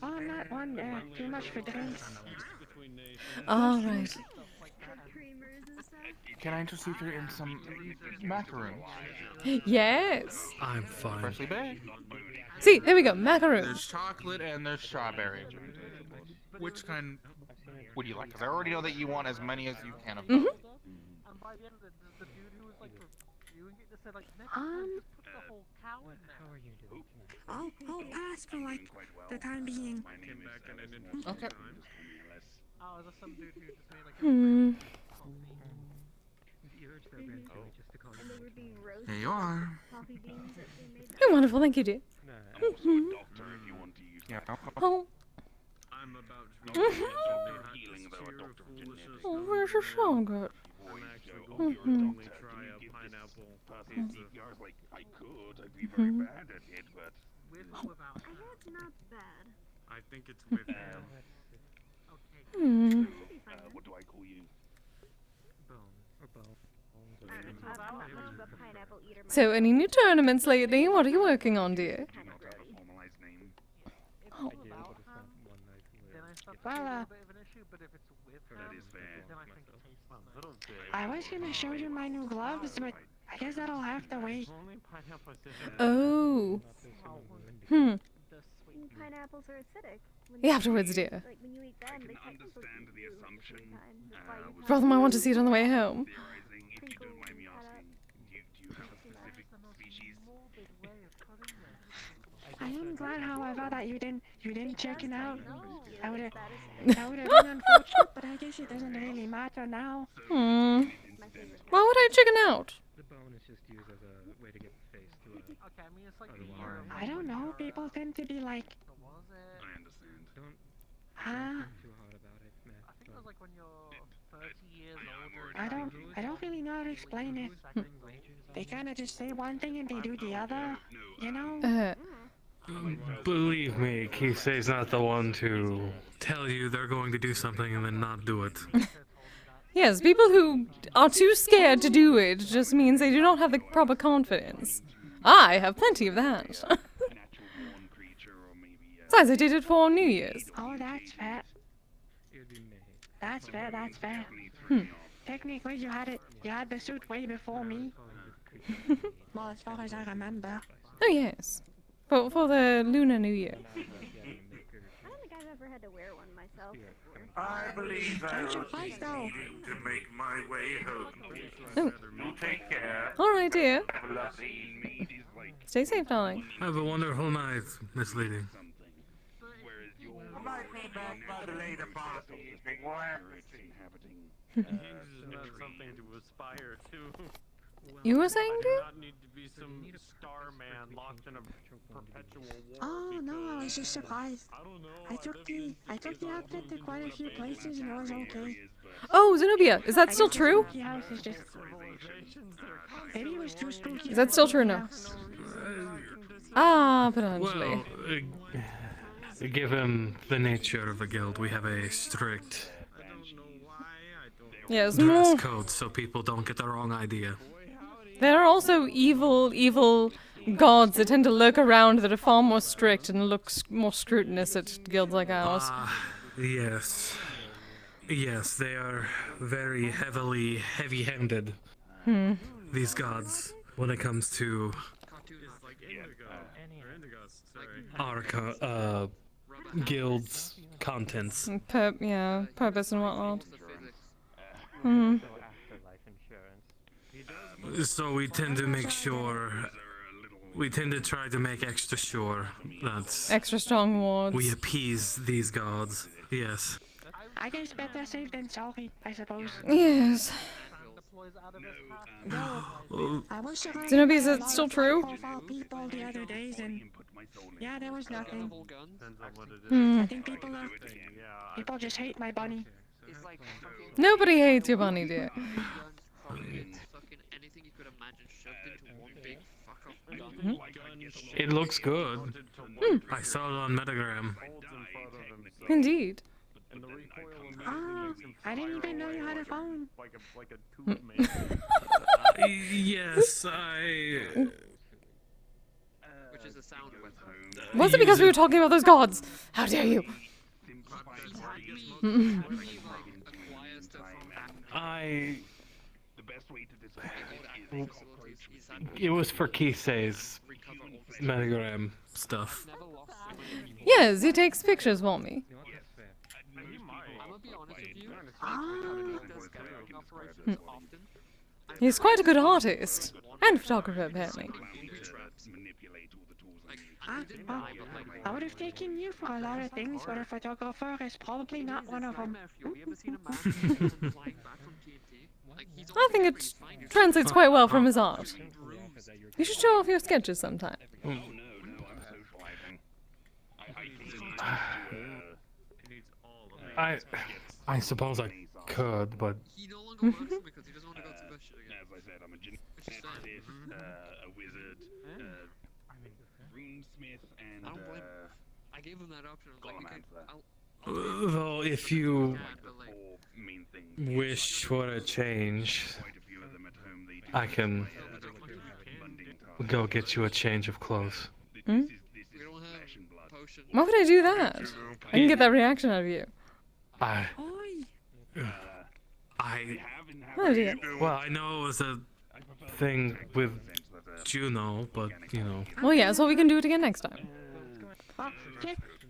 Oh, not one. Too much for drinks. All right. Can I interest you in some macaroons? Yes. I'm fine. Freshly baked. See, there we go, macaroons. There's chocolate and there's strawberry. Which kind would you like? Because I already know that you want as many as you can of both. I'll pass for like the time being. Okay. There you are. Oh, wonderful, thank you, dear. Yeah. Oh. Oh, where's your yogurt? I think it's with What do I call you? So, any new tournaments lately? What are you working on, dear? Oh. Well, I was gonna show you my new gloves, but I guess that'll have to wait. Oh. Pineapples are acidic. Afterwards, dear. Like when you eat them, they understand the assumption. Brother might want to see it on the way home. I am glad, however, that you didn't check it out. That would have been unfortunate, but I guess it doesn't really matter now. Why would I chicken out? the bone is just used as a way to get the face to a. Okay, I mean it's like I don't know. People tend to be like. I understand. Don't Ah. think too hard about it, man. I think it was like when you're 30 years old. I don't really know how to explain it. They kind of just say one thing and they do the other, you know? Believe me, Kise's not the one to tell you they're going to do something and then not do it. Yes, people who are too scared to do it just means they do not have the proper confidence. I have plenty of that. Besides, I did it for New Year's. Oh, that's fair. That's fair, that's fair. Technically, you had the suit way before me. Well, as far as I remember. Oh, yes. For the Lunar New Year. I don't think I've ever had to wear one myself. I believe I was needing to make my way home. You take care. Alright, dear. Have a lovely evening. Stay safe, darling. Have a wonderful night, Miss Lady. I might be back by the later part of the evening. We'll have to see. This is not something to aspire to. You were saying, dude? Not need to be some star man locked in a perpetual war. Oh no, I was just surprised. I took the outfit to quite a few places and it was okay. Oh, Zenobia, is that still true? Maybe it was too spooky. Is that still true or no? Ah, potentially. Well, given the nature of the guild, we have a strict Yes, dress more. code so people don't get the wrong idea. There are also evil gods that tend to lurk around that are far more strict and look more scrutinous at guilds like ours. Yes. Yes, they are very heavy-handed. These gods, when it comes to our guild's contents. Purpose and whatnot. So we tend to make sure, we tend to try to make extra sure that Extra strong wards. we appease these gods. Yes. I guess better safe than sorry, I suppose. Yes. I was surrounded Zenobia, is by a that lot still of true? high-profile people the other days and yeah, there was nothing. Hmm. I think people just hate my bunny. Nobody hates your bunny, dear. It looks good. I saw it on Metagram. Indeed. I didn't even know you had a phone. Yes, I... Which is a sound weapon. Was it because we were talking about those gods? How dare you? It was for Kise's Metagram stuff. Yes, he takes pictures for me. He's quite a good artist. And photographer, apparently. I would have taken you for a lot of things, but a photographer is probably not one of them. I think it translates quite well from his art. You should show off your sketches sometime. I suppose I could, but He no longer works because he doesn't want to go to the shit again. As I said, I'm a geneticist, a wizard, runesmith, and I don't blame him. I gave him that option. I was like, okay, though if you wish for a change, I can go get you a change of clothes. Hmm? Why would I do that? I can get that reaction out of you. Oh dear. Well, I know it was a thing with Juno, but you know. Well, yeah, so we can do it again next time. Well,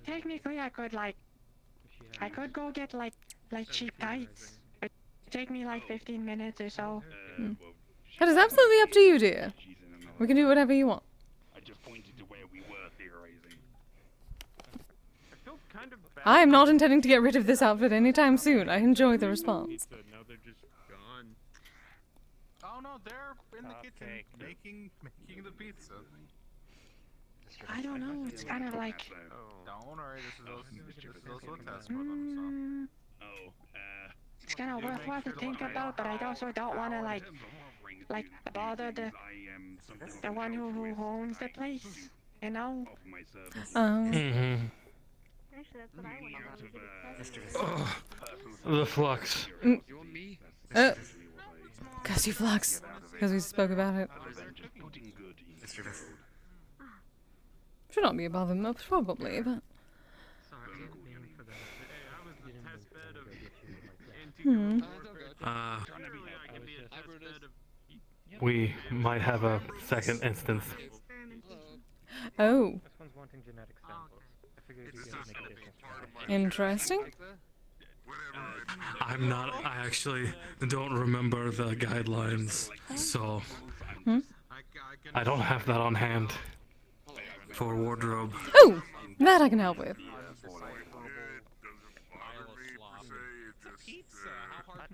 technically, I could go get like cheap tights. It'd take me like 15 minutes or so. That is absolutely up to you, dear. We can do whatever you want. I just pointed to where we were theorizing. I am not intending to get rid of this outfit anytime soon. I enjoy the response. Now they're just gone. Oh no, they're in the kitchen making the pizza. I don't know. It's kind of like. Don't worry, this is also a test for them. So. It's kind of worthwhile to think about, but I also don't want to like bother the one who owns the place, you know. Actually, that's what I want to The flux. Gusty flux. Because we spoke about it. Should not be a bother, most probably, but. We might have a second instance. Oh. Interesting. I actually don't remember the guidelines, so I don't have that on hand for wardrobe. Oh, that I can help with.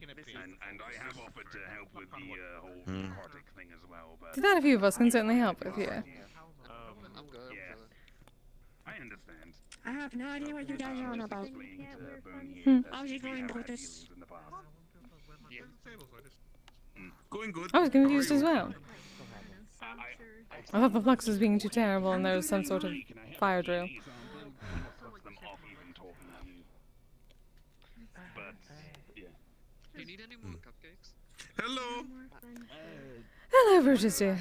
And I have offered to help with the whole narcotic thing as well, but... That a few of us can certainly help with, yeah. I'm good. Yeah. I understand. I have no idea what you guys are on about. How's it going with this? Going good. I was confused as well. I thought the flux was being too terrible and there was some sort of fire drill. Do you need any more cupcakes? Hello. Hello, Brutus dear.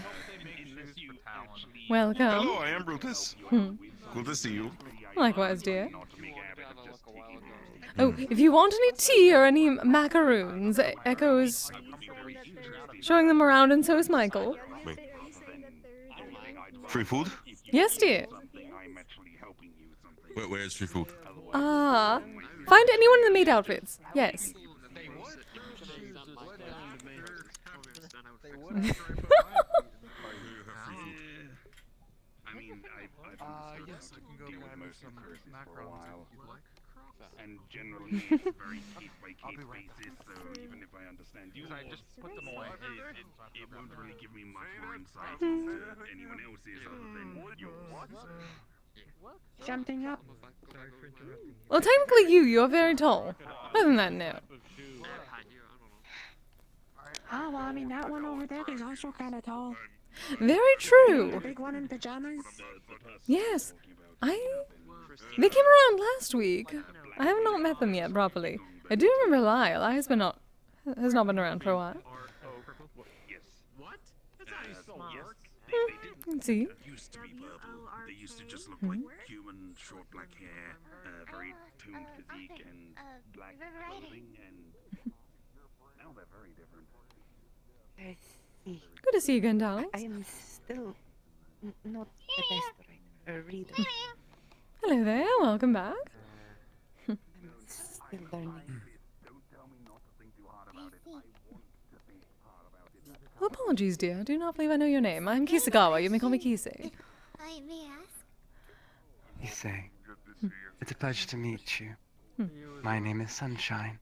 Welcome. Hello, I am Brutus. Good to see you. Likewise, dear. Oh, if you want any tea or any macaroons, Echo is showing them around and so is Michael. Wait. Free food? Yes, dear. Where's free food? Find anyone in the maid outfits. Yes. Yes, I can go grab some macarons if you'd like. And generally, it's a very case-by-case basis, so even if I understand you, I just put them away. It won't really give me much more insight into anyone else's other than yours. Something up? Well, technically you're very tall. Other than that, no. Oh, well, I mean, that one over there is also kind of tall. Very true. The big one in pajamas? Yes. They came around last week. I have not met them yet properly. I do remember Lyle. Has not been around for a while. Let's see. Used to be purple. They used to just look like human, short black hair, very toned physique, and black clothing, and now they're very different. Good to see you again, darling. I am still Not the best writer, a reader. Hello there, welcome back. I'm still learning. Oh, apologies, dear. I do not believe I know your name. I'm Kisagawa. You may call me Kise. I may ask? Kise, it's a pleasure to meet you. My name is Sunshine.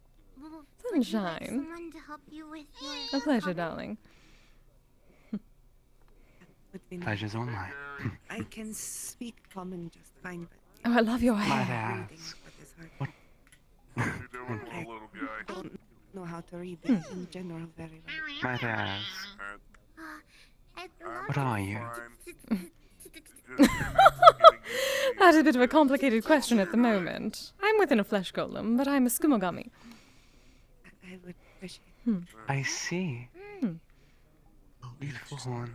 Sunshine. Someone to help you with your A pleasure, darling. Pleasure's all mine. I can speak common just fine, but Oh, I love your Might hair. ask, What you doing, I little guy? don't know how to read in general very well. might ask, I'd what are you? That is a bit of a complicated question at the moment. I'm within a flesh golem, but I'm a skumogami. I would appreciate I see. Beautiful horn.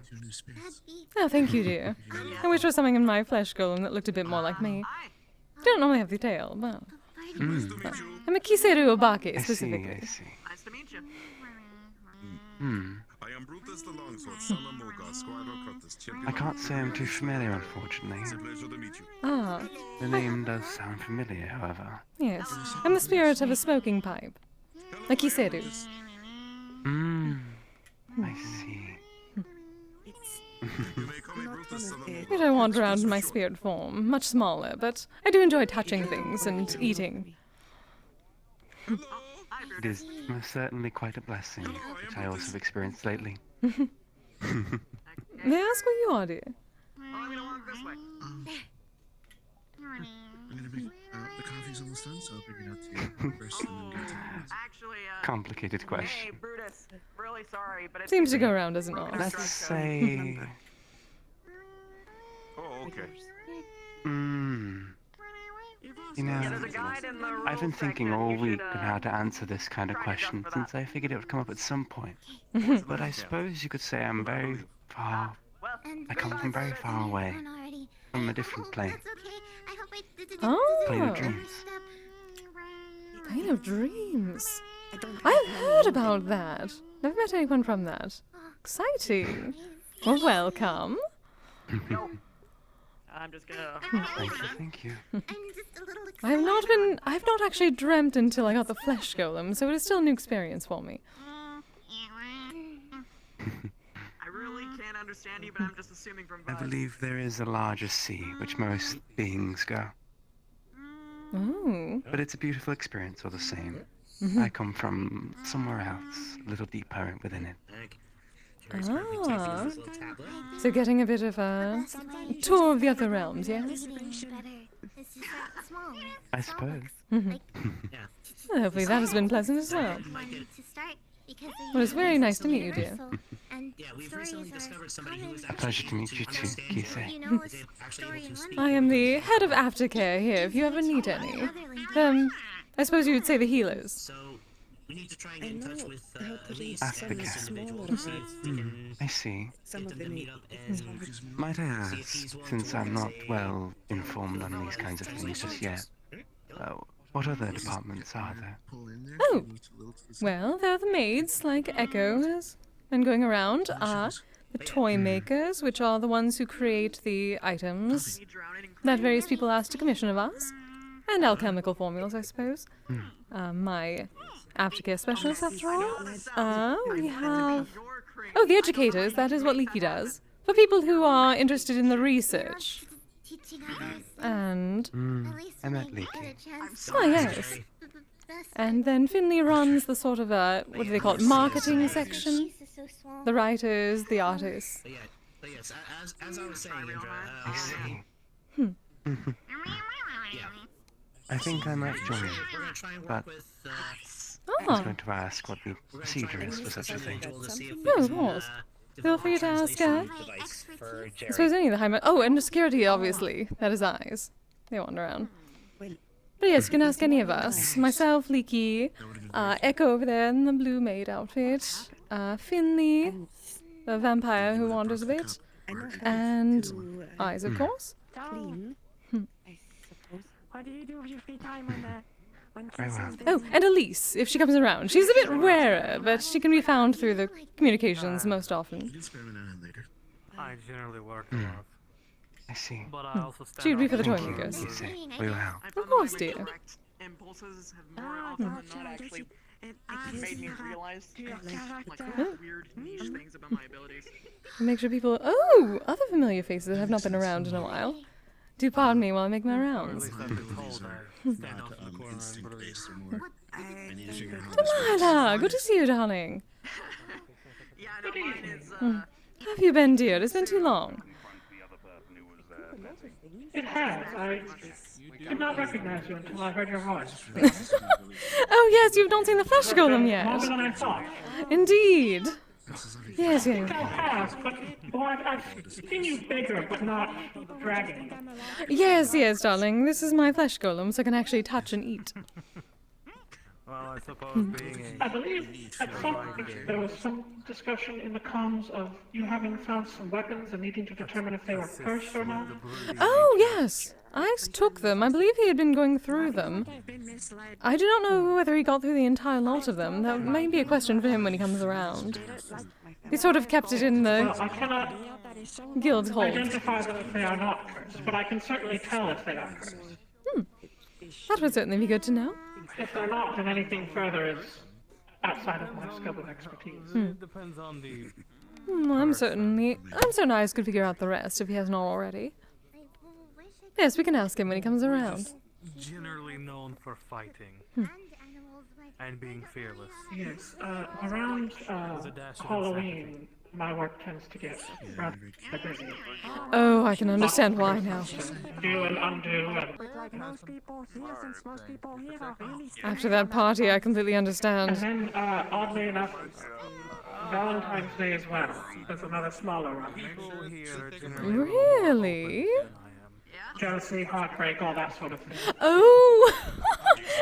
Oh, thank you, dear. I wish there was something in my flesh golem that looked a bit more like me. Don't normally have the tail, but... Well, I'm a Kiseru Obake, specifically. I see. Nice to meet you. I am Brutus the Longsword, son of Moga, Squire Curtis, champion. I can't say I'm too familiar, unfortunately. It's a pleasure to meet you. Ah, The name does sound familiar, however. yes. I'm the spirit of a smoking pipe. A Kiseru. I see. I don't wander around in my spirit form, much smaller, but I do enjoy touching things and eating. It is most certainly quite a blessing, which I also have experienced lately. May I ask what you are, dear? I'm gonna bring the coffee's almost done, so I'll bring it out to you first and then get to Actually, Complicated hey, question. Brutus, really sorry, but it's Seems to go around, doesn't it? Let's say... Oh, okay. You know, there's a guide in the I've been rules thinking section. all You week should, on how to answer this kind of try and question, adjust for since I figured it would come up at some point. Mhm. But I suppose you could say I'm very far... I come from very far away. From a different plane. Plane of Oh, dreams. Plane of Dreams. I've heard about that. Never met anyone from that. Exciting. Well, welcome. I'm just gonna. Thank you. I've not actually dreamt until I got the flesh golem, so it is still a new experience for me. I really can't understand you, but I'm just assuming from I vibes. believe there is a larger sea, which most beings go. Oh. But it's a beautiful experience all the same. Mhm. I come from somewhere else, a little deeper within it. Ah. So getting a bit of a tour of the other realms, yes? I suppose. Mhm. Well, hopefully that has been pleasant as well. Well, it's very nice to meet you, dear. Yeah, we've recently discovered somebody who is Pleasure to meet you too, Kise. I am the head of aftercare here, if you ever need any. I suppose you would say the healers. So we need to try and get in touch with at least Aftercare. some individuals to see if we can I see. get them to meet up and Might I ask, since I'm not well informed on these kinds of things just yet, what other departments are there? Oh, well, there are the maids, like Echoes, and going around are the toy makers, which are the ones who create the items that various people ask to commission of us, and alchemical formulas, I suppose. My aftercare specialist, after all. We have... Oh, the educators, that is what Leaky does. For people who are interested in the research. And... I met Leaky. Oh, yes. And then Finley runs the sort of, what do they call it, marketing section? The writers, the artists. But yes, as I was saying, Indra, I see. yeah. I think I might join, We're gonna try and but work with I was going to ask what the procedure is for such a thing. No, of course. Feel free to ask her. for I Jerry. suppose any of the high... Oh, and the security, obviously. That is eyes. They wander around. But yes, you can ask any of us. Myself, Leaky, Echo over there in the blue maid outfit, Finley, the vampire who wanders a bit, and Eyes, of course. Clean. What do you do with your free time when Very well. Oh, and Elise, if she comes around. She's a bit rarer, but she can be found through the communications most often. You can spare me now and later. I generally work a lot. I see. But I also stand She would be for the Thank toy you, makers. Kise, for your help. Of course, dear. Direct impulses have more often than not actually made me realize like weird niche things about my abilities. Make sure people. Oh, other familiar faces that have not been around in a while. Do pardon me while I make my rounds. Delilah, good to see you, darling. Yeah, no, mine is, How have you been, dear? It's been too long. It has. I did not recognize you until I heard your voice. Oh, yes, you've not seen the flesh golem yet. Longer than I thought. Indeed. Yes, I yes. have, but well, I've seen you bigger, but not dragging. Yes, yes, darling. This is my flesh golem, so I can actually touch and eat. Well, I suppose being I believe at some point there was some discussion in the comms of you having found some weapons and needing to determine if they were cursed or not. Oh, yes. I took them. I believe he had been going through them. I do not know whether he got through the entire lot of them. That may be a question for him when he comes around. He sort of kept it in Well, the I cannot guild hold. identify them if they are not cursed, but I can certainly tell if they are cursed. That would certainly be good to know. If they're not, then anything further is outside of my scope of expertise. It depends on the. I'm certain Ice could figure out the rest if he hasn't already. Yes, we can ask him when he comes around. Generally known for fighting and being fearless. Yes, around Halloween, my work tends to get rather busy. Oh, I can understand why now. Do and undo. Like most people here, since most people here are really After that party, I completely understand. And then, oddly enough, Valentine's Day as well. There's another smaller one. Really? Jealousy, heartbreak, all that sort of thing. Oh!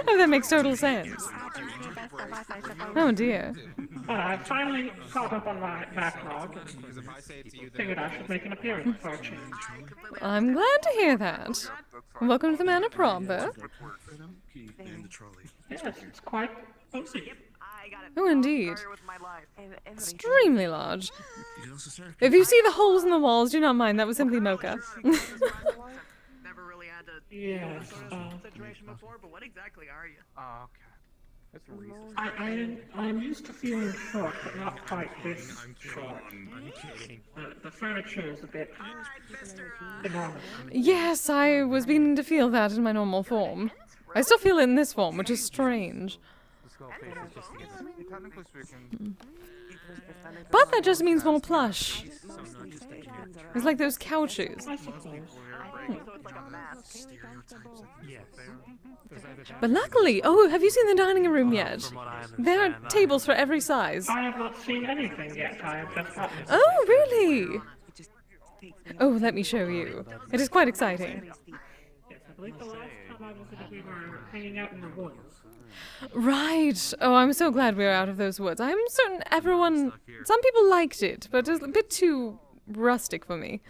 Oh, that makes total sense. Oh dear. I finally caught up on my backlog and figured I should make an appearance for a change. I'm glad to hear that. Welcome to the Manor Proper. Yes, it's quite cozy. Oh, indeed. Extremely large. If you see the holes in the walls, do not mind. That was simply mocha. Never really had to Yes. situation before, but what exactly are you? Oh, okay. That's a reason. I'm used to feeling short, but not quite this short. The furniture is a bit enormous. Yes, I was beginning to feel that in my normal form. I still feel it in this form, which is strange. But that just means more plush. It's like those couches. But luckily, oh, have you seen the dining room yet? There are tables for every size. I have not seen anything yet. I have just gotten. Oh, really? Oh, let me show you. It is quite exciting. Yes, I believe the last time I visited, we were hanging out in the woods. Right. Oh, I'm so glad we're out of those woods. I'm certain everyone... Some people liked it, but it's a bit too rustic for me.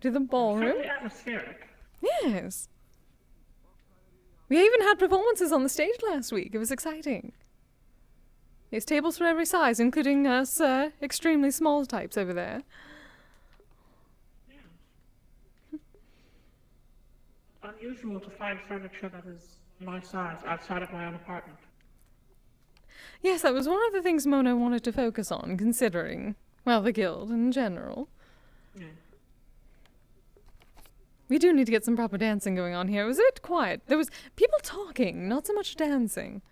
To the ballroom? Fairly atmospheric. Yes. We even had performances on the stage last week. It was exciting. There's tables for every size, including us extremely small types over there. Unusual to find furniture that is my size outside of my own apartment. Yes, that was one of the things Mona wanted to focus on, considering, well, the guild in general. Yeah. We do need to get some proper dancing going on here. It was a bit quiet. There was people talking, not so much dancing.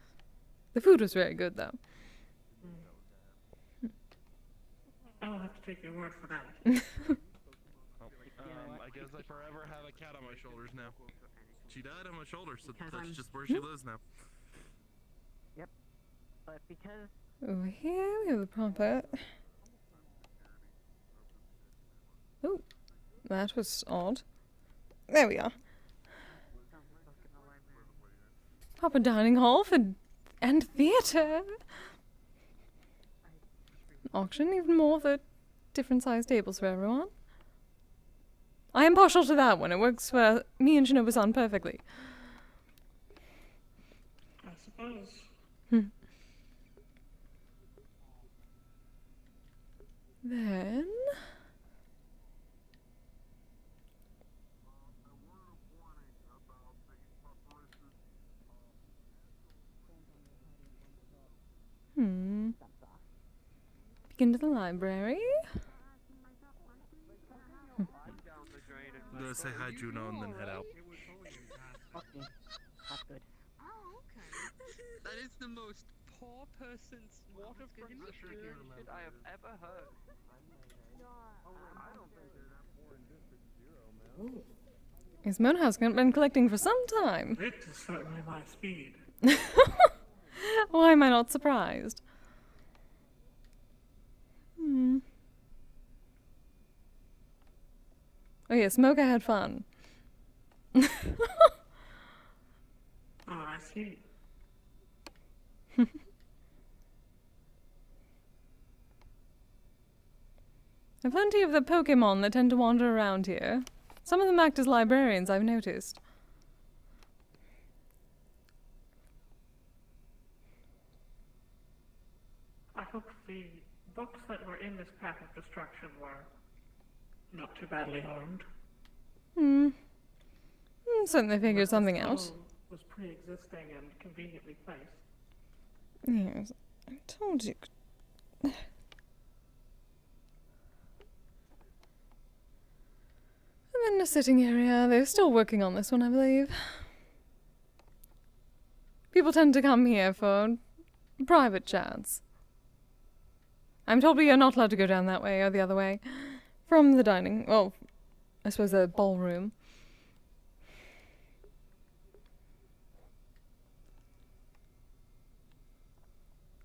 The food was very good, though. I'll have to take your word for that. I guess I forever have a cat on my shoulders now. She died on my shoulders, so that's just where she lives now. Yep. But because... Over here, we have the proper... Oh, that was odd. There we are. Proper dining hall and theatre. Auction, even more for different sized tables for everyone. I am partial to that one. It works for me and Shinobu-san perfectly. suppose. Then... Begin to the library. Go say hi, Juno, and then head out. Okay, that's good. That is the most poor person's waterfront security shit I have ever heard. His motorhouse has been collecting for some time. It is certainly my speed. Why am I not surprised? Oh yeah, Smoker had fun. Oh, I see. There are plenty of the Pokemon that tend to wander around here. Some of them act as librarians, I've noticed. I hope the books that were in this path of destruction were not too badly harmed. Certainly figured something out. Was pre-existing and conveniently placed. Yes, I told you. And then the sitting area. They're still working on this one, I believe. People tend to come here for private chats. I'm told we are not allowed to go down that way or the other way. From the dining... well, I suppose the ballroom.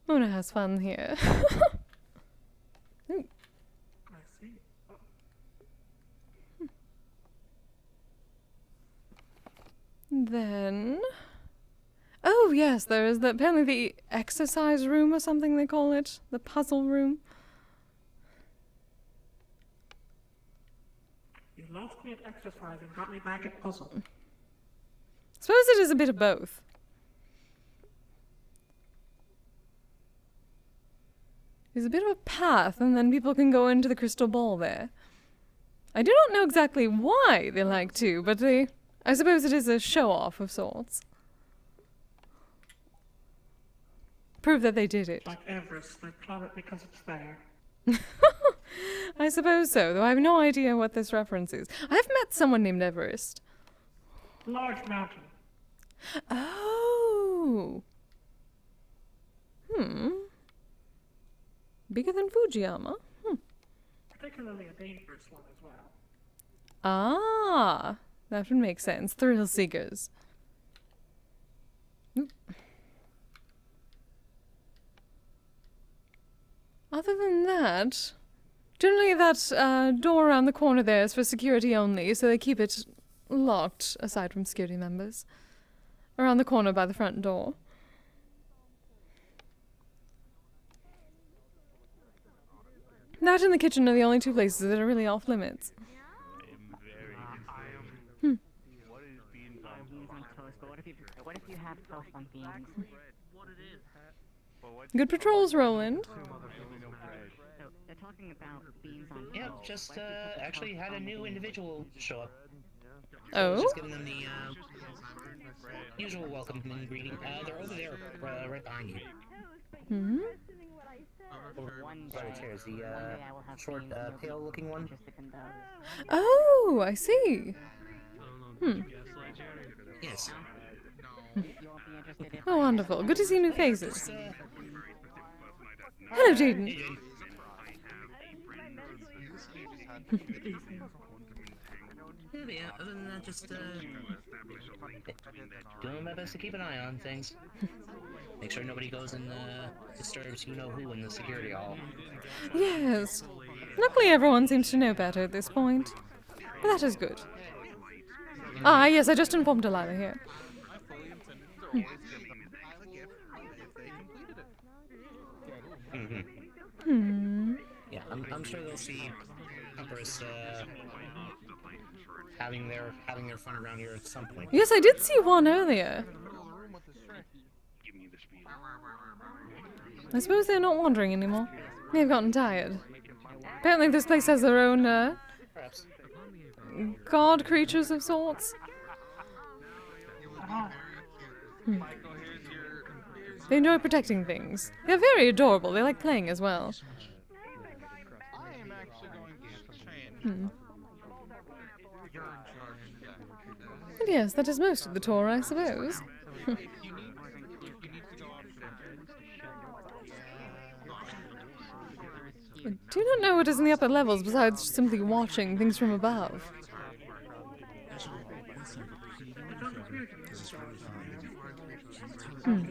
Mona has fun here. I see. Then... oh, yes, there is apparently the exercise room or something they call it. The puzzle room. You lost me at exercise and got me back at puzzle. Suppose it is a bit of both. There's a bit of a path, and then people can go into the crystal ball there. I do not know exactly why they like to, but I suppose it is a show-off of sorts. Prove that they did it. Like Everest, they climb it because it's there. I suppose so, though I have no idea what this reference is. I've met someone named Everest. Large mountain. Oh. Bigger than Fujiyama? Particularly a dangerous one as well. Ah, that would make sense. Thrill seekers. Oop. Other than that, generally that door around the corner there is for security only, so they keep it locked, aside from security members. Around the corner by the front door. That and the kitchen are the only two places that are really off limits. What if you have toast on beans? Good patrols, Roland. So, they're talking about beans on toast. Yep, just actually had a new individual show up. Oh? Just giving them the usual welcome and greeting. They're over there, right behind you. Right here is the short, pale-looking one. Oh, I see. Yes. Oh, wonderful. Good to see new faces. Hello, Jaden. Yeah, other than that, just doing my best to keep an eye on things. Make sure nobody goes and disturbs you-know-who in the security hall. Yes. Luckily, everyone seems to know better at this point. But that is good. Ah, yes, I just informed Delilah here. Yeah, I'm sure they'll see Empress having their fun around here at some point. Yes, I did see one earlier. I suppose they're not wandering anymore. They've gotten tired. Apparently this place has their own, god creatures of sorts. Hmm. They enjoy protecting things. They're very adorable. They like playing as well. Hmm. But yes, that is most of the tour, I suppose. I do not know what is in the upper levels besides simply watching things from above. Hmm.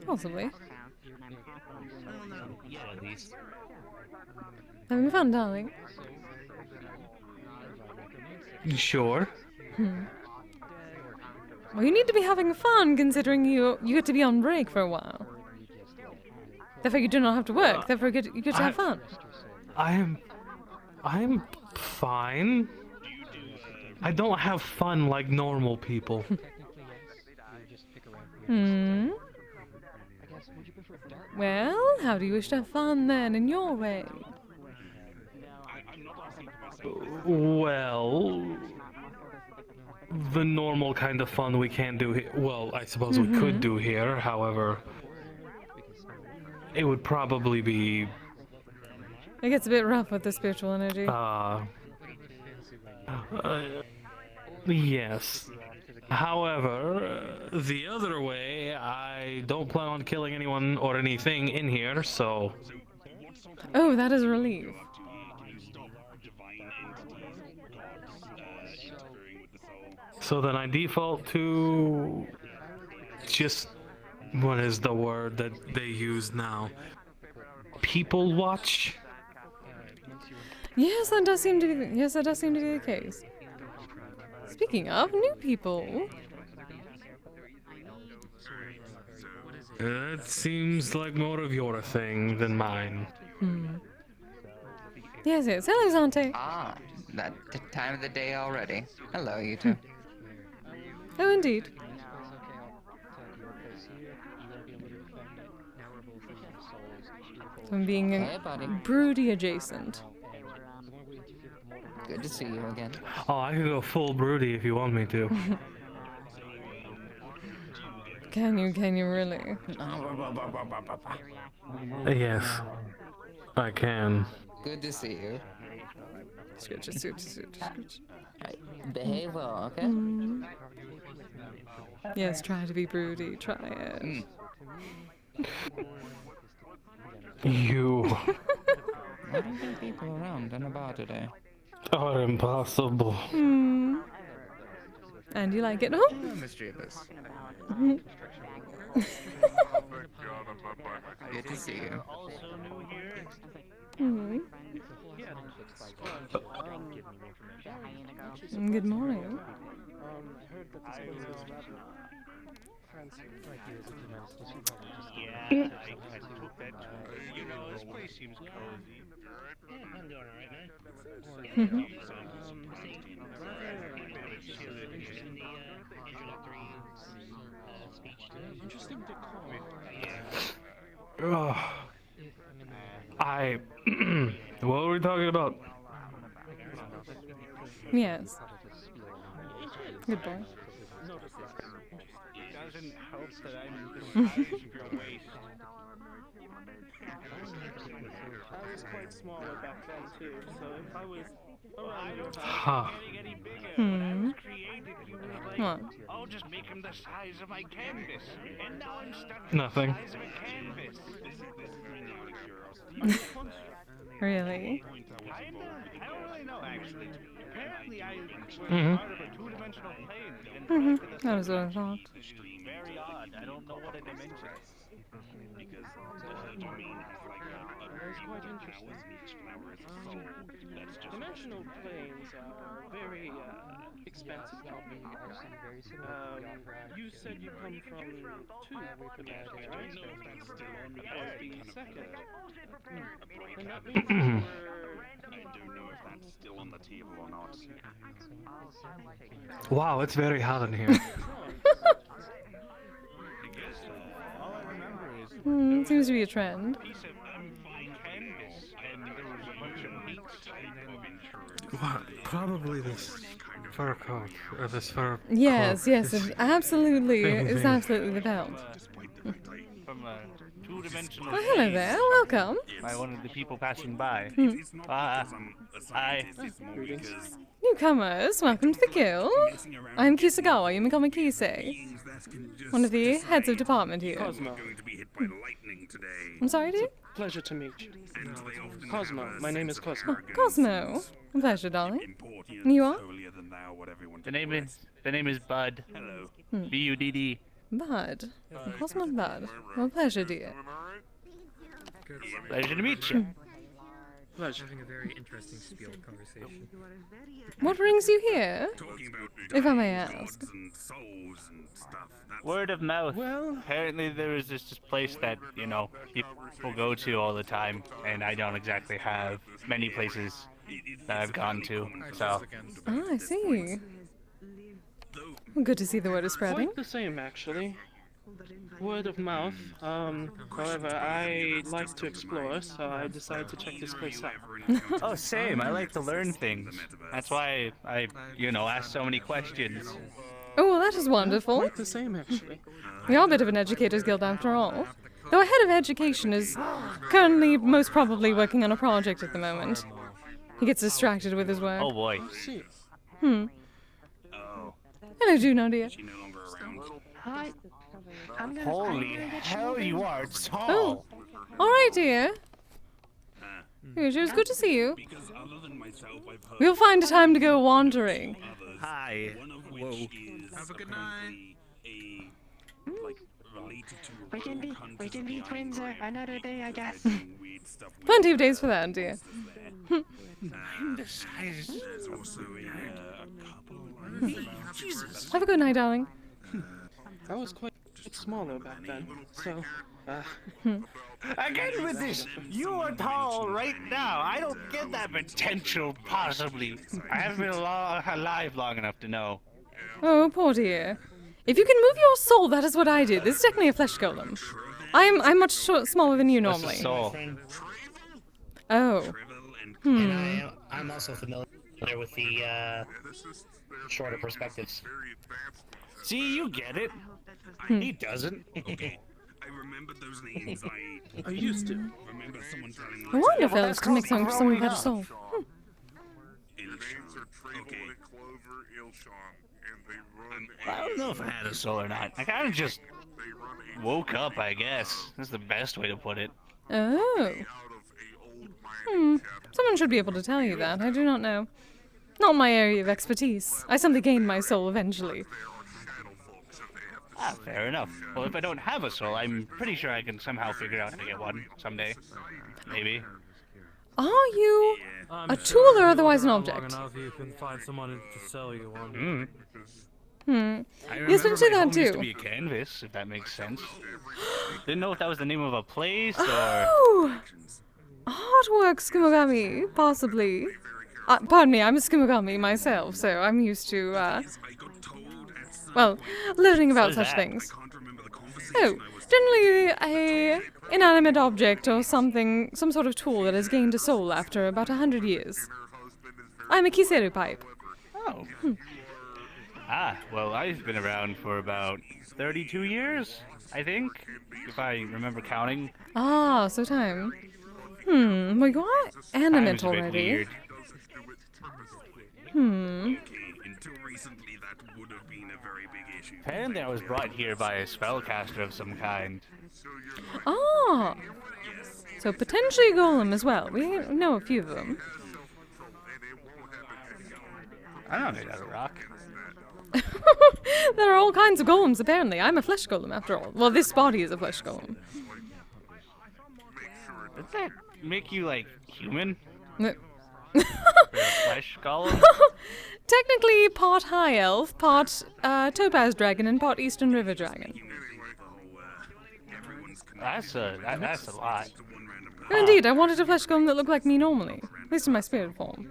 Possibly. Having fun, darling? Sure. Hmm. Well, you need to be having fun, considering you get to be on break for a while. Therefore, you do not have to work. Therefore, you get to have fun. I'm fine. I don't have fun like normal people. Hmm. Well, how do you wish to have fun then, in your way? Well, the normal kind of fun we can't do here. Well, I suppose we could do here. However, it would probably be. It gets a bit rough with the spiritual energy. Yes. However, the other way, I don't plan on killing anyone or anything in here, so. Oh, that is a relief. So then I default to just what is the word that they use now? People watch? Yes, that does seem to be. Yes, that does seem to be the case. Speaking of new people, that seems like more of your thing than mine. Yes, yes. Hello, Zante. Ah, that time of the day already. Hello, you two. Oh, indeed. From being Hey, buddy. broody adjacent. Good to see you again. Oh, I can go full broody if you want me to. Can you really? Yes, I can. Good to see you. Scooch. Right, behave well, okay? Yes, try to be broody. Try it. You Why don't there people around in a bar today? are impossible. And you like it, huh? Mischievous. Good to see you. Good morning. Yeah, I took that. You know, this place seems cozy. Yeah, I'm doing alright, man. Interesting decor. What were we talking about? Yes. Good boy. It doesn't help that I'm the size of your waist. I was quite small back then too, so if I was Getting any bigger. When I was created, you were like, What? I'll just make him the size of my canvas. And now I'm stuck Nothing. the size of a canvas. Really? I don't really know, actually. Apparently, I was part of a two-dimensional plane. That was what I thought. Very odd. I don't know what a dimension is. Because domain has like That's quite interesting. Dimensional planes are very expensive topic. You said you come from two planets, right? I was the second. And that means you were... I don't know if that's still on the table or not. Wow, it's very hot in here. It seems to be a trend. What? Probably this fur coat, or this fur Yes, cloak, yes, this it absolutely thing is thing. absolutely the belt. From a two-dimensional Oh, hello plane there. Welcome. by one of the people passing by. Hmm. Hi. Newcomers, welcome to the guild. I'm Kisagawa. You may call me Kise. One of the heads of department here. Cosmo. I'm sorry, dear? Pleasure to meet you. Cosmo. My name is Cosmo. Oh, Cosmo. A pleasure, darling. And you are? The name is Bud. Hello. B-U-D-D. Bud. Cosmo and Bud. Well, pleasure, dear. Pleasure to meet you. Pleasure. Having a very interesting spiel conversation. What brings you here? If I may ask. Word of mouth. Well, apparently there is this place that, you know, people go to all the time, and I don't exactly have many places that I've gone to, so. Ah, I see. Well, good to see the word is spreading. Quite the same, actually. Word of mouth. However, I like to explore, so I decided to check this place out. Oh, same. I like to learn things. That's why I ask so many questions. Oh, well, that is wonderful. Quite the same, actually. We are a bit of an educators guild after all. Though our head of education is currently most probably working on a project at the moment. He gets distracted with his work. Oh boy. Hello, Juno, dear. Hi. Holy hell, you are tall. Oh. All right, dear. It was good to see you. We'll find a time to go wandering. Hi. Whoa. Have a good night. We can be friends another day, I guess. Plenty of days for that, dear. Jesus. Have a good night, darling. I was quite smaller back then, so, Again with this, you are tall right now. I don't get that potential, possibly. I haven't been alive long enough to know. Oh, poor dear. If you can move your soul, that is what I did. This is technically a flesh golem. I'm much smaller than you normally. What's a soul? Oh. And I'm also familiar with the shorter perspectives. See, you get it. He doesn't. Okay. I remember those names. I used to. Remember someone telling me. I wonder if elves can make something for someone without a soul. I don't know if I had a soul or not. I kind of just woke up, I guess. That's the best way to put it. Oh. Someone should be able to tell you that. I do not know. Not my area of expertise. I simply gained my soul eventually. Ah, fair enough. Well, if I don't have a soul, I'm pretty sure I can somehow figure out how to get one someday. Maybe. Are you a tool or otherwise an object? You can find someone to sell you one. Yes, we can do that used to too. be a canvas, if that makes sense. Didn't know if that was the name of a place or. Oh! Artwork Skimogami, possibly. Pardon me, I'm a Skimogami myself, so I'm used to, well, learning about such things. Oh, generally a inanimate object or something, some sort of tool that has gained a soul after about 100 years. I'm a Kiseru pipe. Oh. Ah, well, I've been around for about 32 years, I think, if I remember counting. Ah, so time. Well, you are animate Time's a bit already. weird. Until recently, that would have been a very big issue. Apparently I was brought here by a spellcaster of some kind. Ah! So potentially a golem as well. We know a few of them. I don't know, that rock. There are all kinds of golems, apparently. I'm a flesh golem, after all. Well, this body is a flesh golem. Does that make you, like, human? No. For a flesh golem? Technically, part high elf, part topaz dragon, and part eastern river dragon. That's a lot. Oh, indeed, I wanted a flesh golem that looked like me normally. At least in my spirit form.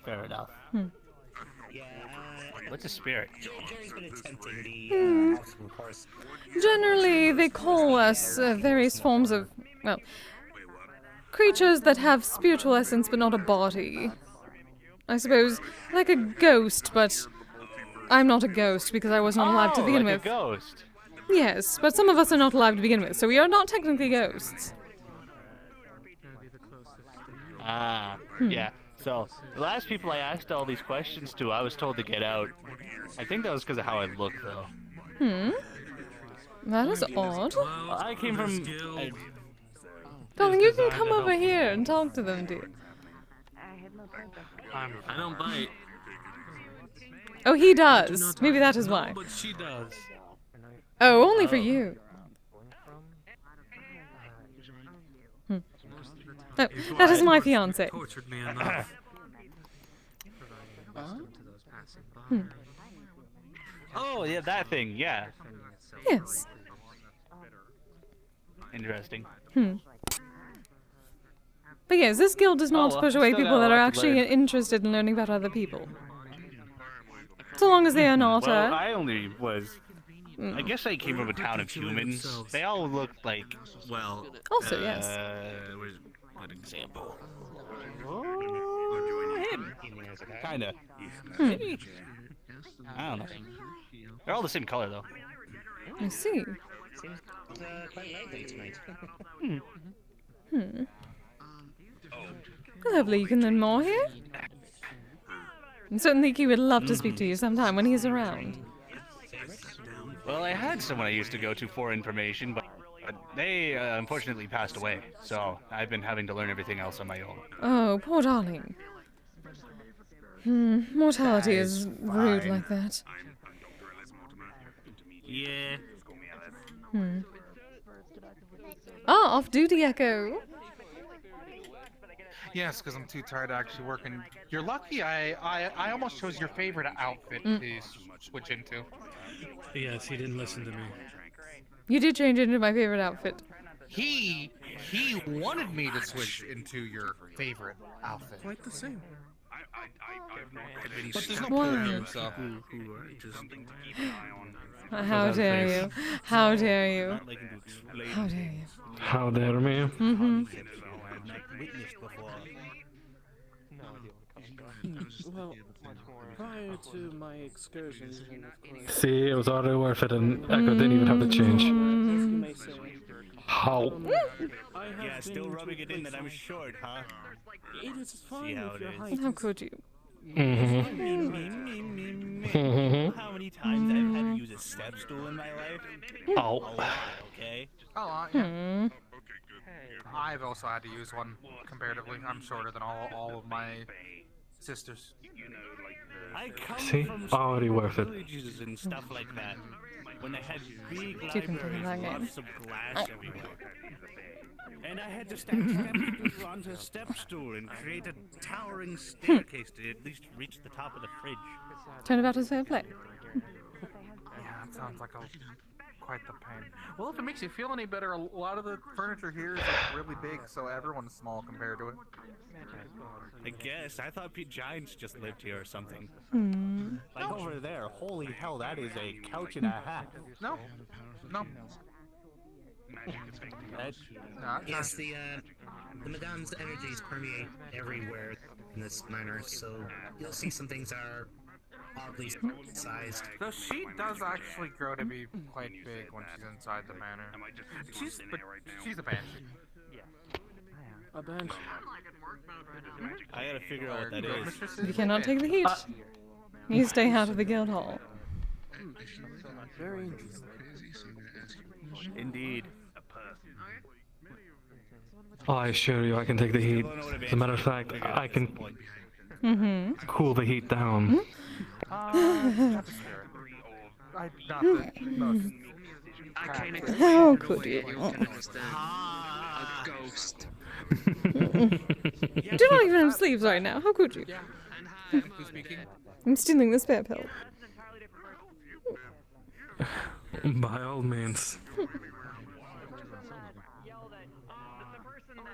Fair enough. What's a spirit? Jerry's been attempting the of course. Generally, they call us various forms of, well, creatures that have spiritual essence but not a body. I suppose, like a ghost, but I'm not a ghost because I was not alive to begin like with. a ghost. Yes, but some of us are not alive to begin with, so we are not technically ghosts. Yeah. So, the last people I asked all these questions to, I was told to get out. I think that was because of how I look, though. That is odd. Well, I came from... Darling, you can come over here and talk to them, dear. I don't bite. Oh, he does. Maybe that is why. But she does. Oh, only for you. Oh, that is my fiance. Tortured me enough. Oh, yeah, that thing, yeah. Yes. Interesting. But yes, this guild does not well, push away still people got a that are lot to actually learn. interested in learning about other people. So long as they are not, Well, I only was... Mm. I guess I came from a town of humans. They all looked like... Well... Also, yes. Where's a good example? Kinda. Maybe? I don't know. They're all the same color, though. I see. Seems quite lively tonight. Lovely, you can learn more here? And certainly he would love to speak to you sometime when he's around. Well, I had someone I used to go to for information, but they unfortunately passed away. So I've been having to learn everything else on my own. Oh, poor darling. Mortality is rude like that. Yeah. Ah, off-duty Echo. Yes, because I'm too tired to actually work. And you're lucky I almost chose your favorite outfit to switch into. Yes, he didn't listen to me. You did change into my favorite outfit. He wanted me to switch into your favorite outfit. Quite the same. But there's no Why? proof here, so. How dare you? How dare you? How dare you? How dare me? Well, prior to my excursion, See, it was already worth it, and Echo didn't even have to change. you may say, How? I have Yeah, still been to rubbing it in that I'm short, huh? It is fine how if it your is. height How is- could you? How many times I've had to use a step stool in my life? Oh. Okay. Oh, yeah. I've also had to use one comparatively. I'm shorter than all of my sisters. I come See? from Already worth it. villages and stuff like that. When they had big You can play libraries that and game. lots of glass everywhere. And I had to stack step onto a step stool and create a towering staircase to at least reach the top of the fridge. Turnabout is fair play. Yeah, that sounds like quite the pain. Well, if it makes you feel any better, a lot of the furniture here is like really big, so everyone's small compared to it. I guess. I thought giants just lived here or something. Like No. over there. Holy hell, that is a couch and a half. No. Yes, the Madame's energies permeate everywhere in this manor, so you'll see some things are oddly sized. Though she does actually grow to be quite big when she's inside the manor. She's a banshee. A bench. I gotta figure out what that is. You cannot take the heat. You stay out of the guild hall. Very interesting. Indeed. Oh, I assure you, I can take the heat. As a matter of fact, I can cool the heat down. How could you? A ghost. Do not even have sleeves right now. How could you? Who's speaking? I'm stealing the spare pill. By all means.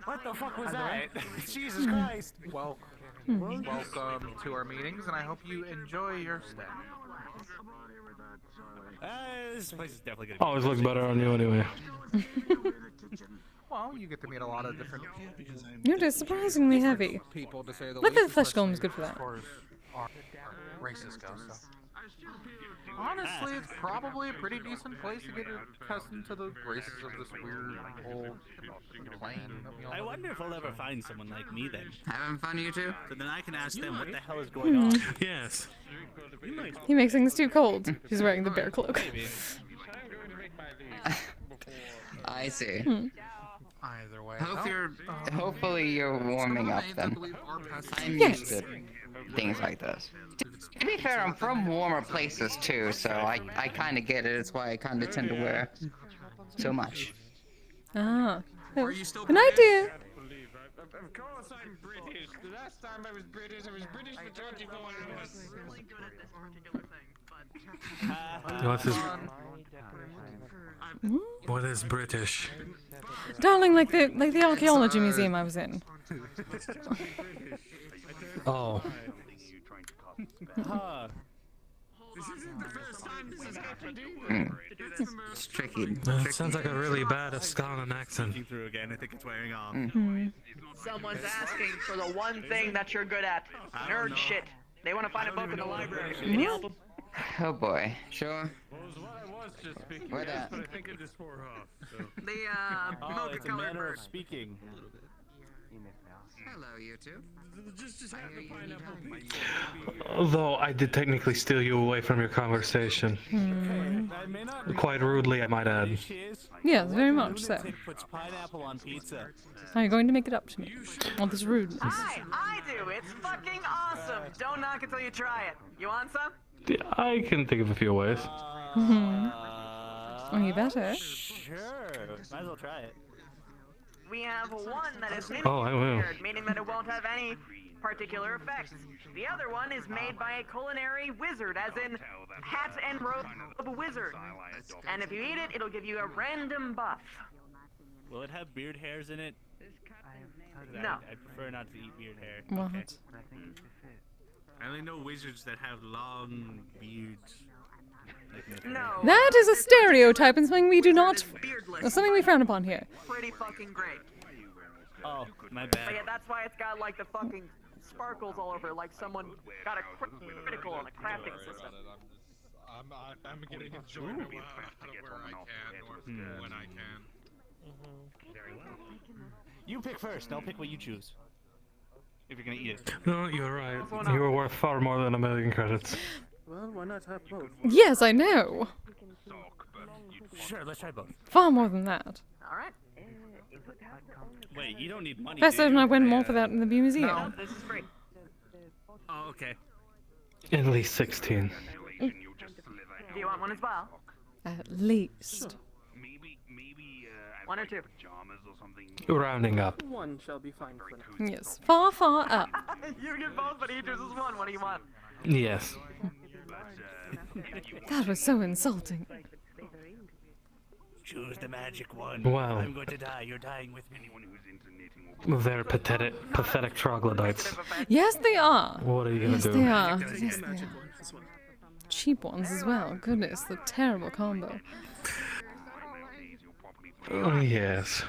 What the fuck was that? Jesus Christ. Welcome to our meetings, and I hope you enjoy your stay. This place is definitely gonna be Always look better on you anyway. Well, you get to meet a lot of different You're just surprisingly heavy. people, to say the Luckily, the least, flesh golem is especially good for that. as far as our races go. So. Honestly, it's probably a pretty decent place to get accustomed to the races of this weird old plane. I wonder if I'll ever find someone like me then. Having fun, you two? So then I can ask them what the hell is going on. Yes. He makes things too cold. He's wearing the bear cloak. I see. Either way. Hopefully you're warming up then. I'm Yes. used to things like this. To be fair, I'm from warmer places too, so I kind of get it. It's why I kind of tend to wear so much. Ah. Oh, an idea. Of course I'm British. The last time I was British for 24 hours. Really good at this particular thing, but... What is? What is British? Darling, like the archaeology museum I was in. Oh. This isn't the first time this has happened either. It's tricky. Sounds like a really bad Ascanan accent. Through again, I think it's wearing off. Someone's asking for the one thing that you're good at. Nerd shit. They want to find a book in the library. Can you help them? Oh boy. Sure. Where that? I think I just wore off. So. The mocha it's a colored manner bird. of speaking. Hello, you two. Just have the pineapple pizza. Although I did technically steal you away from your conversation. Quite rudely, I might add. Yes, very much so. Puts pineapple on pizza. Are you going to make it up to me? All this rudeness. I do. It's fucking awesome. Don't knock it till you try it. You want some? Yeah, I can think of a few ways. Oh, you better. Sure. Might as well try it. We have one that is Oh, I will. miniatured, meaning that it won't have any particular effects. The other one is made by a culinary wizard, as in hat and robe of a wizard. And if you eat it, it'll give you a random buff. Will it have beard hairs in it? No. I prefer not to eat beard hair. What? Okay. I only know wizards that have long beards. No. That is a stereotype and something we do not. Something we frown upon here. Pretty fucking great. Oh, my But bad. yeah, that's why it's got like the fucking sparkles all over, like someone got a critical on a crafting system. I'm getting enjoyment out of where I can or when I can. Very well. You pick first. I'll pick what you choose. If you're gonna eat it. No, you're right. You were worth far more than 1,000,000 credits. Well, why not have both? Yes, I know. Sure, let's try both. Far more than that. Alright. Wait, you don't need money. Best do and you? I win more for that in the museum. No, this is free. Oh, okay. At least 16. Do you want one as well? At least. One or two? Rounding up. One shall be fine for now. Yes, far, far up. You get both, but he chooses one. What do you want? Yes. That was so insulting. Choose the magic one. Wow. I'm going to die. You're dying with me. They're pathetic troglodytes. Yes, they are. What are you gonna yes, do? They are. Yes, they are. Cheap ones as well. Goodness, the terrible combo. Oh, yes.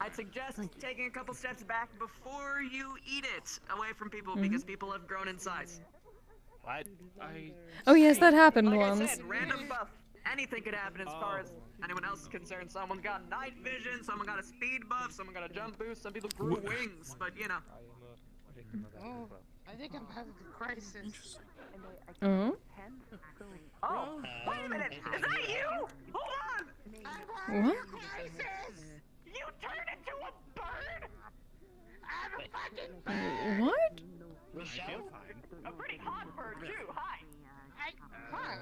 I'd suggest taking a couple steps back before you eat it, away from people, because people have grown in size. What? Oh yes, that happened Like once. I said, random buff. Anything could happen as far as anyone else is concerned. Someone got night vision, someone got a speed buff, someone got a jump boost, some people grew wings, but you know. Oh, I think I'm having a crisis. Oh. Oh, wait a minute! Is that you? Hold on! What? You turned into a bird? I'm a fucking bird! What? Michelle? A pretty hot bird too. Hi. Hi.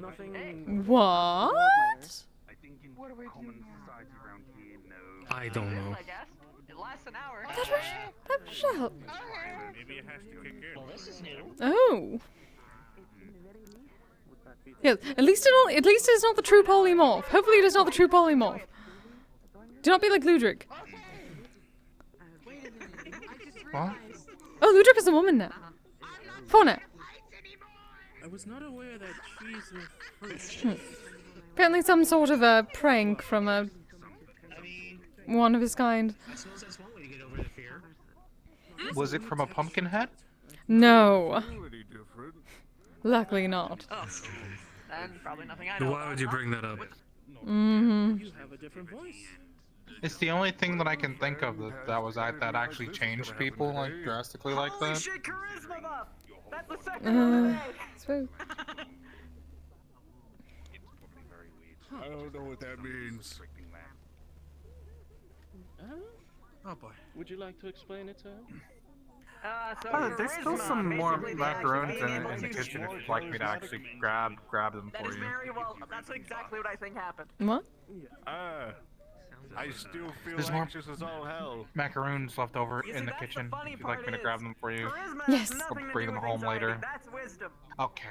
Nothing. What? What are we doing I don't know. I guess. It lasts an hour. That Michelle. Maybe it has to kick in. Well, this is new. Oh. Yes. At least it's not the true polymorph. Hopefully, it is not the true polymorph. Do not be like Ludric. What? Oh, Ludric is a woman now. For now. was not aware that cheese were fruit. Apparently some sort of a prank from a one of his kind. I suppose that's one way to get over the fear. Was it from a pumpkin head? No. Luckily not. Oh. And probably nothing I know. Why would you bring that up? Mm-hmm. You have a different voice. It's the only thing that I can think of that actually changed people like drastically like Holy that. shit, charisma buff! That's the second one today! Sweet. I don't know what that means. Oh boy. Would you like to explain it to him? There's still some more macaroons in the kitchen if you'd like me to actually grab them That for is you. very well. That's exactly what I think happened. What? I still feel There's more anxious as all hell. macaroons left over You in see, the that's kitchen. the funny If you'd like me to part grab is, them for you. Charisma Yes. has nothing to Bring do them with home later. anxiety. That's wisdom. Okay,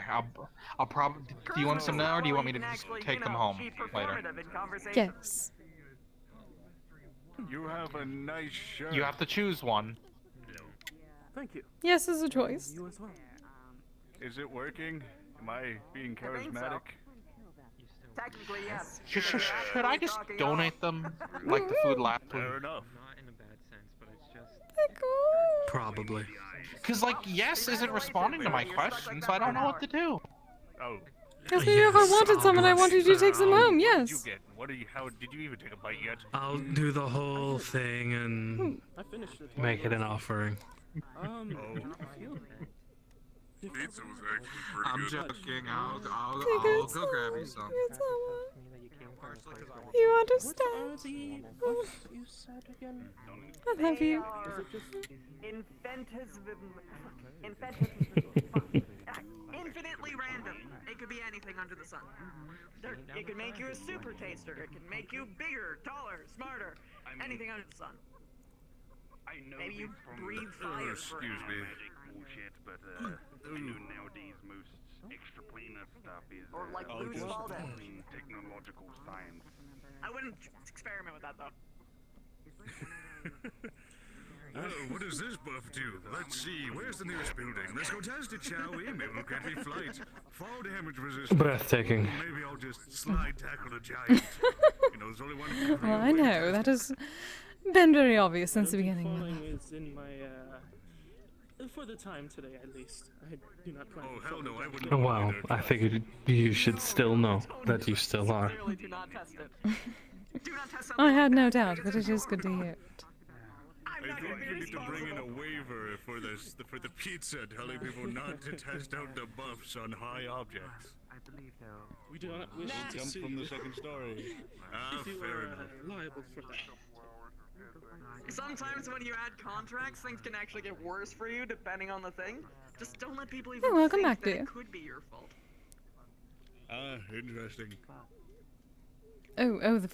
I'll probably. Do you want some now, or do you want me to just take them home later? In conversation. Yes. You have a nice shirt. You have to choose one. Thank you. Yes is a choice. You as well. Is it working? Am I being I think so. charismatic? Technically, yes. Should I just donate them like the food last week? Fair enough. Not in a bad sense, but it's just. Probably. Because like yes isn't responding to my questions, so I don't know what to do. Oh. Yes, if I wanted some and I wanted you to take some home, What did you yes. get? What are you? How did you even take a bite yet? I'll do the whole thing and I finished it. make it an offering. Pizza was actually pretty I'm good. joking. I'll Tickets. go grab you some. You What understand? are the books you said again? I love you. Are infinitely random. It could be anything under the sun. It could make you a super taster. It can make you bigger, taller, smarter. Anything under the sun. Maybe you breathe fire. Excuse me. Bullshit, but I know nowadays most extra planar stuff is Or like loose ball technological science. I wouldn't experiment with that though. What does this buff do? Let's see, where's the nearest building? Let's go test it, shall we? Maybe we'll get me flight. Fall damage resistance. Breathtaking. Maybe I'll just slide tackle a giant. You know, there's only one. Well, I know. That has been very obvious since the beginning. Falling is in my, for the time today at least. I do not plan to hell no, I wouldn't. Well, I figured you should still know that you still are. Sincerely, do not test it. Do not test something I had like no that. doubt, but it is good to hear. I think you need to bring in a waiver for the pizza, telling people not to test out the buffs on high objects. We do not wish to Jump sue from the you second story. if you Fair are enough. liable for that. Sometimes when you add contracts, things can actually get worse for you depending on the thing. Just don't let people even welcome think back, that dear. it could be your fault. Interesting. Oh, the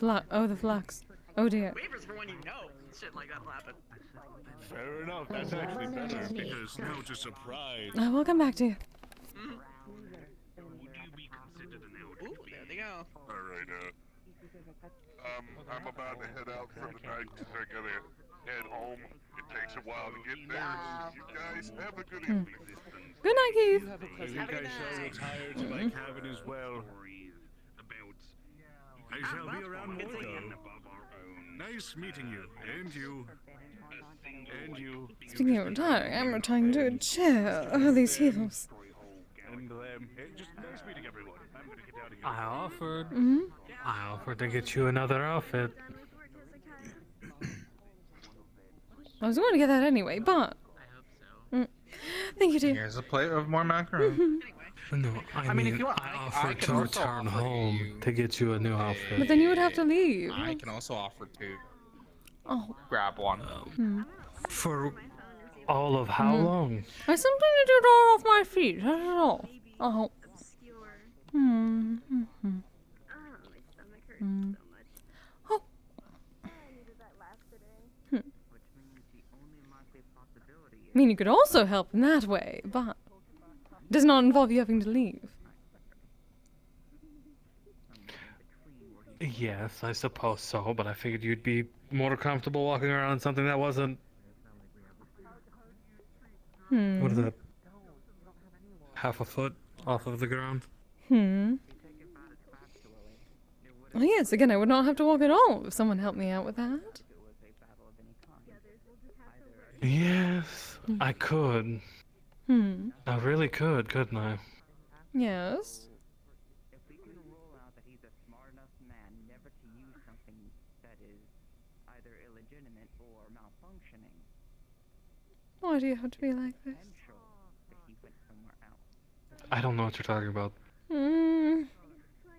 flux. Oh dear. Waivers for when you know shit like that'll happen. Fair enough. That's actually better because now it's a surprise. I will come back to you. Ooh, there they go. Alright, I'm about to head out for the night because I gotta head home. It takes a while to get there. You guys have a good evening. Good night, Keith. I think I shall retire to my cabin as well. I shall be around more though. Nice meeting you, and you, and you. Speaking of retiring, I'm retiring to a chair. Oh, these heels. And just nice meeting everyone. I'm gonna get out of here. I offered to get you another outfit. I was going to get that anyway, but... Thank you, dear. Here's a plate of more macaroons. No, I mean, mean, if you want, I I offered can to also return offer home you- to get you a new outfit. But then you would have to leave. I can also offer to Oh. grab one. For all of how long? I simply need to draw off my feet, that's all. Oh. Oh. I mean, you could also help in that way, but it does not involve you having to leave. Yes, I suppose so, but I figured you'd be more comfortable walking around in something that wasn't... What is that? Half a foot off of the ground. Oh yes, again, I would not have to walk at all if someone helped me out with that. Yes, I could. I really could, couldn't I? Yes. If we can rule out that he's a smart enough man never to use something that is either illegitimate or malfunctioning. Why do you have to be like this? That he went somewhere else. I don't know what you're talking about. Hmm.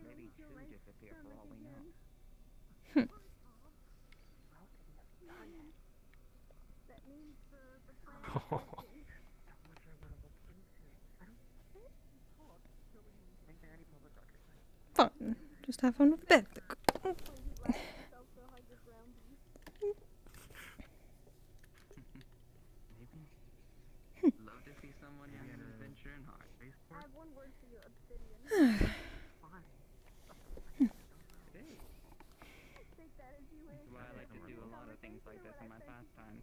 Maybe two disappear for all we know. Fun. Just have fun with the bed. Love to see someone young and adventure and hard. I have one word for you, obsidian. That's why I like to do a lot of things like this in my pastime.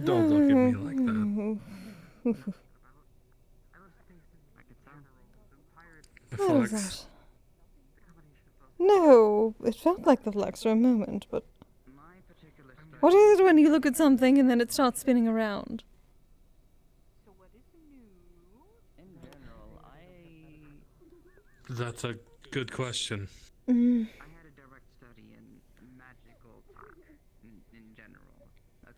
Don't look at me like that. What was that? No, it felt like the flux for a moment, but... What is it when you look at something and then it starts spinning around? In general, That's a good question. I had a direct study in magical talk in general,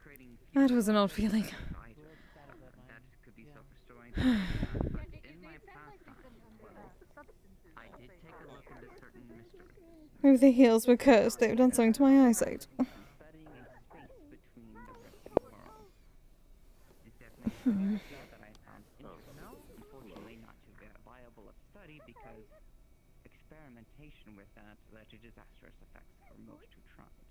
creating. That was an odd feeling. That could be self-restoring. But in my pastime, I did take a look into certain mysteries. Maybe the heels were cursed. They've done something to my eyesight. Studying a space between the different worlds. It's definitely that I found interesting. Unfortunately, not too viable of study because experimentation with that led to disastrous effects for most who tried.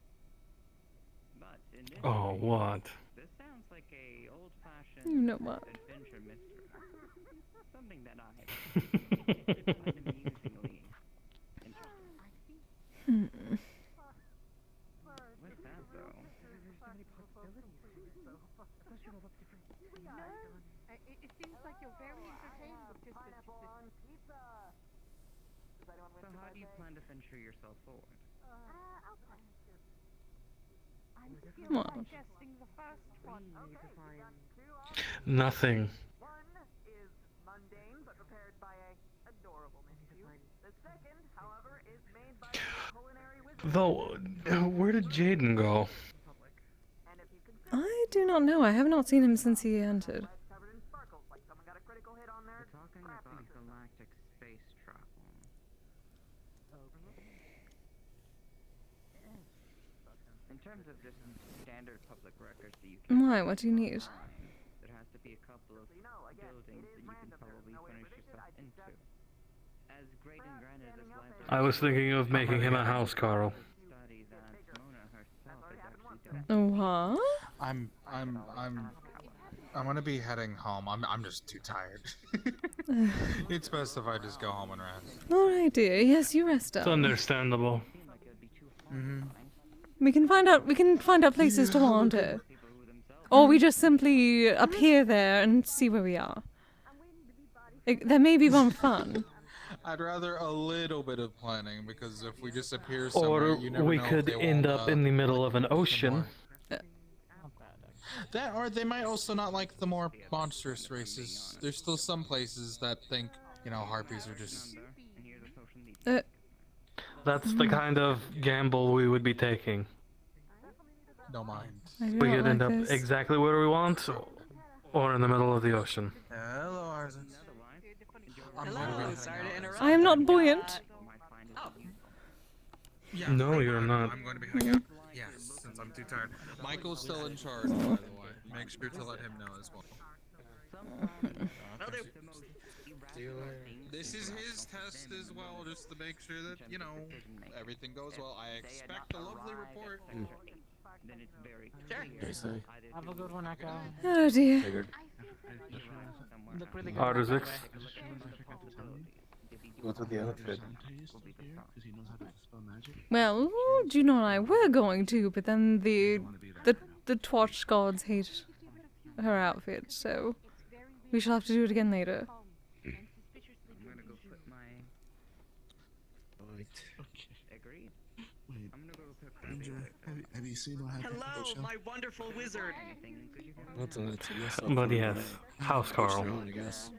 But in this Oh, what? This sounds like a old-fashioned You know what? adventure mystery. Something that I find amusingly interesting. With that, though, there's so many possibilities. Plus, you love different. It seems like you're very entertained with just pizza. So, how do you plan to venture yourself forward? I'm still Well. digesting the first one. Nothing. One is mundane but prepared by a adorable nephew. The second, however, is made by a culinary wizard. Though, where did Jaden go? I do not know. I have not seen him since he entered. Talking about galactic space travel. In terms of just standard public records that you can Why? What do you need? there has to be a couple of buildings that you can probably furnish yourself into. As great and grand as this library I was thinking of making him a house, Carl. study that Mona herself has actually done. What? I'm gonna be heading home. I'm just too tired. It's best if I just go home and rest. Alright, dear. Yes, you rest up. It's understandable. We can find out places to wander. Or we just simply appear there and see where we are. There may be one fun. I'd rather a little bit of planning because if we just appear somewhere, Or you never we know if could they end won't, up in the middle of an ocean. That, or they might also not like the more monstrous races. There's still some places that think, harpies are just... That's the kind of gamble we would be taking. No mind. We could end up exactly where we want, or in the middle of the ocean. Hello, Arzin. Hello, sorry to interrupt. I am not buoyant. Yeah, No, you're not. I'm going to be heading out. Yes, since I'm too tired. Michael's still in charge, by the way. Make sure to let him know as well. This is his test as well, just to make sure that, everything goes well. I expect a lovely report. Then it's very Sure. Have a good one, Echo. Oh dear. Look really good. Arzix. Go to the outfit. Well, Juno and I were going to, but then the torch gods hate her outfit, so we shall have to do it again later. I'm gonna go put my. Right. Agreed. Wait, I'm gonna go put Ranger, have you seen what happened to Hello, Michelle? my wonderful wizard. Not to yes, But yes, House Carl. I guess.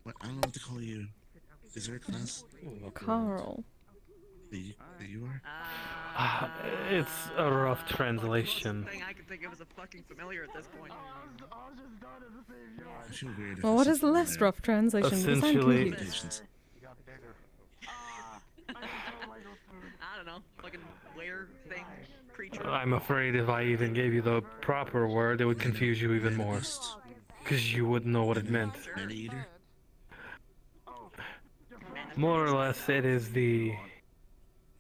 What, I don't know what to call you. Is there a class? Carl. That you are? It's a rough translation. Thing I can think of as a fucking familiar at this point. I feel weird. Well, what is the less rough translation? Because I'm Essentially- confused. I don't know, fucking were thing, creature. I'm afraid if I even gave you the proper word, it would confuse you even more. Because you wouldn't know what it meant. Man-eater? More or less, it is the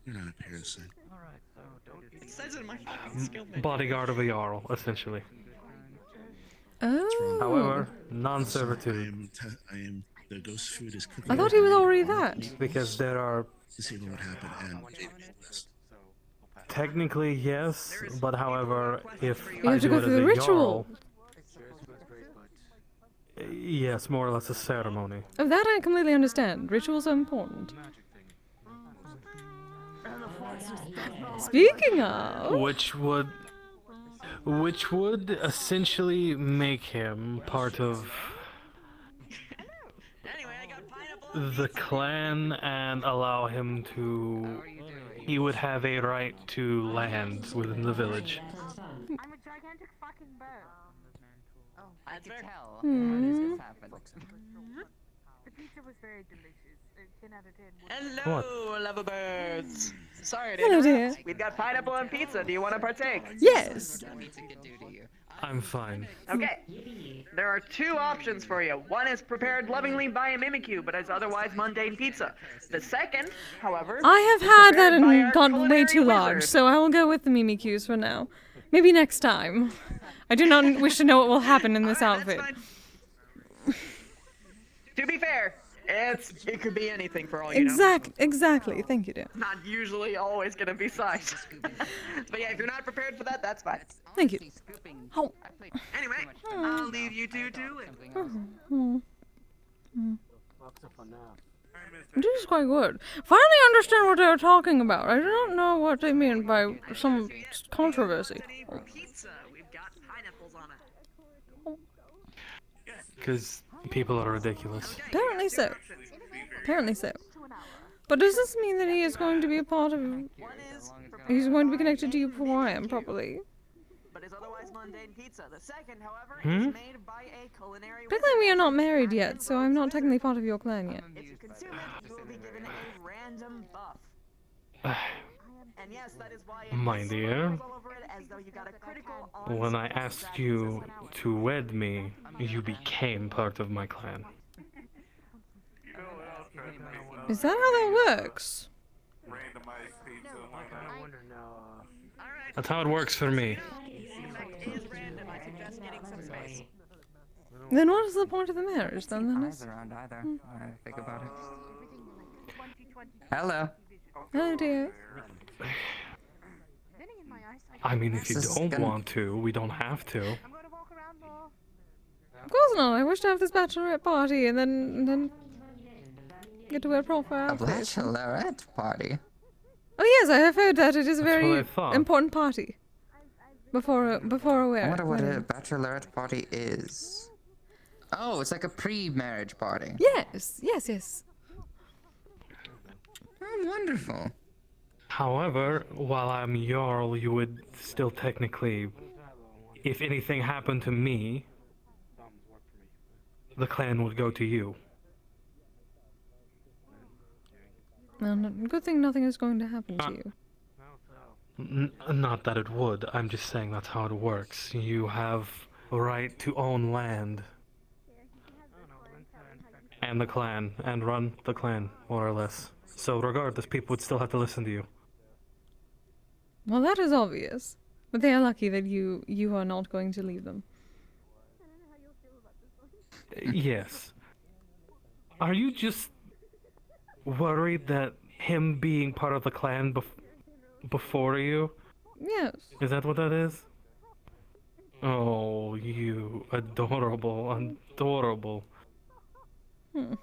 You're not a parasite. It says it in my fucking skill menu. bodyguard of a Jarl, essentially. Oh. However, non-servitude. I am the ghost food is cooking. I thought he was already that. Because there are... To see what would happen and Technically, yes, but however, if You have to go through the ritual. Yes, more or less a ceremony. Of that I completely understand. Rituals are important. Speaking of... Which would essentially make him part of the clan and allow him to... He would have a right to land within the village. I'm a gigantic fucking bird. I can tell. Hmm. The pizza was very delicious. 10 out of 10. Hello, lovebirds. Sorry to Hello, interrupt. dear. We've got pineapple on pizza. Do you want to partake? Yes. I'm fine. Okay. There are two options for you. One is prepared lovingly by a Mimikyu, but is otherwise mundane pizza. The second, however, I have is had that prepared by our and gone way culinary too large, wizard. so I will go with the Mimikyus for now. Maybe next time. I do not wish to know what will happen in this outfit. To be fair, it could be anything for all you know. Exactly. Thank you, dear. Not usually always gonna be size. But yeah, if you're not prepared for that, that's fine. Thank you. Oh. Anyway, I'll leave you two to it. This is quite good. Finally understand what they were talking about. I don't know what they mean by some controversy. Pizza, we've got pineapples on it. Because people are ridiculous. Apparently so. But does this mean that he is going to be a part of... He's going to be connected to you before I am, probably? But is otherwise mundane pizza. The second, however, Hmm? is made by a culinary Technically, we are not married yet, so I'm not technically part of your clan yet. If you consume it, you will be given a random buff. And yes, that is why My dear, all over it as though you got a critical when I asked you to wed me, you became part of my clan. Is that how that works? That's how it works for me. Then what is the point of the marriage, then, Dennis? Around either, when I think about it. Hello. Oh, dear. I mean, if you This is don't gonna- want to, we don't have to. Of course not. I wish to have this bachelorette party and then get to wear proper A outfits. bachelorette party. Oh yes, I have heard that it is a That's what I very thought. important party. Before a I wonder what a wedding. bachelorette party is. Oh, it's like a pre-marriage party. Yes. Oh, wonderful. However, while I'm Jarl, you would still technically... If anything happened to me, the clan would go to you. Good thing nothing is going to happen to you. Not that it would, I'm just saying that's how it works. You have a right to own land. And the clan, and run the clan, more or less. So regardless, people would still have to listen to you. Well, that is obvious. But they are lucky that you are not going to leave them. Yes. Are you just worried that him being part of the clan before you? Yes. Is that what that is? Oh, you adorable, adorable. You're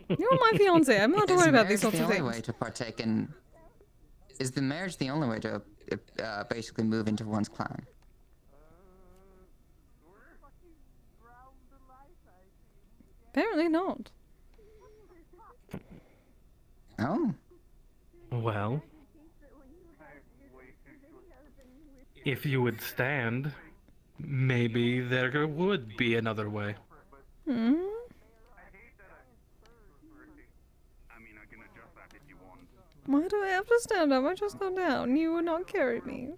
my fiance. I'm not Is worried about marriage these sorts the of only things. way to partake in? Is the marriage the only way to basically move into one's clan? Apparently not. Oh. Well, if you would stand, maybe there would be another way. Hmm? Why do I have to stand up? I just got down. You would not carry me.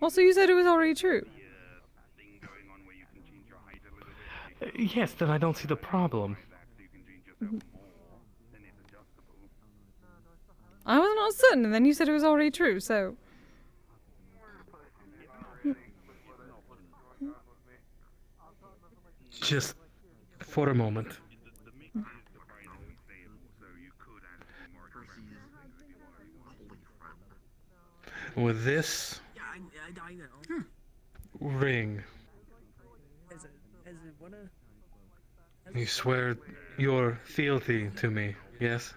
Also, you said it was already true. Yes, then I don't see the problem. I was not certain, and then you said it was already true, so... Just for a moment. With this ring, you swear your fealty to me, yes?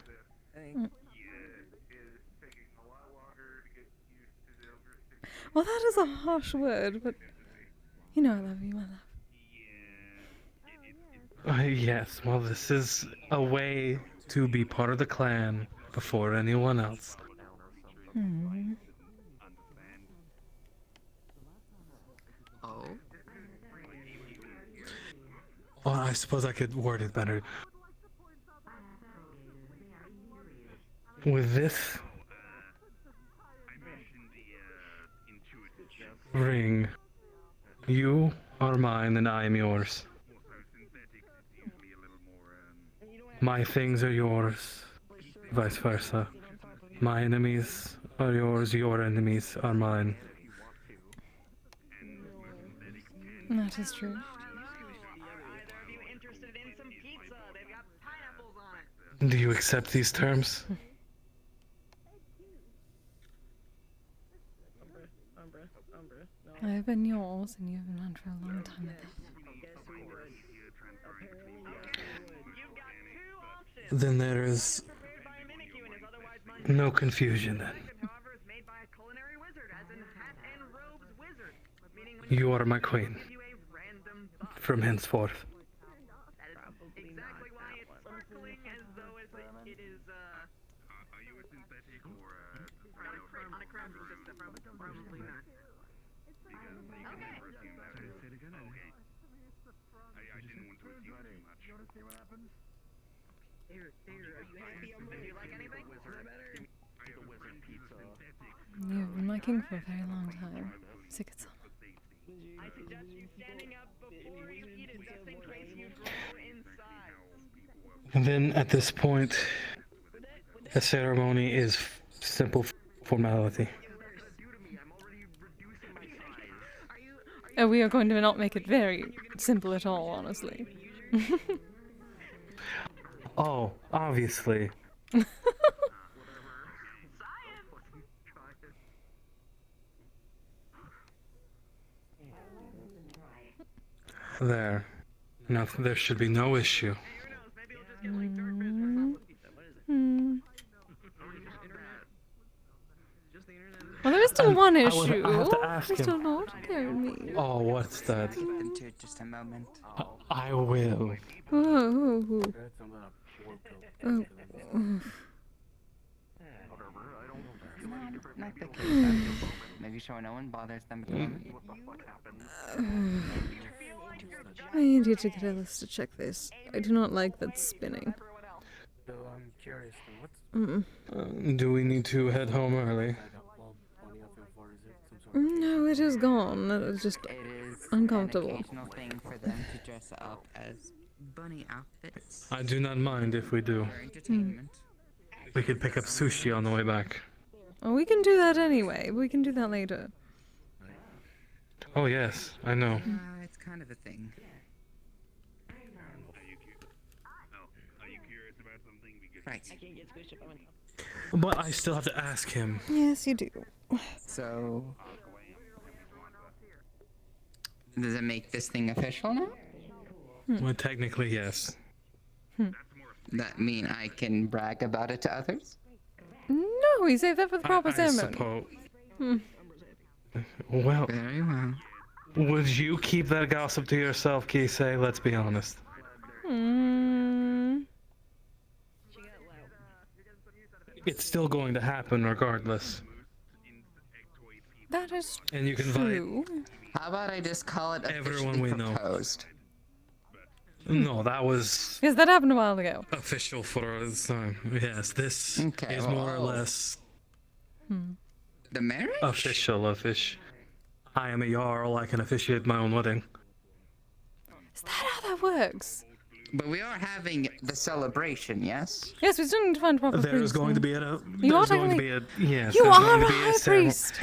Well, that is a harsh word, but... You know I love you, my love. Yes, well, this is a way to be part of the clan before anyone else. Hmm. Oh. Well, I suppose I could word it better. With this ring, you are mine and I am yours. My things are yours, vice versa. My enemies are yours, your enemies are mine. That is true. Do you accept these terms? I have been yours, and you have been mine for a long time. Then there is no confusion then. You are my queen. From henceforth. You've been my king for a very long time. Sick of some. I suggest you standing up before you eat it, just in case you grow inside. And then at this point, the ceremony is simple formality. Oh, we are going to not make it very simple at all, honestly. Oh, obviously. There. Now there should be no issue. Well, there is still one I issue. have to ask You're him. still not carrying me. Oh, what's that? Into just a moment. I will. Oh. Oh. Not the case. I'm just making sure no one bothers them at the moment. I need you to get Alice to check this. I do not like that spinning. I'm curious. Do we need to head home early? No, it is gone. It is just uncomfortable. An occasional thing for them to dress up as bunny outfits. I do not mind if we do. For entertainment. We could pick up sushi on the way back. Oh, we can do that anyway. We can do that later. Oh yes, I know. It's kind of a thing. Right. I can't get squished if I went. But I still have to ask him. Yes, you do. So, does it make this thing official now? Well, technically, yes. That mean I can brag about it to others? No, you save that for the proper I ceremony. suppose. Hmm. Well, very well. Would you keep that gossip to yourself, Kise? Let's be honest. Hmm. It's still going to happen regardless. That is And you can true. How about I just call it Everyone officially we know. proposed? No, that was Yes, that happened a while ago. official for us. Yes, this Okay, is well, more or less the marriage? official. I am a Jarl. I can officiate my own wedding. Is that how that works? But we are having the celebration, yes? Yes, we still need to find a proper priest. There's going to be a. You are There's going to be technically. a. Yes. You there's are going a to be high ceremony. priest.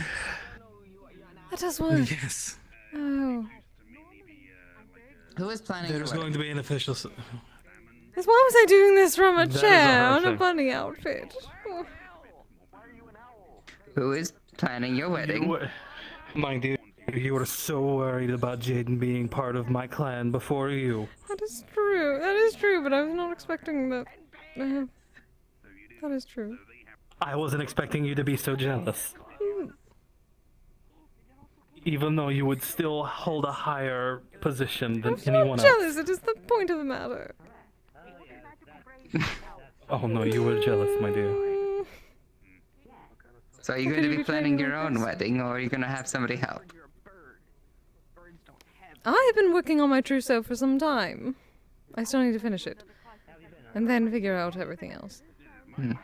That does work. Yes. Oh. Who is planning There's your going to be an official. Yes, why was I doing this from a That is chair a hard on a thing. bunny outfit? Oh. Who is planning your wedding? My dear, you were so worried about Jaden being part of my clan before you. That is true. That is true, but I was not expecting that. That is true. I wasn't expecting you to be so jealous. Even though you would still hold a higher position than I'm anyone not else. jealous. It is the point of the matter. Oh no, you were jealous, my dear. So are you going to be planning your own wedding, or are you going to have somebody help? I have been working on my trousseau for some time. I still need to finish it. And then figure out everything else. We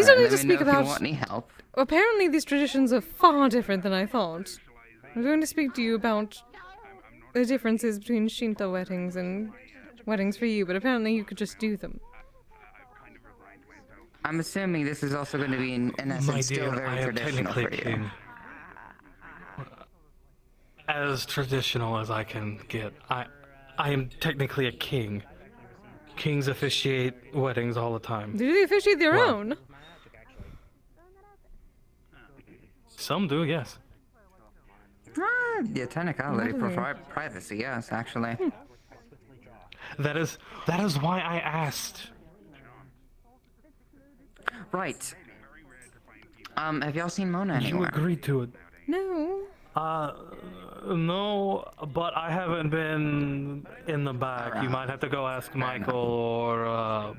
still need to speak If about. you want any help. Apparently, these traditions are far different than I thought. I'm going to speak to you about the differences between Shinto weddings and weddings for you, but apparently you could just do them. I'm assuming this is also going to be, in My essence, still dear, I very am traditional for technically you. king. As traditional as I can get. I am technically a king. Kings officiate weddings all the time. Do they officiate their Well, own? Some do, yes. Yeah, technicality for privacy, yes, actually. That is why I asked. Right. Have y'all seen Mona You anywhere? agreed to it. No. No, but I haven't been in the back. You might have to go ask Michael or,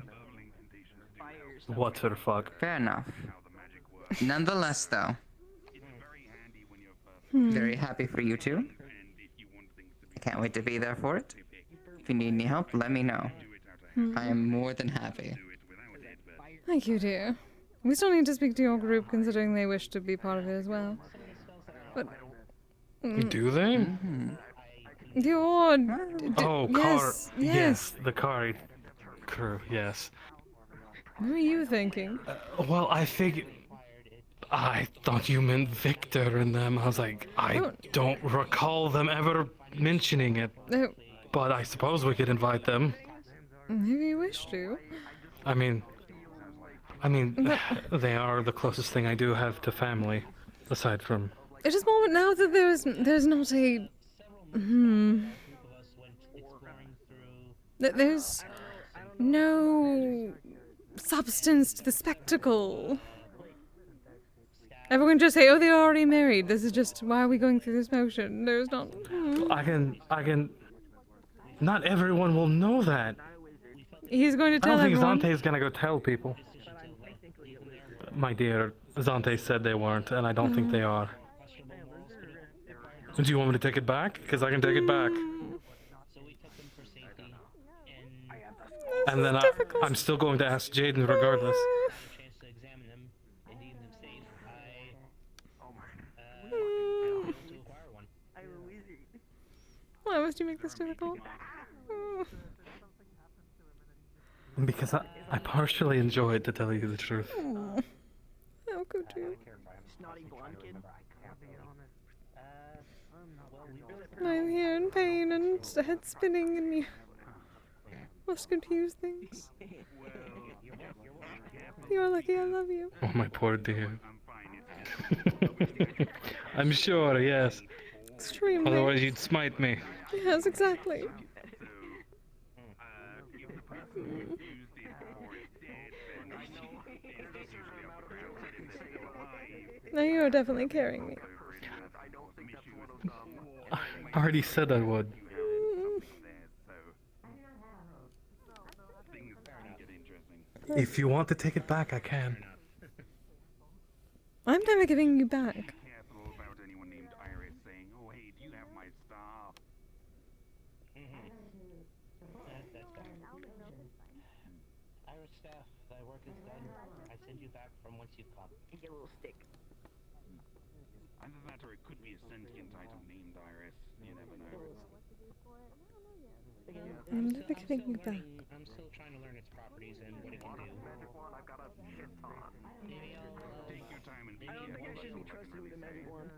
what's her fuck. Fair enough. Nonetheless, though, Hmm. very happy for you too. I can't wait to be there for it. If you need any help, let me know. I am more than happy. Thank you, dear. We still need to speak to your group, considering they wish to be part of it as well. But Do they? your Oh, yes. the Kari crew, yes. What were you thinking? Well, I thought you meant Victor and them. I was like, I don't recall them ever mentioning it. Oh, But I suppose we could invite them. maybe you wish to. I mean, they are the closest thing I do have to family, aside from. It is more now that there's not a that there's no substance to the spectacle. Everyone just say, "Oh, they're already married." This is just why are we going through this motion? There's not. I can. Not everyone will know that. He's going to I tell don't think everyone. Zante's gonna go tell people. My dear, Zante said they weren't, and I don't think they are. Do you want me to take it back? Because I can take it back. And then I'm still going to ask Jaden regardless. Why must you make this difficult? Because I partially enjoyed, to tell you the truth. How could you? I'm here in pain and head spinning and you. Must confuse things. You're lucky I love you. Oh, my poor dear. I'm sure, yes. Extremely. Otherwise you'd smite me. Yes, exactly. Now you're definitely carrying me. I already said I would. If you want to take it back, I can. I'm never giving you back. Irish staff, thy work is done. I send you back from whence you come. And get a little stick. Either that or it could be a sentient item named Iris. You never know. I'm never giving you back. I'm still trying to learn its properties and what it can do. Maybe I'll take your time and I don't think I should be trusted with a magic wand.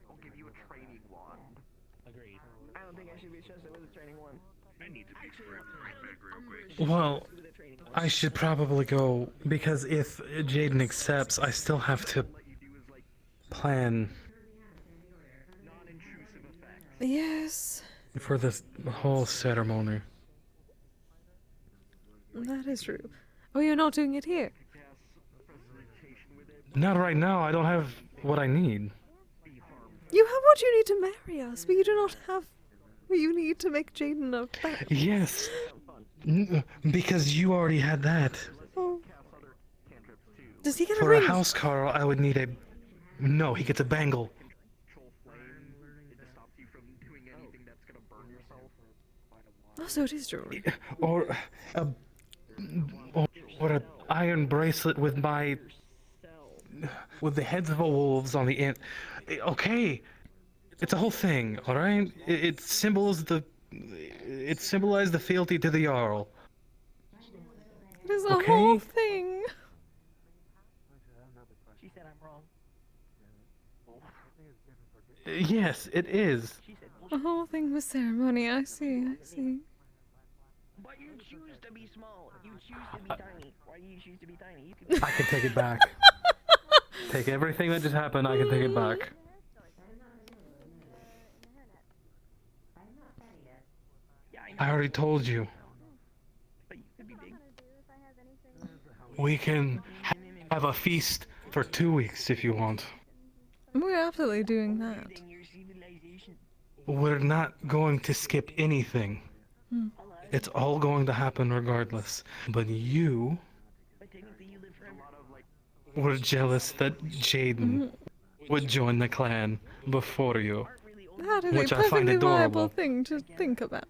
I'll give you a training wand. Agreed. I don't think I should be trusted with a training wand. I need to be right back real quick. Well, I should probably go, because if Jaden accepts, I still have to plan Yes, for this whole ceremony. that is true. Oh, you're not doing it here. Not right now, I don't have what I need. You have what you need to marry us, but you do not have what you need to make Jaden a bat. Yes, because you already had that. Oh. Does he get a For ring? a house Carl, I would need a... No, he gets a bangle. Oh, so it is jewelry. Or a... Or an iron bracelet with my... With the heads of the wolves on the end. Okay, it's a whole thing, alright? It symbolizes the... It symbolized the fealty to the Jarl. It is a Okay. whole thing. She said I'm wrong. Yes, it is. A whole thing with ceremony. I see. I see. But you choose to be small. You choose to be tiny. Why do you choose to be tiny? You could I can take it back. Take everything that just happened, I can take it back. I already told you. We can have a feast for 2 weeks if you want. We're absolutely doing that. We're not going to skip anything. Hmm. It's all going to happen regardless. But you were jealous that Jaden would join the clan before you. That is Which a I find perfectly viable adorable. thing to think about.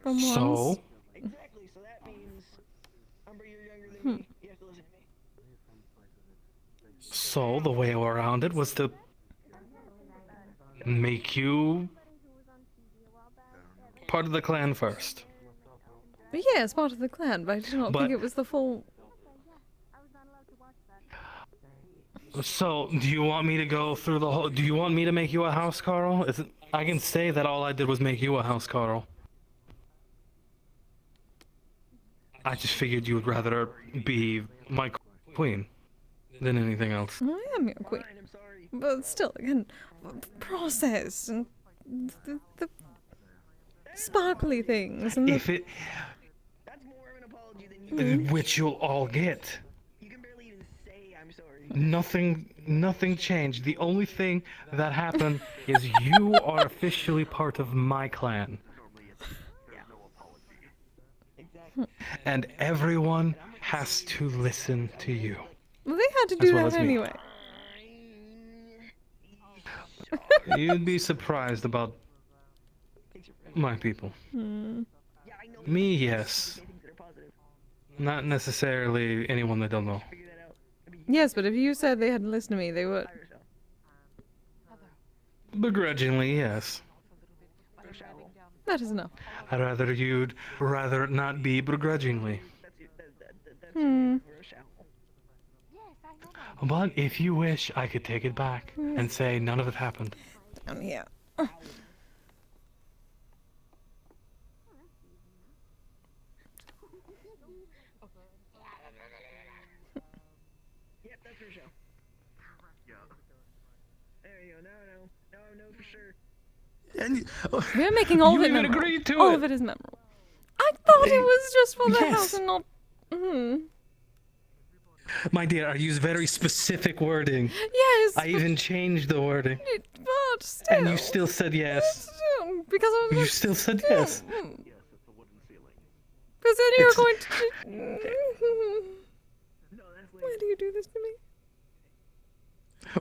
From So? once. Exactly, so that means Umber, you're younger than Hmm. me. You have to listen to me. So the way around it was to make you part of the clan first. But yeah, it's part of the clan, but I do not But- think it was the full. So, do you want me to go through the whole... Do you want me to make you a house, Carl? Is it, I can say that all I did was make you a house, Carl. I just figured you would rather be my queen than anything else. I am your queen. But still, again, process and the sparkly things and If it... Which you'll all get. Nothing changed. The only thing that happened is you are officially part of my clan. And everyone has to listen to you. Well, they had to As do well that as me. anyway. You'd be surprised about my people. Hmm. Me, yes. Not necessarily anyone they don't know. Yes, but if you said they hadn't listened to me, they would. Begrudgingly, yes. That is enough. I'd rather you'd rather it not be begrudgingly. Hmm. But if you wish, I could take it back and say none of it happened. Down here. for show. Yeah. There you go. No, for sure. And We're making all of it even memorable. agreed to all it. of it is memorable. I thought it was just for the Yes. house and not. My dear, I use very specific wording. Yes. I even changed the wording. But still. And you still said yes. Because I was. You still said yes. Because then you're It's- going to. Why do you do this to me?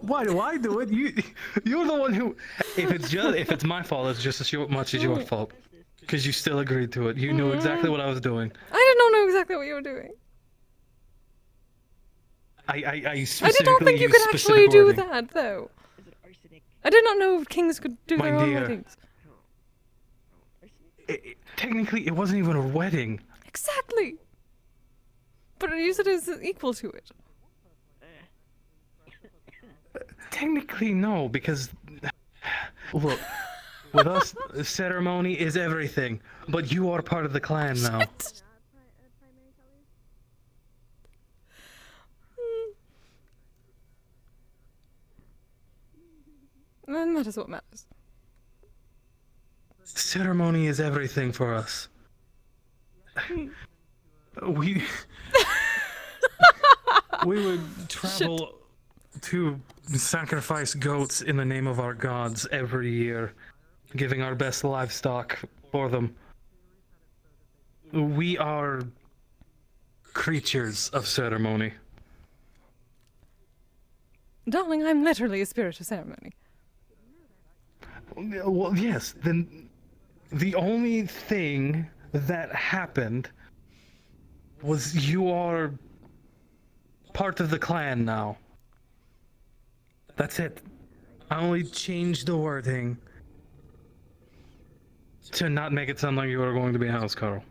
Why do I do it? You're the one who. If it's my fault, it's just as much as your fault. Because you still agreed to it. You knew exactly what I was doing. I did not know exactly what you were doing. I I did not think you could actually do that, though. I did not know kings could do My their own dear. weddings. Technically, it wasn't even a wedding. Exactly. But you said it's equal to it. Technically, no, because look, with us, ceremony is everything. But you are part of the clan now. And that is what matters. Ceremony is everything for us. We would travel to sacrifice goats in the name of our gods every year, giving our best livestock for them. We are creatures of ceremony. Darling, I'm literally a spirit of ceremony. Well, yes, then the only thing that happened was you are part of the clan now. That's it. I only changed the wording to not make it sound like you were going to be housecarl.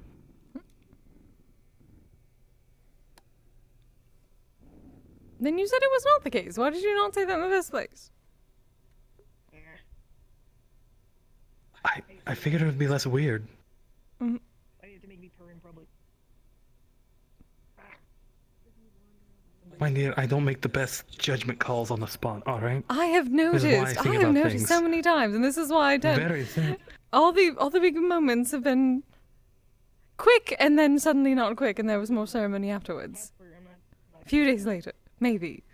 Then you said it was not the case. Why did you not say that in the first place? I figured it would be less weird. Mm. Why do you have to make me purr in public? My dear, I don't make the best judgment calls on the spot, alright? I have This is why I noticed. think I have about noticed things. so many times, and this is why I don't. Very thin. All the big moments have been quick, and then suddenly not quick, and there was more ceremony afterwards. A few days later, maybe.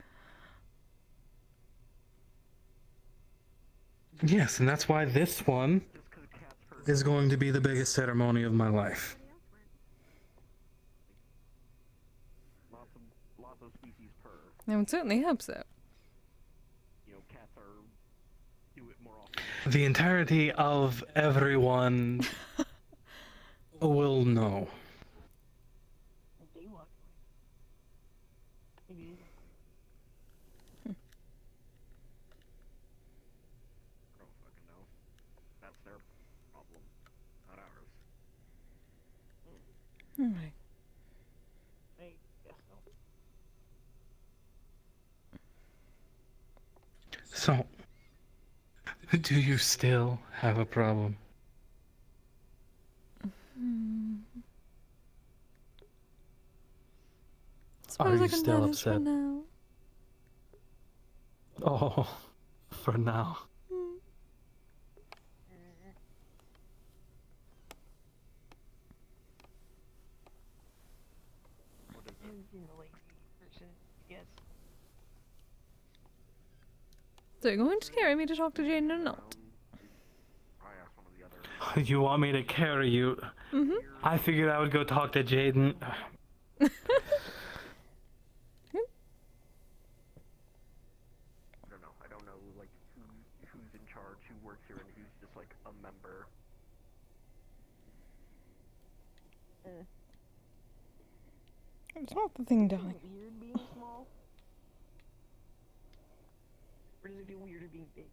Yes, and that's why this one is going to be the biggest ceremony of my life. Lots of species per. I would certainly hope so. You know, cats do it more often. The entirety of everyone will know. I don't fucking know. That's their problem, not ours. Alright. I guess so. So, do you still have a problem? Are Suppose I you can still manage for upset? now. Oh, for now. Yes. So you're going to carry me to talk to Jane or not? You want me to carry you? Mm-hmm. I figured I would go talk to Jaden. I don't know, like, who's in charge, who works here, and who's just, like, a member. It's not the thing, darling. Weird being small? Or does it feel weirder being big?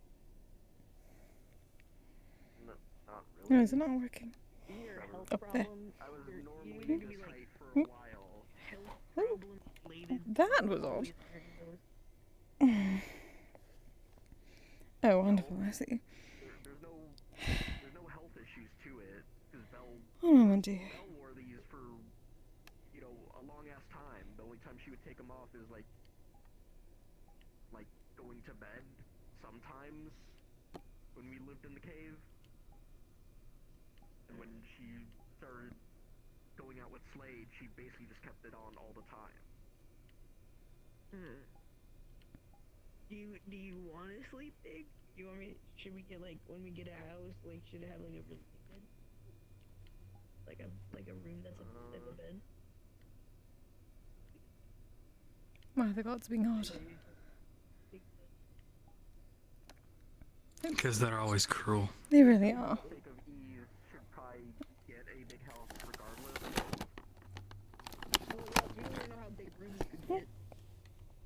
No, not really. No, is it not working? Your health Up there. problem. I was normally You this be like height for a while. health problem related. That was odd. Oh, wonderful, I see. There's no health issues to it, because Belle Oh, dear. wore these for, you know, a long ass time. The only time she would take them off is like like going to bed sometimes when we lived in the cave. And when she started going out with Slade, she basically just kept it on all the time. Do you want to sleep big? Do you want me? Should we get like when we get a house? Like should it have like a really big bed? Like a room that's a type of bed. Why are the gods being odd? Because they're always cruel. They really are.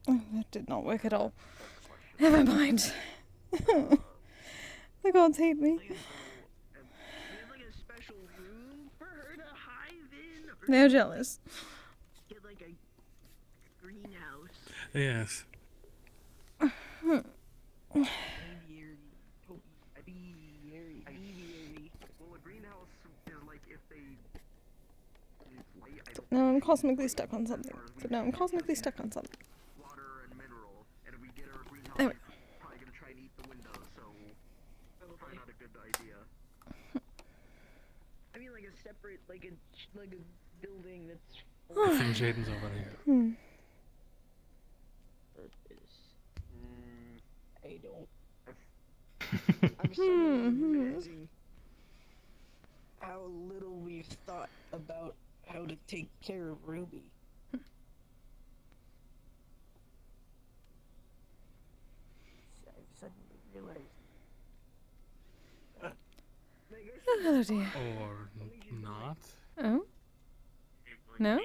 Oh, that did not work at all. Never mind. The gods hate me. They're jealous. Get like a greenhouse. Yes. No, I'm cosmically stuck on something. But no, I'm cosmically stuck on something. Anyway. I mean, like a separate, like a building that's. I think Jaden's over here. I don't. I'm so realizing how little we've thought about how to take care of Ruby. I've suddenly realized. Oh dear. Or not. Oh? No?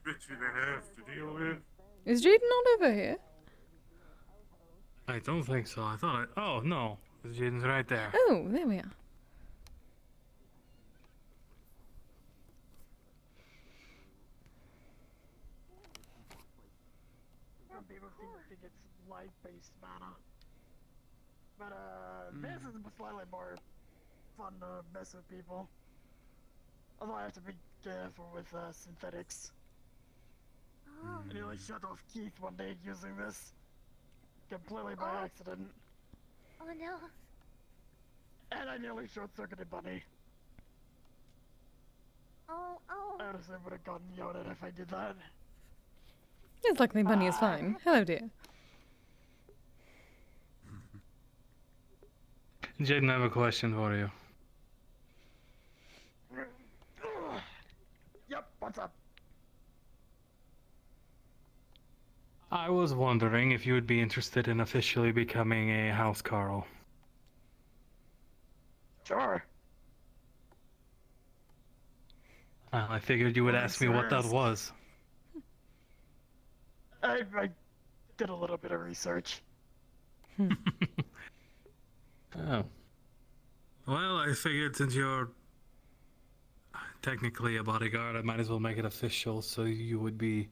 Bitch they have to deal with. Is Jaden not over here? I don't think so. I thought oh, no. Jaden's right there. Oh, there we are. Some people seem to think it's life-based mana. But, this is slightly more fun to mess with people. Although I have to be careful with, synthetics. I nearly shut off Keith one day using this. Completely by accident. Oh no. And I nearly short-circuited Bunny. Oh. I honestly would have gotten yelled at if I did that. It's luckily Bunny is fine. Hello, dear. Jaden, I have a question for you. Yep, what's up? I was wondering if you would be interested in officially becoming a house Carl. Sure. I figured you would ask me what that was. I did a little bit of research. Oh. Well, I figured since you're technically a bodyguard, I might as well make it official so you would be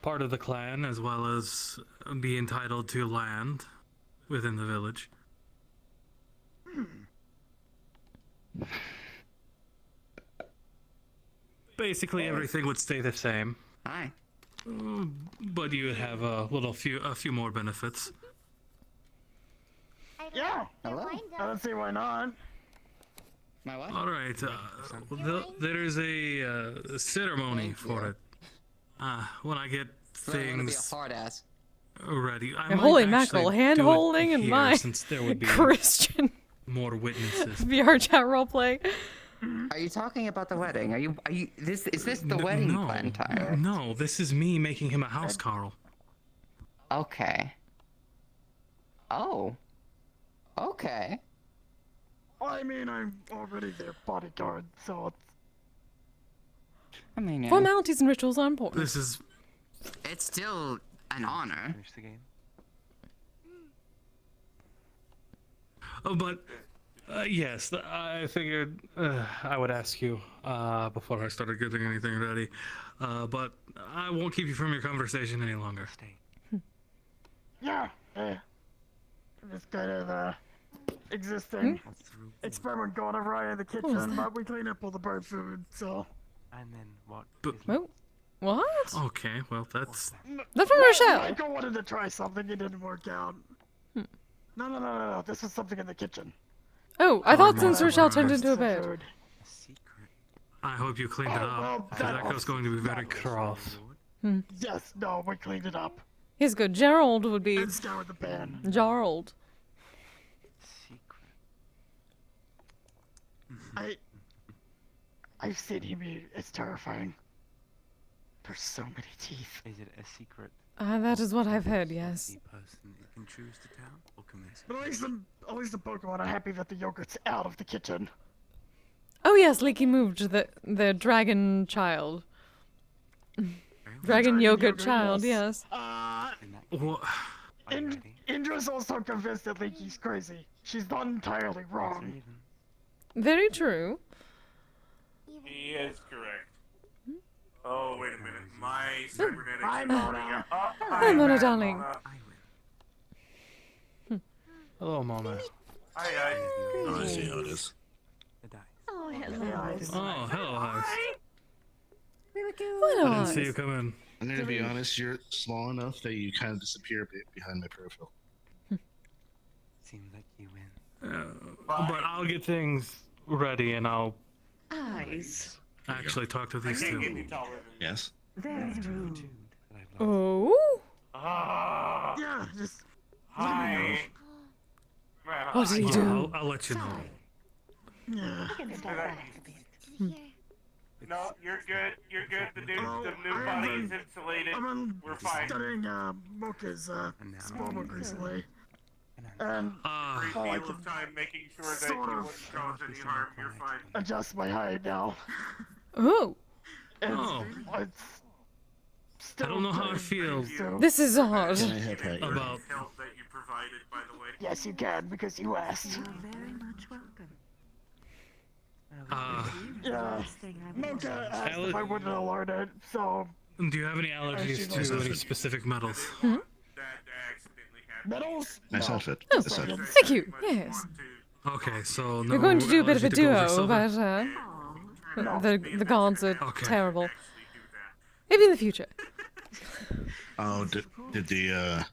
part of the clan as well as be entitled to land within the village. Basically, everything would stay the same. Hi. But you would have a few more benefits. Yeah. Hello. I don't see why not. My what? All right. There is a ceremony for it. When I get things. Be a hard ass. Ready. Holy mackerel, hand holding and my since there would be Christian more witnesses. VRChat roleplay. Are you talking about the wedding? Are you is this the wedding plan, Tyler? No, this is me making him a house Carl. Okay. Oh. Okay. I mean, I'm already their bodyguard, so it's... I mean, formalities and rituals are important. This is... It's still an honor. Finish the game. Oh, but... yes, I figured I would ask you before I started getting anything ready. But I won't keep you from your conversation any longer. Yeah. Just kind of, existing. Experiment going on right in the kitchen, but we clean up all the bird food, so... And then what? Oh. What? Okay, well that's. They're from Rochelle. Michael wanted to try something, it didn't work out. No. This is something in the kitchen. Oh, I thought since Rochelle turned into a bird. I hope you cleaned it up. That was going to be very cross. Yes, no, we cleaned it up. He's good. Gerald would be. And scoured the pan. Gerald. I've seen him eat. It's terrifying. There's so many teeth. Is it a secret? That is what I've heard, yes. Person that can choose to tell, or can they? But at least the Pokemon are happy that the yogurt's out of the kitchen. Oh yes, Leaky moved the dragon child. Dragon yogurt child, yes. Indra's also convinced that Leaky's crazy. She's not entirely wrong. Very true. He is correct. Oh, wait a minute. My cybernetics Hi, are Mona. Hi, Mona, darling. Hello, Mona. Hi. Oh, I see how it is. Oh, hello. Oh, hello, House. Hello, I didn't see you come in. I'm gonna be honest, you're small enough that you kind of disappear a bit behind my profile. Seems like you win. But I'll get things ready and I'll Eyes. actually talk to these two. Yes. Very rude. Oh? Yeah, just. Hi. What did he do? I'll let you know. Yeah. No, you're good. You're good. The new body's insulated. We're fine. Studying Mocha's spellbook recently. And Great deal of time making sure that you wouldn't cause any harm. You're fine. Adjust my height now. Oh. It's I don't know how I feel. This is hard. About. Help that you provided, by the way. Yes, you can, because you asked. You're very much welcome. Yeah. Mocha asked if I wouldn't alert it, so. Do you have any allergies to any specific metals? Metals? Nice outfit. Oh, thank you. Yes. Okay, so no. We're going to do a bit of a allergy to gold or duo, silver? but the gods are Okay. terrible. Maybe in the future. Oh, did the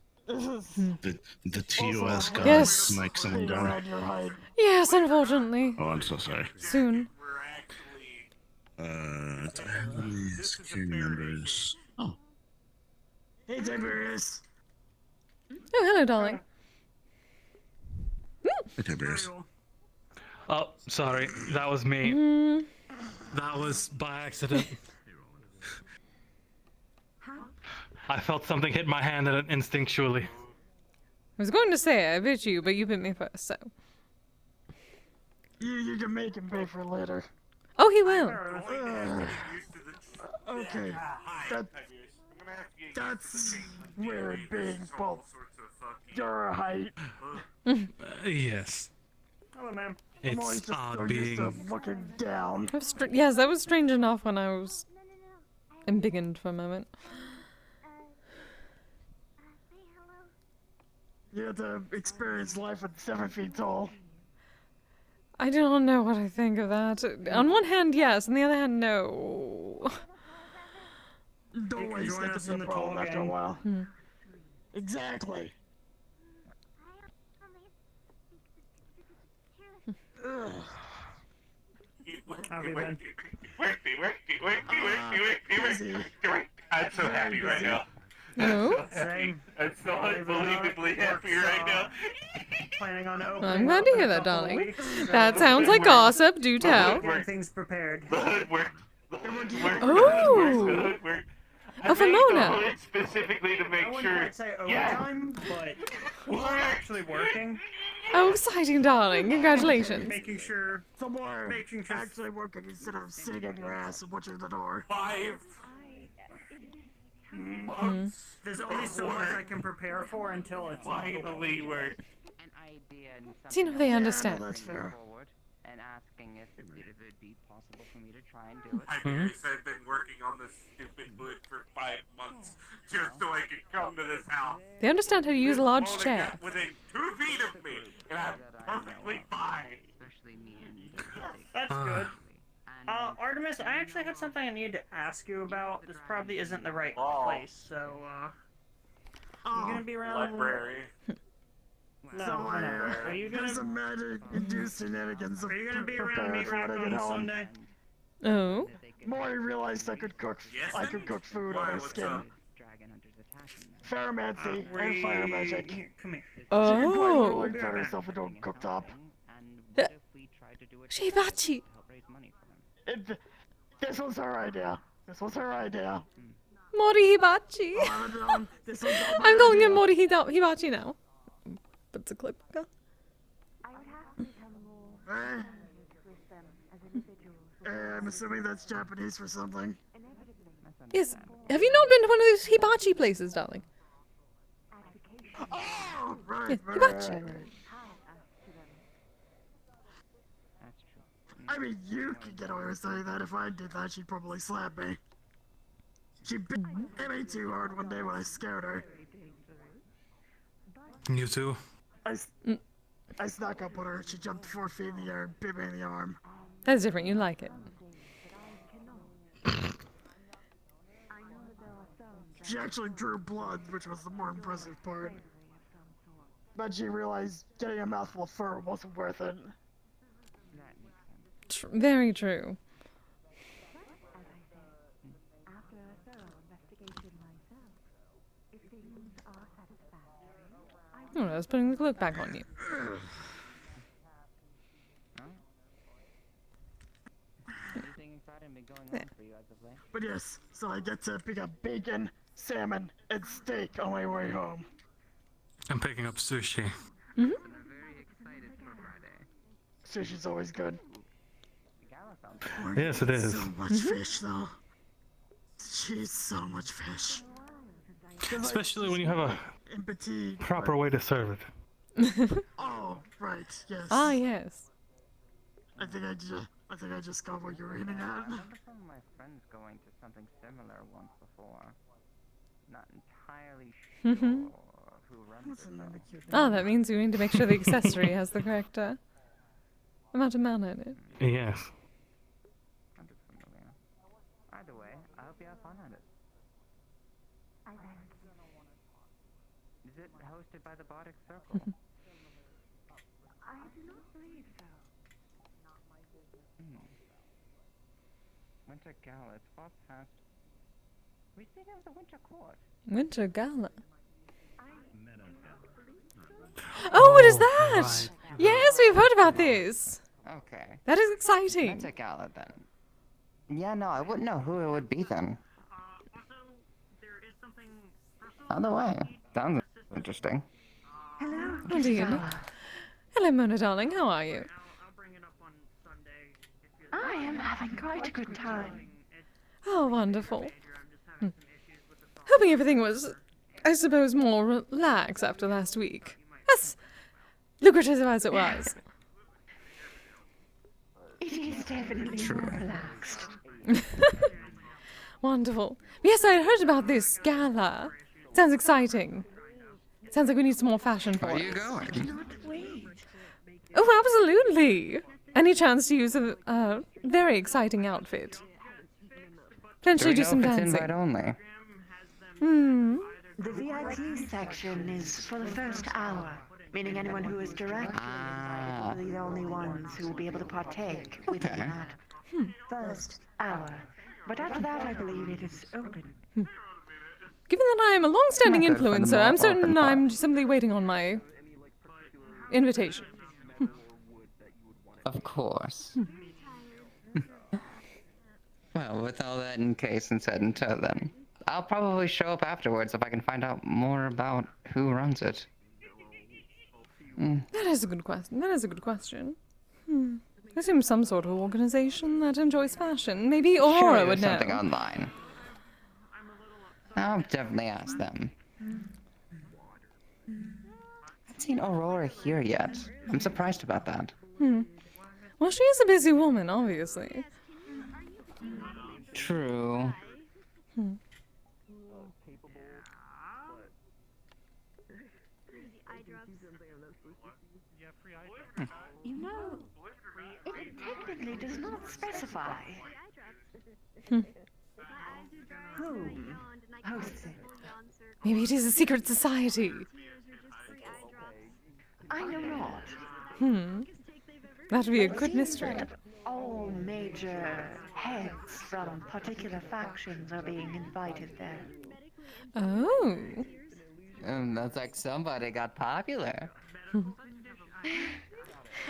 TOS guy Yes. smite someone down? Yes, unfortunately. Oh, I'm so sorry. Soon. Do I have any security members? Oh. Hey, Tiberius. Oh, hello, darling. Hey, Tiberius. Oh, sorry. That was me. That was by accident. I felt something hit my hand instinctually. I was going to say I bit you, but you bit me first, so. You can make him pay for it later. Oh, he will. Okay. That's weird being both your height. Yes. Hello, ma'am. It's odd being. Looking down. Yes, that was strange enough when I was embiggened for a moment. You have to experience life at 7 feet tall. I don't know what I think of that. On one hand, yes. On the other hand, no. Don't waste it to be a problem after a while. Exactly. I'm so happy right now. No? I'm so unbelievably happy right now. Planning on opening I'm glad to hear that, darling. That sounds like gossip. Do tell. Everything's prepared. Oh! Oh, for Mona. Specifically to make I wouldn't sure. quite say overtime, but we're actually working. Oh, exciting, darling. Congratulations. Making sure. Making sure actually working instead of sitting on your ass and watching the door. 5 months. There's only so much I can prepare for until it's finally we're. Do you know they understand? That's fair. And asking if it would be possible for me to try and do it. I've been working on this stupid hood for 5 months just so I could come to this house. They understand how to use a large Only chair. got within 2 feet of me, and I'm perfectly fine. That's good. Artemis Miss, I actually had something I need to ask you about. This probably isn't the right place, so, you gonna be around... Library. No, no. Are you gonna... Some magic-induced shenanigans. Are you gonna be around Meat Rack on Sunday? Oh. Mori realized I could cook. I could cook food on her skin. Pheromancy and fire magic. Come here. She can quite Oh. literally turn herself into a cooktop. Shibachi. This was her idea. This was her idea. Mori Hibachi. This was all I'm her calling him idea. Mori Hibachi now. But it's a clip. I'm assuming that's Japanese for something. Yes. Have you not been to one of those hibachi places, darling? Oh, right, Yeah, right, hibachi. right. I mean, you could get away with saying that. If I did that, she'd probably slap me. She bit me too hard one day when I scared her. You too. I snuck up on her. She jumped 4 feet in the air and bit me in the arm. That's different. You like it. She actually drew blood, which was the more impressive part. But she realized getting a mouthful of fur wasn't worth it. Very true. Oh, I was putting the cloak back on you. But yes, so I get to pick up bacon, salmon, and steak on my way home. I'm picking up sushi. Mm-hmm. Sushi's always good. Yes, it is. So much fish, though. Jeez, so much fish. Especially when you have a In petite. proper way to serve it. Oh, right, yes. Ah, yes. I think I just got what you were hinting at. Some of my friends going to something similar once before. Not entirely sure who runs it though. Ah, that means you need to make sure the accessory has the correct amount of mana in it. Yes. Either way, I hope you have fun at it. Is it hosted by the Bardic Circle? I do not believe so. Winter Gala, it's far past. We speaking of the Winter Court. Winter Gala. Oh, what is that? Right. Yes, we've heard about this. Okay. That is exciting. Winter Gala then. Yeah, no, I wouldn't know who it would be then. Either way, sounds interesting. Hello. How do you know? Hello, Mona, darling. How are you? I am having quite a good time. Oh, wonderful. Hoping everything was, I suppose, more relaxed after last week. As lucrative as it was. It is definitely more relaxed. Wonderful. Yes, I had heard about this gala. Sounds exciting. Sounds like we need some more fashion for it. Where are you going? Cannot wait. Oh, absolutely. Any chance to use a very exciting outfit. Potentially do some dancing. Invite only. Hmm. The VIP section is for the first hour, meaning anyone who is directly invited will be the only ones who will be able to partake within that first hour. But after that, I believe it is open. Given that I am a long-standing influencer, I'm certain I'm simply waiting on my invitation. Of course. Well, with all that in case and said and done, then I'll probably show up afterwards if I can find out more about who runs it. That is a good question. That is a good question. I assume some sort of organization that enjoys fashion. Maybe Aurora would know. Something online. I'll definitely ask them. I haven't seen Aurora here yet. I'm surprised about that. Well, she is a busy woman, obviously. True. You know, it technically does not specify. Whom hosts it? Maybe it is a secret society. I know not. That'd be a It good seems mystery. that all major heads from particular factions are being invited there. Oh. That's like somebody got popular.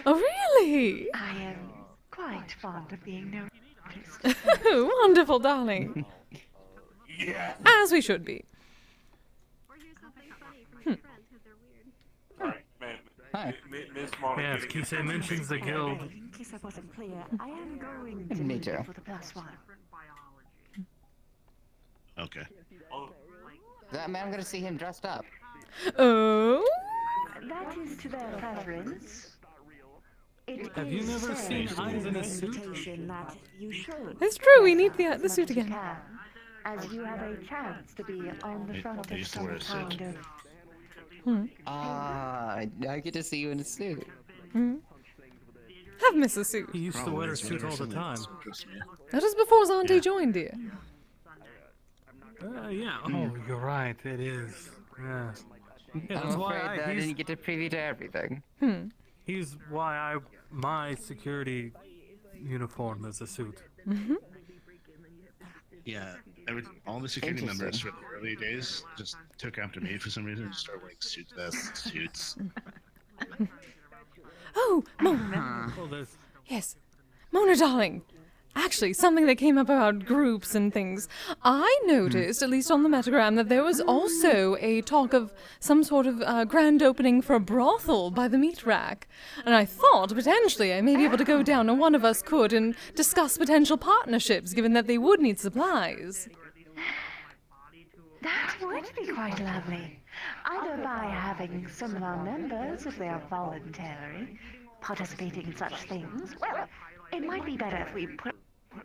Oh, really? I am quite fond of being noticed. Wonderful, darling. Yeah. As we should be. Hi. Miss Monica. Yes, Kise mentions the guild. In case I wasn't clear, I am going to Me leave too. for the +1. Okay. That man, I'm gonna see him dressed up. Oh? That is to their preference. It Have you is never said seen Heinz in a suit? invitation that you should. It's true, we need dress up the as suit much as you again. can, as you have a chance to be on the front I of used to wear some a suit. kind of. Ah, I get to see you in a suit. Have Miss a suit. He used to wear a suit all the time. That was before Zante joined, dear. Yeah. Oh, you're right. It is. Yeah. Yeah, I'm that's why afraid that I he's, didn't get to preview to everything. he's why my security uniform is a suit. Yeah, all the security members Interesting. from the early days just took after me for some reason and started wearing suit vests, suits. Oh, Mona. Oh, there's Yes. Mona, darling. Actually, something that came up about groups and things. I noticed, at least on the metagram, that there was also a talk of some sort of grand opening for a brothel by the meat rack. And I thought, potentially, I may be able to go down, and one of us could, and discuss potential partnerships, given that they would need supplies. That would be quite lovely. Either by having some of our members, if they are voluntary, participating in such things. Well, it might be better if we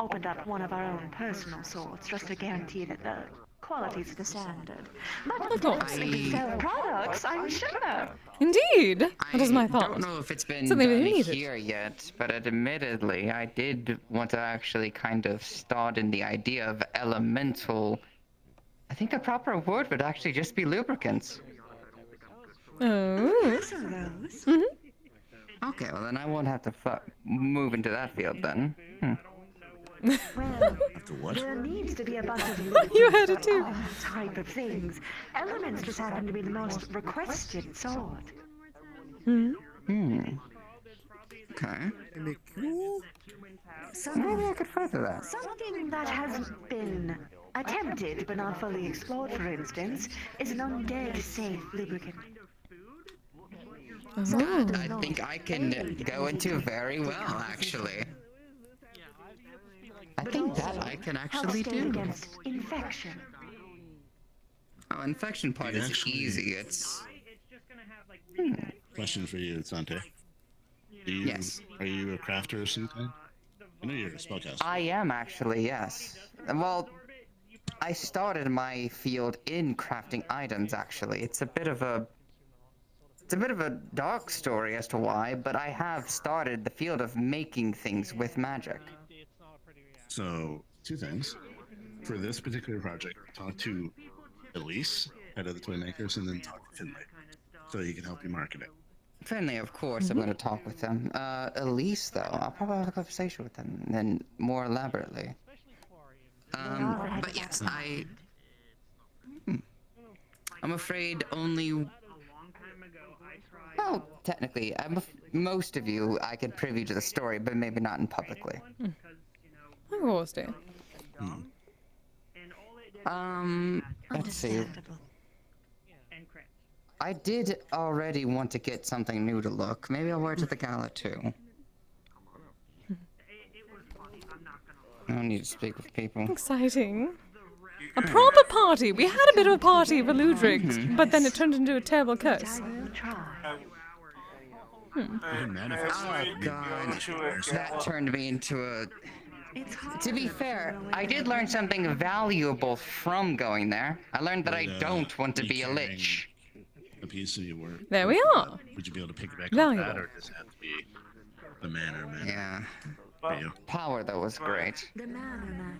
opened up one of our own personal sorts, just to guarantee that the quality's the standard. But Of course. we can sell products, I'm sure. Indeed. That is my I thought. don't know if it's been Something done we needed. here yet, but admittedly, I did want to actually kind of start in the idea of elemental. I think the proper word would actually just be lubricants. Oh. Okay, well then I won't have to move into that field then. Well, What? there needs to be a bunch of You had it too. all type of things. Elements just happen to be the most requested sort. Okay. Something, Maybe I could further that. something that hasn't been attempted but not fully explored, for instance, is an undead safe lubricant. Oh. I think I can go into very well, actually. I think that I can Helps actually stand do. against infection. Oh, infection part is Actually- easy. It's Question for you, Sante. Yes. Are you a crafter of some kind? I know you're a spellcaster. I am actually, yes. Well, I started my field in crafting items. Actually, it's a bit of a dark story as to why, but I have started the field of making things with magic. So, two things. For this particular project, talk to Elise, head of the Toy Makers, and then talk to Finlay, so he can help you market it. Finlay, of course, I'm going to talk with them. Elise, though, I'll probably have a conversation with them, and then more elaborately. But yes, I'm afraid only. Well, technically, most of you I could privy to the story, but maybe not in publicly. Of course, dear. Let's see. I did already want to get something new to look. Maybe I'll wear it to the gala too. I don't need to speak with people. Exciting. A proper party. We had a bit of a party for Ludwig, but then it turned into a terrible curse. Oh god, that turned me into a... To be fair, I did learn something valuable from going there. I learned that I don't want to be a lich. A piece of your work. There we are. Would you be able to pick it back Valuable. up that, or does it have to be the manor? Yeah. for you. Power, though, was great. The manner man.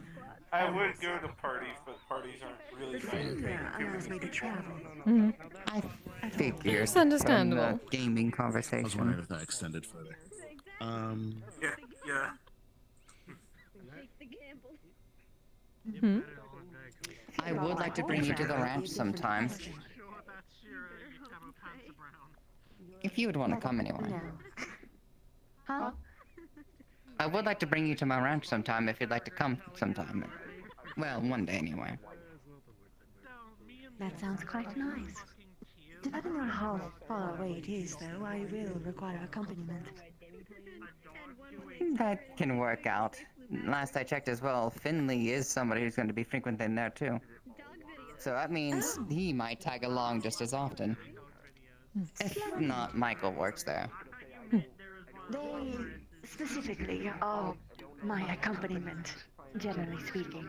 I would go to parties, but parties aren't really The my finger thing. allows me to travel. I figured It's understandable. from the gaming I was wondering conversation. if that extended further. Yeah. I would like to bring you to the ranch sometime. If you would want to come anyway. Huh? I would like to bring you to my ranch sometime if you'd like to come sometime. Well, one day anyway. That sounds quite nice. Depending on how far away it is, though, I will require accompaniment. That can work out. Last I checked as well, Finley is somebody who's going to be frequenting there too. So that means he might tag along just as often. If not, Michael works there. They specifically are my accompaniment, generally speaking.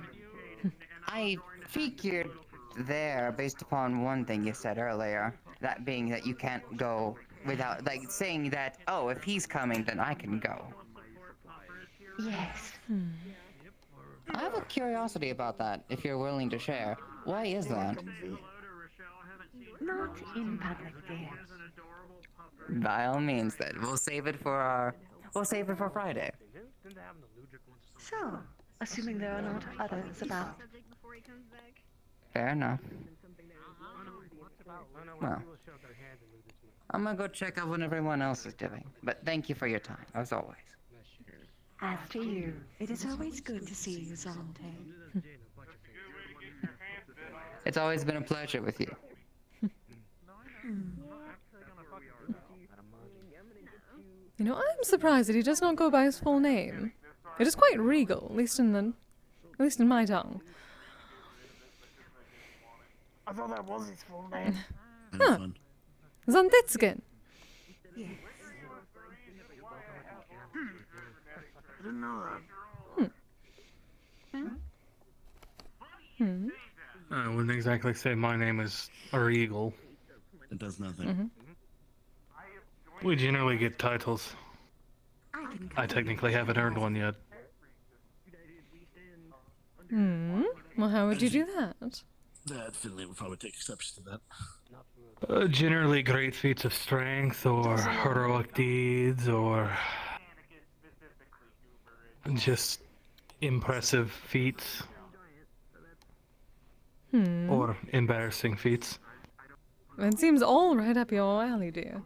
I figured there based upon one thing you said earlier, that being that you can't go without, like, saying that, oh, if he's coming, then I can go. Yes. I have a curiosity about that, if you're willing to share. Why is that? Not in public, dear. By all means, then. We'll save it for Friday. So, assuming there are not others about. Fair enough. Well, I'm gonna go check out what everyone else is doing. But thank you for your time, as always. As to you, it is always good to see you, Zante. It's always been a pleasure with you. You know, I'm surprised that he does not go by his full name. It is quite regal, at least in my tongue. I thought that was his full name. Huh. Zantitskin. Yes. I didn't know that. I wouldn't exactly say my name is Regal. It does nothing. We generally get titles. I technically haven't earned one yet. Well, how would you do that? That Finley would probably take exception to that. Generally great feats of strength, or heroic deeds, or just impressive feats. Or embarrassing feats. It seems all right up your alley, dear.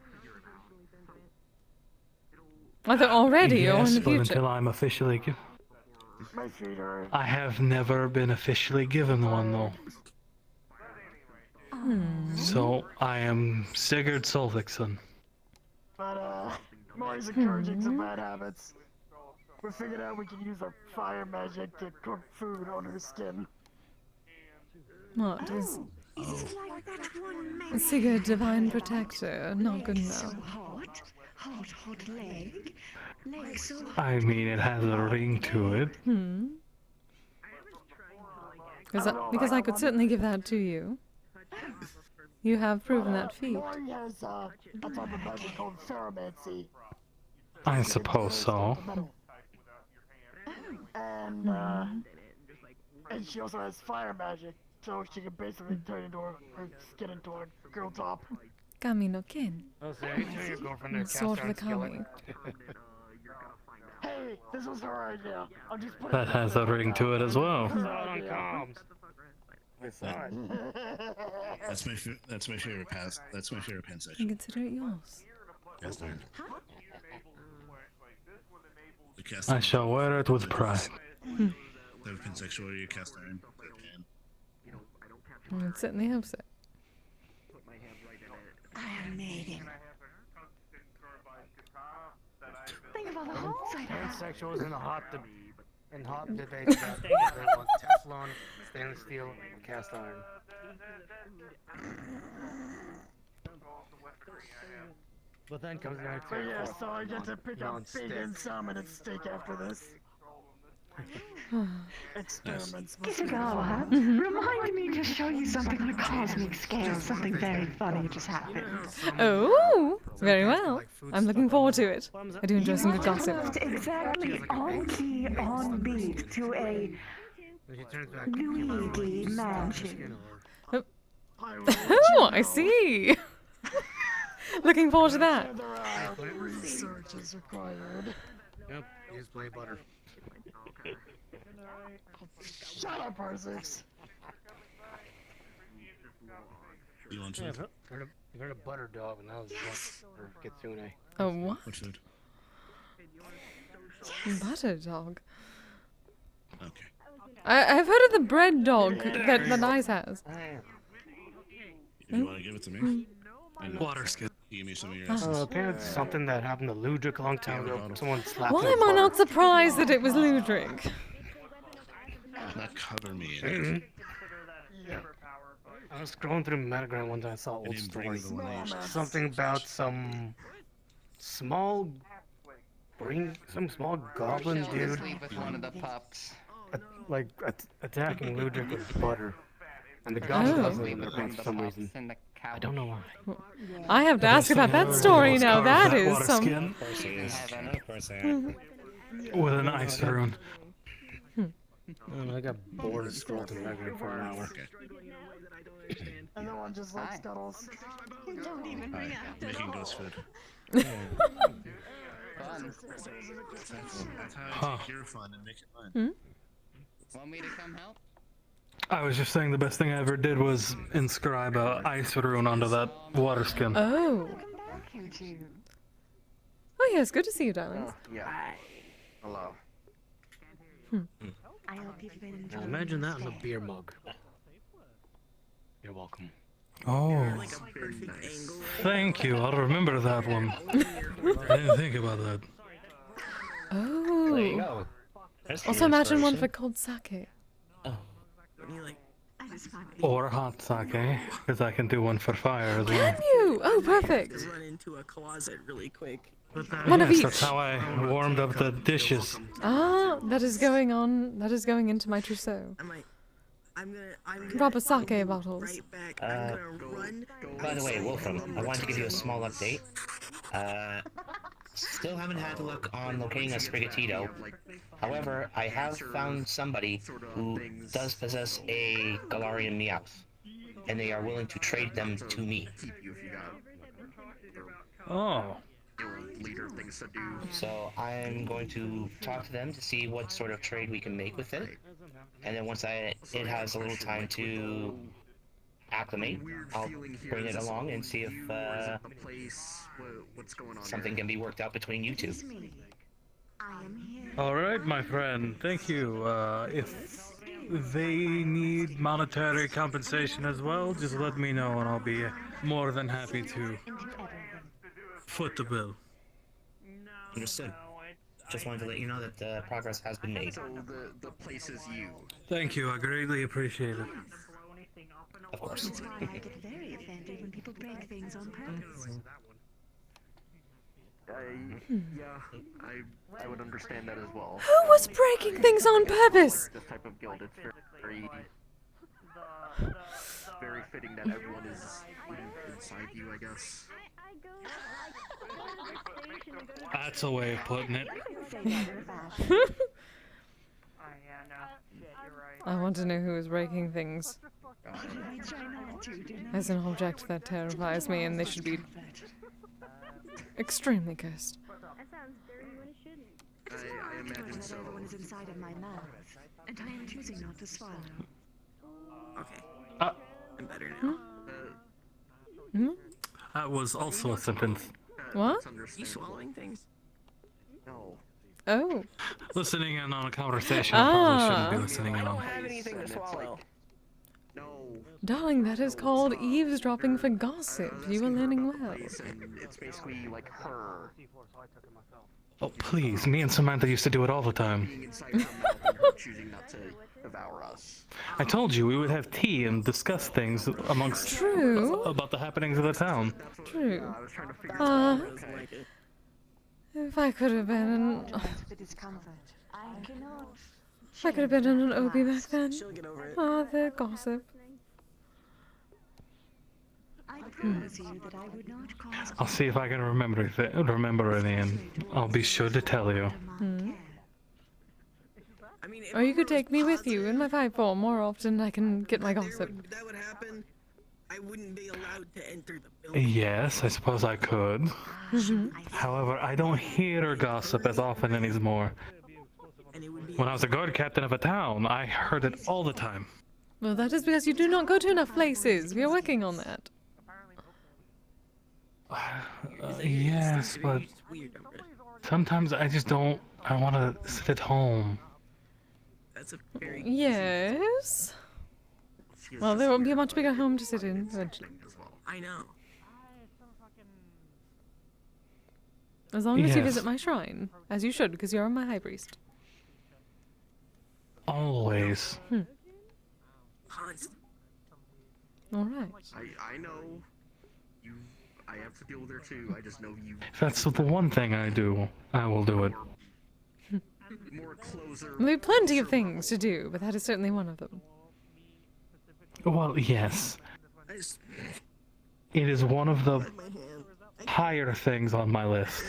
Either already or in Yes, the but future. until I'm officially I have never been officially given one, though. So, I am Sigurd Solvikson. But, Maury's encouraging some bad habits. We figured out we can use our fire magic to cook food on her skin. What is Sigurd Divine Protector? Not good enough. Hot leg. Leg so I mean, it has a ring to it. Because I could certainly give that to you. You have proven that feat. Maury has, a type of magic called pheromancy. I suppose so. And she also has fire magic, so she can basically turn into her skin into a girl top. Kami no ken. Oh, so you tell your girlfriend to Sword cast of the iron Kami. Hey, this was her idea. I'm just putting That has a ring to it as well. on comms. Besides. That's my favorite pass. That's my favorite pen You section. consider it yours. Cast iron. The cast I iron. shall wear it with pride. That would pansexual, you cast iron. Pen. I certainly hope so. Iron Maiden. Think of all the holes I have. Pansexuals in hot debate about they want Teflon, stainless steel, and cast iron. But then comes down So to yeah, so I get to pick up non-stick. bacon, salmon, and steak after this. Experiments. Kisagawa, remind me me just show you something on a cosmic scale. Something very funny just happened. Oh, very well. I'm looking forward to it. I do enjoy some good gossip. Almost exactly on key, on beat to a Luigi mansion. Oh, I see. Looking forward to that. Research is required. Yep, use play butter. Shut up, Parsix. You want Yeah, food? you heard a butter dog, and that was one for Kitsune. Oh, what? What's food? Butter dog. Okay. I've heard of the bread dog that Ice has. You want to give it to me? Water skin. Give me some of your essence. Apparently it's something that happened to Ludwig a long time ago. Someone slapped Why him am I not surprised that it was Ludwig? Not cover me in it. I was scrolling through Metagram one time, I saw old didn't bring stories. the one I used. Something about some small goblin dude Sleep with one of the pups. attacking Ludwig with butter. And the goblin doesn't Sleep in with their one of pants the for some pups reason. in the couch. I don't know why. I have to ask about that story now. That is some. Of course I have. Of course I have. With an ice rune. I got bored of scrolling through Metagram for an hour. And no one just like Scuttles. Don't even Hi, making ghost food. Fun. That's how I take your fun and make it mine. Want me to come help? I was just saying the best thing I ever did was inscribe a ice rune onto that water skin. Oh. Oh yes, good to see you, darlings. Yeah. Hello. I hope you've been Now enjoying imagine your that in a stay. beer mug. You're welcome. Oh. Thank you. I'll remember that one. I didn't think about that. Oh. There you go. Also imagine one for cold sake. Or hot sake, because I can do one for fire as well. Can you? Oh, perfect. Run into a closet really quick. One of Yes, each. that's how I warmed up the dishes. Ah, that is going on. That is going into my trousseau. I'm gonna Proper sake bottles. right back. I'm gonna run. By the way, Wolfram, I wanted to give you a small update. Still haven't had luck on locating a Sprigatito. However, I have found somebody who does possess a Galarian Meowth, and they are willing to trade them to me. Oh. Leader things to do. So I'm going to talk to them to see what sort of trade we can make with it. And then once it has a little time to acclimate, I'll bring it along and see if something can be worked out between you two. Alright, my friend. Thank you. If they need monetary compensation as well, just let me know and I'll be more than happy to foot the bill. Understood. Just wanted to let you know that the progress has been made. So the place is you. Thank you, I greatly appreciate it. Of course. That's why I get very offended when people break things on purpose. Yeah, I would understand that as well. Who was breaking things on purpose? This type of guild, it's very fitting that everyone is inside you, I guess. That's a way of putting it. I want to know who is breaking things. As an object that terrifies me, and they should be extremely cursed. I imagine so. Everyone is inside of my mouth, and I am choosing not to swallow. Okay. I'm better now. That was also a sentence. What? You swallowing things? No. Oh. Listening in on a conversation I probably shouldn't be listening in I don't on. have anything to swallow. Darling, that is called eavesdropping for gossip. You are learning well. And it's basically like her Oh, please. Me and Samantha used to do it all the time. being inside her mouth and her choosing not to devour us. I told you we would have tea and discuss things amongst True. about the happenings of the town. True. I was trying to figure If I could have been The discomfort. I cannot. if I could have been in an Obi back then. She'll get over it. Ah, the gossip. I promise you that I would not cause I'll see if I can remember any, and I'll be sure to tell you. I mean, if Or you could Homer was take me with you in my pipe form more often. I can get my gossip. that would happen, I wouldn't be allowed to enter the building. Yes, I suppose I could. However, I don't hear gossip as often anymore. When I was a guard captain of a town, I heard it all the time. Well, that is because you do not go to enough places. We are working on that. Yes, but sometimes I just don't. I want to sit at home. That's a very Yes. Well, there won't be a much bigger home to sit in eventually. I know. As long as you Yes. visit my shrine, as you should, because you're my high priest. Always. All right. I know. I have to deal with her too. I just know you. If that's the one thing I do, I will do it. More closer. There'll be plenty of things to do, but that is certainly one of them. Well, yes. It is one of the higher things on my list.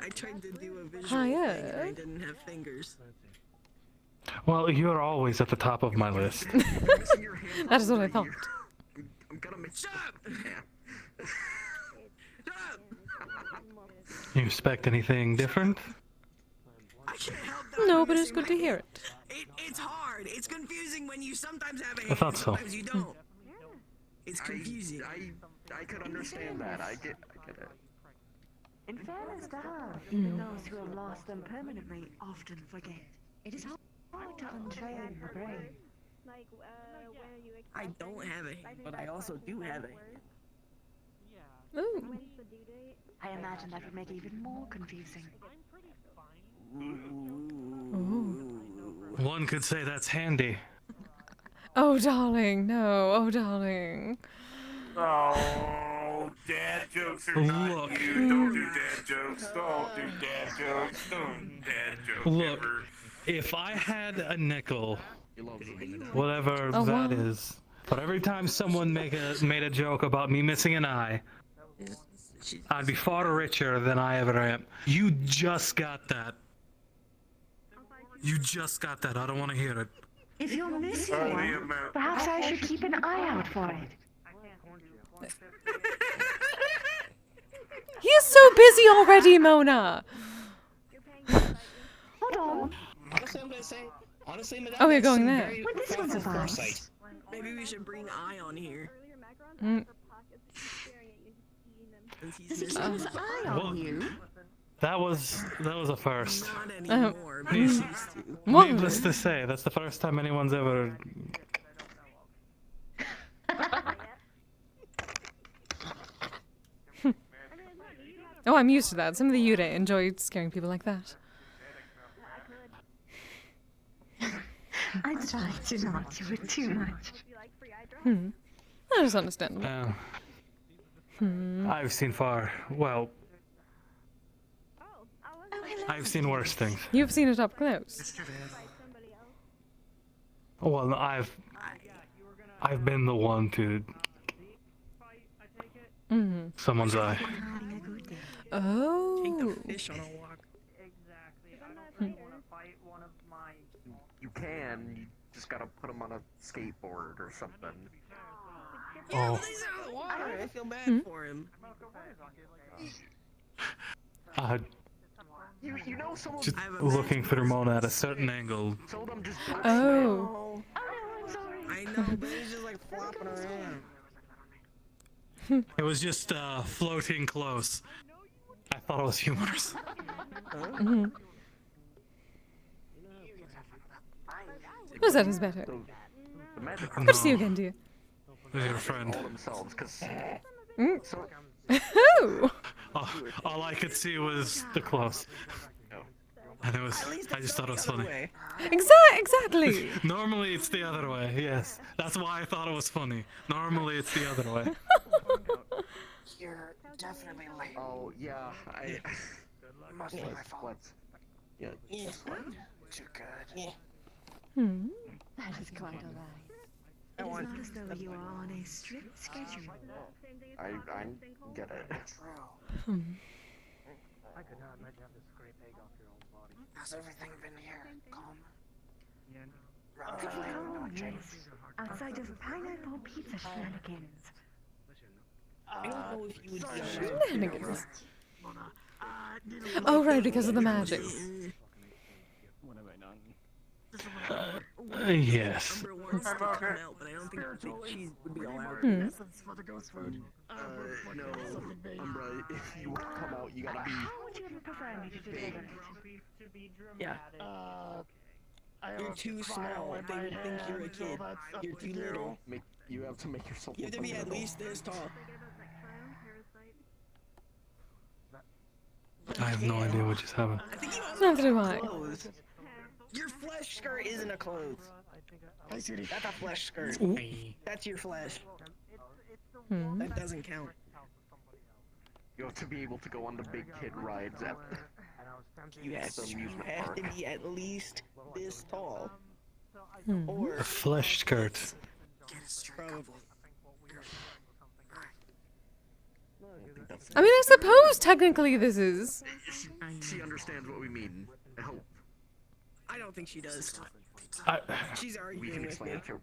I tried to do a visual Hiya. thing and I didn't have fingers. Well, you're always at the top of my list. That is what I thought. I'm gonna make. Shut up! You expect anything different? No, but it's good to hear it. It's hard. It's confusing when you sometimes have a hand, I thought so. sometimes you don't. It's confusing. I could understand that. I get it. In fairness to her, even those who have lost them permanently often forget. It is hard to untrain the brain. I don't have a hand, but I also do have a hand. Ooh. I imagine that would make it even more confusing. One could say that's handy. Oh, darling, no. Oh, darling. Oh, dad jokes are not Look. you. Don't do dad jokes. Don't do dad jokes. Don't do dad jokes. Look, ever. if I had a nickel, whatever Oh, that wow. is, for every time someone made a joke about me missing an eye, I'd be far richer than I ever am. You just got that. You just got that. I don't want to hear it. If you're missing one, perhaps I should keep an eye out for it. He is so busy already, Mona. Hold on. Honestly, I'm gonna say. Honestly, Madame, Oh, we're that's going some there. very Well, this one's a impressive boss. foresight. Maybe we should bring Eye on here. Mm. Since he's Does he keep missing. his eye on you? That was a first. Not anymore, but he Needs- used to. What? Needless to say, that's the first time anyone's ever. Oh, I'm used to that. Some of the Yurei enjoy scaring people like that. I try to not do it too much. That is understandable. I've seen far. Well, I've seen worse things. You've seen it up close. Well, I've been the one to someone's eye. Oh. Fish on a walk. You can. You just gotta put them on a skateboard or something. Oh. He's out of the water. I feel bad for him. You know someone. Just looking through Mona at a certain angle. Some of them just. Oh. I know, but he's just like flopping around. It was just floating close. I thought it was humorous. Who's that is better? Good to see you again, dear. Your friend. Themselves, 'cause Oh. All I could see was the close. And it was. I just thought it was funny. Exactly. Normally it's the other way. Yes, that's why I thought it was funny. Normally it's the other way. You're definitely late. Oh yeah, I. Must be my fault. Yeah. Yeah. Too good. Yeah. That is quite alright. It is not as though you are on a strict schedule. I get it. I could not imagine having to scrape egg off your own body. How's everything been here? Calm. Outside of pineapple pizza shenanigans. I don't know if you would Shenanigans. Oh, right, because of the magic. What have I done? Yes. Umber wants to come out, but I don't think she would be allowed. For the ghost food. No, Umbra, if you want to come out, you gotta be How would you prefer me to deliver it? Yeah. You're too small. They would think you're a kid. You're too little. You have to make yourself. You have to be at least this tall. I have no idea what just happened. I think you Neither do I. clothes. Your flesh skirt isn't a clothes. That's a flesh skirt. Ooh. That's your flesh. Hmm. That doesn't count. You have to be able to go on the big kid rides at You have the amusement to park. be at least this tall. Hmm. Or A flesh skirt. probably. I mean, I suppose technically this is. She understands what we mean. I hope. I don't think she does. She's We arguing can with explain me. it to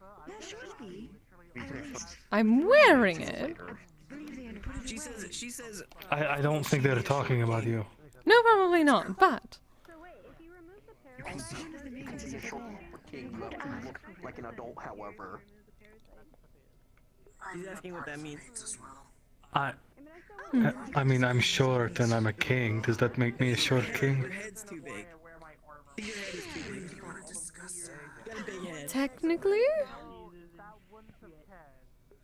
We can explain. I'm wearing it. She says. I don't think they're talking about you. No, probably not, but. You can be a short king. You have to look like an adult, however. She's asking what that means. I mean, I'm short and I'm a king. Does that make me a short king? Your head's too big. Your head is too big. You got a big head. Technically?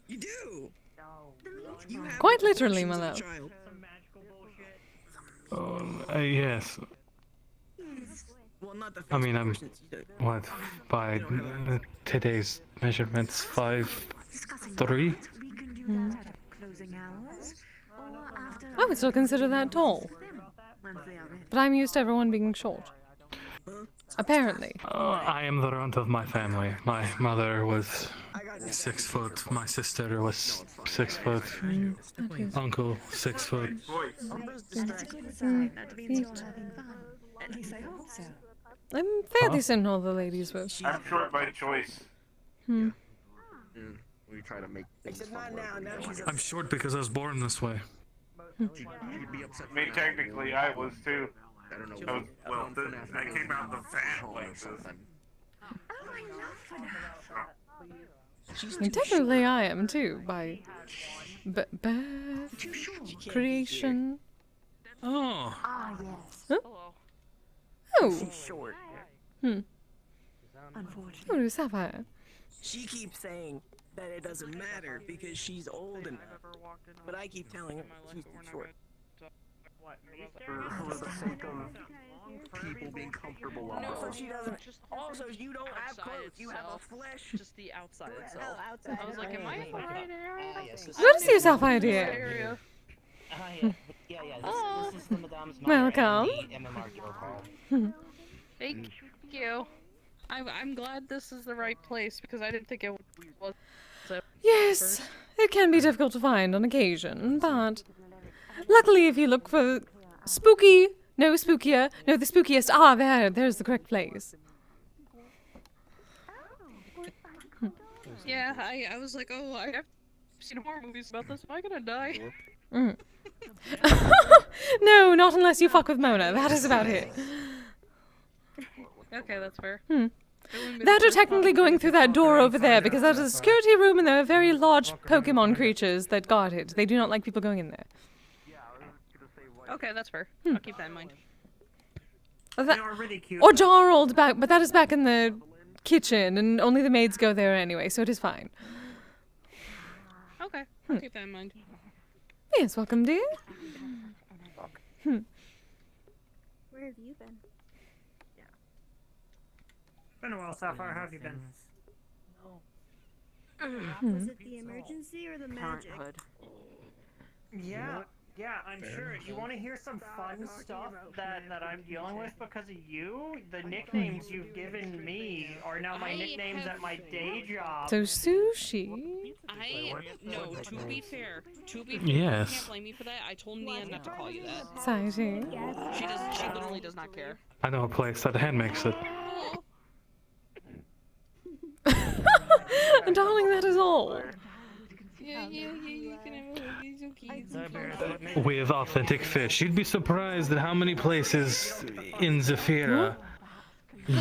You do. You have Quite literally, my love. child. Yes. Well, not the I mean, I'm proportions, you don't. what by today's measurements 5'3". Hmm. Closing hours, or after I would still consider that tall. But I'm used to everyone being short. Apparently. I am the runt of my family. My mother was 6 foot. My sister was 6 foot. Uncle 6 foot. At least I hope so. I'm fairly certain all the ladies were. I'm short by choice. Hmm. We try to make things Except not fun now. wherever Now we she's go. I'm short because I was born this way. You'd be upset. I mean, technically, I was too. I don't know. I was, well, I came out the fat like this. And technically I am too, by birth, creation. Oh. Ah, yes. Huh? Oh. She's short. Hmm. Unfortunately. Oh, Sapphire. She keeps saying that it doesn't matter because she's old enough. But I keep telling her she's too short. For the sake of people being comfortable on So she doesn't. Also, you don't have clothes. You have a flesh. Just the outside itself. I was like, am I in the right area? Good to see you, Sapphire, dear. Area. Yeah. This is the Madame's Welcome. and the MMR Guild Hall. Thank you. I'm glad this is the right place because I didn't think it was. Yes, it can be difficult to find on occasion, but luckily if you look for spooky, the spookiest, there's the correct place. Yeah, I was like, oh, I've seen horror movies about this. Am I gonna die? Mm. No, not unless you fuck with Mona, that is about it. Okay, that's fair. Hmm. That are technically going through that door over there, because that is a security room and there are very large Pokemon creatures that guard it. They do not like people going in there. Okay, that's fair. I'll keep that in mind. Or Jarled back, but that is back in the kitchen, and only the maids go there anyway, so it is fine. Okay, I'll keep that in mind. Yes, welcome, dear. Where have you been? Been a while, Sapphire. How have you been? Was it the emergency or the magic? Yeah. Yeah, I'm sure. You want to hear some fun stuff that I'm dealing with because of you? The nicknames you've given me are now my nicknames at my day job. So sushi. No, to be fair, Yes. you can't blame me for that. I told Nia not to call you that. Exciting. She literally does not care. I know a place that hand makes it. Darling, that is all. Yeah, you can have a cookies. With authentic fish. You'd be surprised at how many places in Zafira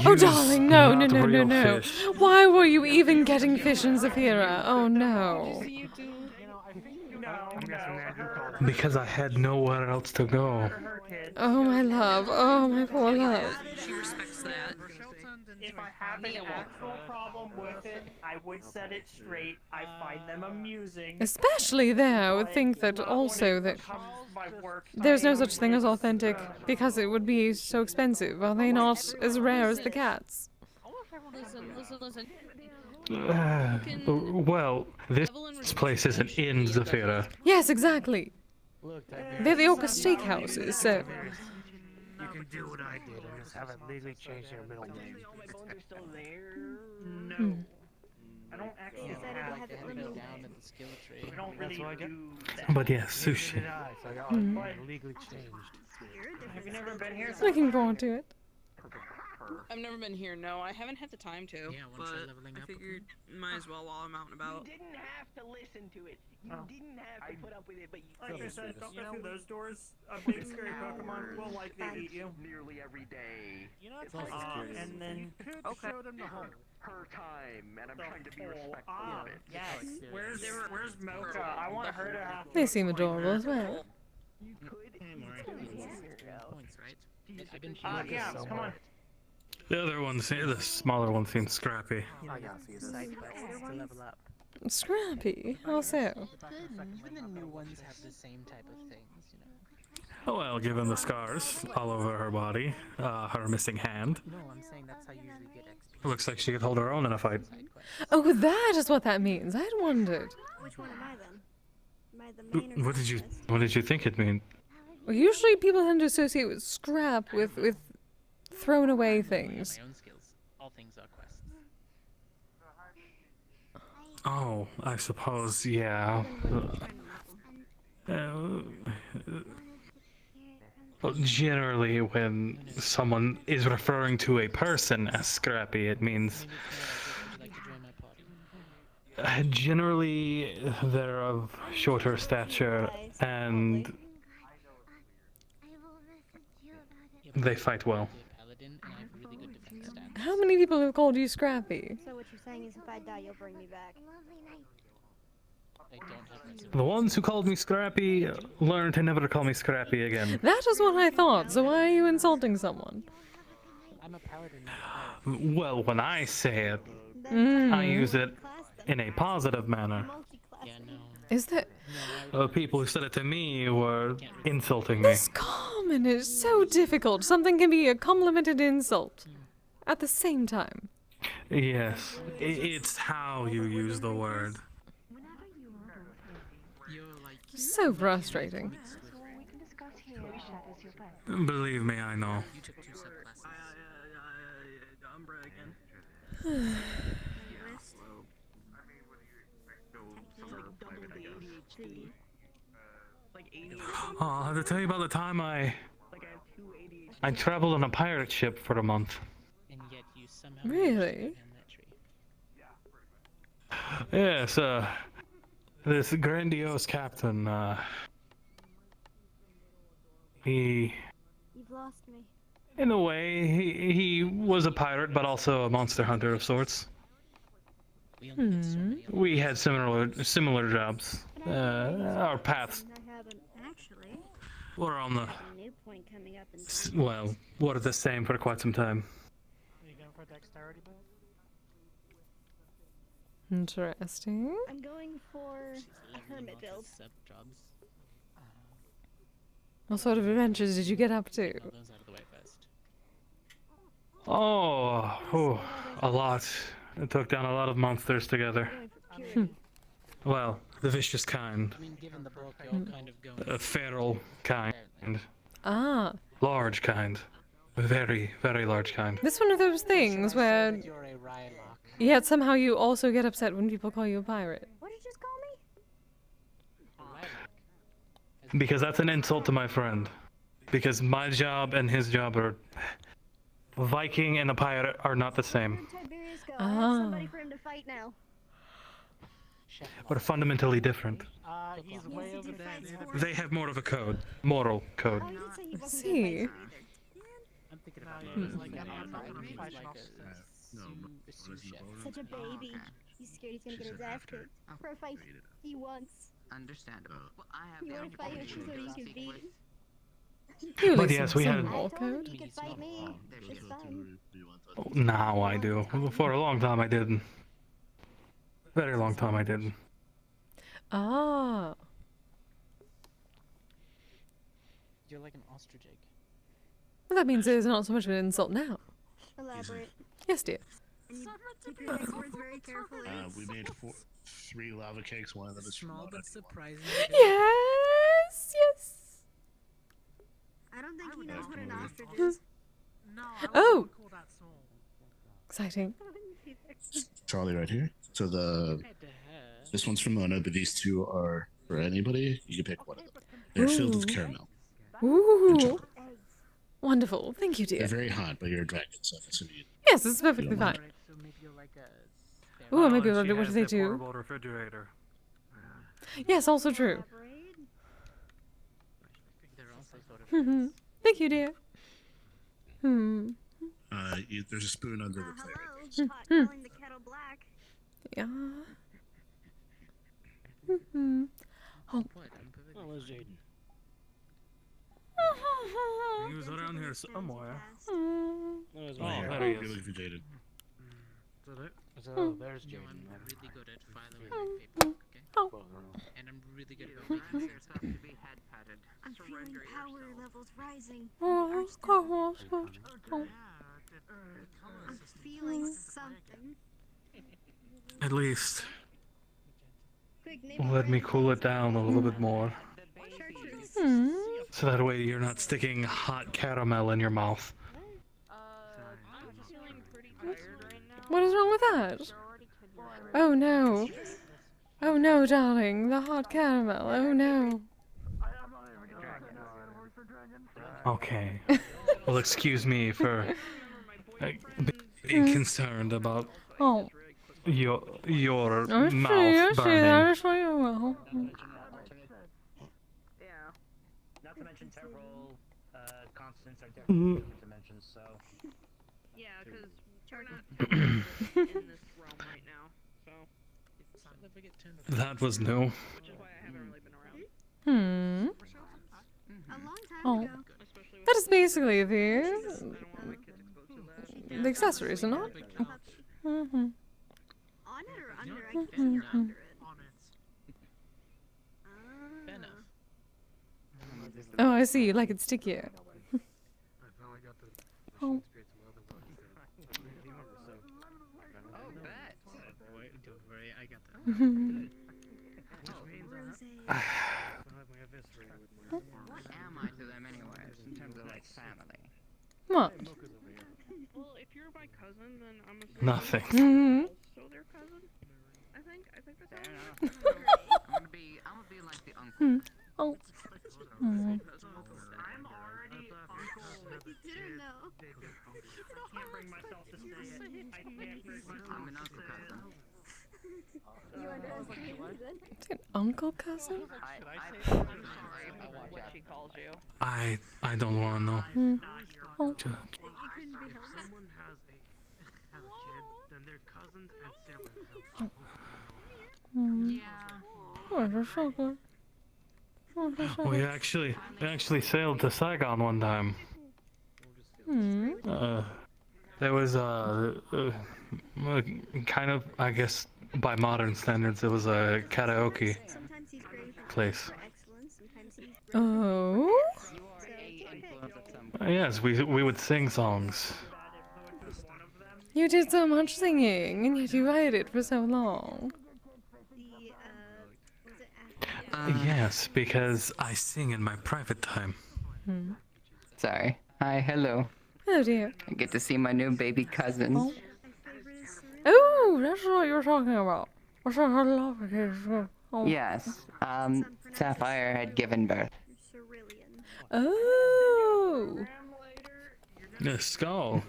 Oh, use darling, no. not real fish. Why were you even getting fish in Zafira? Oh, no. Because I had nowhere else to go. Oh, my love. Oh, my poor love. She respects that. If I have an actual problem with it, I would set it straight. I find them amusing. Especially there, I would think that also that there's no such thing as authentic because it would be so expensive. Are they not as rare as the cats? Listen. Well, this place isn't in Zafira. Yes, exactly. They're the Orca steakhouses, so... You can do what I did and just have it legally change their middle name. No. I don't actually have it removed. We don't really do that. But yeah, sushi. So I got it legally changed. Have you never been here? Looking forward to it. I've never been here, no. I haven't had the time to. Yeah, but I figured might as well while I'm out and about. You didn't have to listen to it. You didn't have to put up with it, but you Like I said, don't go through those doors. A big scary Pokemon will likely eat you. Nearly every day. You know, And then show them the home. Her time, and I'm trying to be respectful of it. Yes. Where's Mocha? I want her to have. They seem adorable as well. You could. Yeah, come on. The other one, the smaller one seems scrappy. I got a few side quests to level up. Scrappy? Also. Even the new ones have the same type of things, you know. Oh well, given the scars all over her body, her missing hand. No, I'm saying that's how you usually get XP. Looks like she could hold her own in a fight. Oh, that is what that means. I had wondered. Which one am I then? Am I the main or What did you think it meant? Well, usually people tend to associate with scrap with thrown away things. My own skills. All things are quests. Oh, I suppose, yeah. Well, generally, when someone is referring to a person as scrappy, it means generally they're of shorter stature and they fight well. How many people have called you scrappy? So what you're saying is if I die, you'll bring me back. The ones who called me scrappy learned to never call me scrappy again. That is what I thought, so why are you insulting someone? I'm a paladin. Well, when I say it, I use it in a positive manner. Is that... People who said it to me were insulting me. This comment is so difficult. Something can be a complimented insult at the same time. Yes, it's how you use the word. So frustrating. Believe me, I know. Oh, I'll have to tell you about the time I traveled on a pirate ship for a month. And yet you somehow Really? Yes, this grandiose captain, he... You've lost me. In a way, he was a pirate, but also a monster hunter of sorts. We had similar jobs. Our paths I haven't actually. were on the... New point coming up in Well, were the same for quite some time. Are you going for a dexterity build? Interesting. I'm going for a hermit build. What sort of adventures did you get up to? Oh, a lot. It took down a lot of monsters together. Well, The vicious kind. I mean, given the book, you're kind of going. A feral kind. Ah. Large kind. Very, very large kind. This one of those things where. You're a Rylock. Yet somehow you also get upset when people call you a pirate. What did you just call me? Because that's an insult to my friend. Because my job and his job are. Viking and a pirate are not the same. I have somebody for him to fight now. We're fundamentally different. He's way over there. They have more of a code. Moral code. See. I'm thinking about Such a baby. He's scared he's gonna get his ass kicked for a fight he wants. Understandable. Well, I have You wanna fight him so you can beat him? But yes, we had. I told him he could fight me. It's fine. Now I do. For a long time I didn't. Very long time I didn't. Ah. You're like an ostrich egg. Well, that means it's not so much of an insult now. Elaborate. Yes, dear. And you pick your next words very carefully. We made 3 lava cakes, one of them is Small from but surprising. Yes, yes. I don't think he knows what an ostrich is. Oh. Exciting. Charlie right here. So this one's from Mona, but these 2 are for anybody. You can pick one of them. They're filled with caramel. Ooh. Wonderful. Thank you, dear. They're very hot, but you're a dragon, so that's what you. Yes, this is perfectly fine. Ooh, maybe what do they do? Portable refrigerator. Yes, also true. Thank you, dear. There's a spoon under the plate. Calling the kettle black. Yeah. Oh, where's Jaden? He was around here somewhere. Oh, there he is. You're looking for Jaden. Is that it? So there's Jaden. I'm really good at filing paper, okay? And I'm really good at making sure it's not to be head patted. I'm feeling power levels rising. Oh, I'm feeling something. At least. Quick, maybe Let me cool it down a little bit more. Hmm. So that way you're not sticking hot caramel in your mouth. I'm feeling pretty tired right now. What is wrong with that? Oh no. Oh no, darling. The hot caramel. Oh no. Okay. Well, excuse me for being concerned about your mouth burning. Well. Not to mention several constants are different dimensions, so. Yeah, because we're not in this realm right now, so. That was new. Which is why I haven't really been around. A long time Oh. ago. That is basically the accessories, isn't it? Mm-hmm. On it or under? I keep seeing it under it. Oh, I see. You like it stickier. Oh. I got that. What am I to them anyways, in terms of like family? What? Well, if you're my cousin, then I'm Nothing. So their cousin? I think that's Fair how enough. I'm gonna be like the uncle. Oh. I'm already uncle. You didn't know. I can't bring myself to say it. I can't bring myself I'm an uncle cousin. You underestimated it. Is it uncle cousin? what she calls you. I don't want to know. Oh. Someone has a kid, then their cousins and siblings. Oh, they're so good. Oh, they're so We good. actually sailed to Saigon one time. There was kind of, I guess, by modern standards, it was a karaoke Sometimes he's great place. for excellence. Sometimes he's Oh. Yes, we would sing songs. You did so much singing, and yet you hid it for so long. the Yes, because I sing in my private time. Sorry. Hi, hello. Oh dear. I get to see my new baby cousin. Oh, that's what you're talking about. What's that lava cake? Oh. Yes. Sapphire had given birth. Oh. The skull.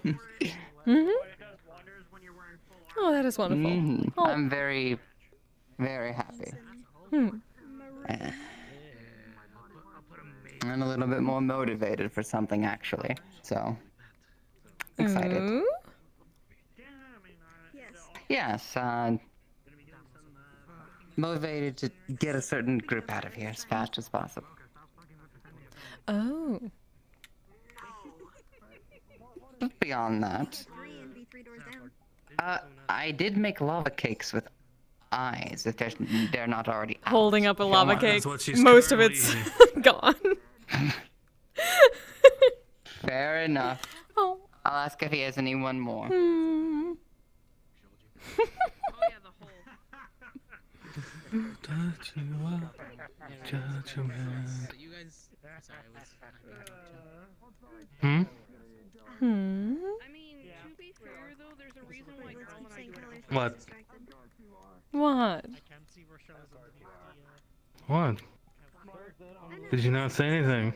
Oh, that is wonderful. Oh. I'm very, very happy. I'm a little bit more motivated for something, actually. So, excited. Yes, motivated to get a certain group out of here as fast as possible. Oh. But beyond that, I did make lava cakes with eyes, if they're not already out. Holding up a lava cake. That's what she's Most of it's gone. Fair enough. Oh. I'll ask if he has anyone more. Hmm? I mean, to be fair though, there's a reason why Carl and I do it. What? What? What? Did you not say anything?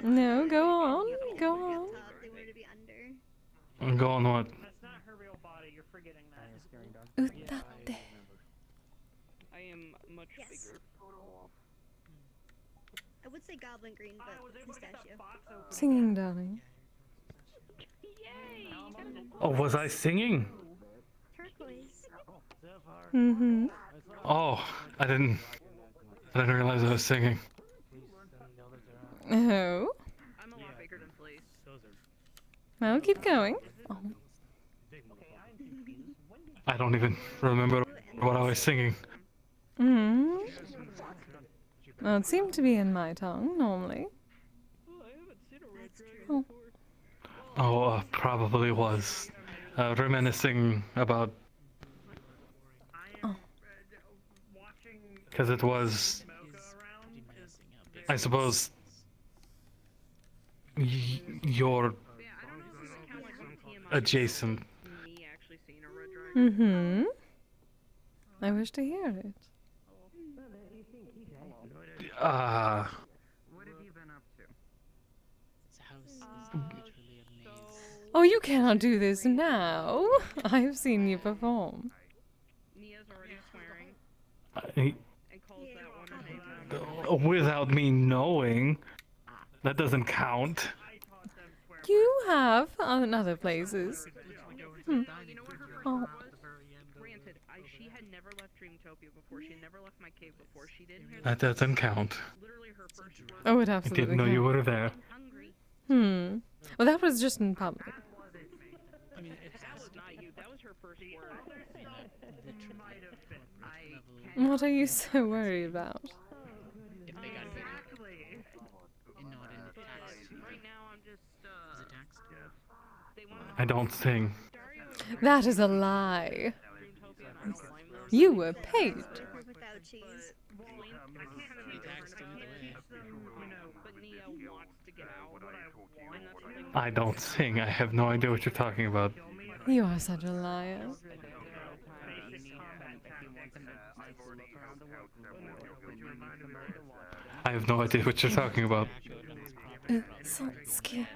No, go on. Go on. Go on what? That's not her real body. You're forgetting that. Utate. I am much bigger. I would say goblin green, but pistachio. Singing, darling. Oh, was I singing? Turquoise. Oh, I didn't realize I was singing. Oh. I'm a lot bigger than Blaze. Well, keep going. Oh. I don't even remember what I was singing. Well, it seemed to be in my tongue, normally. Oh. Oh, probably was. Reminiscing about... Because it was... I suppose... You're... adjacent. I wish to hear it. What have you been up to? Oh, you cannot do this now. I've seen you perform. Nia's already swearing. And calls that one a name. Without me knowing. That doesn't count. You have in other places. Oh. Granted, she had never left Dreamtopia before. She had never left my cave before. She didn't hear That doesn't count. literally her first word. Oh, it I absolutely didn't know you counts. were there. Well, that was just in public. I mean, that was not you. That was her first word. What are you so worried about? If they got video. And not in the text. Right now, I'm just, Is it text? I don't sing. That is a lie. You were paid. Without cheese. But Nia wants to get out. And that's something I don't sing. I have no idea what you're talking about. You are such a liar. I have no idea what you're talking about. So scared.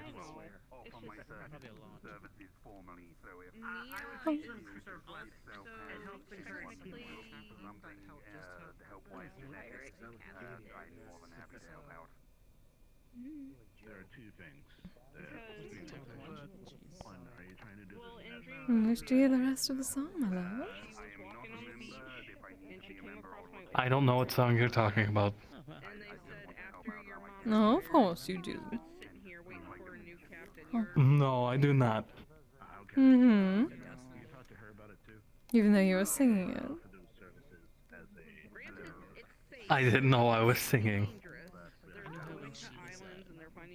There are two things. One, are you trying to do Wish to hear the rest of the song, my love. I don't know what song you're talking about. No, of course you do. No, I do not. Even though you were singing it. I didn't know I was singing.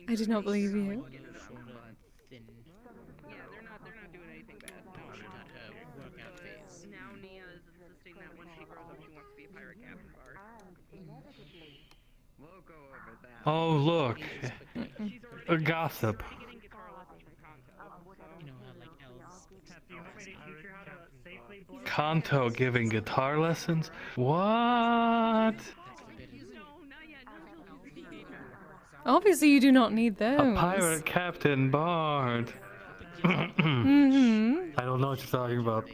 I did not believe you. Yeah, they're not doing anything bad. Now Nia is insisting that when she grows up, she wants to be a pirate captain bar. Oh, look. A gossip. Kanto giving guitar lessons? What? Obviously, you do not need those. A pirate Captain Bard. I don't know what you're talking about.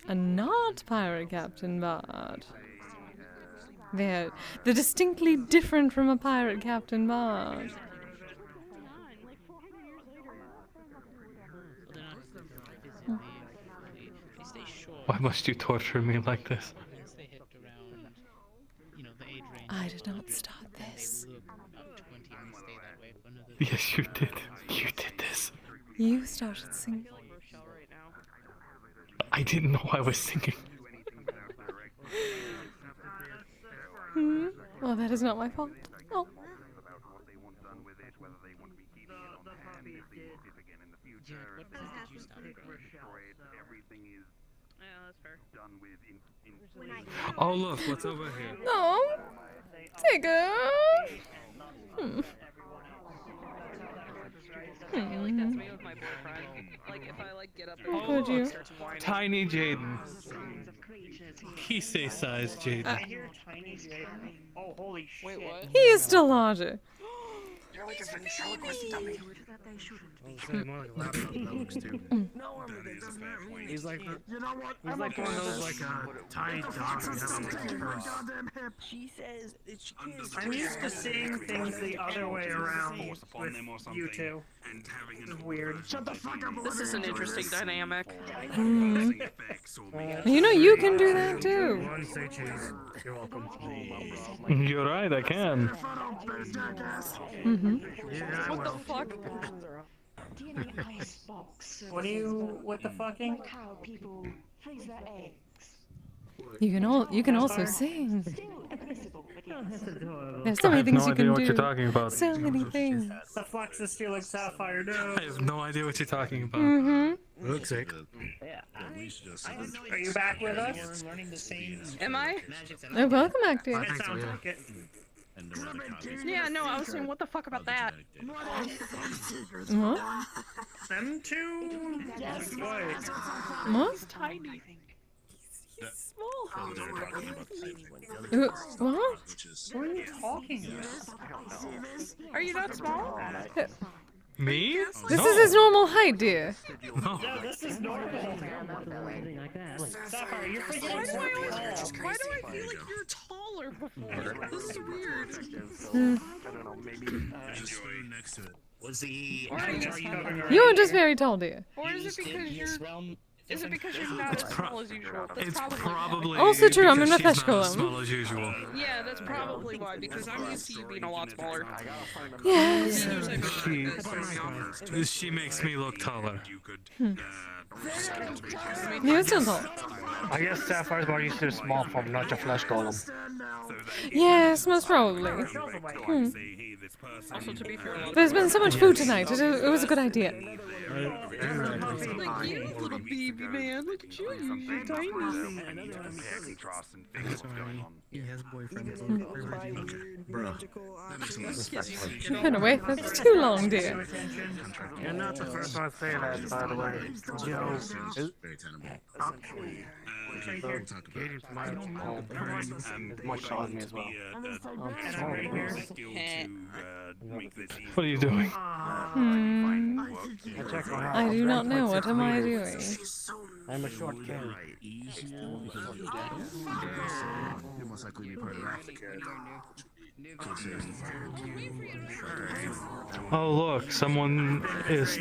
A not pirate Captain Bard. They're distinctly different from a pirate Captain Bard. Why must you torture me like this? I did not start this. Yes, you did. You did this. You started singing. I didn't know I was singing. Well, that is not my fault. Oh. Oh, look, what's over here? Oh, Tigger. I feel like that's me with my boyfriend. Like, if I, like, get up and Could you? starts whining. Tiny Jaden. Kise size Jaden. I hear tiny Jaden. Oh, holy shit. Wait, what? He is still larger. You're like a ventriloquist dummy. No, that is a fair point. He's like, You know what? he's like one of those like tiny dogs who have a Goddamn hip. She says that she can't. I'm used to seeing things the other way around with you two. It's weird. Shut the fuck up. This is an interesting dynamic. You know you can do that too. One say cheese. You're welcome. You're right, I can. Yeah, What the fuck? What the fucking? How people freeze their eggs. You can also sing. There's so I many have things no you idea can what do. you're talking about. So many things. The flex is stealing sapphire. No. I have no idea what you're talking about. looks sick. Are you back with us? Am I? Oh, welcome back, dear. It sounds like it. Yeah, no, I was saying, what the fuck about that? What? Them two? Yes. What? He's tiny. He's small. What? What are you talking about? Are you not small? Me? This is his normal height, dear. No. No, this is normal. Sapphire, you're freaking Why do I feel like you're taller before? This is weird. Just next to it. Was he? You are just very tall, dear. Or is it because you're... Is it because you're not as small as usual? That's It's probably probably Also true, I'm in because my she's flesh not as column. small as usual. Yeah, that's probably why, because I'm used to you being a lot smaller. Yes. She makes me look taller. You're still tall. I guess Sapphire's more used to the small form, not your flesh golem. Yes, most probably. Also, to be fair, There's been so much food tonight. It was a good idea. like you, little baby man. Look at you, you're tiny. He has boyfriend. Bro. Run away for too long, dear. You're not the first one to say that, by the way. Joe. Very tenable. Katie from my home much taller than me as well. What are you doing? I do not know. What am I doing? I'm a short kid. You must likely be part of Africa. Oh, look, someone is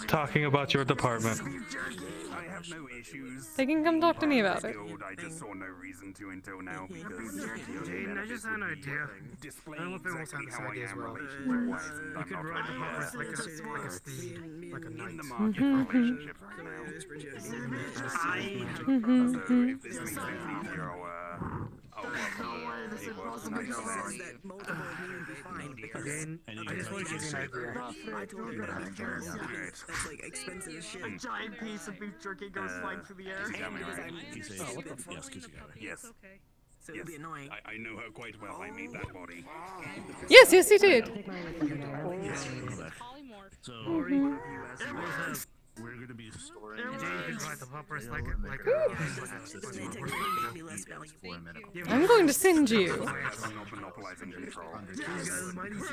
talking about your department. I have no issues. They can come talk to me about it. I just saw no reason to until now because Jaden, I just had an idea. I don't know if everyone's had this idea as well. You could ride the horse like a steed, like a knight. in the market for relationships right now. So if this makes things easier, I'll this is possibly going that multiple of me would be fine because Again, I just want to give you an idea. I told you that that's like expensive as shit. A giant piece of beef jerky goes flying through the air. And because I'm Yes, Kise got it. Yes. so it'd be annoying. I know her quite well. I made that body. Yes, yes, you did. So, we're going to be storing. I'm going to send you.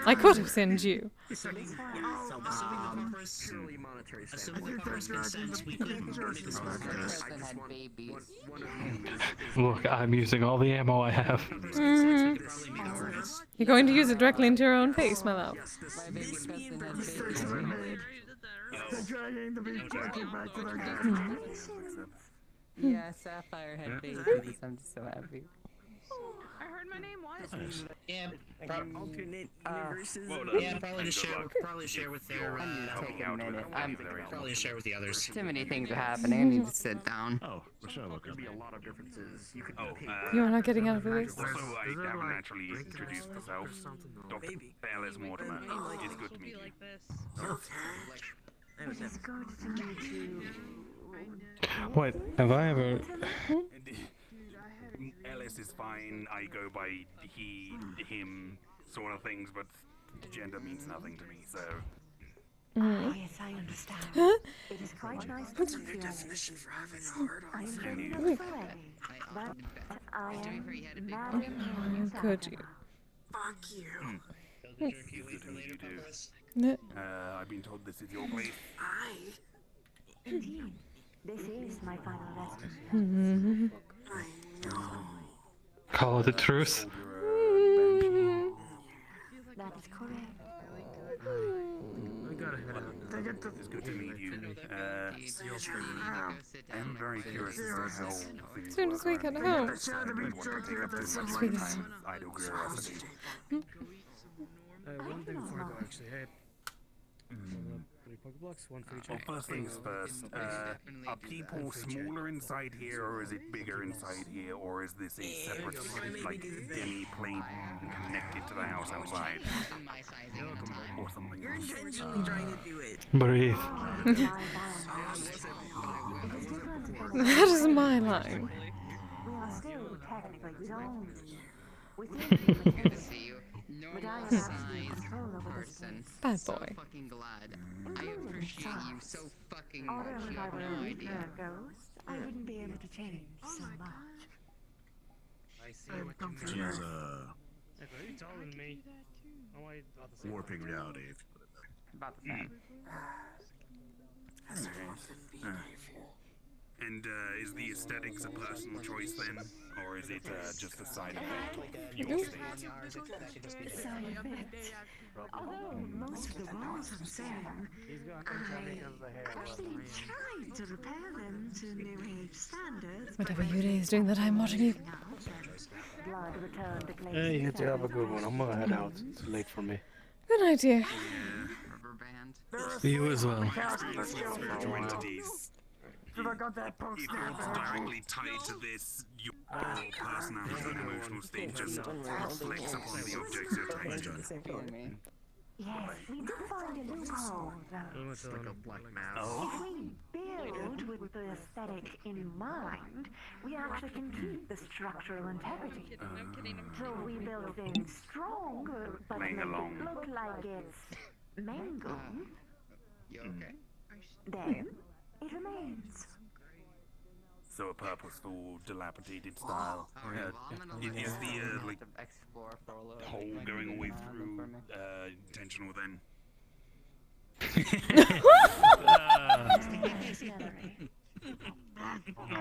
I could have sent you. Look, I'm using all the ammo I have. You're going to use it directly into your own face, my love. Yeah, Sapphire had babies. I'm just so happy. I heard my name was. Yeah, alternate universes. Probably share with their. Take a minute. Probably share with the others. Too many things are happening. I need to sit down. Oh, what should I look There'd be at? a lot of differences. You could You're not getting out of this. Also, I haven't actually introduced myself. Dr. Bayless Mortimer. It's good to meet you. It is good to meet you. Wait, have I ever... Ellis is fine. I go by he, him, sort of things, but gender means nothing to me, so... Yes, I understand. It is quite nice to meet you. Definition for having a hard I on. am very much already, but I am married. Could you? Fuck you. Good to meet you, dude. I've been told this is your place. Indeed. This is my final resting. Call it a truce. That is correct. It's good to meet you. I'm very curious as to how things As soon as we get home. I want to take up too much of my time with idle curiosity. One thing before I go, actually. Hey. 3 Pokeblocks, 1 for each. Well, first things first, are people smaller inside here, or is it bigger inside here, or is this a separate, like, demi-plane connected to the house outside? Or something You're else? intentionally trying to do it. Breathe. That is my line. We are still technically zoned within but I have absolute control over this place. Bad boy. Fucking glad. I appreciate you so fucking much. Although if You I have were no a idea. ghost, I wouldn't be able to change so much. I see what you mean. She's Hey, but you're taller than me. I'm like about the same. warping reality, if you put it there. About the same. And is the aesthetics a personal choice then, or is it just a side effect of your state? Side effects. Although most of the walls are the same, I actually tried to repair them to New Age standards. Whatever Yuri is doing that, I'm watching you. Blood returned to glacial Hey, you have a good one. I'm gonna head out. It's late for me. Good idea. You as well. Spiritual entities. I got that post If you're directly tied to this, your personality and emotional state just reflects upon the objects you're tied to. Yes, we did find a loophole, though. It's like a black mass. If we build with the aesthetic in mind, we actually can keep the structural integrity. So we build things strong, but make it look like it's mangled. Then it remains. So a purposeful, dilapidated style. Is the like hole going all the way through intentional then? I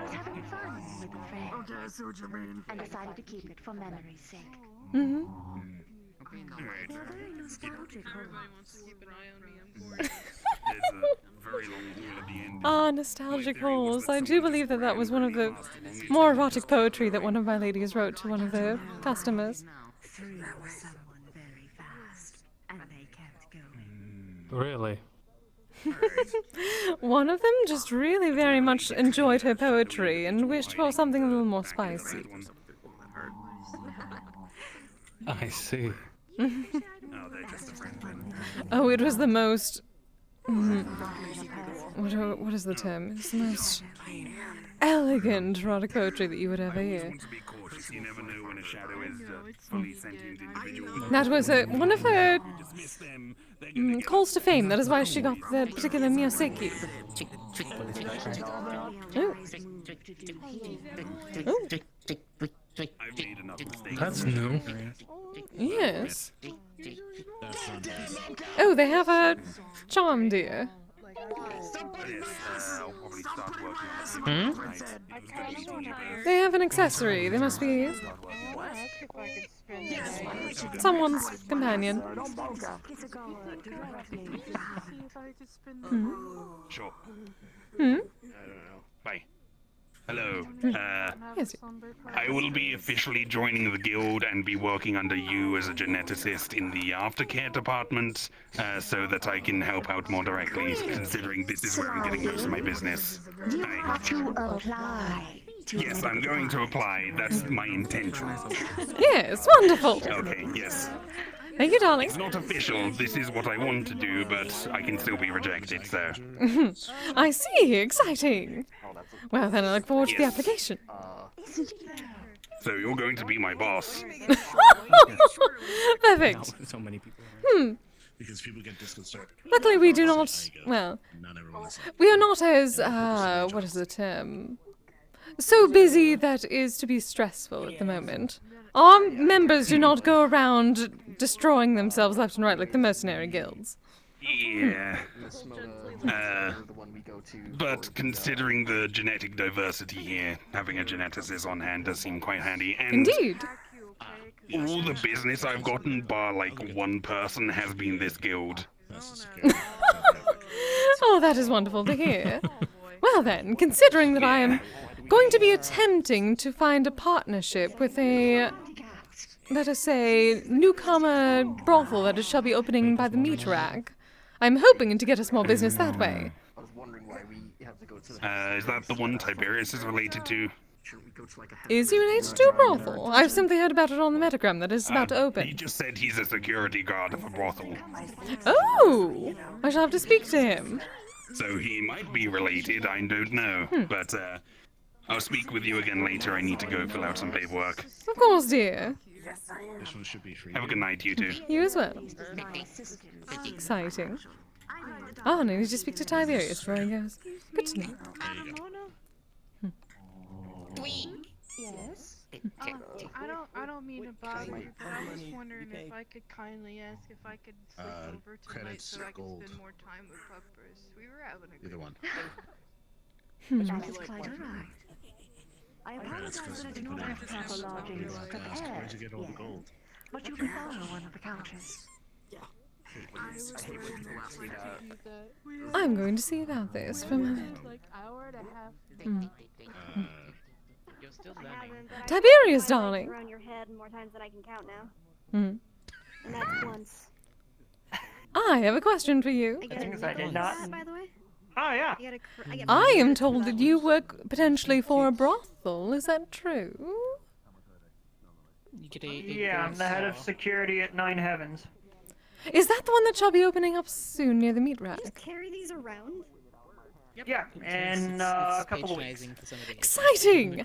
was having fun with the fair. Okay, I see what you mean. And decided to keep it for memory's sake. Mm-hmm. They're very nostalgic holes. There's a very long hole at the end. Ah, nostalgic holes. I do believe that that was one of the more erotic poetry that one of my ladies wrote to one of the customers. That was someone very fast, and they kept going. Really? One of them just really very much enjoyed her poetry and wished for something a little more spicy. I see. Oh, they're just a friend then. Oh, it was the most. What is the term? It's the most elegant erotic poetry that you would ever hear. To be cautious, you never know when a shadow is a fully sentient individual. That was one of her Dismiss them. calls to fame. That is why she got that particular Miyoseki. Oh. Oh. I've made enough mistakes. That's new. Yes. Oh, they have a charm deer. I'll probably start working on it. They have an accessory. They must be someone's companion. Sure. Hmm? I don't know. Bye. Hello. Yes. I will be officially joining the guild and be working under you as a geneticist in the aftercare department, so that I can help out more directly, considering this is where I'm getting most of my business. You have to apply. Yes, I'm going to apply. That's my intention. Yes, wonderful. Okay, yes. Thank you, darling. It's not official. This is what I want to do, but I can still be rejected, so. I see. Exciting. Well, then I look forward to the application. So you're going to be my boss. Perfect. So many people. Because people get disconcerted. Luckily, we do not. Well, Not everyone is. we are not as what is the term? So busy that is to be stressful at the moment. Our members do not go around destroying themselves left and right like the mercenary guilds. Yeah. But considering the genetic diversity here, having a geneticist on hand does seem quite handy. And Indeed. all the business I've gotten, bar like one person, has been this guild. Oh, that is wonderful to hear. Well then, considering that I am going to be attempting to find a partnership with a, let us say, newcomer brothel that shall be opening by the meat rack, I'm hoping to get a small business that way. Is that the one Tiberius is related to? Is he related to a brothel? I've simply heard about it on the metagram that is about to He open. just said he's a security guard of a brothel. Oh! I shall have to speak to him. So he might be related, I don't know. But I'll speak with you again later. I need to go fill out some paperwork. Of course, dear. This one should be free. Have a good night, you two. You as well. Exciting. Oh, no, I need to speak to Tiberius before he goes. Good to know. Yes? I don't mean to bother you, but I was wondering if I could kindly ask if I could sleep over tonight credits, so I could gold. spend more time with Puppers. We were having a Either good one. That is quite alright. I apologize that I do not have proper lodgings prepared. Where'd you get all the gold? But you can borrow one of the couches. I'm going to see about this for a moment. like hour and a half. You're still learning. Tiberius, darling. Around your head more times than I can count now. And that's once. I have a question for you. Things I did not. By the way? Oh, yeah. I am told that you work potentially for a brothel. Is that true? You get a Yeah, I'm the head of security at Nine Heavens. Is that the one that shall be opening up soon near the meat rack? Just carry these around? Yeah, in a couple of weeks. Exciting!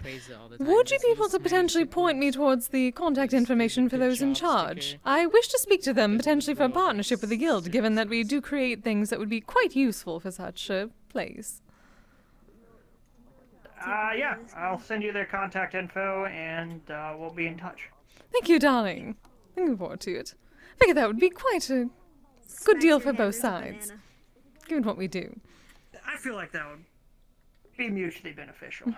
Would you be able to potentially point me towards the contact information for those in charge? I wish to speak to them potentially for a partnership with the guild, given that we do create things that would be quite useful for such a place. Yeah, I'll send you their contact info and we'll be in touch. Thank you, darling. Looking forward to it. I figure that would be quite a good deal for both sides, given what we do. I feel like that would be mutually beneficial.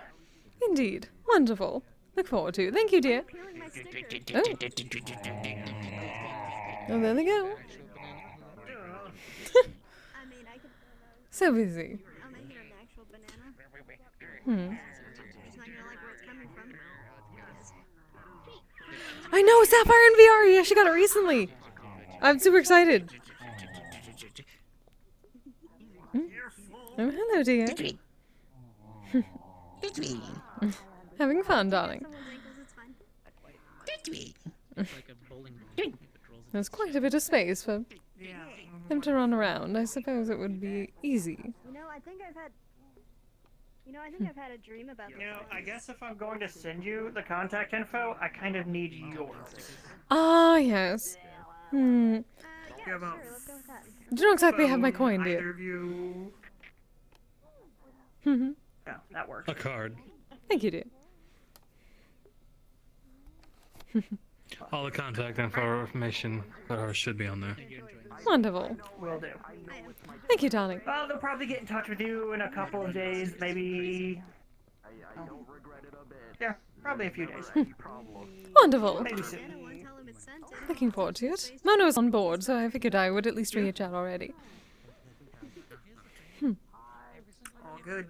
Indeed. Wonderful. Look forward to it. Thank you, dear. Oh, oh there they go. So busy. I know, Sapphire in VR! Yeah, she got it recently! I'm super excited. Oh, hello, dear. Having fun, darling. It's like a bowling There's quite a bit of space for him to run around. I suppose it would be easy. I think I've had a dream about this. I guess if I'm going to send you the contact info, I kind of need yours. Ah, yes. Yeah, well, You don't exactly have my coin, do either you? of you... Yeah, that works. A card. Thank you, dear. All the contact information for her should be on there. Wonderful. Will do. Thank you, darling. Well, they'll probably get in touch with you in a couple of days, maybe... Yeah, probably a few days. Wonderful. Maybe soon. Looking forward to it. Mono's on board, so I figured I would at least reach out already. All good.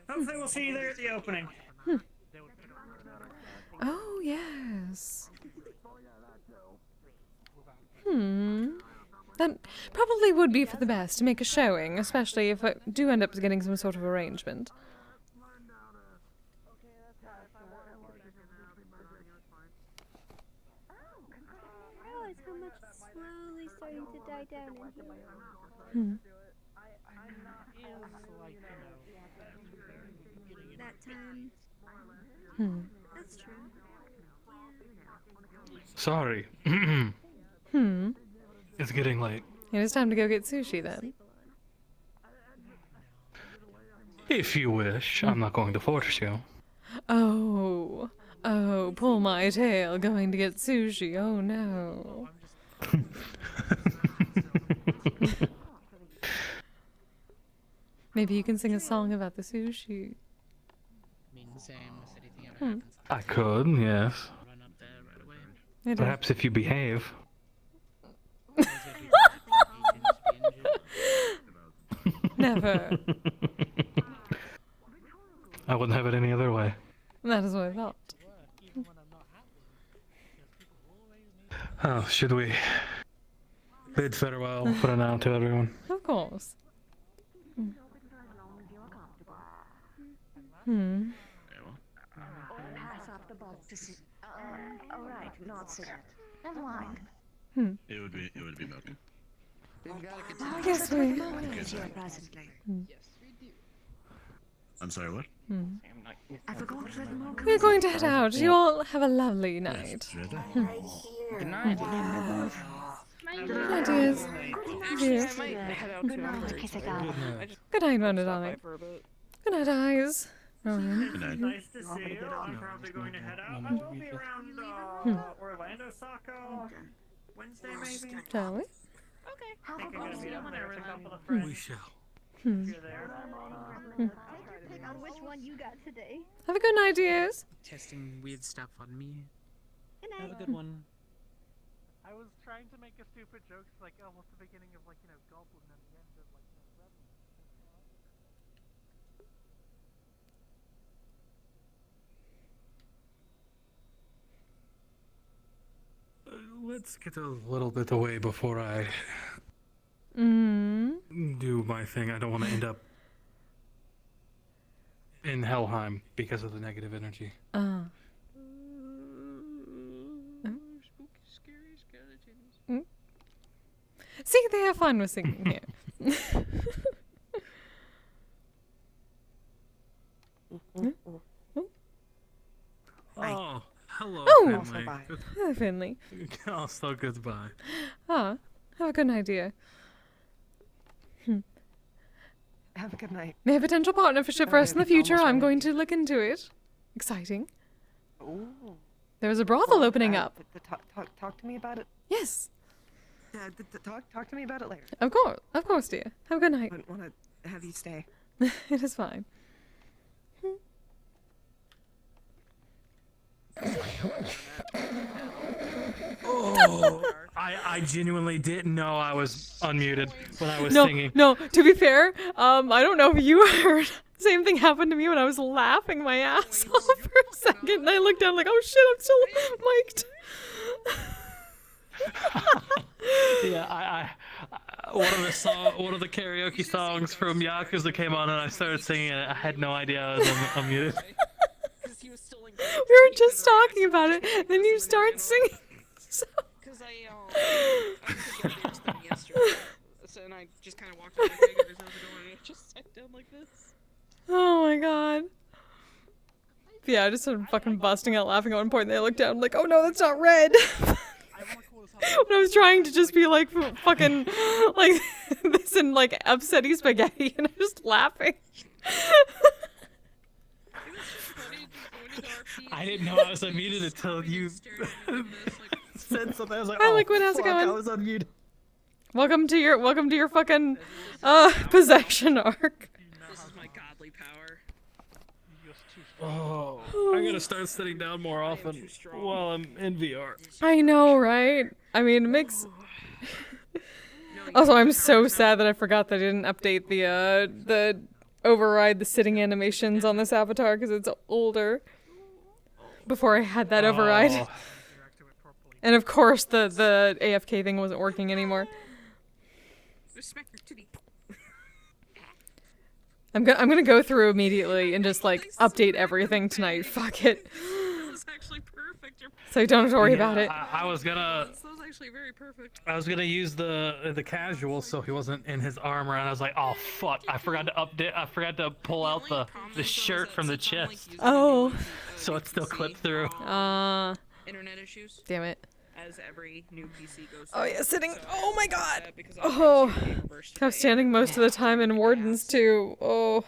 Hopefully we'll see you there at the opening. Oh, yes. That probably would be for the best to make a showing, especially if I do end up getting some sort of arrangement. I realize how much it's slowly starting to die down in here. That time. That's true. Sorry. It's getting late. It is time to go get sushi then. If you wish, I'm not going to force you. Oh, pull my tail, going to get sushi, oh no. Maybe you can sing a song about the sushi. I could, yes. I don't- Perhaps if you behave. Never. I wouldn't have it any other way. That is what I thought. Oh, should we bid farewell for now to everyone? Of course. Pass off the box to see. Alright, not cigarette. Never mind. It would be milking. Yes, we. I'm sorry, what? I forgot to let them all come. We're going to head out. You all have a lovely night. Good night. Night, dears. Dears. Good night, Kise. Good night, Mona, darling. Good night, eyes. Good Nice to see you. I'm probably going to head out. I will be around Orlando, Saco, Wednesday maybe. Shall we? Okay. I think I'm going to meet up there with a couple of friends. We shall. If you're there. Pick on which one you got today. Have a good night, dears. Testing weird stuff on me. Good night. Have a good one. I was trying to make a stupid joke, like almost the beginning of Goblin and the end of Let's get a little bit away before I do my thing. I don't want to end up in Helheim because of the negative energy. Scary skeletons. See, they have fun with singing here. Oh, hello, Oh! Finley. Hello, Finley. Also, goodbye. Ah, have a good night, dear. Have a good night. May have a potential partnership for us in the future. I'm going to look into it. Exciting. Ooh. There's a brothel opening up. Talk to me about it. Yes. Talk to me about it later. Of course, dear. Have a good night. I want to have you stay. It is fine. Oh, I genuinely didn't know I was unmuted when I was singing. No, to be fair, I don't know if you heard. Same thing happened to me when I was laughing my ass off for a second, and I looked down like, oh shit, I'm still mic'd. Yeah, one of the karaoke songs from Yakuza came on, and I started singing it. I had no idea I was unmuted. We were just talking about it, and then you start singing. So. Because I I was at the yesterday, so and I just kind of walked over to the door and I just sat down like this. Oh my god. Yeah, I just started fucking busting out laughing at one point and they looked down, I'm like, oh no, that's not red. When I was trying to just be like fucking like this and like upsetty spaghetti and I'm just laughing. I didn't know I was unmuted until you said something. I was like, Hi, oh, Liquid, how's it fuck, going? I was unmuted. Welcome to your fucking possession arc. This is my godly power. Oh, I gotta start sitting down more often while I'm in VR. I know, right? I mean, it makes. Also, I'm so sad that I forgot that I didn't update the override the sitting animations on this avatar because it's older. Before I had that override. Oh. And of course the AFK thing wasn't working anymore. I'm gonna go through immediately and just like update everything tonight. Fuck it. So I don't have to worry about it. I was gonna. That was actually very perfect. I was gonna use the casual so he wasn't in his armor, and I was like, oh fuck! I forgot to update. I forgot to pull out the shirt from the chest. Oh. So it's still clipped through. Internet issues. Damn it. As every new PC goes. Oh yeah, sitting. Oh my god. Because Oh. I'm standing most of the time in Wardens too. Oh.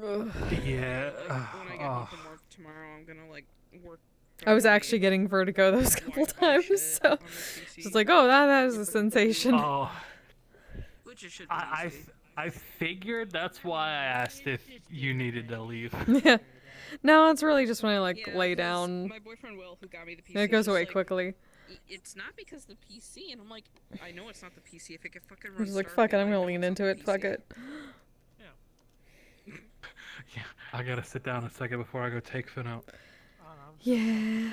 Ugh. Yeah. When I get home from work tomorrow, I'm gonna like work. I was actually getting vertigo those couple times, so just like, oh, that is a sensation. Oh. I figured that's why I asked if you needed to leave. Yeah. No, it's really just when I like lay down. My boyfriend Will, who got me the PC, It goes was away like, quickly. It's not because the PC, and I'm like, I know it's not the PC. If it could fucking I'm run just like, Starfield, fuck it, I'm I gonna know lean it's into not it. the Fuck PC. it. Yeah, I gotta sit down a second before I go take Finn out. Yeah.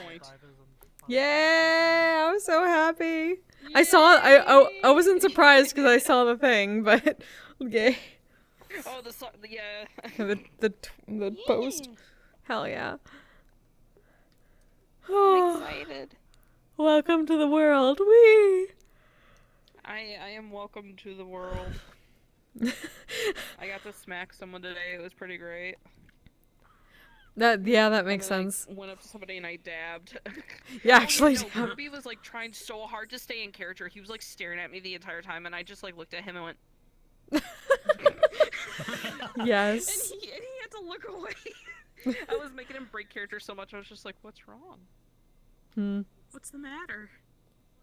Yeah, I'm so happy. I saw. I wasn't surprised because I saw the thing, but okay. Oh, yeah. the post. Hell yeah. I'm excited. Welcome to the world. Wee. I am welcome to the world. I got to smack someone today. It was pretty great. That makes sense. I went up to somebody and I dabbed. Yeah, actually. No, Kirby was like trying so hard to stay in character. He was like staring at me the entire time, and I just like looked at him and went. Yes. And he had to look away. I was making him break character so much. I was just like, "What's wrong? What's the matter?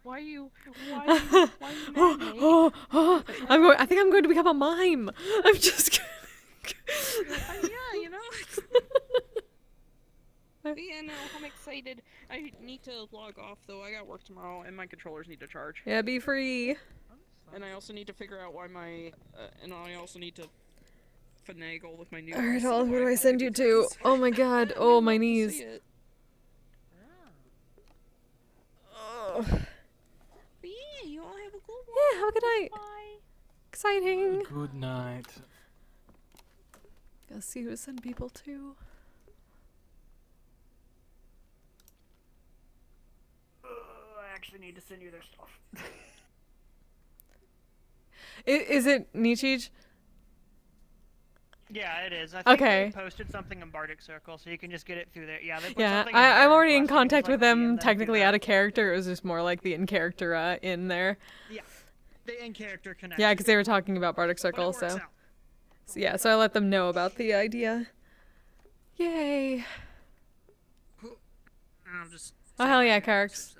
Why are you mad at me?" I think I'm going to become a mime. I'm just. Yeah, you know. Yeah, no, I'm excited. I need to log off though. I got work tomorrow, and my controllers need to charge. Yeah, be free. And I also need to figure out why my, and I also need to finagle with my new. Alright, who do I send you to? Oh my god. Oh, my knees. Oh. But yeah, you all have a good one. Yeah, have a good night. Bye. Exciting. Good night. Gotta see who to send people to. I actually need to send you their stuff. Is it Nichij? Yeah, it is. I think Okay. they posted something in Bardic Circle, so you can just get it through there. Yeah, they put Yeah, something in I'm there already in request, you can contact just, with like, them, DM them, technically do out that. of character. It was just more like the in-character in there. Yeah, the in-character connection. Yeah, because they were talking about Bardic Circle, so yeah, so I let them know about the idea. Yay! I'll just. Oh hell yeah, Carrics.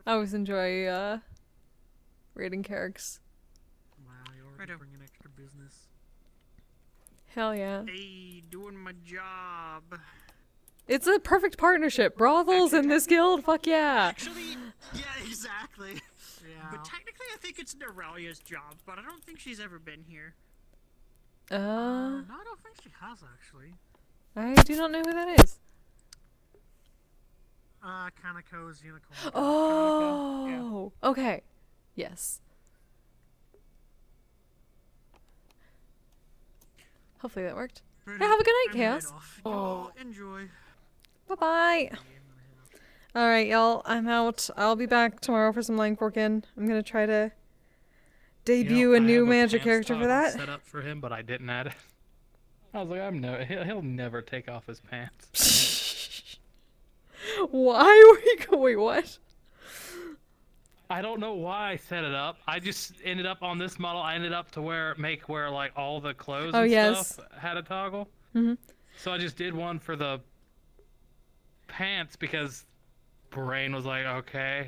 I always enjoy raiding Carrics. Wow, you're already bringing extra business. Hell yeah! Hey, doing my job. It's a perfect partnership. Brothels in this guild, fuck yeah! Actually, yeah, exactly. Yeah. But technically, I think it's Neralia's job, but I don't think she's ever been here. No, I don't think she has actually. I do not know who that is. Kanako's unicorn. Oh, okay. Yes. Hopefully that worked. Yeah, have a good night, Chaos. Oh, enjoy. Bye-bye. Alright, y'all. I'm out. I'll be back tomorrow for some line forking. I'm gonna try to debut a new magic character for that. Set up for him, but I didn't add it. I was like, he'll never take off his pants. Why were you going? Wait, what? I don't know why I set it up. I just ended up on this model. I ended up to where like all the clothes and stuff had a toggle. Mm-hmm. So I just did one for the pants because brain was like, okay,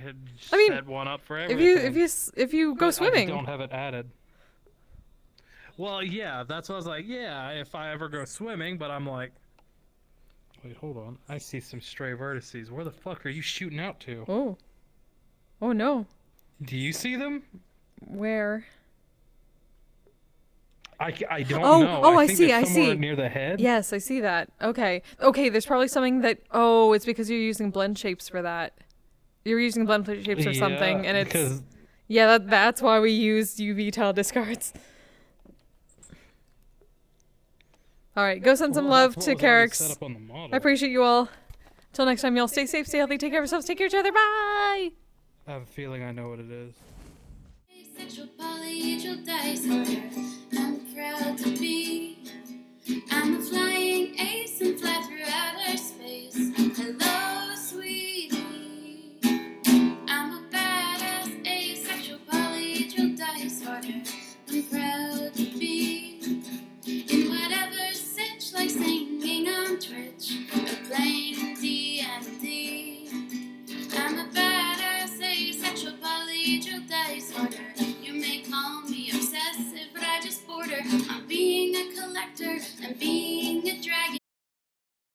I mean, set one up for everything. If you go swimming, I don't have it added. Well, yeah, that's what I was like. Yeah, if I ever go swimming, but I'm like, wait, hold on. I see some stray vertices. Where the fuck are you shooting out to? Oh. Oh no. Do you see them? Where? I don't know. Oh, I think see. they're I somewhere see. Near the head. Yes, I see that. Okay. Okay. There's probably something that. Oh, it's because you're using blend shapes for that. You're using blend shapes or something, and it's. Because... Yeah, that's why we used UV tile discards. All right, go send some love to Carrick's. I appreciate you all. Till next time, y'all stay safe, stay healthy, take care of yourselves, take care of each other. Bye. I have a feeling I know what it is. Asexual polyhedral dice holder. I'm proud to be. I'm a flying ace and fly through outer space. Hello, sweetie. I'm a badass asexual polyhedral dice holder. I'm proud to be in whatever sitch, like singing on Twitch or playing D&D. I'm a badass asexual polyhedral dice holder. You may call me obsessive, but I just border on being a collector and being